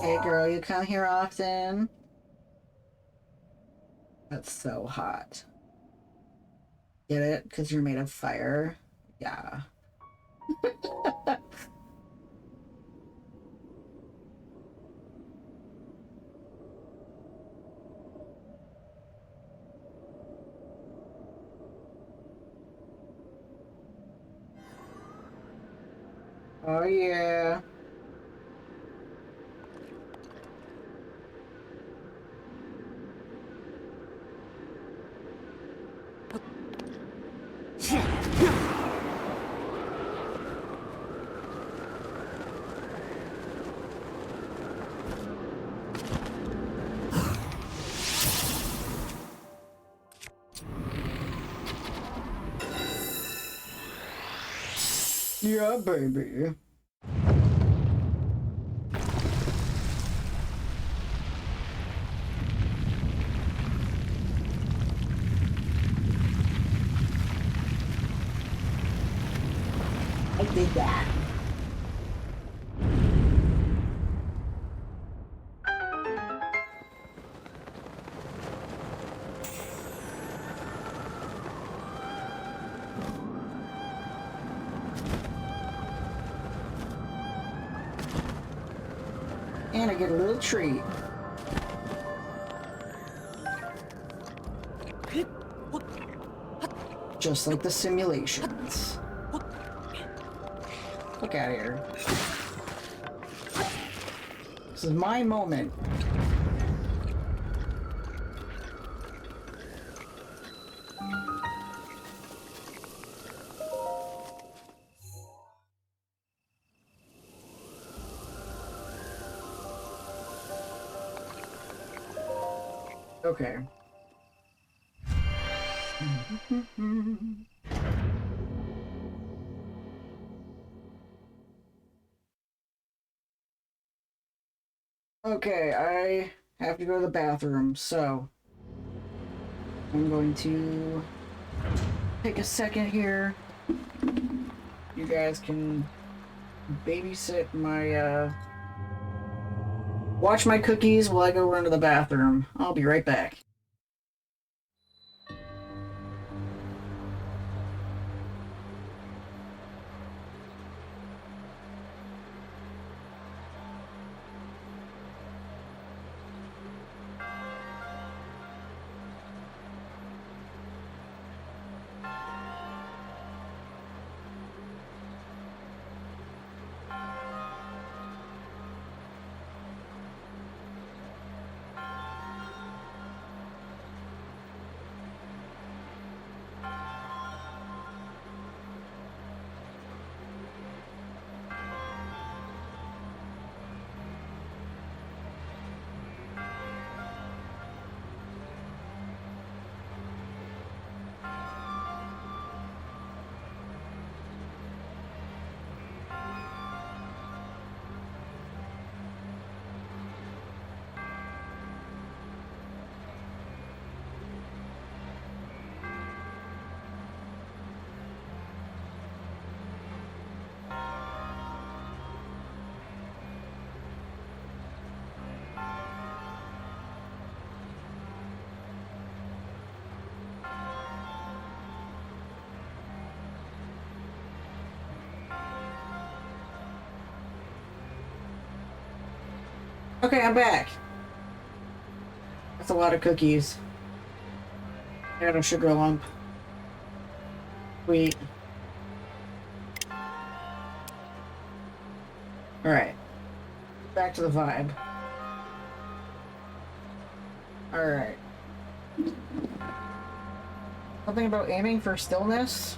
Hey girl, you come here often? That's so hot. Get it? Because you're made of fire? Yeah. Oh yeah. Yeah, baby. I did that. And I get a little treat. Just like the simulations. Look out of here. This is my moment. Okay. Okay, I have to go to the bathroom, so I'm going to take a second here. You guys can babysit my, watch my cookies while I go run to the bathroom. I'll be right back. Okay, I'm back. That's a lot of cookies. I got a sugar lump. Sweet. Alright. Back to the vibe. Alright. Something about aiming for stillness?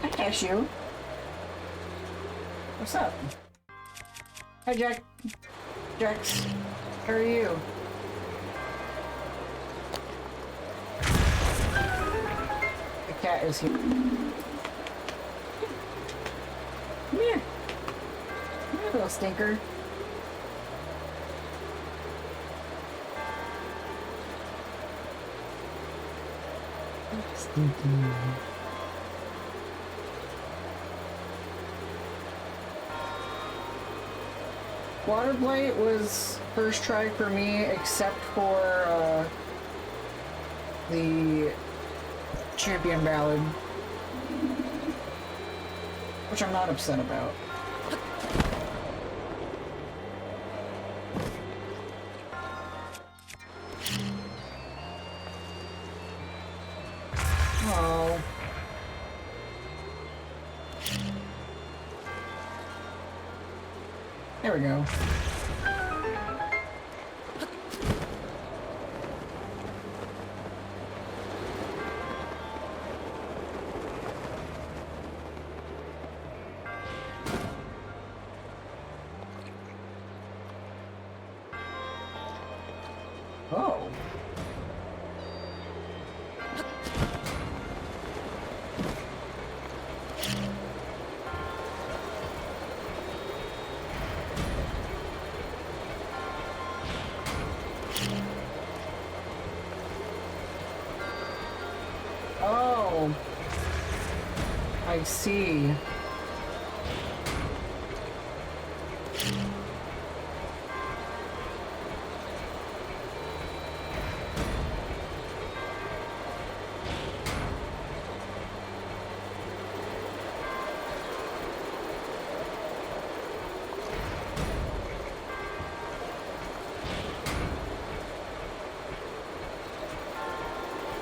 I catch you. What's up? Hi, Jack. Jax. How are you? The cat is here. Come here. Come here, little stinker. Stinky. Water Blight was first try for me, except for the Champion Ballad, which I'm not upset about. Oh. There we go. Oh. Oh. I see.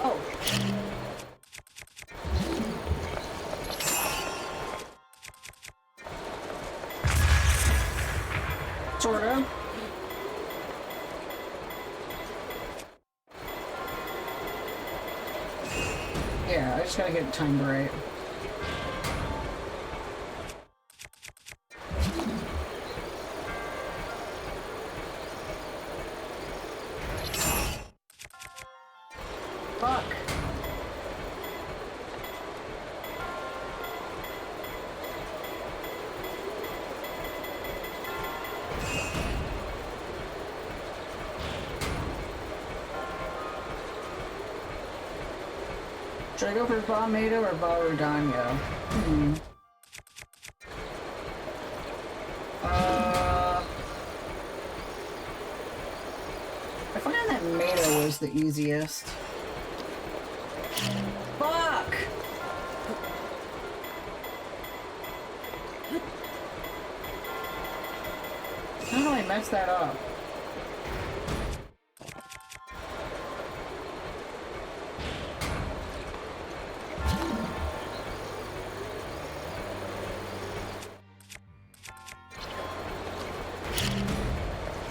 Oh. Sorta. Yeah, I just gotta get it timed right. Fuck. Should I go for Valmeda or Valrodanya? I find that Maida was the easiest. Fuck! How do I mess that up?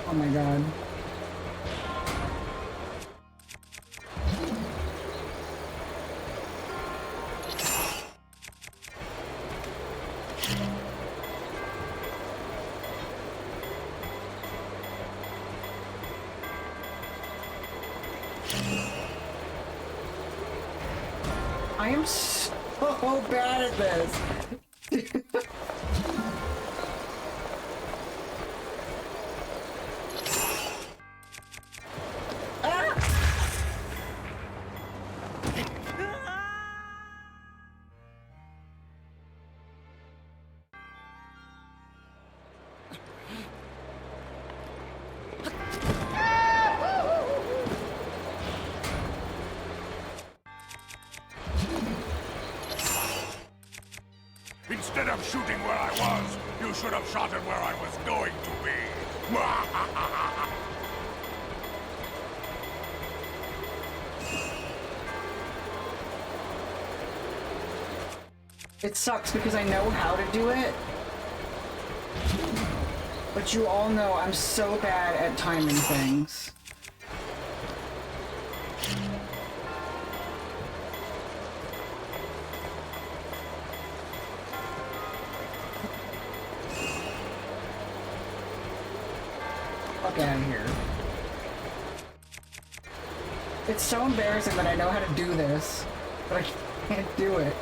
Oh my god. I am so bad at this. Instead of shooting where I was, you should have shot him where I was going to be. It sucks because I know how to do it. But you all know I'm so bad at timing things. Fuck out of here. It's so embarrassing that I know how to do this, but I can't do it.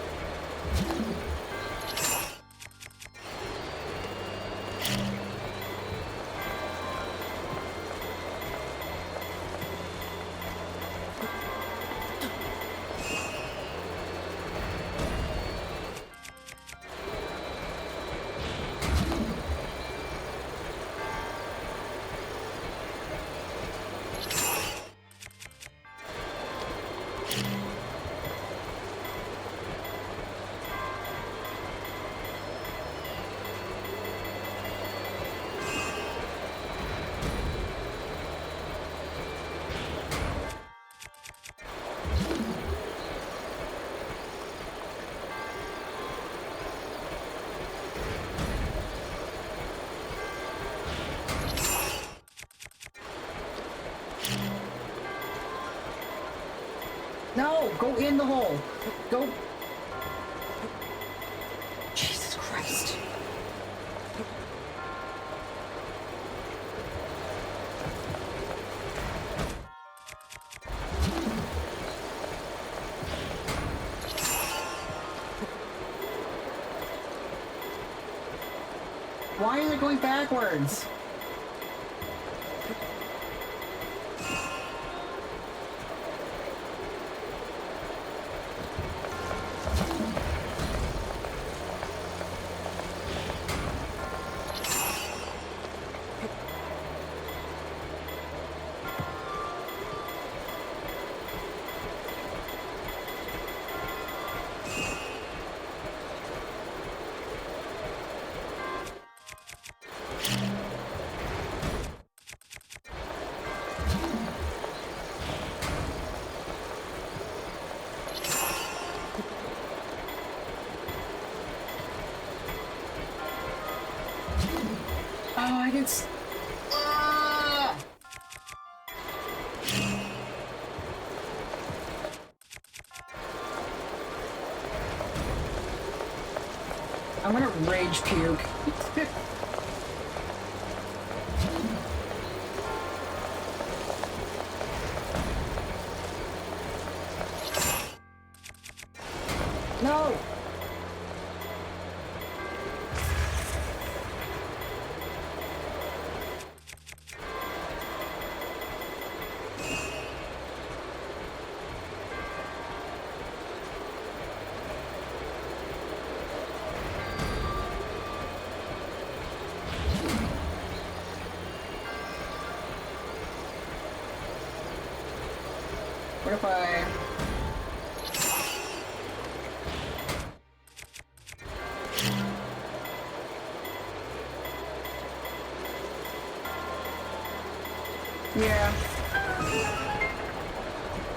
No! Go in the hole! Go... Jesus Christ. Why are they going backwards? Oh, I didn't... Ah! I'm gonna rage puke. No! What if I... Yeah.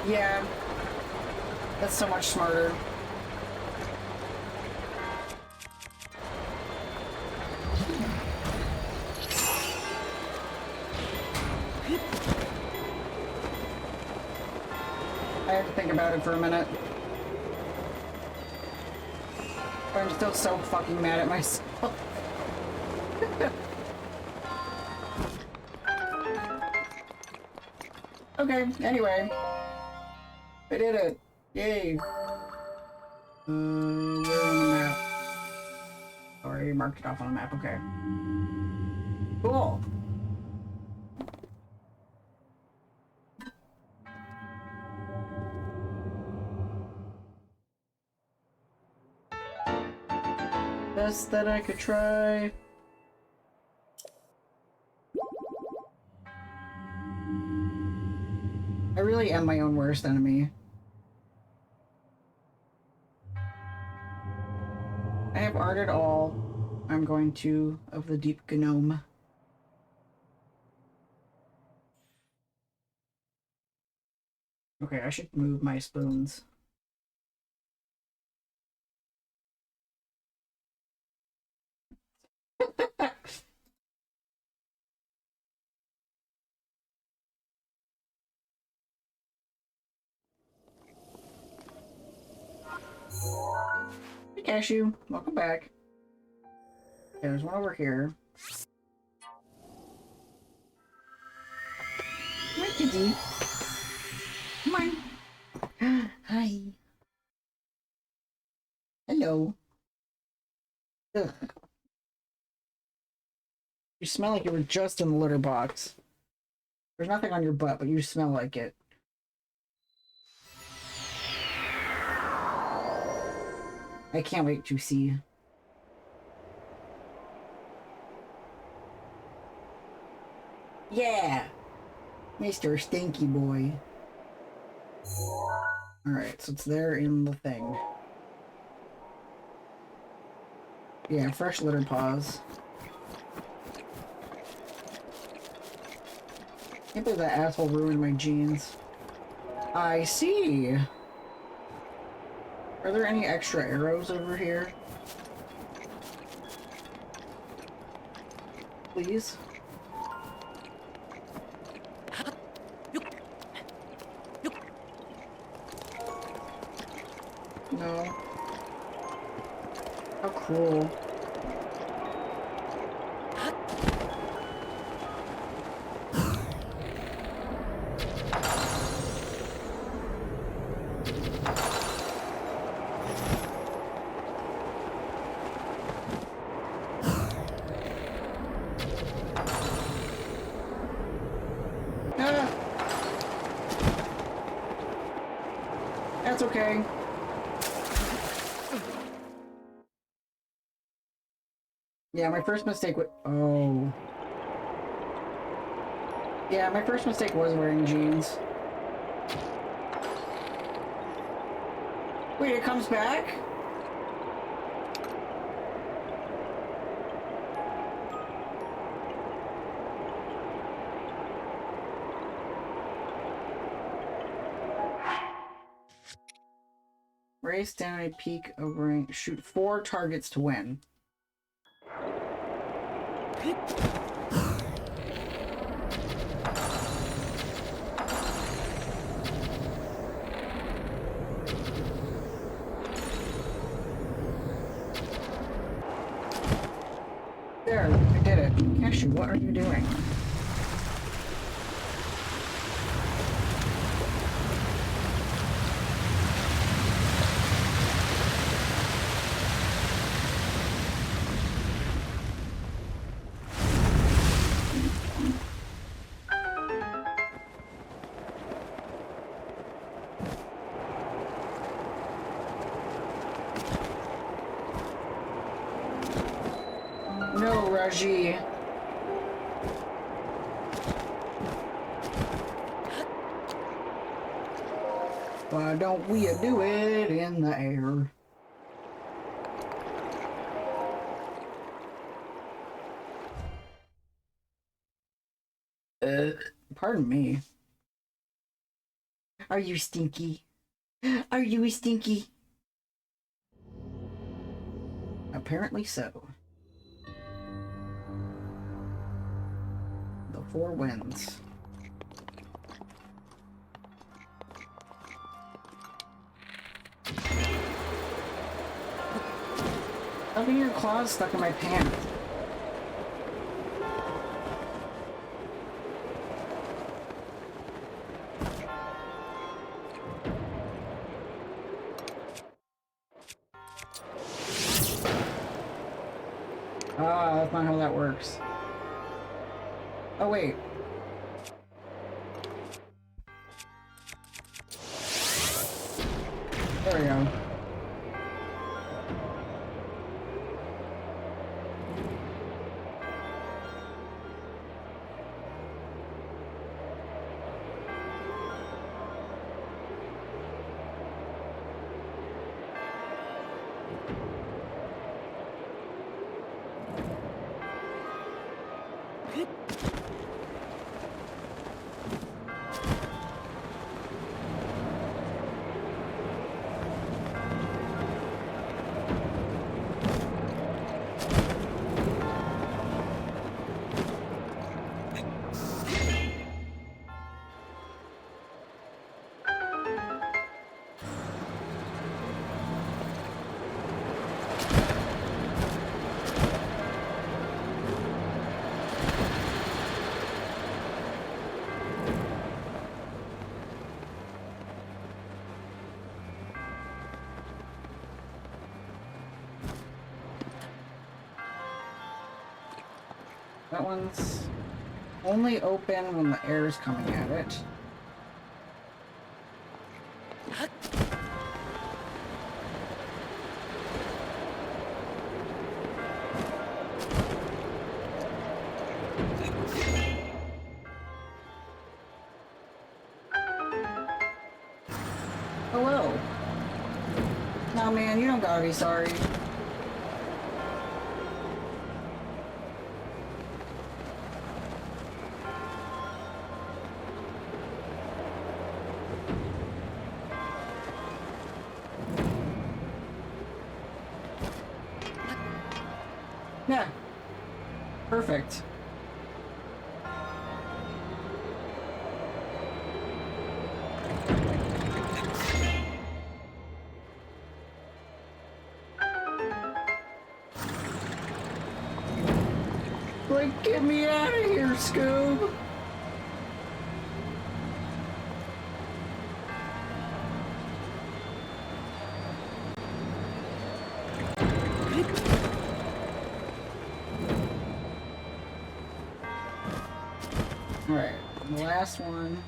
Yeah. That's so much smarter. I have to think about it for a minute. But I'm still so fucking mad at myself. Okay, anyway. I did it. Yay. Where on the map? Oh, I already marked it off on the map, okay. Cool. Best that I could try. I really am my own worst enemy. I have arted all. I'm going to of the deep gnome. Okay, I should move my spoons. Cashew. Welcome back. There's one over here. Come on, kitty. Come on. Hi. Hello. Ugh. You smell like you were just in the litter box. There's nothing on your butt, but you smell like it. I can't wait to see. Yeah! Mr. Stinky Boy. Alright, so it's there in the thing. Yeah, fresh litter paws. Can't believe that asshole ruined my jeans. I see! Are there any extra arrows over here? Please? No. How cruel. That's okay. Yeah, my first mistake was... Oh. Yeah, my first mistake was wearing jeans. Wait, it comes back? Race down a peak of rank. Shoot 4 targets to win. There, I did it. Cashew, what are you doing? No, Raji. Why don't we do it in the air? Pardon me. Are you stinky? Are you stinky? Apparently so. The 4 wins. Having your claws stuck in my pants. Ah, that's not how that works. Oh, wait. There we go. That one's only open when the air is coming at it. Hello. No, man, you don't gotta be sorry. Yeah. Perfect. Like, get me out of here, Scoob! Alright, the last one.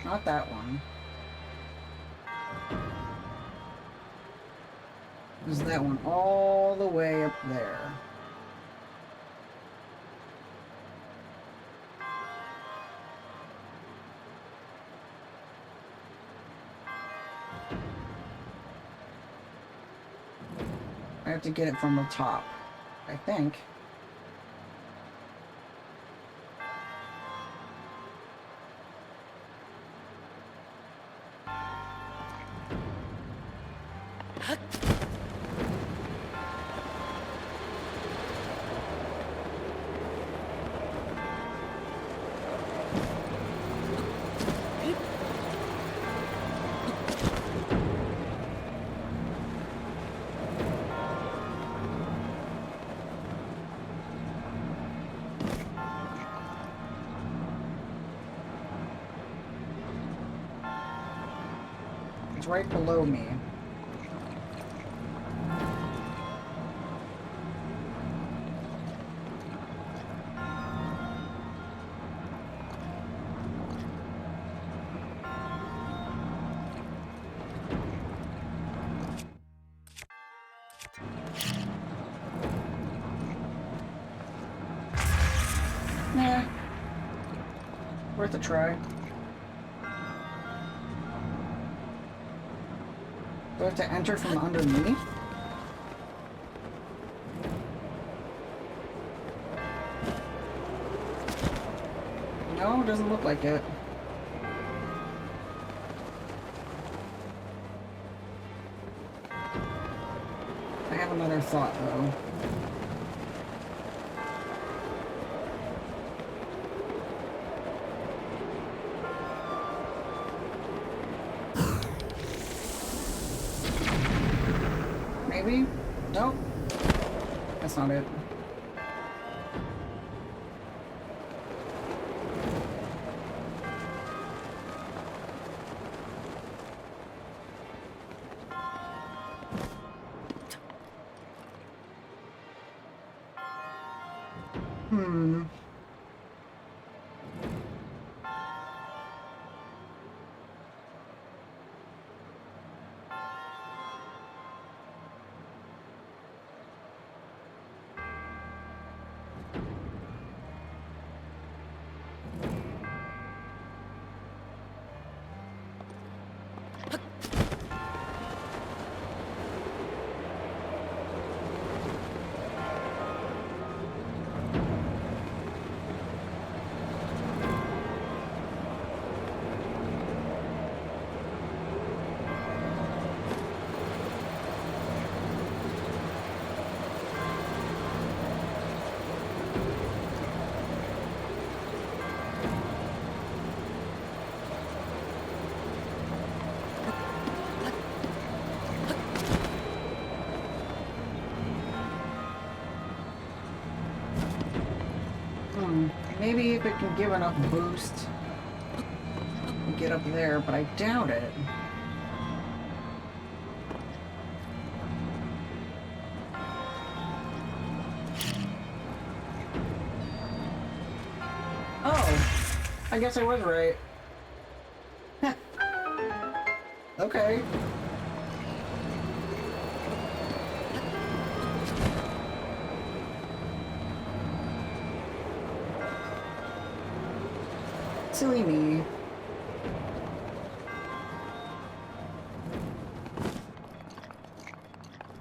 Not that one. Is that one all the way up there? I have to get it from the top, I think. It's right below me. Nah. Worth a try. Do I have to enter from underneath? No, it doesn't look like it. I have another thought, though. Maybe? Nope. That's not it. Hmm. Maybe if it can give enough boost, we'll get up there, but I doubt it. I guess I was right. Okay. Silly me.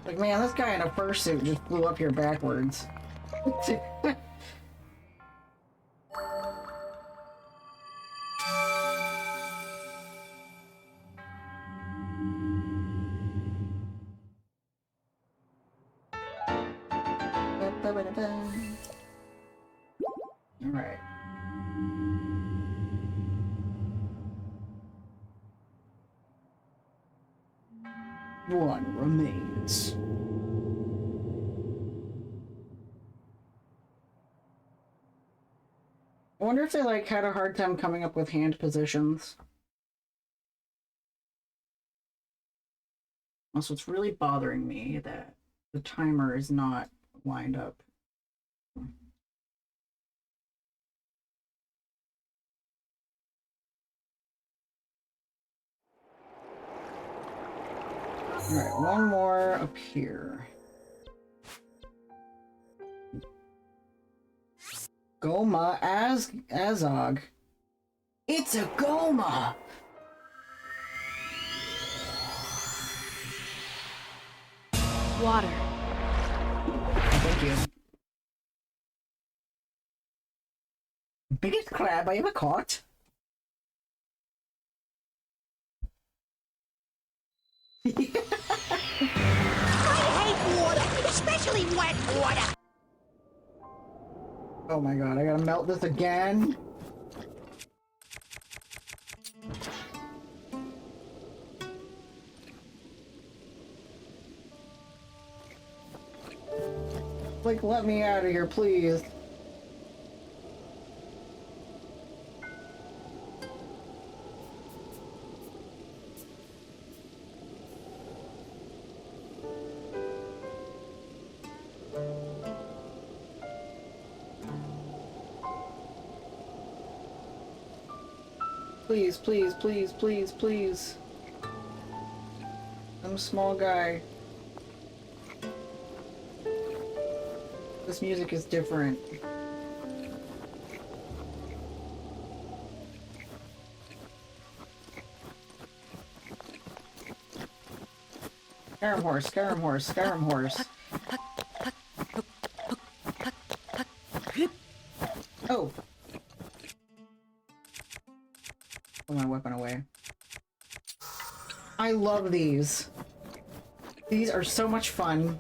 Like, man, this guy in a fursuit just flew up here backwards. Alright. One remains. I wonder if they, like, had a hard time coming up with hand positions. Also, it's really bothering me that the timer is not lined up. Alright, one more up here. Goma Azog. It's a Goma! Water. Thank you. Biggest crab I ever caught. I hate water, especially wet water. Oh my god, I gotta melt this again. Like, let me out of here, please. Please, please, please, please, please. I'm a small guy. This music is different. Skyrim horse, Skyrim horse, Skyrim horse. Oh! Put my weapon away. I love these. These are so much fun.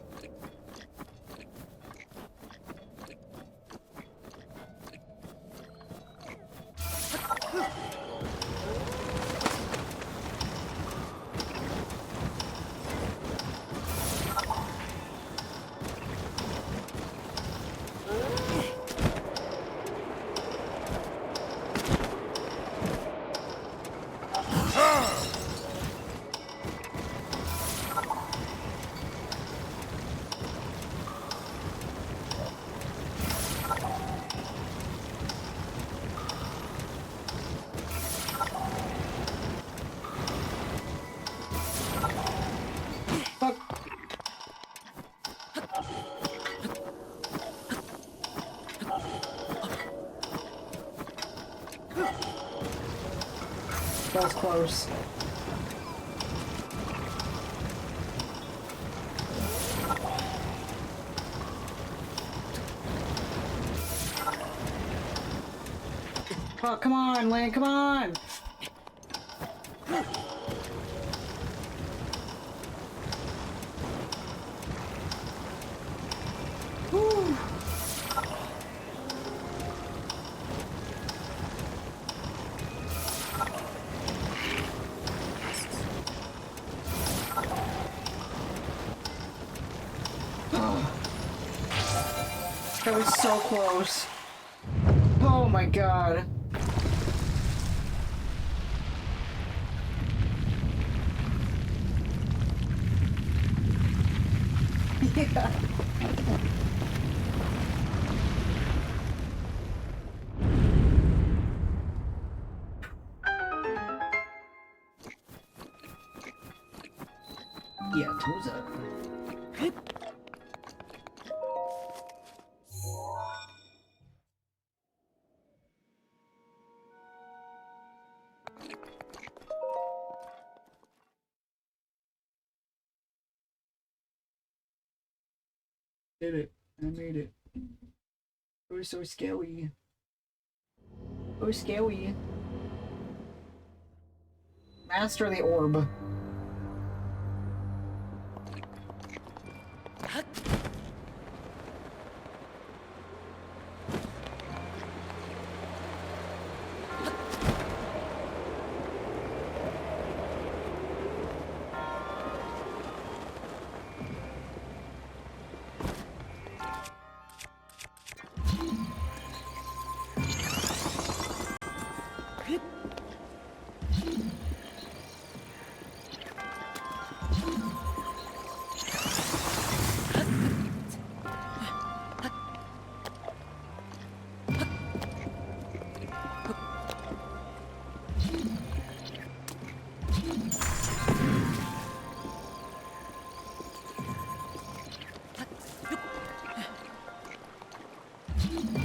That was close. Oh, come on, Lane, come on! Whew. That was so close. Oh my god. Yeah. Yakuza. Did it. I made it. It was so scary. It was scary. Master the orb.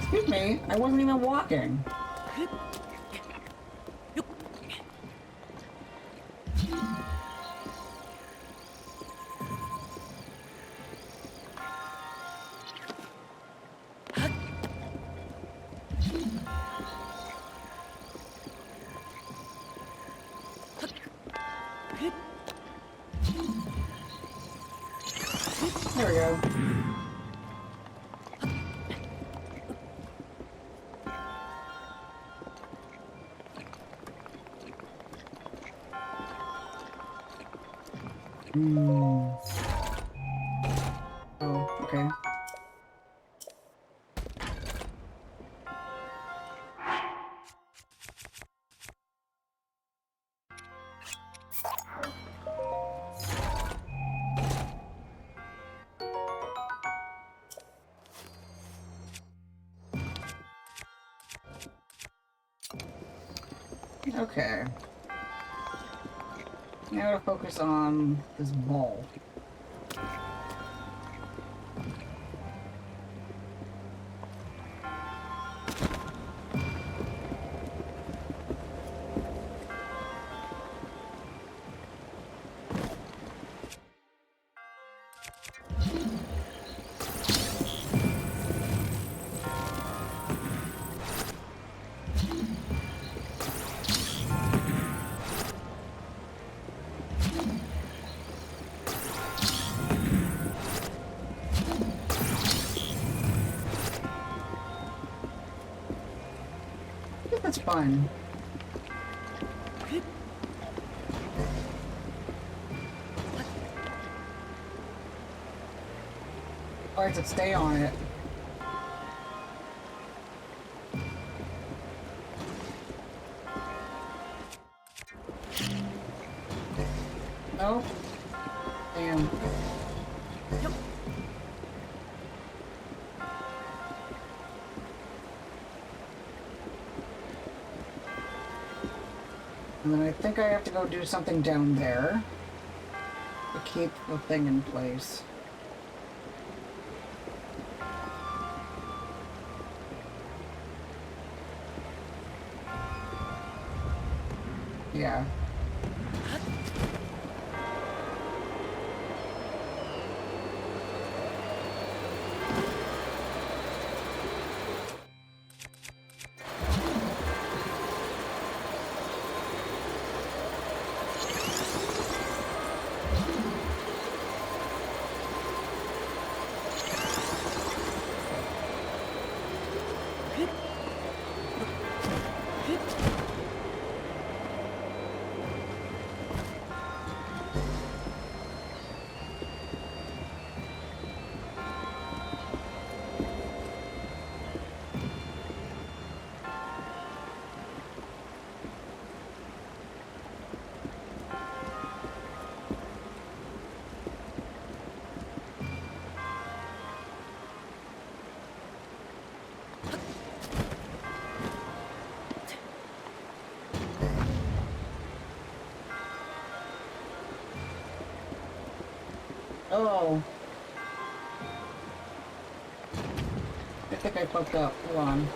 Excuse me, I wasn't even walking. There we go. Oh, okay. Okay. Now to focus on this ball. That's fun. Or does it stay on it? No? Damn. And then I think I have to go do something down there to keep the thing in place. Yeah. Oh. I think I fucked up. Hold on.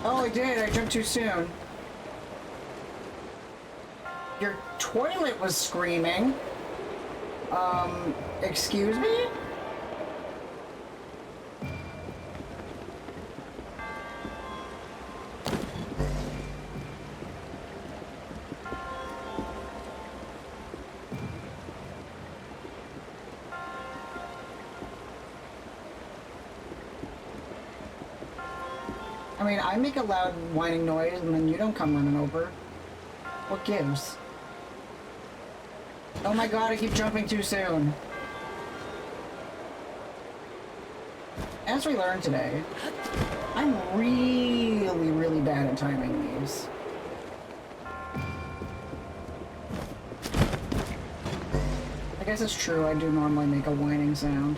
Oh, I did. I jumped too soon. Your toilet was screaming. Excuse me? I mean, I make a loud whining noise and then you don't come running over. What gives? Oh my god, I keep jumping too soon. As we learned today, I'm really, really bad at timing these. I guess it's true, I do normally make a whining sound.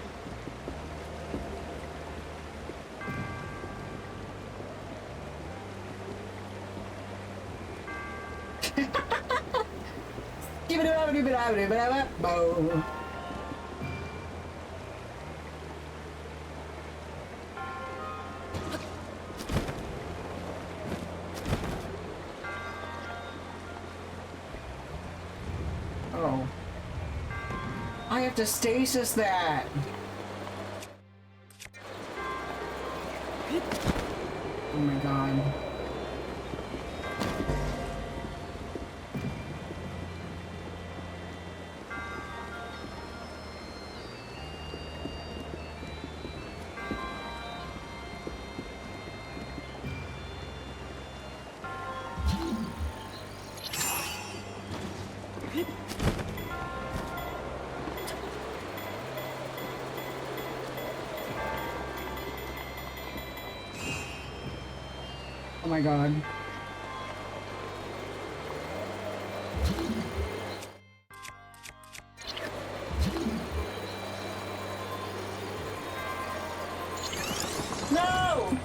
Boom. Oh. I have to stasis that. Oh my god. Oh my god. No!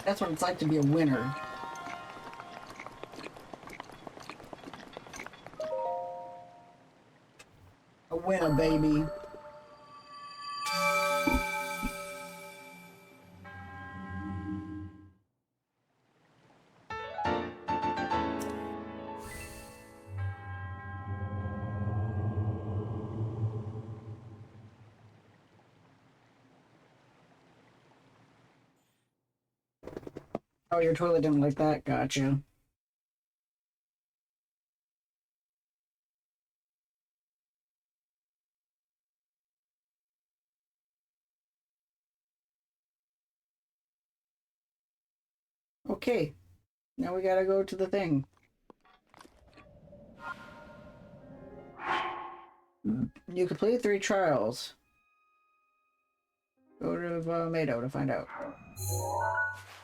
That's what it's like to be a winner. A winner, baby. Oh, your toilet didn't like that? Gotcha. Okay. Now we gotta go to the thing. You completed 3 trials. Go to Mado to find out.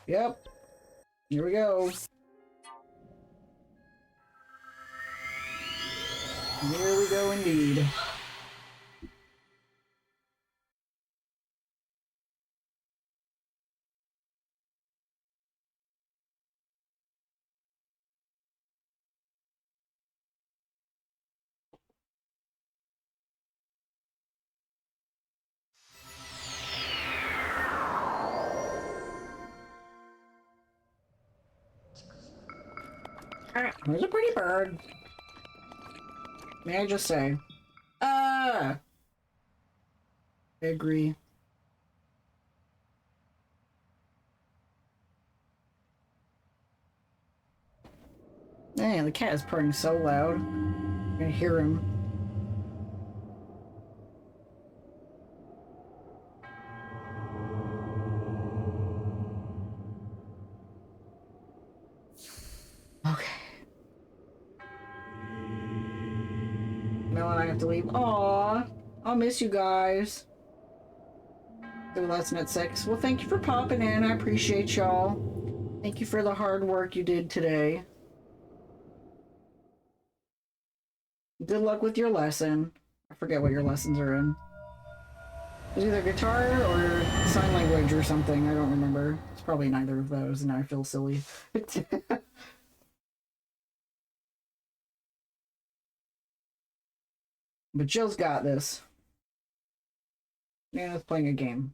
Yep. Here we go. Here we go indeed. Who's a pretty bird? May I just say? I agree. Man, the cat is purring so loud. I'm gonna hear him. Okay. Mel and I have to leave. Aww. I'll miss you guys. The lesson at 6. Well, thank you for popping in. I appreciate y'all. Thank you for the hard work you did today. Good luck with your lesson. I forget what your lessons are in. It's either guitar or sign language or something. I don't remember. It's probably neither of those, and I feel silly. But Jill's got this. Nana's playing a game.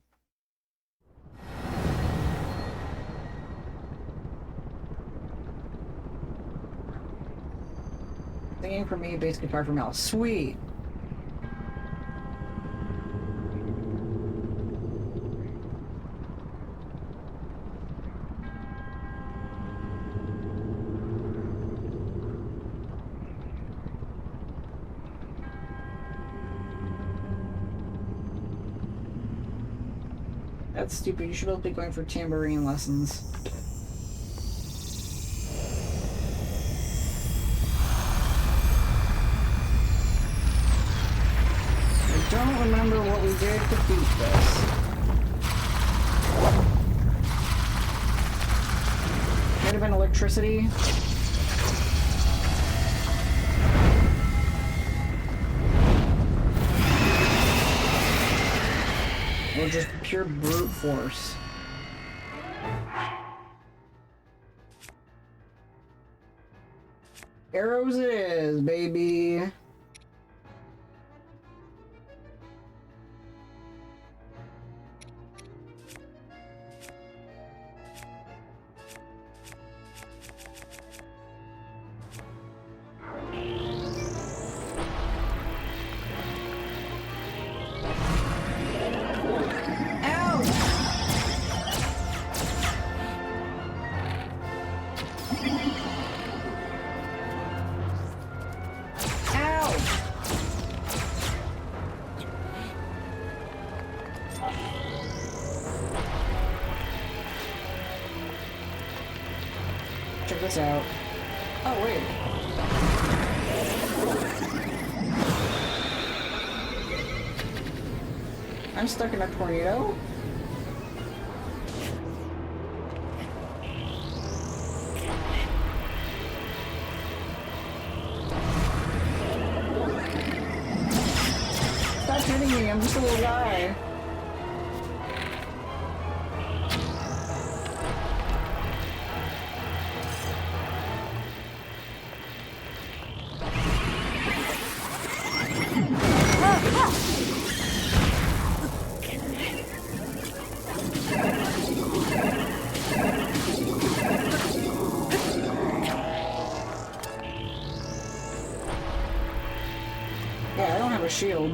Singing for me, bass guitar for Mel. Sweet! That's stupid. You should both be going for tambourine lessons. I don't remember what we did to beat this. Might have been electricity. Or just pure brute force. Arrows it is, baby. Check this out. Oh, wait. I'm stuck in a tornado? Stop hitting me, I'm just a little guy. Yeah, I don't have a shield.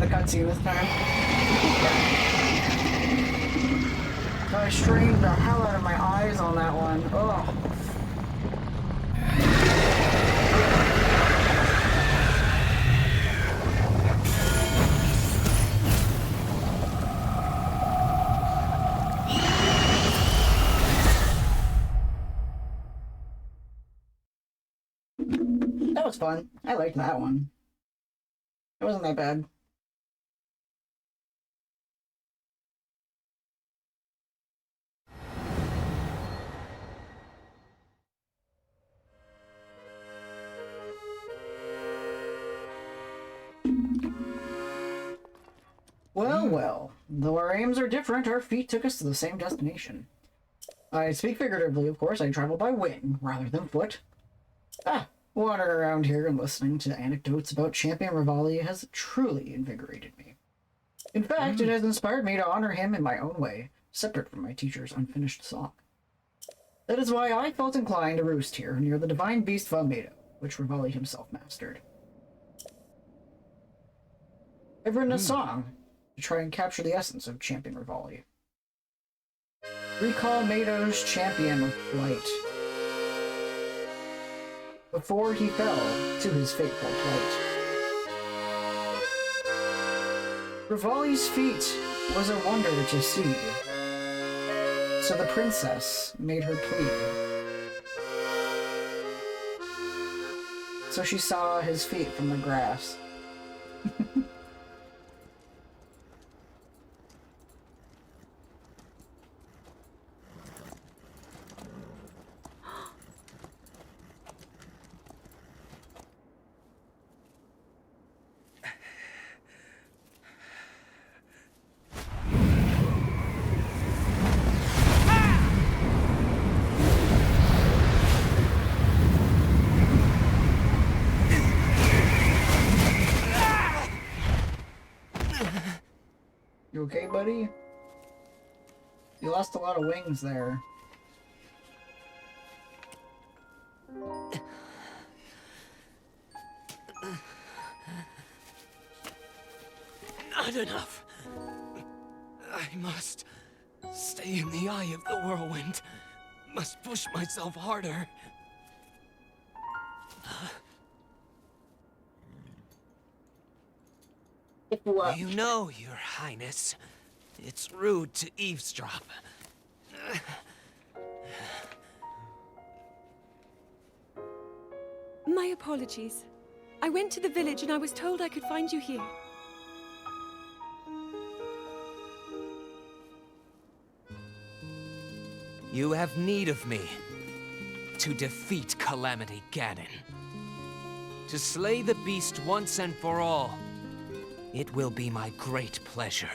in the cutscene this time. I strained the hell out of my eyes on that one. Ugh. That was fun. I liked that one. It wasn't that bad. Well, well. Though our aims are different, our feet took us to the same destination. I speak figuratively, of course. I travel by wing rather than foot. Wandering around here and listening to anecdotes about Champion Rivali has truly invigorated me. In fact, it has inspired me to honor him in my own way, separate from my teacher's unfinished song. That is why I felt inclined to roost here near the divine beast Valmedo, which Rivali himself mastered. I've written a song to try and capture the essence of Champion Rivali. Recall Mado's champion of flight, before he fell to his fateful plight. Rivali's feat was a wonder to see, so the princess made her plea. So she saw his feet from the grass. You okay, buddy? You lost a lot of wings there. Not enough. I must stay in the eye of the whirlwind. Must push myself harder. You know, Your Highness, it's rude to eavesdrop. My apologies. I went to the village and I was told I could find you here. You have need of me to defeat Calamity Ganon. To slay the beast once and for all. It will be my great pleasure.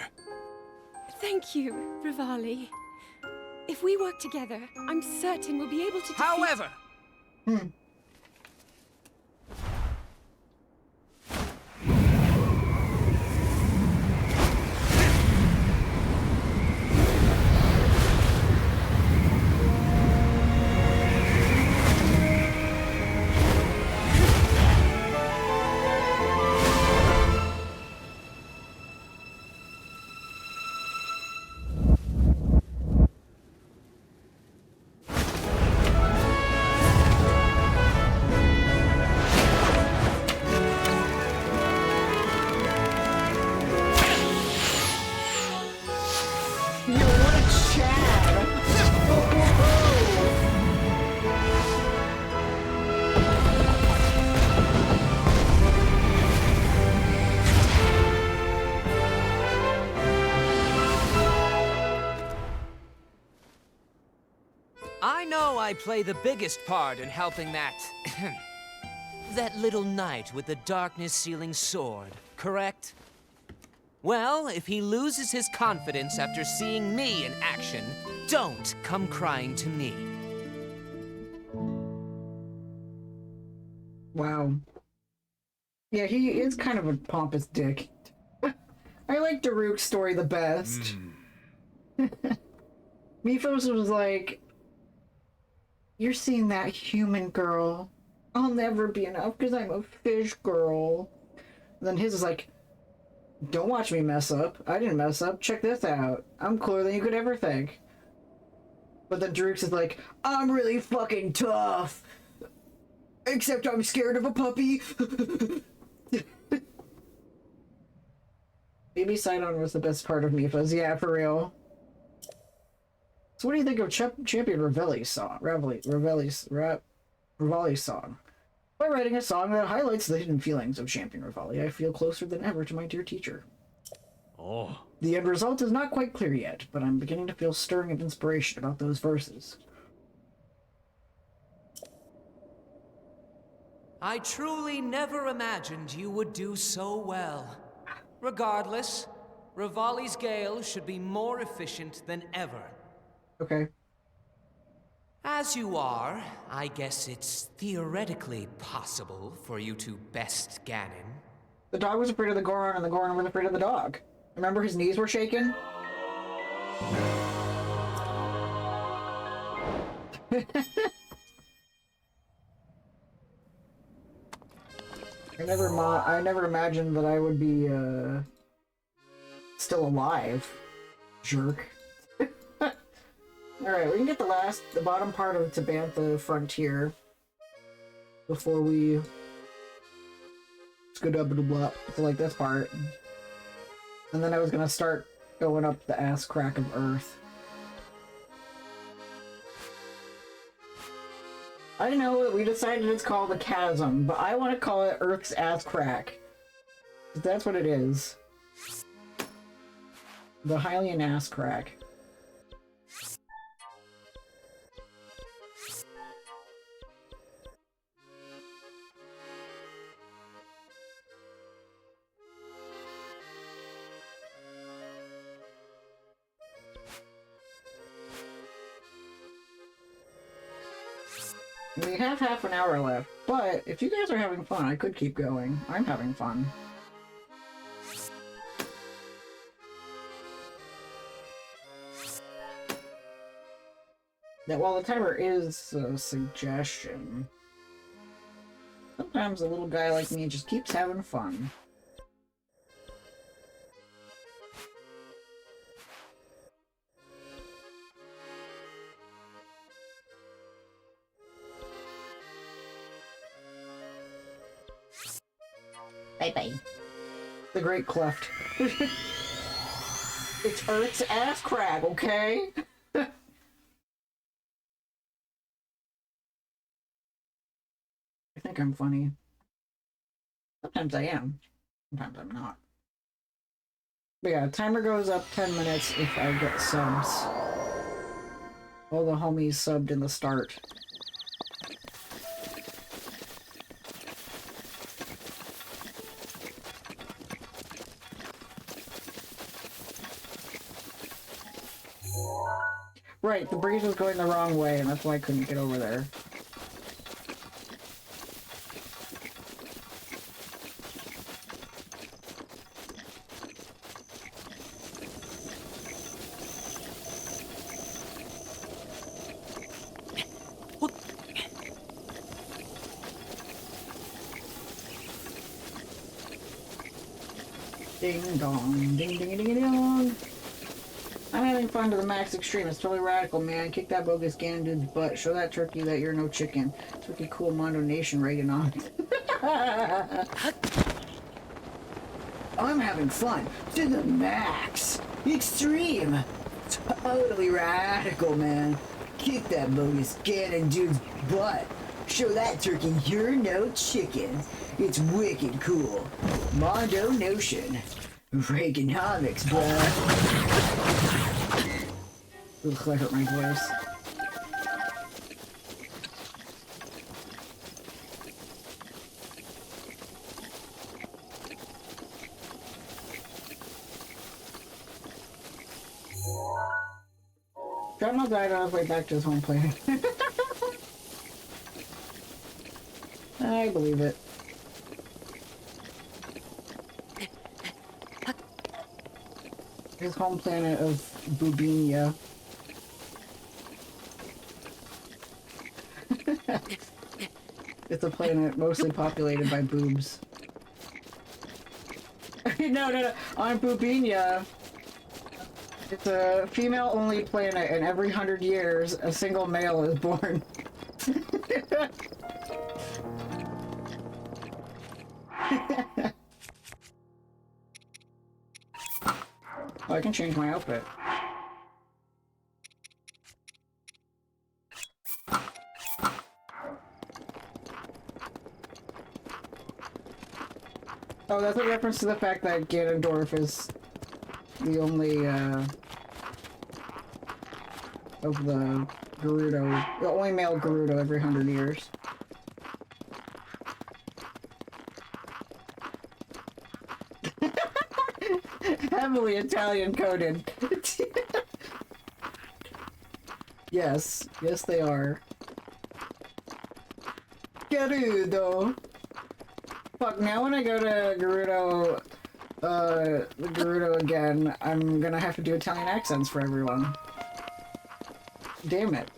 Thank you, Rivali. If we work together, I'm certain we'll be able to defeat... However! I play the biggest part in helping that... that little knight with the darkness-sealing sword, correct? Well, if he loses his confidence after seeing me in action, don't come crying to me. Wow. Yeah, he is kind of a pompous dick. I like Daruk's story the best. Mifos was like, you're seeing that human girl. I'll never be enough because I'm a fish girl. And then his is like, Don't watch me mess up. I didn't mess up. Check this out. I'm cooler than you could ever think. But then Droox is like, I'm really fucking tough. Except I'm scared of a puppy. Maybe Sidon was the best part of Mifa's. Yeah, for real. So what do you think of Champion Ravelli's song? Rivali's song. By writing a song that highlights the hidden feelings of Champion Rivali, I feel closer than ever to my dear teacher. Oh. The end result is not quite clear yet, but I'm beginning to feel stirring of inspiration about those verses. I truly never imagined you would do so well. Regardless, Rivali's Gale should be more efficient than ever. Okay. As you are, I guess it's theoretically possible for you to best Ganon. The dog was afraid of the Goron, and the Goron was afraid of the dog. Remember his knees were shaking? I never imagined that I would be, still alive. Jerk. Alright, we can get the bottom part of Tabantha Frontier before we scoot up and blah to like this part. And then I was gonna start going up the ass crack of Earth. I know we decided it's called the Chasm, but I want to call it Earth's ass crack. That's what it is. The Hylian ass crack. We have half an hour left, but if you guys are having fun, I could keep going. I'm having fun. That while the timer is a suggestion, sometimes a little guy like me just keeps having fun. Bye-bye. The Great Cleft. It's Earth's ass crack, okay? I think I'm funny. Sometimes I am. Sometimes I'm not. But yeah, timer goes up 10 minutes if I get subs. All the homies subbed in the start. Right, the breeze was going the wrong way, and that's why I couldn't get over there. Ding dong, ding ding ding dong. I'm having fun to the max extreme. It's totally radical, man. Kick that bogus Ganon dude's butt. Show that turkey that you're no chicken. Turkey cool Mondo Nation Reaganomics. I'm having fun to the max. Extreme. Totally radical, man. Kick that bogus Ganon dude's butt. Show that turkey you're no chicken. It's wicked cool. Mondo Notion. Reaganomics, bruh. Ugh, I hurt my voice. Grandma died on his way back to his home planet. I believe it. His home planet of Bubinia. It's a planet mostly populated by boobs. No. On Bubinia, it's a female-only planet, and every 100 years, a single male is born. Oh, I can change my outfit. Oh, that's a reference to the fact that Ganondorf is the only, of the Gerudo, the only male Gerudo every 100 years. Heavily Italian coded. Yes, they are. Gerudo. Fuck, now when I go to Gerudo, Gerudo again, I'm gonna have to do Italian accents for everyone. Damn it.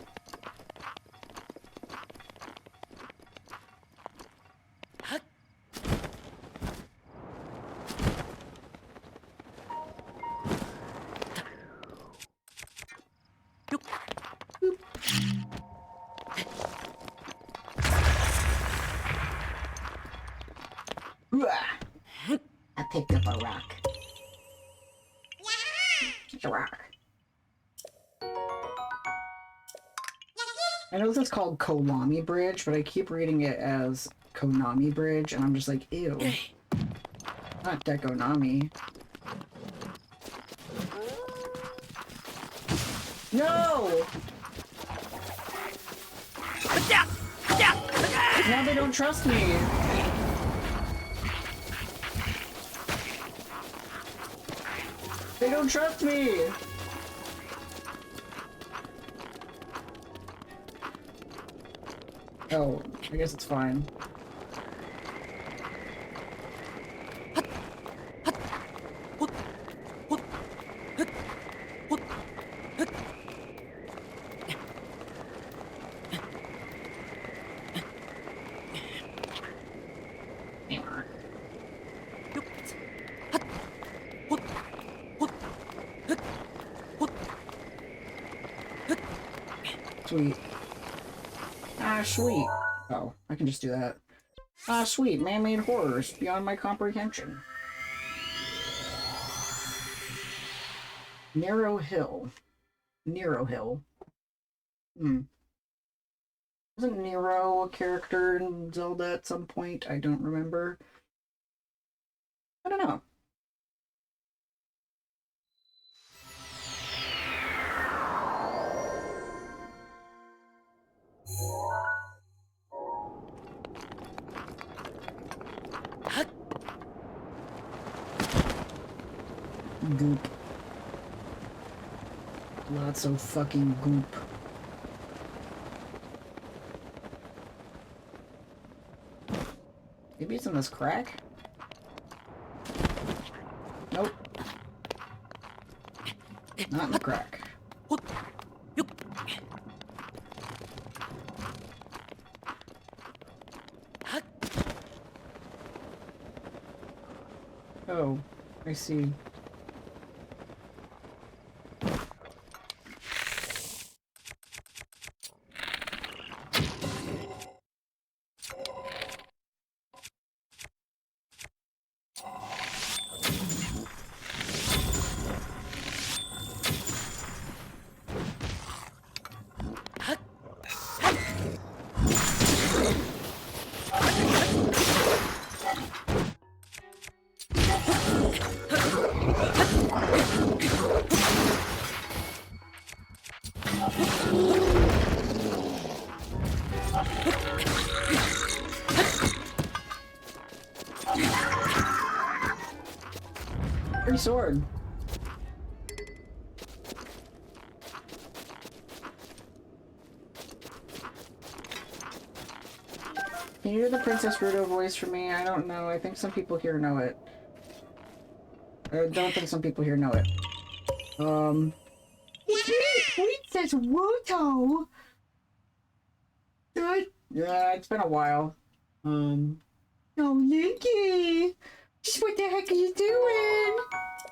I picked up a rock. It's a rock. I know this is called Konami Bridge, but I keep reading it as Konami Bridge, and I'm just like, ew. Not Dekonami. No! Now they don't trust me. They don't trust me! Oh, I guess it's fine. Sweet. Ah, sweet. Oh, I can just do that. Ah, sweet. Man-made horrors beyond my comprehension. Narrow Hill. Nero Hill. Wasn't Nero a character in Zelda at some point? I don't remember. I don't know. Goop. Lots of fucking goop. Maybe it's in this crack? Nope. Not in the crack. Oh, I see. Free sword. Can you do the Princess Ruto voice for me? I don't know. I think some people here know it. I don't think some people here know it. Princess Ruto! Yeah, it's been a while. Oh, Linky! Just what the heck are you doing?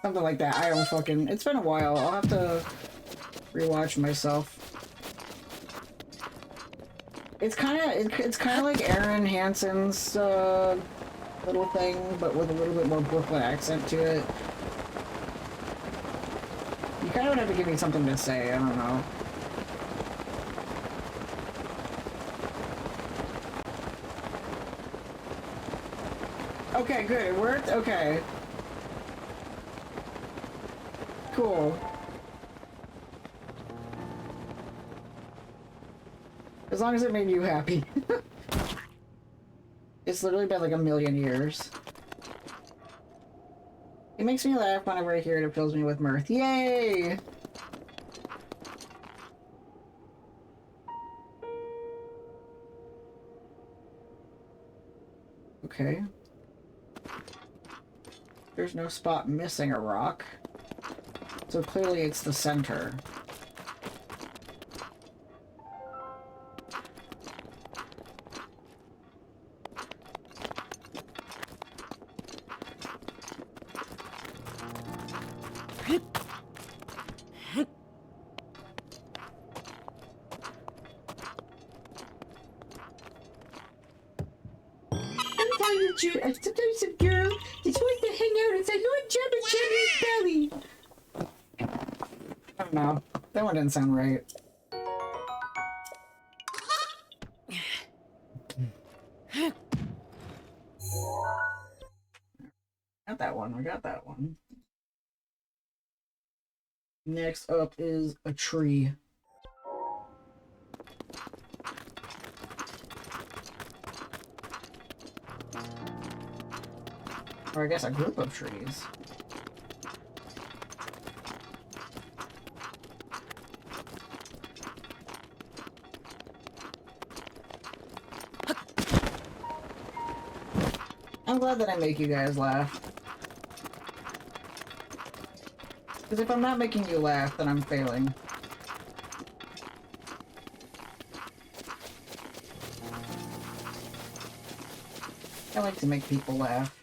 Something like that. I don't fucking... It's been a while. I'll have to rewatch myself. It's kind of like Aaron Hansen's little thing, but with a little bit more Brooklyn accent to it. You kind of would have to give me something to say. I don't know. Okay, good. It worked? Okay. Cool. As long as it made you happy. It's literally been like a million years. It makes me laugh whenever I hear it. It fills me with mirth. Yay! Okay. There's no spot missing a rock. So clearly it's the center. Sometimes a girl just wants to hang out and say, "Lord, jump in Jenny's belly." I don't know. That one didn't sound right. Got that one. I got that one. Next up is a tree. Or I guess a group of trees. I'm glad that I make you guys laugh. Because if I'm not making you laugh, then I'm failing. I like to make people laugh.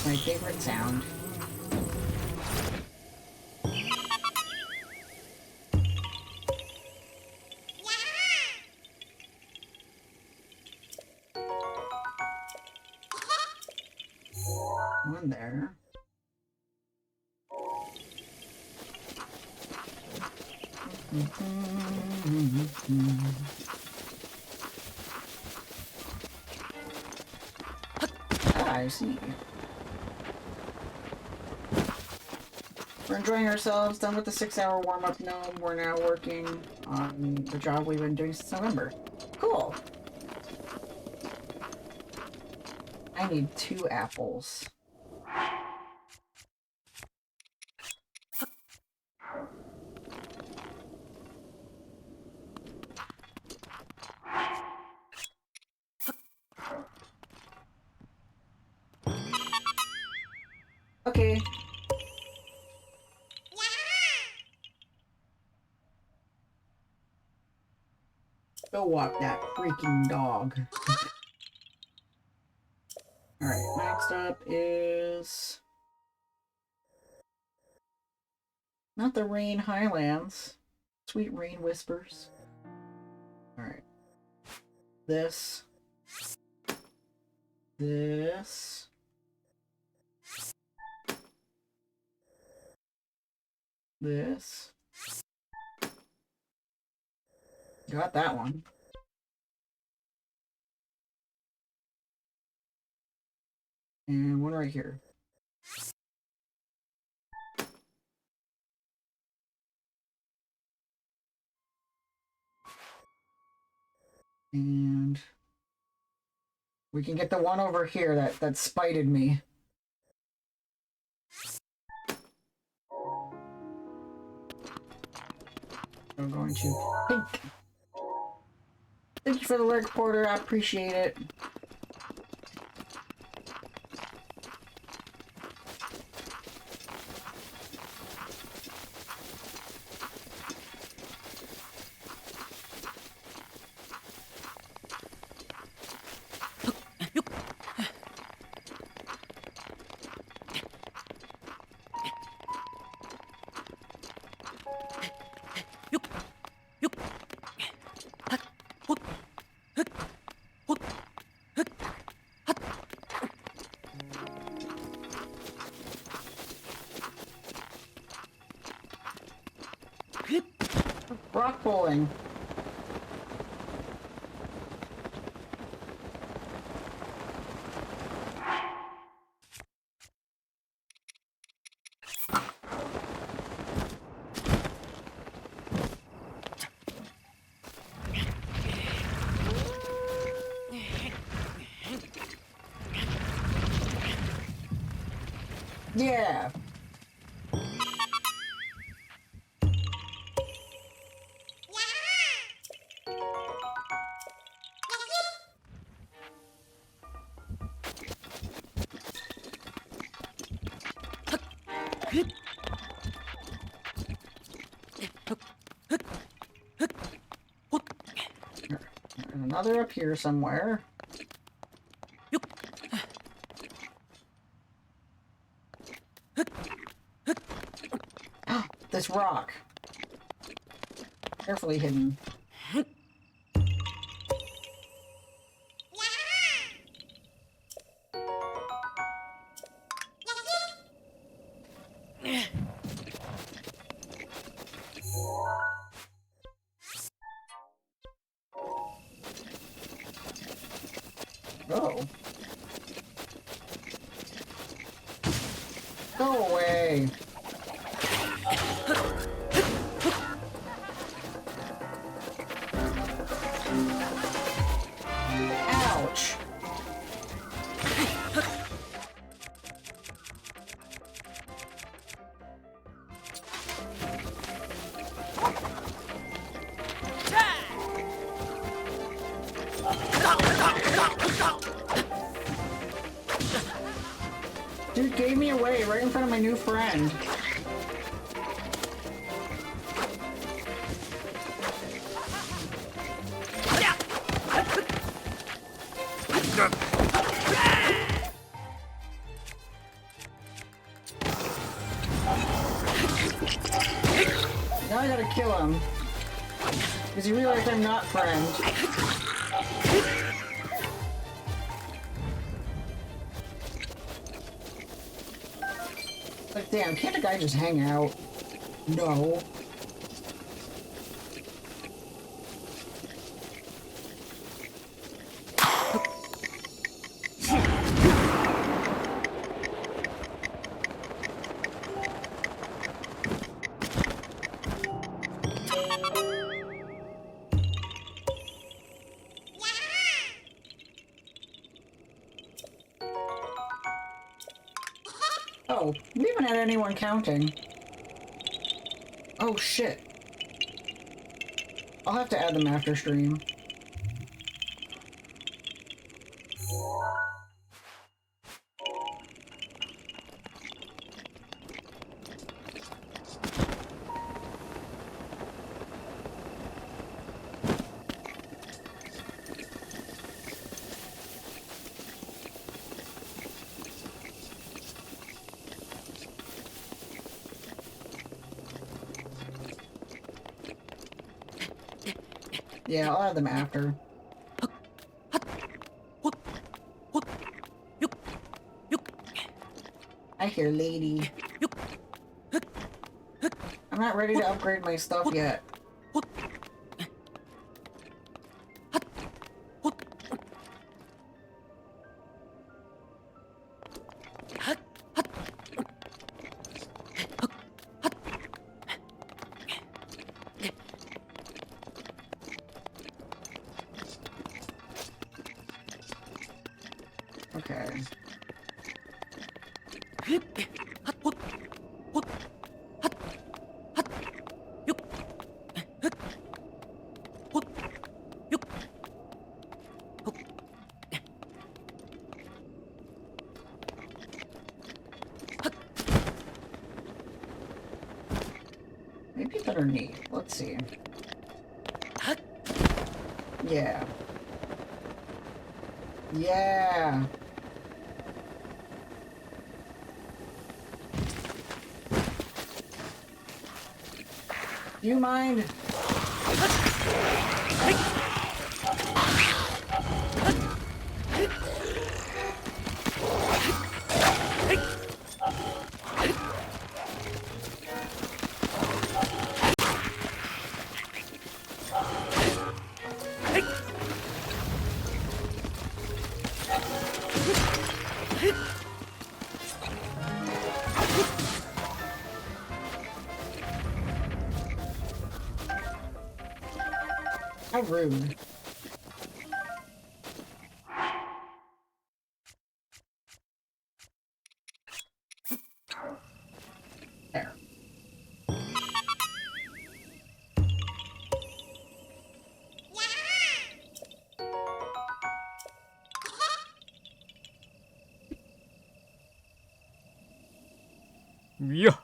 My favorite sound. One there. Ah, I see. We're enjoying ourselves, done with the 6-hour warm-up gnome. We're now working on the job we've been doing since November. Cool! I need 2 apples. Okay. Go walk that freaking dog. Alright, next up is... not the Rain Highlands. Sweet Rain Whispers. Alright. This. This. This. Got that one. And one right here. And we can get the one over here that spited me. I'm going to pink. Thank you for the lurk, Porter. I appreciate it. Rock bowling. Yeah. Another up here somewhere. This rock. Carefully hidden. Oh. Go away. Ouch. Dude gave me away right in front of my new friend. Now I gotta kill him. Because he realized I'm not friend. Like, damn, can't a guy just hang out? No. Oh, we haven't had anyone counting. Oh shit. I'll have to add them after stream. Yeah, I'll add them after. I hear lady. I'm not ready to upgrade my stuff yet. Okay. Maybe better knee. Let's see. Yeah. Yeah. You mind? How rude. There. Yeah.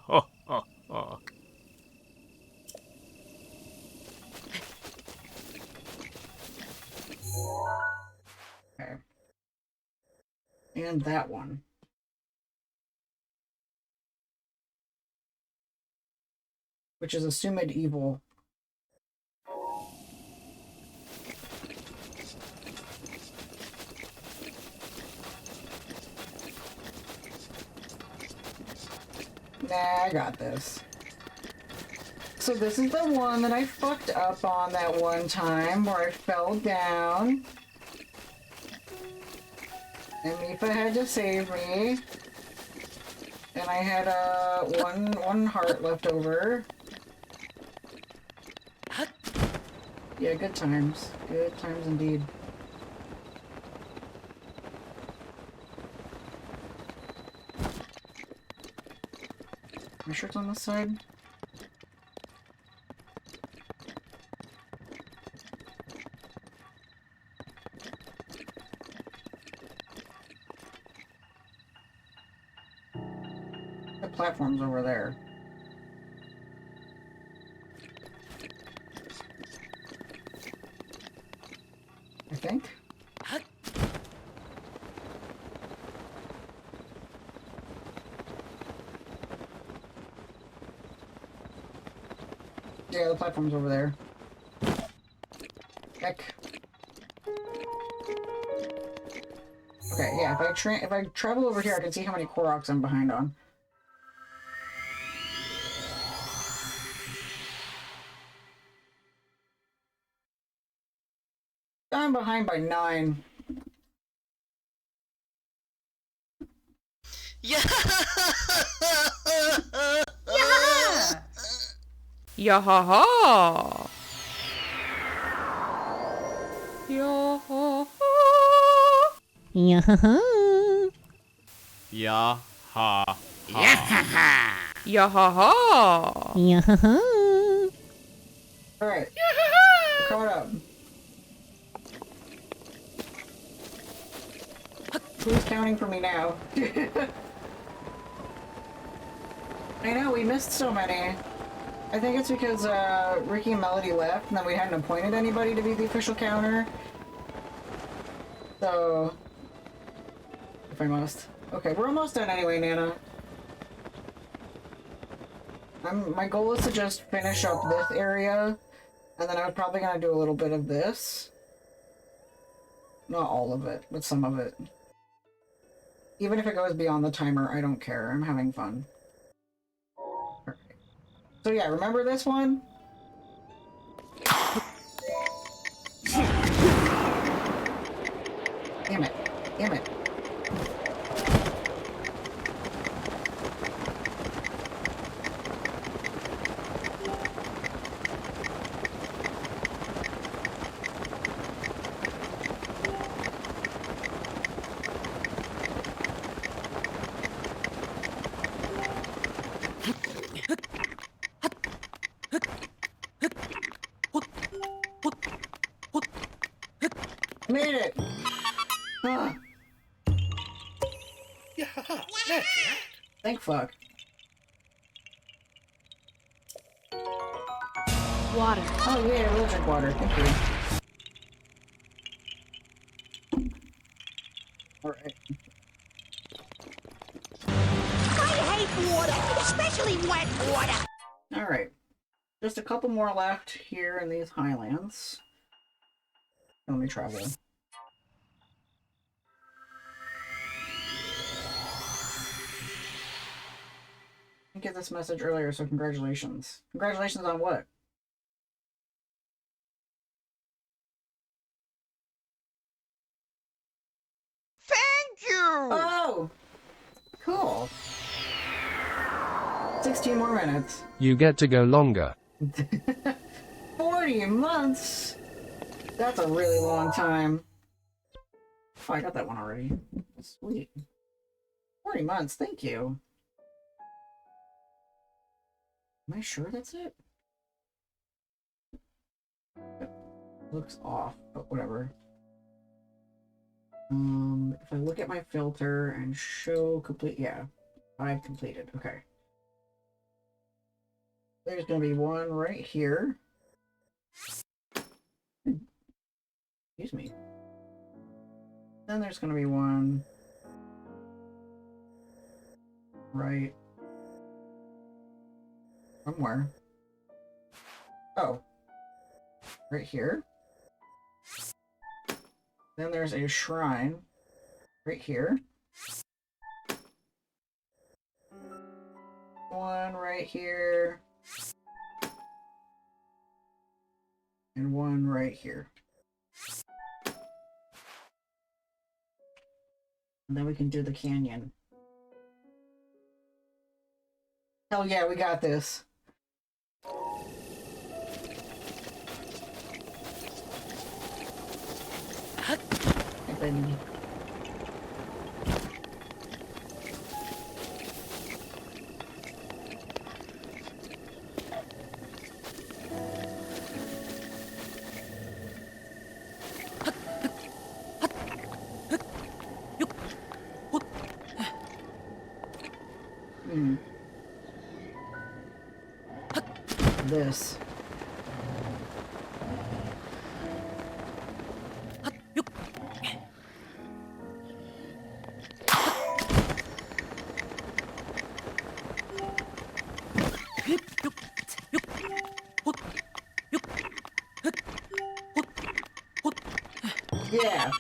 Okay. And that one. Which is assumed evil. Nah, I got this. So this is the one that I fucked up on that one time where I fell down. And Mifa had to save me. And I had one heart left over. Yeah, good times. Good times indeed. My shirt's on this side. The platform's over there. I think. Yeah, the platform's over there. Heck. Okay, yeah, if I travel over here, I can see how many Koroks I'm behind on. I'm behind by 9. Yeah. Yeah ha ha. Yeah ha ha. Yeah. Yeah. Ha. Yeah ha ha. Yeah. Alright. We're caught up. Who's counting for me now? I know, we missed so many. I think it's because Ricky and Melody left and then we hadn't appointed anybody to be the official counter. So... if I must. Okay, we're almost done anyway, Nana. My goal is to just finish up this area, and then I'm probably gonna do a little bit of this. Not all of it, but some of it. Even if it goes beyond the timer, I don't care. I'm having fun. Okay. So yeah, remember this one? Damn it. Damn it. Made it! Ah. Yeah, that's right. Thank fuck. Water. Oh yeah, we'll drink water. Thank you. Alright. I hate water, especially wet water. Alright. Just a couple more left here in these highlands. Let me travel. I get this message earlier, so congratulations. Congratulations on what? Thank you! Oh! Cool. 16 more minutes. You get to go longer. 40 months? That's a really long time. Oh, I got that one already. Sweet. 40 months, thank you. Am I sure that's it? Looks off, but whatever. If I look at my filter and show complete, yeah, I've completed. Okay. There's gonna be one right here. Excuse me. Then there's gonna be one right somewhere. Oh, right here. Then there's a shrine right here. One right here. And one right here. And then we can do the canyon. Hell yeah, we got this. Then this. Yeah.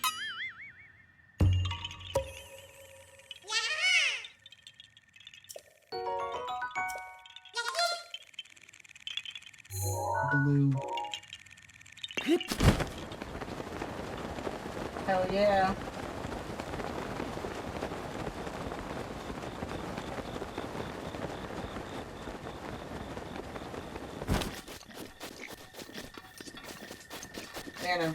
Blue. Hell yeah. Anna.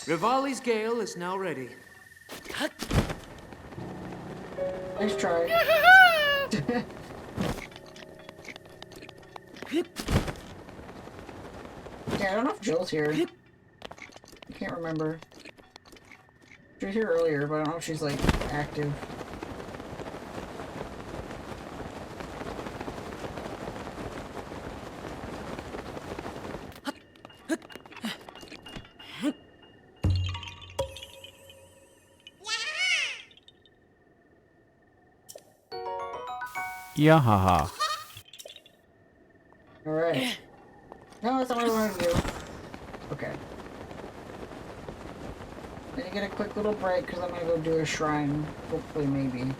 Rivali's gale is now ready. Nice try. Yeah, I don't know if Jill's here. I can't remember. She was here earlier, but I don't know if she's, like, active. Yeah, haha. Alright. No, that's not what I wanted to do. Okay. Then you get a quick little break, because I'm gonna go do a shrine. Hopefully, maybe.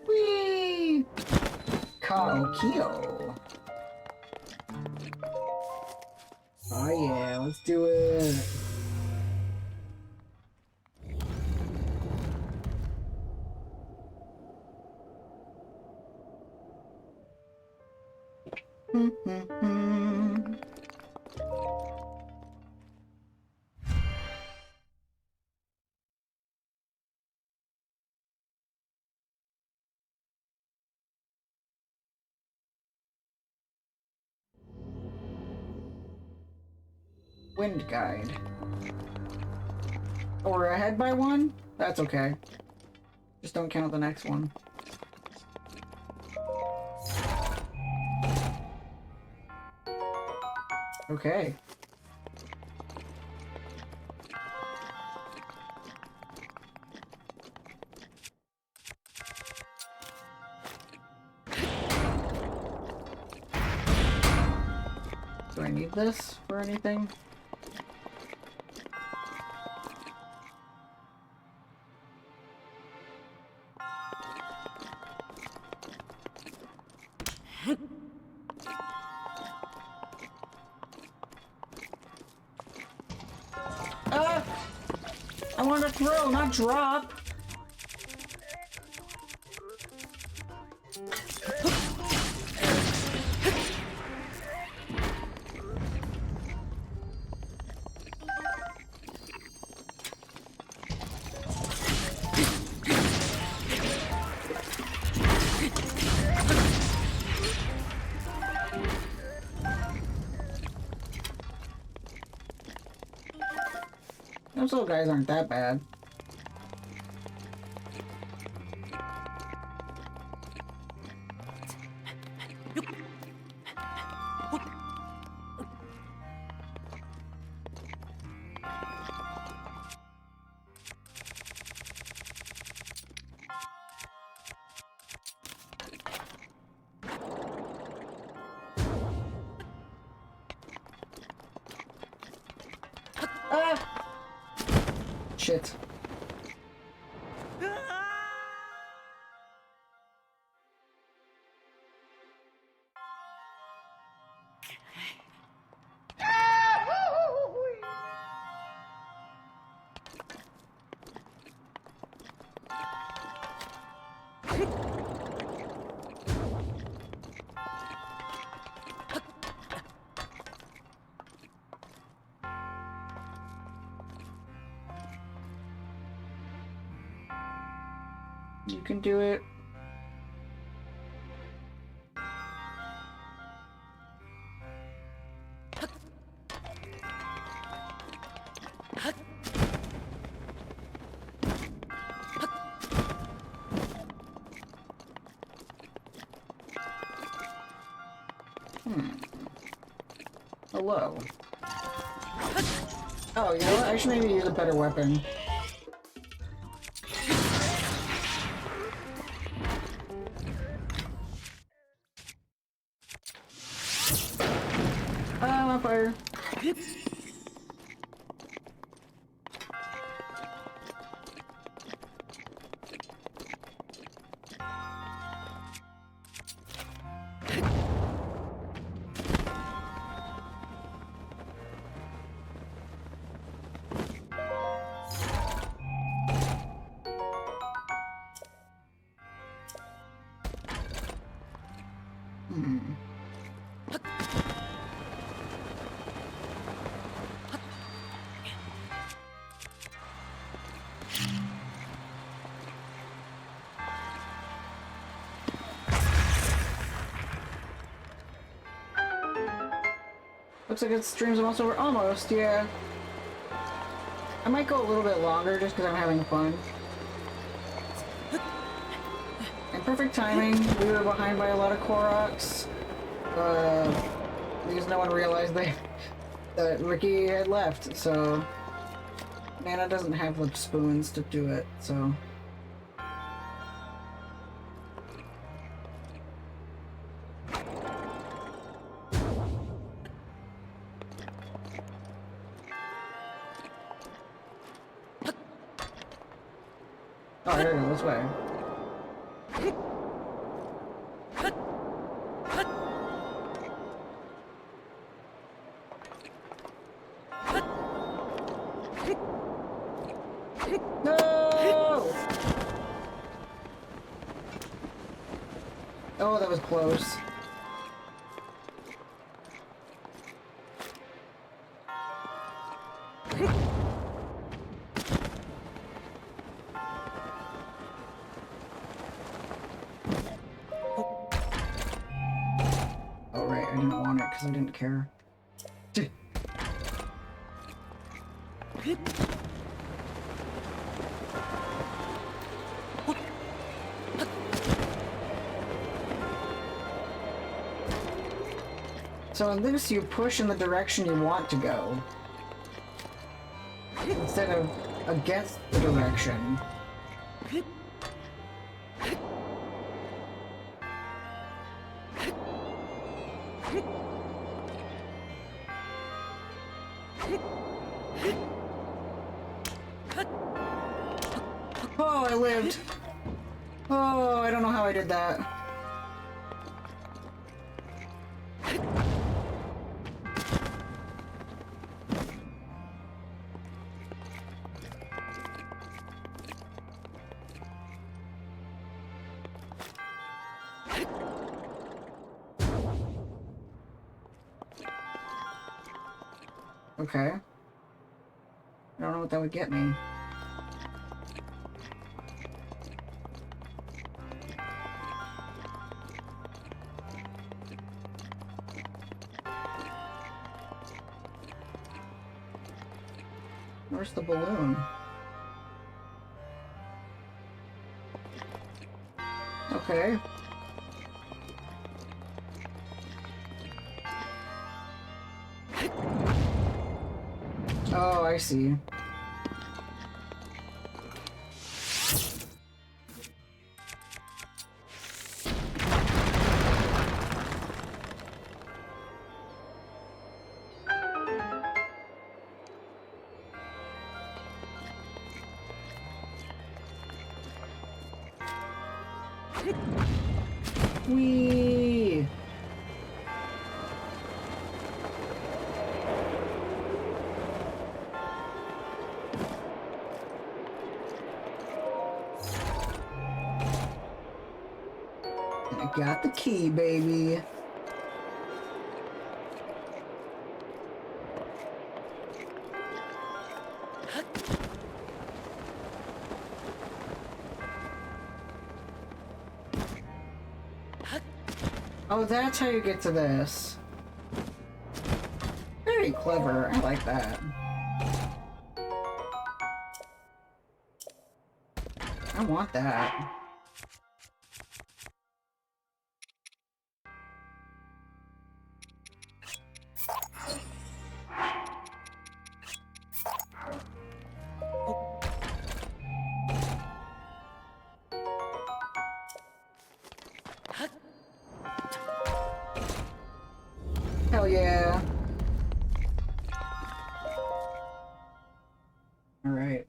Whee! Kaokio. Oh yeah, let's do it. Wind guide. Oh, we're ahead by one? That's okay. Just don't count the next one. Okay. Do I need this for anything? Ah! I want to throw, not drop. Those little guys aren't that bad. Ah! Shit. You can do it. Hello. Oh, you know what? I should maybe use a better weapon. I'm on fire. Looks like it's stream's almost over. Almost, yeah. I might go a little bit longer just because I'm having fun. And perfect timing. We were behind by a lot of Koroks. Because no one realized that Ricky had left, so Nana doesn't have the spoons to do it, so. Oh, here we go, this way. No! Oh, that was close. Oh right, I didn't want it because I didn't care. So in this, you push in the direction you want to go, instead of against the direction. Oh, I lived. Oh, I don't know how I did that. Okay. I don't know what that would get me. Where's the balloon? Okay. Oh, I see. Whee! I got the key, baby. Oh, that's how you get to this. Very clever. I like that. I want that. Hell yeah. All right.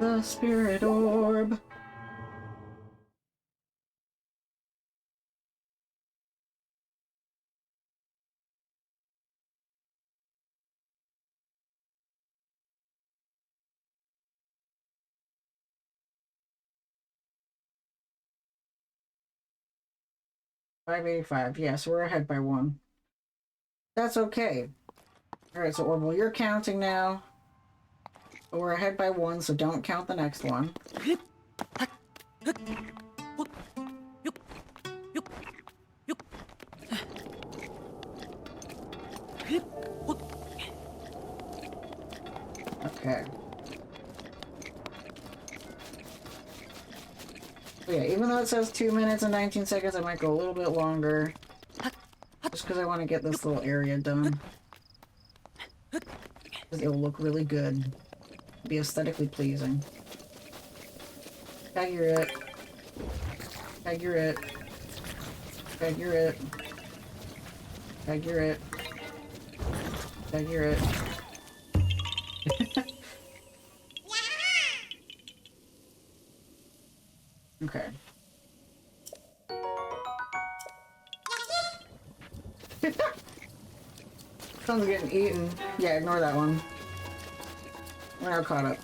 The spirit orb. $585. Yes, we're ahead by 1. That's okay. Alright, so Orbital, you're counting now. But we're ahead by 1, so don't count the next one. Okay. So yeah, even though it says 2 minutes and 19 seconds, I might go a little bit longer. Just because I want to get this little area done. Because it will look really good. Be aesthetically pleasing. Figure it. Figure it. Figure it. Figure it. Figure it. Okay. Someone's getting eaten. Yeah, ignore that one. We're now caught up.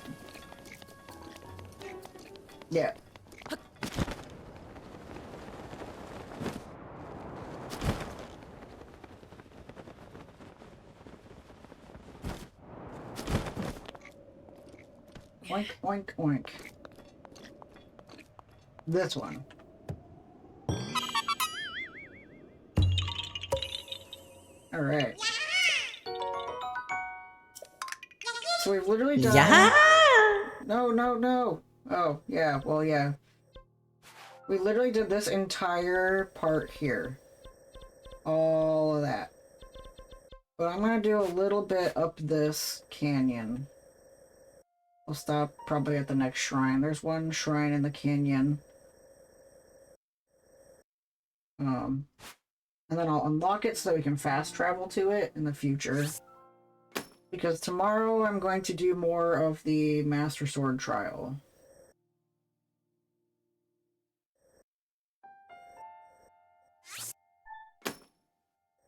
Yeah. Oink, oink, oink. this one. Alright. So we've literally done... Yeah! No, no, no! Oh, yeah, well, yeah. We literally did this entire part here. All of that. But I'm gonna do a little bit up this canyon. We'll stop probably at the next shrine. There's one shrine in the canyon. And then I'll unlock it so that we can fast travel to it in the future. Because tomorrow I'm going to do more of the Master Sword trial.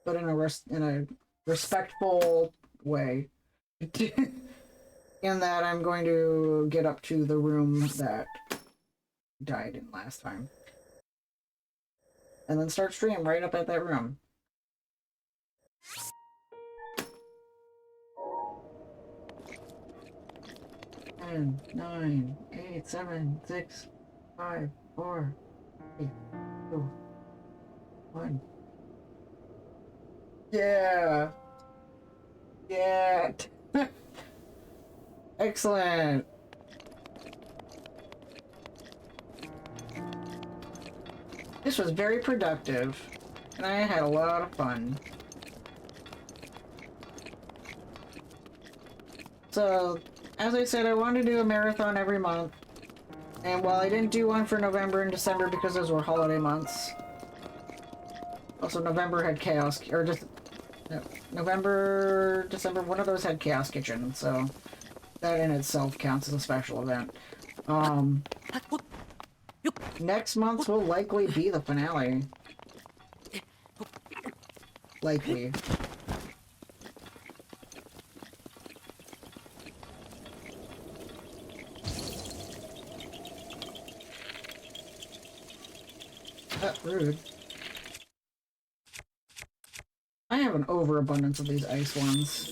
But in a respectful way. In that I'm going to get up to the room that died in last time. And then start stream right up at that room. 10, 9, 8, 7, 6, 5, 4, 3, 2, 1. Yeah! Yeah! Excellent! This was very productive, and I had a lot of fun. So, as I said, I wanted to do a marathon every month, and while I didn't do one for November and December because those were holiday months, also November had Chaos, or just November, December, one of those had Chaos Kitchen, so that in itself counts as a special event. Next month will likely be the finale. Likely. Rude. I have an overabundance of these ice ones.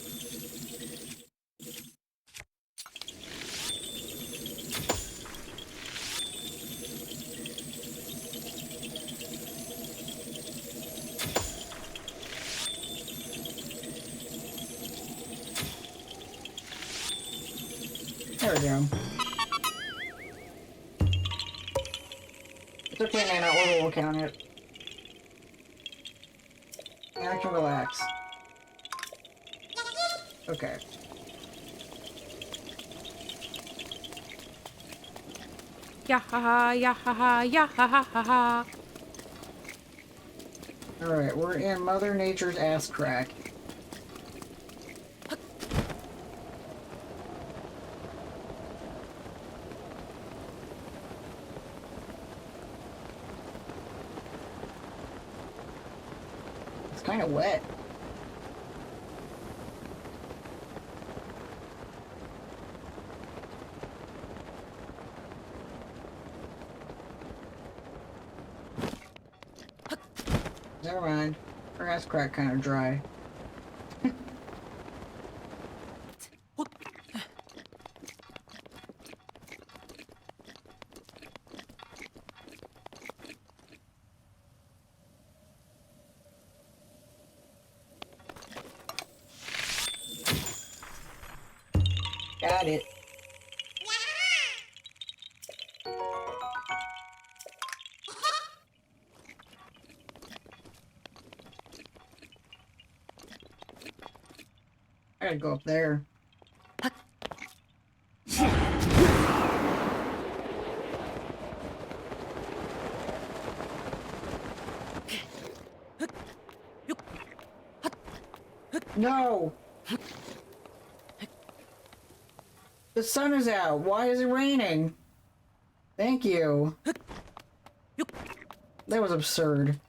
There we go. It's okay, Nana, we'll count it. And I can relax. Okay. Yahaha, yahaha, yahaha, ha. Alright, we're in Mother Nature's ass crack. It's kind of wet. Never mind. Her ass crack kind of dry. Got it. I gotta go up there. No! The sun is out. Why is it raining? Thank you. That was absurd.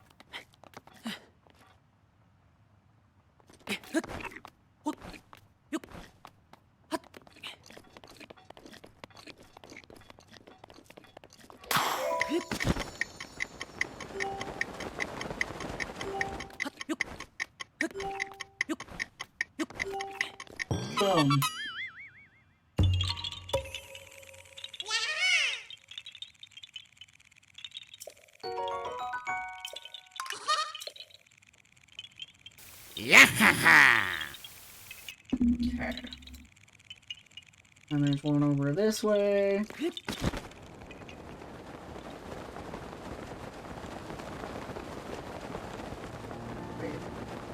Boom. Yeah. Okay. And there's one over this way. Wait,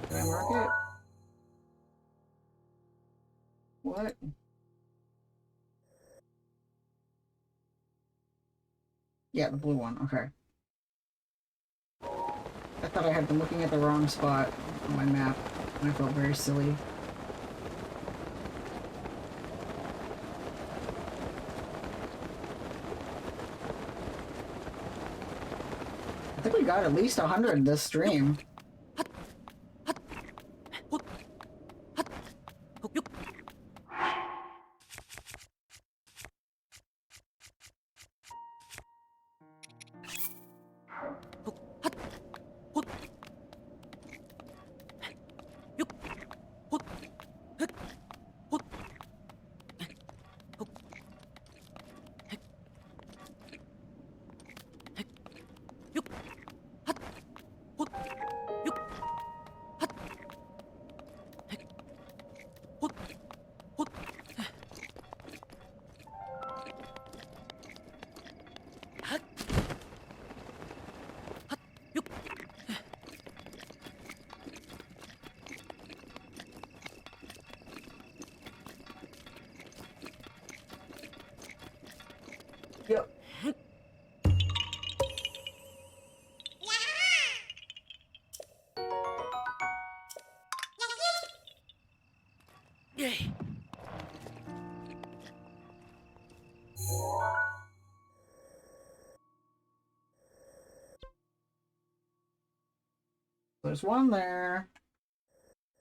did I mark it? What? Yeah, the blue one. Okay. I thought I had been looking at the wrong spot on my map, and I felt very silly. I think we got at least 100 this stream. Yep. There's one there.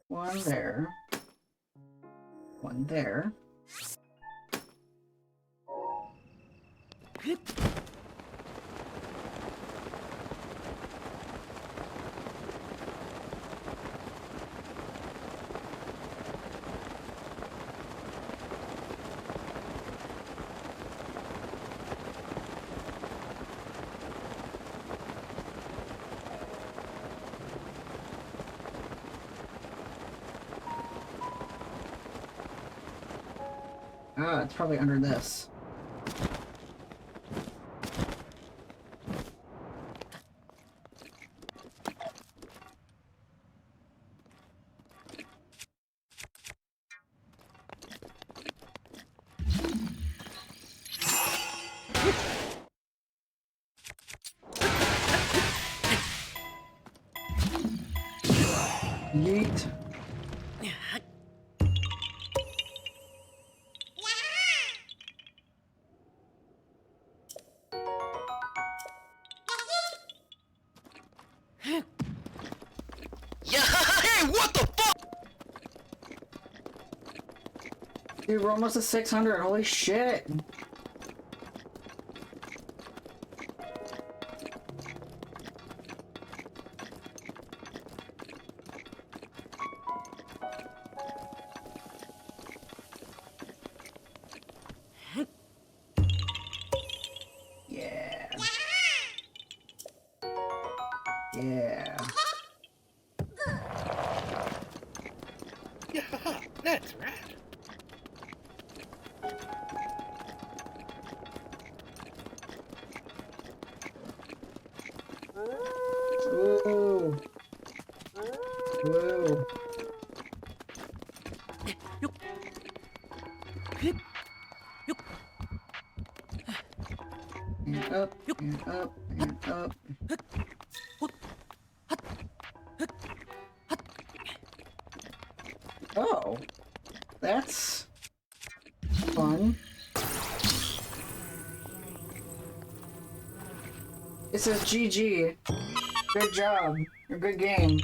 One there. One there. Ah, it's probably under this. Yeet. Yeah, hey, what the fuck? Dude, we're almost at 600. Holy shit. Yeah. Yeah. Yeah, that's right. Ooh. Ooh. And up, and up, and up. Oh, that's fun. It says GG. Good job. Or good game.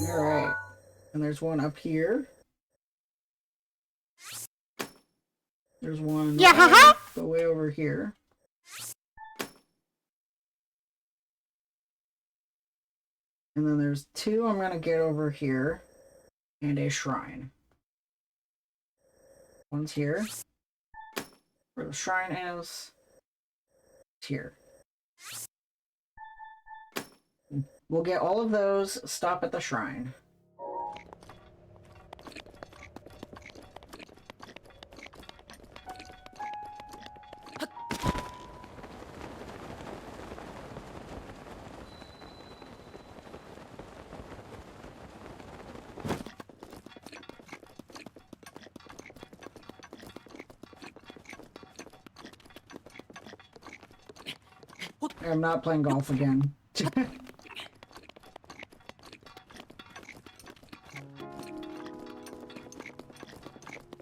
Alright. And there's one up here. There's one way over here. And then there's two I'm gonna get over here. And a shrine. One's here. Where the shrine is. It's here. We'll get all of those, stop at the shrine. I'm not playing golf again.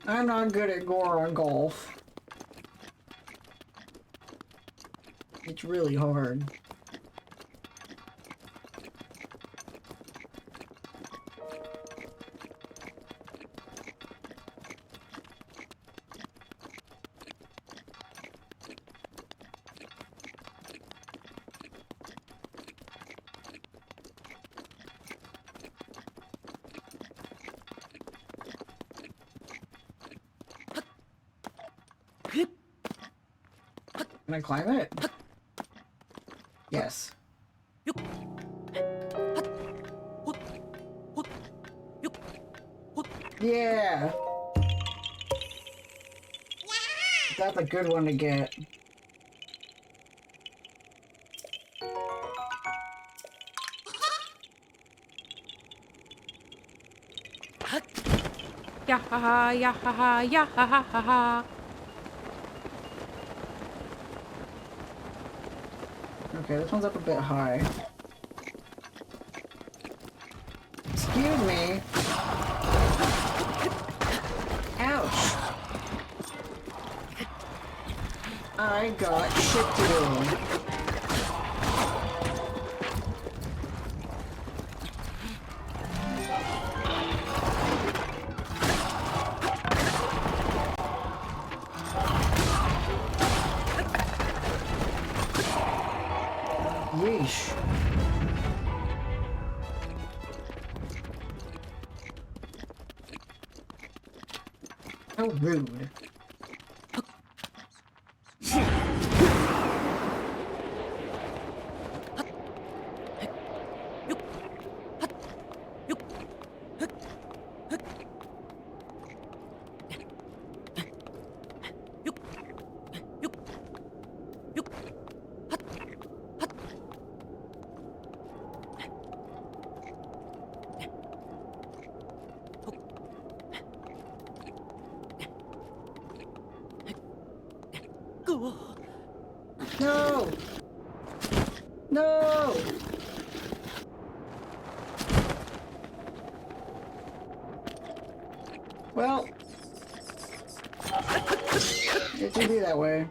I'm not good at gore on golf. It's really hard. Can I climb it? Yes. Yeah! That's a good one to get. Yeah ha ha, yeah ha ha, yeah ha ha ha ha. Okay, this one's up a bit high. Excuse me. Ouch. I got shit to do. Yeesh. How rude. No! No! Well, it should be that way.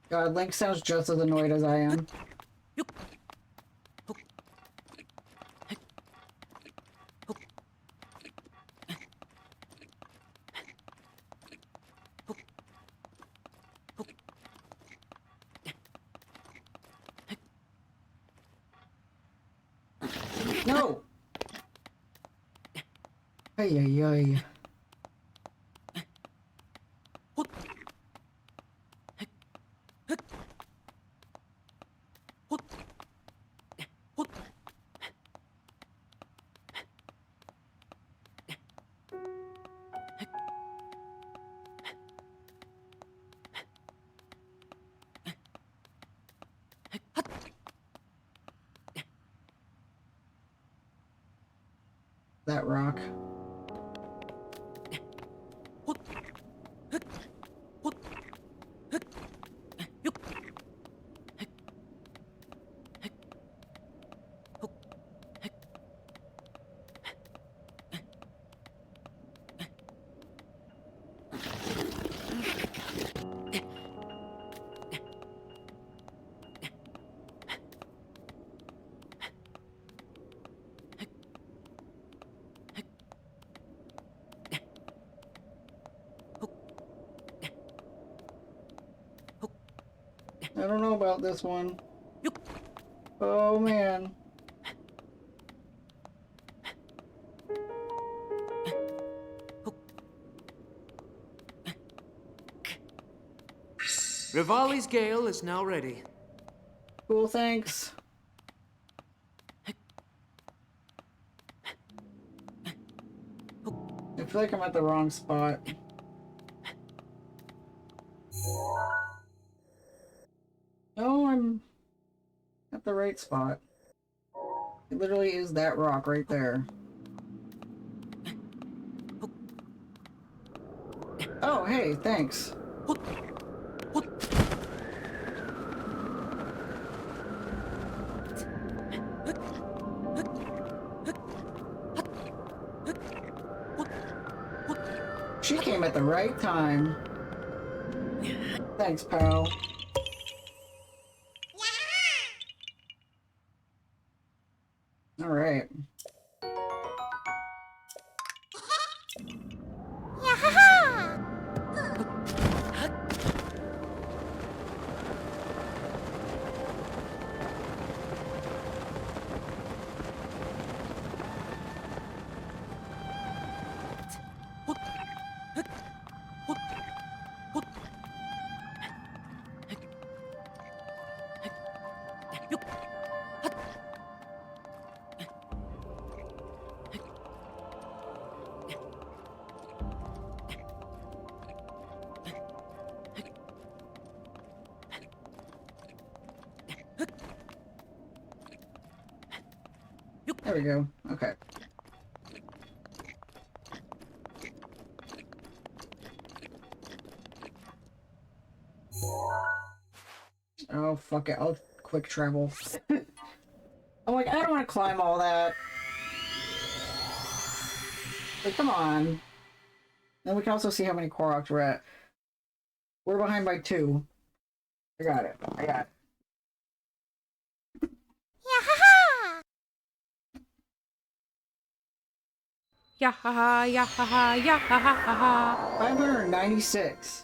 God, Link sounds just as annoyed as I am. No! Ay, ay, ay. That rock. I don't know about this one. Oh man. Rivali's gale is now ready. Cool, thanks. I feel like I'm at the wrong spot. No, I'm at the right spot. It literally is that rock right there. Oh, hey, thanks. She came at the right time. Thanks, pal. All right. There we go. Okay. Oh, fuck it. I'll quick travel. I'm like, I don't want to climb all that. Like, come on. Then we can also see how many Koroks we're at. We're behind by 2. I got it. I got it. Yeah, ha ha, yeah, ha ha, yeah, ha ha, ha ha. 596.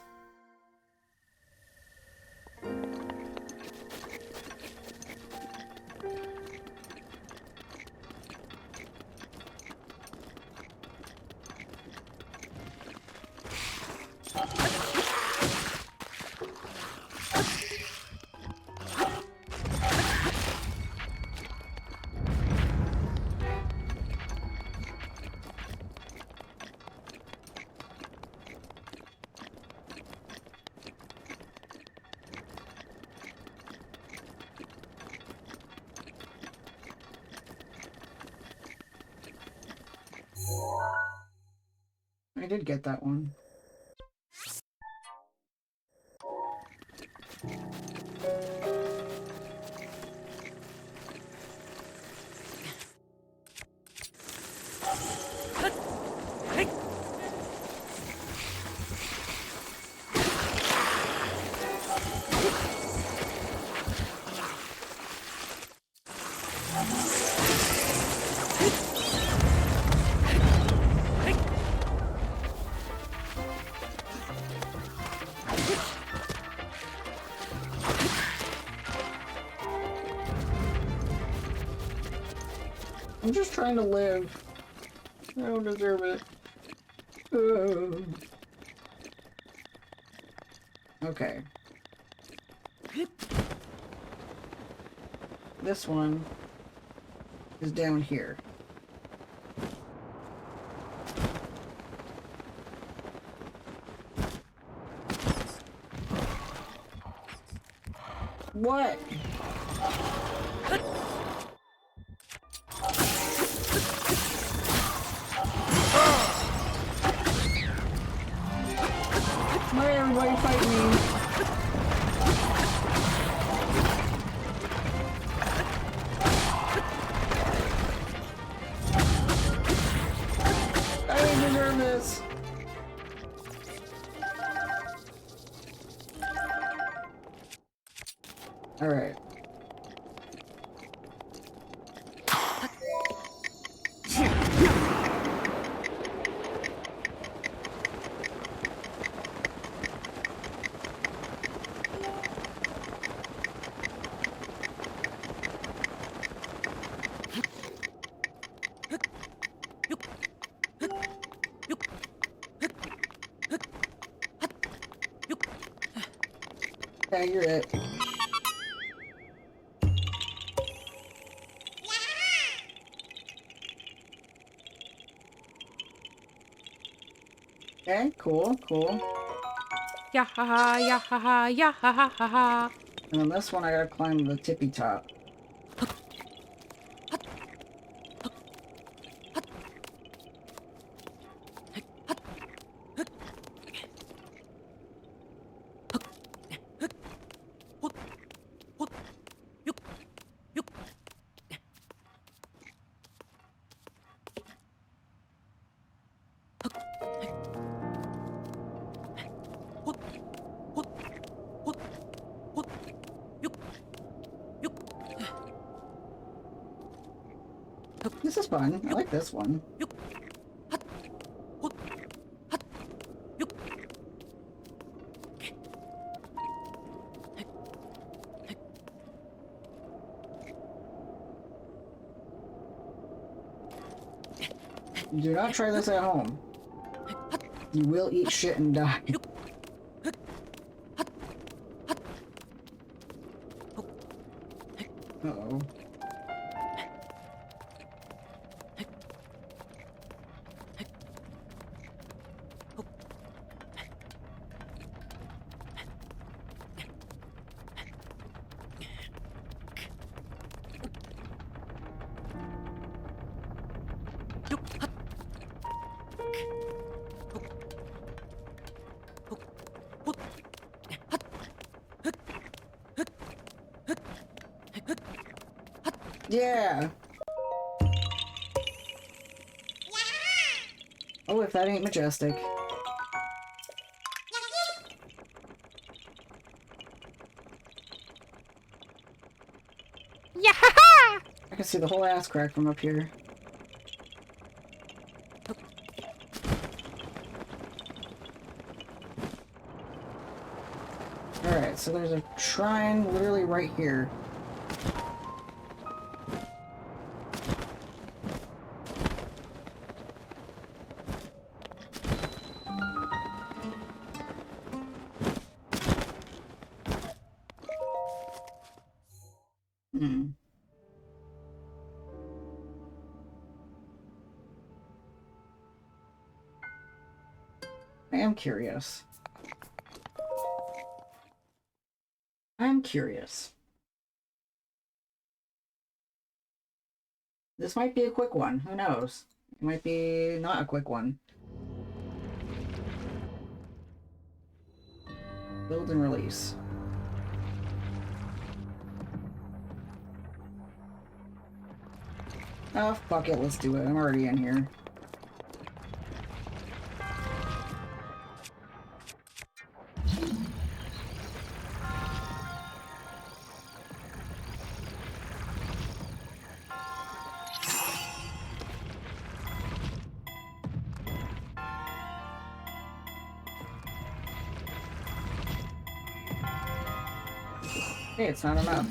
I did get that one. I'm just trying to live. I don't deserve it. Okay. This one is down here. What? Why everybody fight me? I don't deserve this. All right. Yeah, you're it. Okay, cool, cool. Yeah ha ha, yeah ha ha, yeah ha ha ha ha. And on this one, I gotta climb the tippy top. This is fun. I like this one. Do not try this at home. You will eat shit and die. Uh-oh. Yeah! Oh, if that ain't majestic. Yeah ha ha! I can see the whole ass crack from up here. Alright, so there's a shrine literally right here. I am curious. I'm curious. This might be a quick one. Who knows? It might be not a quick one. Build and release. Oh, fuck it. Let's do it. I'm already in here. Hey, it's not enough.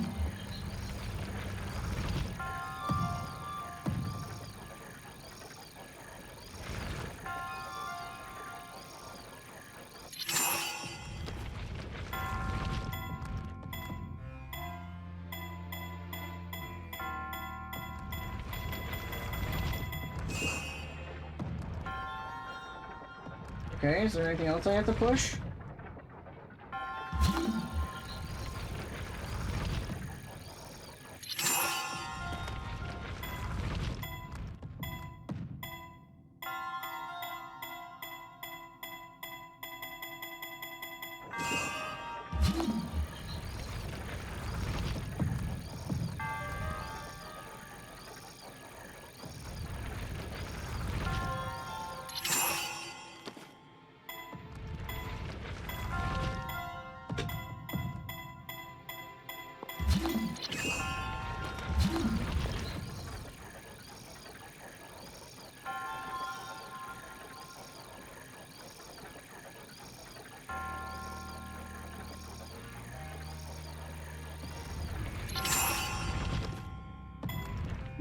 Okay, is there anything else I have to push?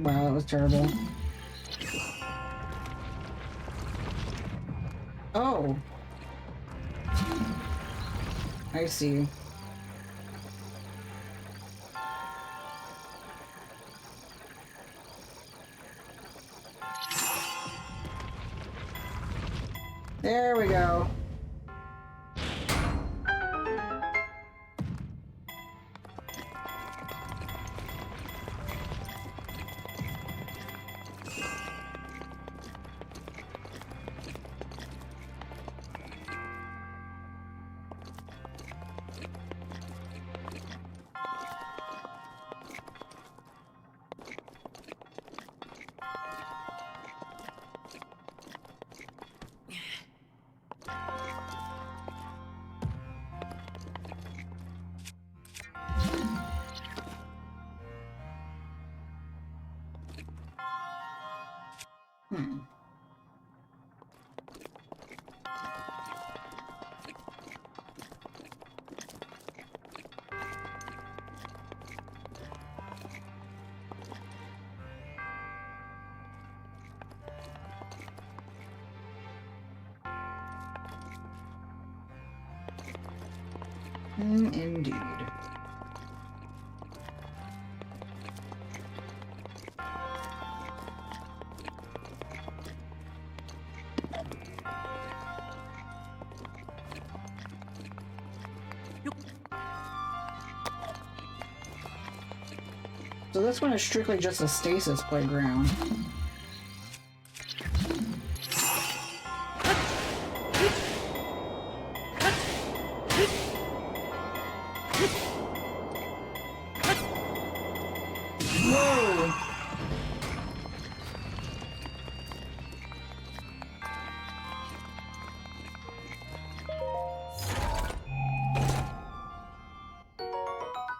Wow, that was terrible. Oh. I see. There we go. Indeed. So this one is strictly just a stasis playground. Whoa!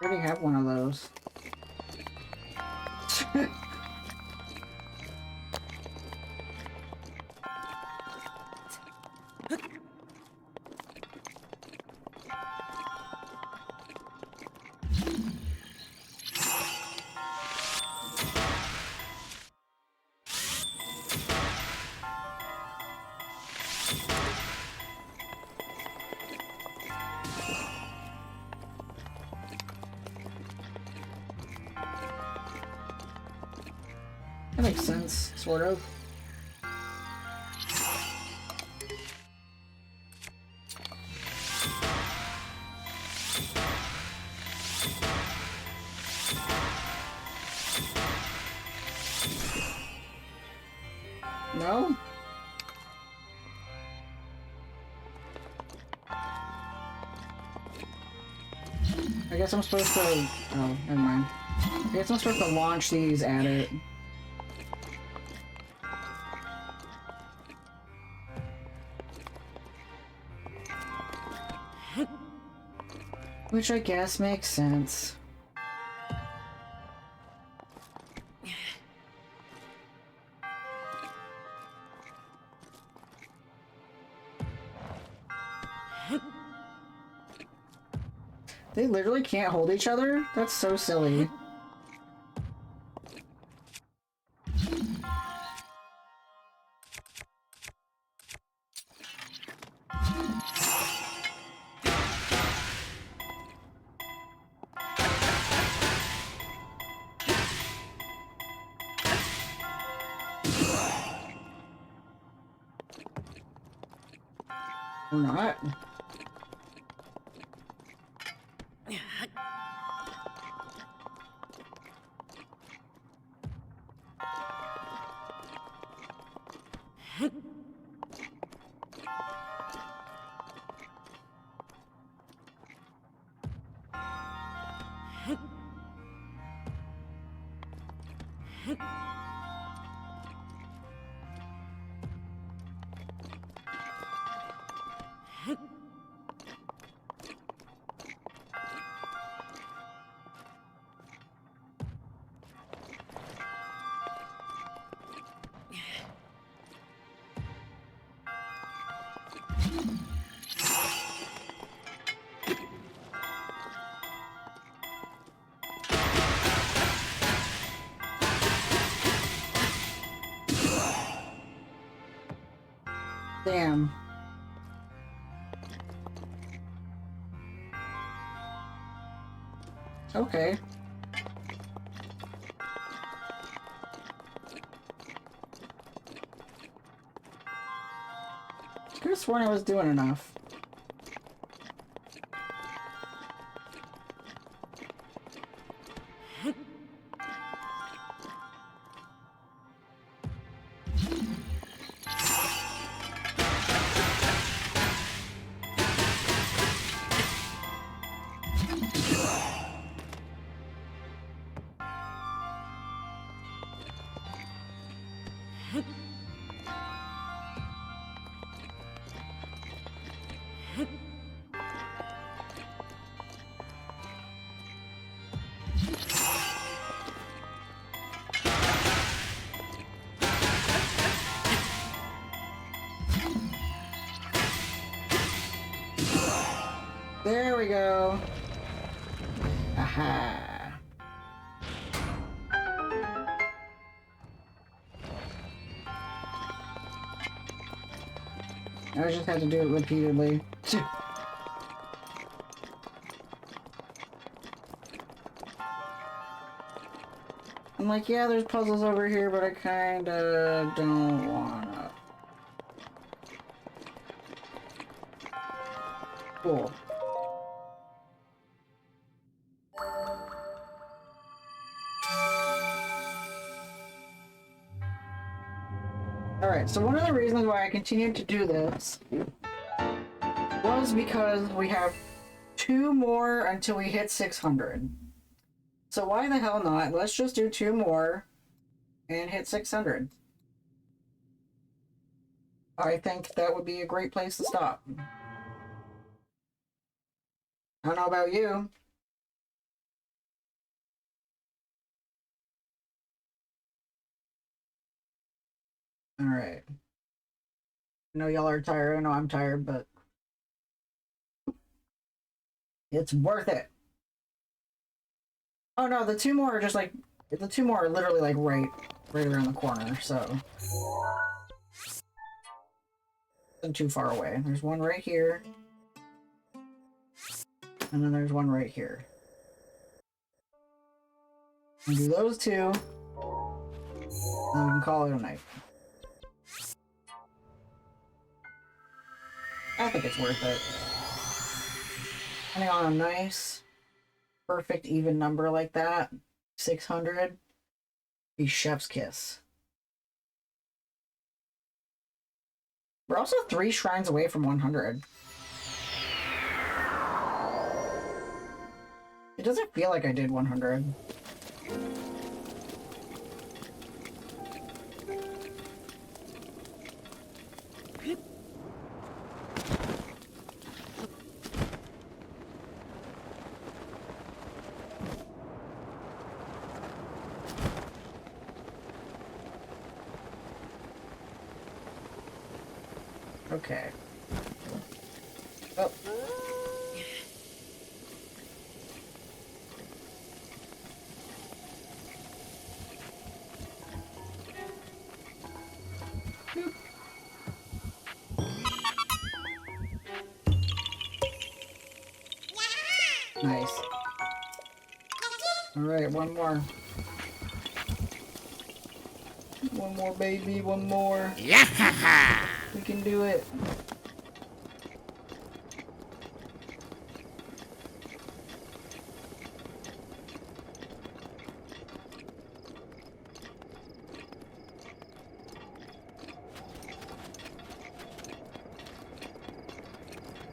I already have one of those. That makes sense, sort of. No? I guess I'm supposed to... Oh, never mind. I guess I'm supposed to launch these at it. Which I guess makes sense. They literally can't hold each other? That's so silly. Or not. Damn. Okay. sworn I was doing enough. There we go. Aha. I just had to do it repeatedly. I'm like, yeah, there's puzzles over here, but I kinda don't wanna. Cool. Alright, so one of the reasons why I continued to do this was because we have 2 more until we hit 600. So why the hell not? Let's just do 2 more and hit 600. I think that would be a great place to stop. I don't know about you. Alright. I know y'all are tired. I know I'm tired, but it's worth it. Oh no, the 2 more are just like, the 2 more are literally like right around the corner, so. Not too far away. There's one right here. And then there's one right here. We'll do those 2. And then we can call it a night. I think it's worth it. Depending on a nice, perfect, even number like that, 600, be chef's kiss. We're also 3 shrines away from 100. It doesn't feel like I did 100. Okay. Oh. Nice. Alright, one more. One more, baby, one more. Yeah! We can do it.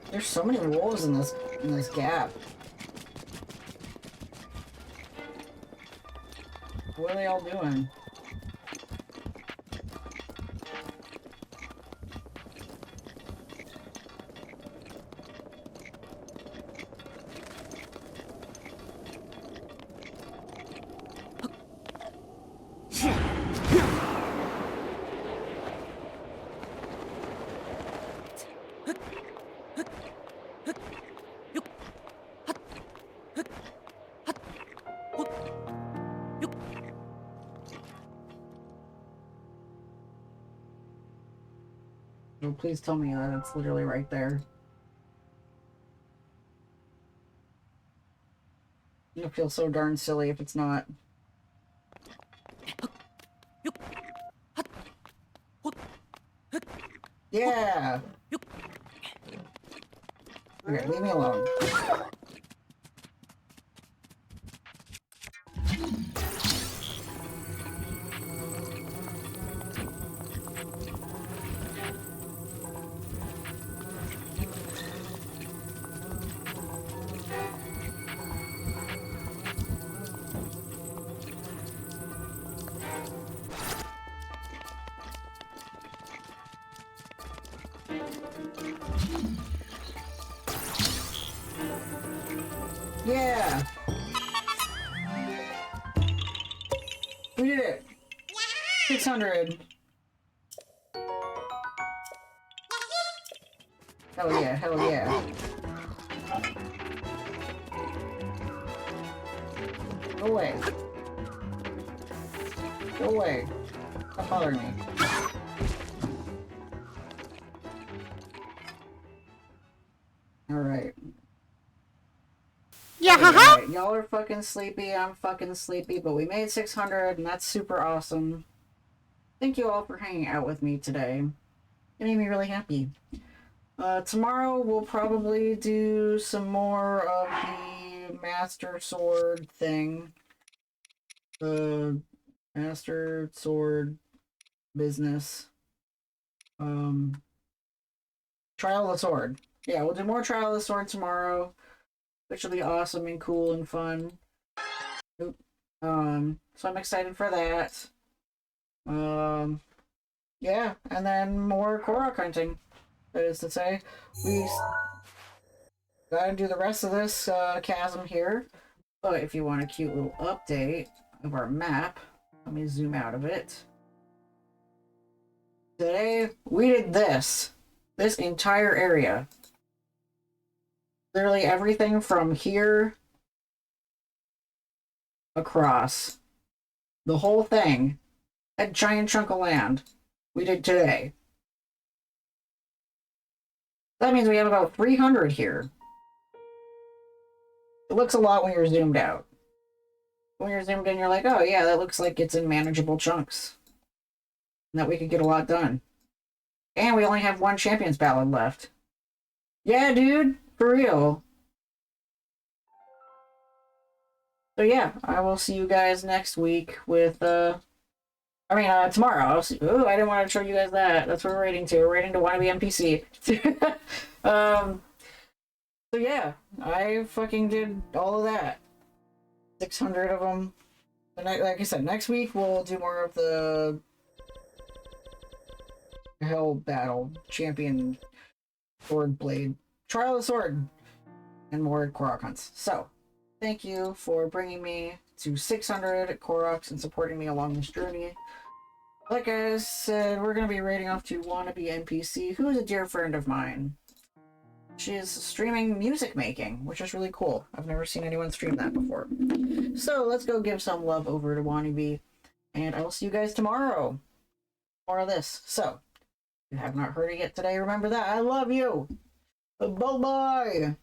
There's so many wolves in this gap. What are they all doing? Oh, please tell me that it's literally right there. It'll feel so darn silly if it's not. Yeah! Okay, leave me alone. Yeah! We did it! 600! Hell yeah, hell yeah. Go away. Go away. Stop bothering me. Alright. Yeah, Alright, y'all are fucking sleepy, I'm fucking sleepy, but we made 600 and that's super awesome. Thank you all for hanging out with me today. It made me really happy. Tomorrow we'll probably do some more of the Master Sword thing. The Master Sword business. Trial of the Sword. Yeah, we'll do more Trial of the Sword tomorrow, which will be awesome and cool and fun. So I'm excited for that. Yeah, and then more Korok hunting. That is to say, we gotta do the rest of this chasm here. But if you want a cute little update of our map, let me zoom out of it. Today, we did this entire area. Literally everything from here across. The whole thing. That giant chunk of land we did today. That means we have about 300 here. It looks a lot when you're zoomed out. When you're zoomed in, you're like, oh yeah, that looks like it's in manageable chunks. And that we could get a lot done. And we only have one Champions Ballad left. Yeah, dude, for real. So yeah, I will see you guys next week with, tomorrow. I'll see. Ooh, I didn't want to show you guys that. That's what we're rating to. We're rating to Wannabe NPC. So yeah, I fucking did all of that. 600 of them. And like I said, next week we'll do more of the Hell Battle Champion Sword Blade Trial of the Sword and more Korok hunts. So, thank you for bringing me to 600 Koroks and supporting me along this journey. Like I said, we're going to be raiding off to Wannabe NPC, who is a dear friend of mine. She is streaming music making, which is really cool. I've never seen anyone stream that before. So let's go give some love over to Wannabe, and I will see you guys tomorrow. More of this. So, if you have not heard it yet today, remember that. I love you! Bye-bye!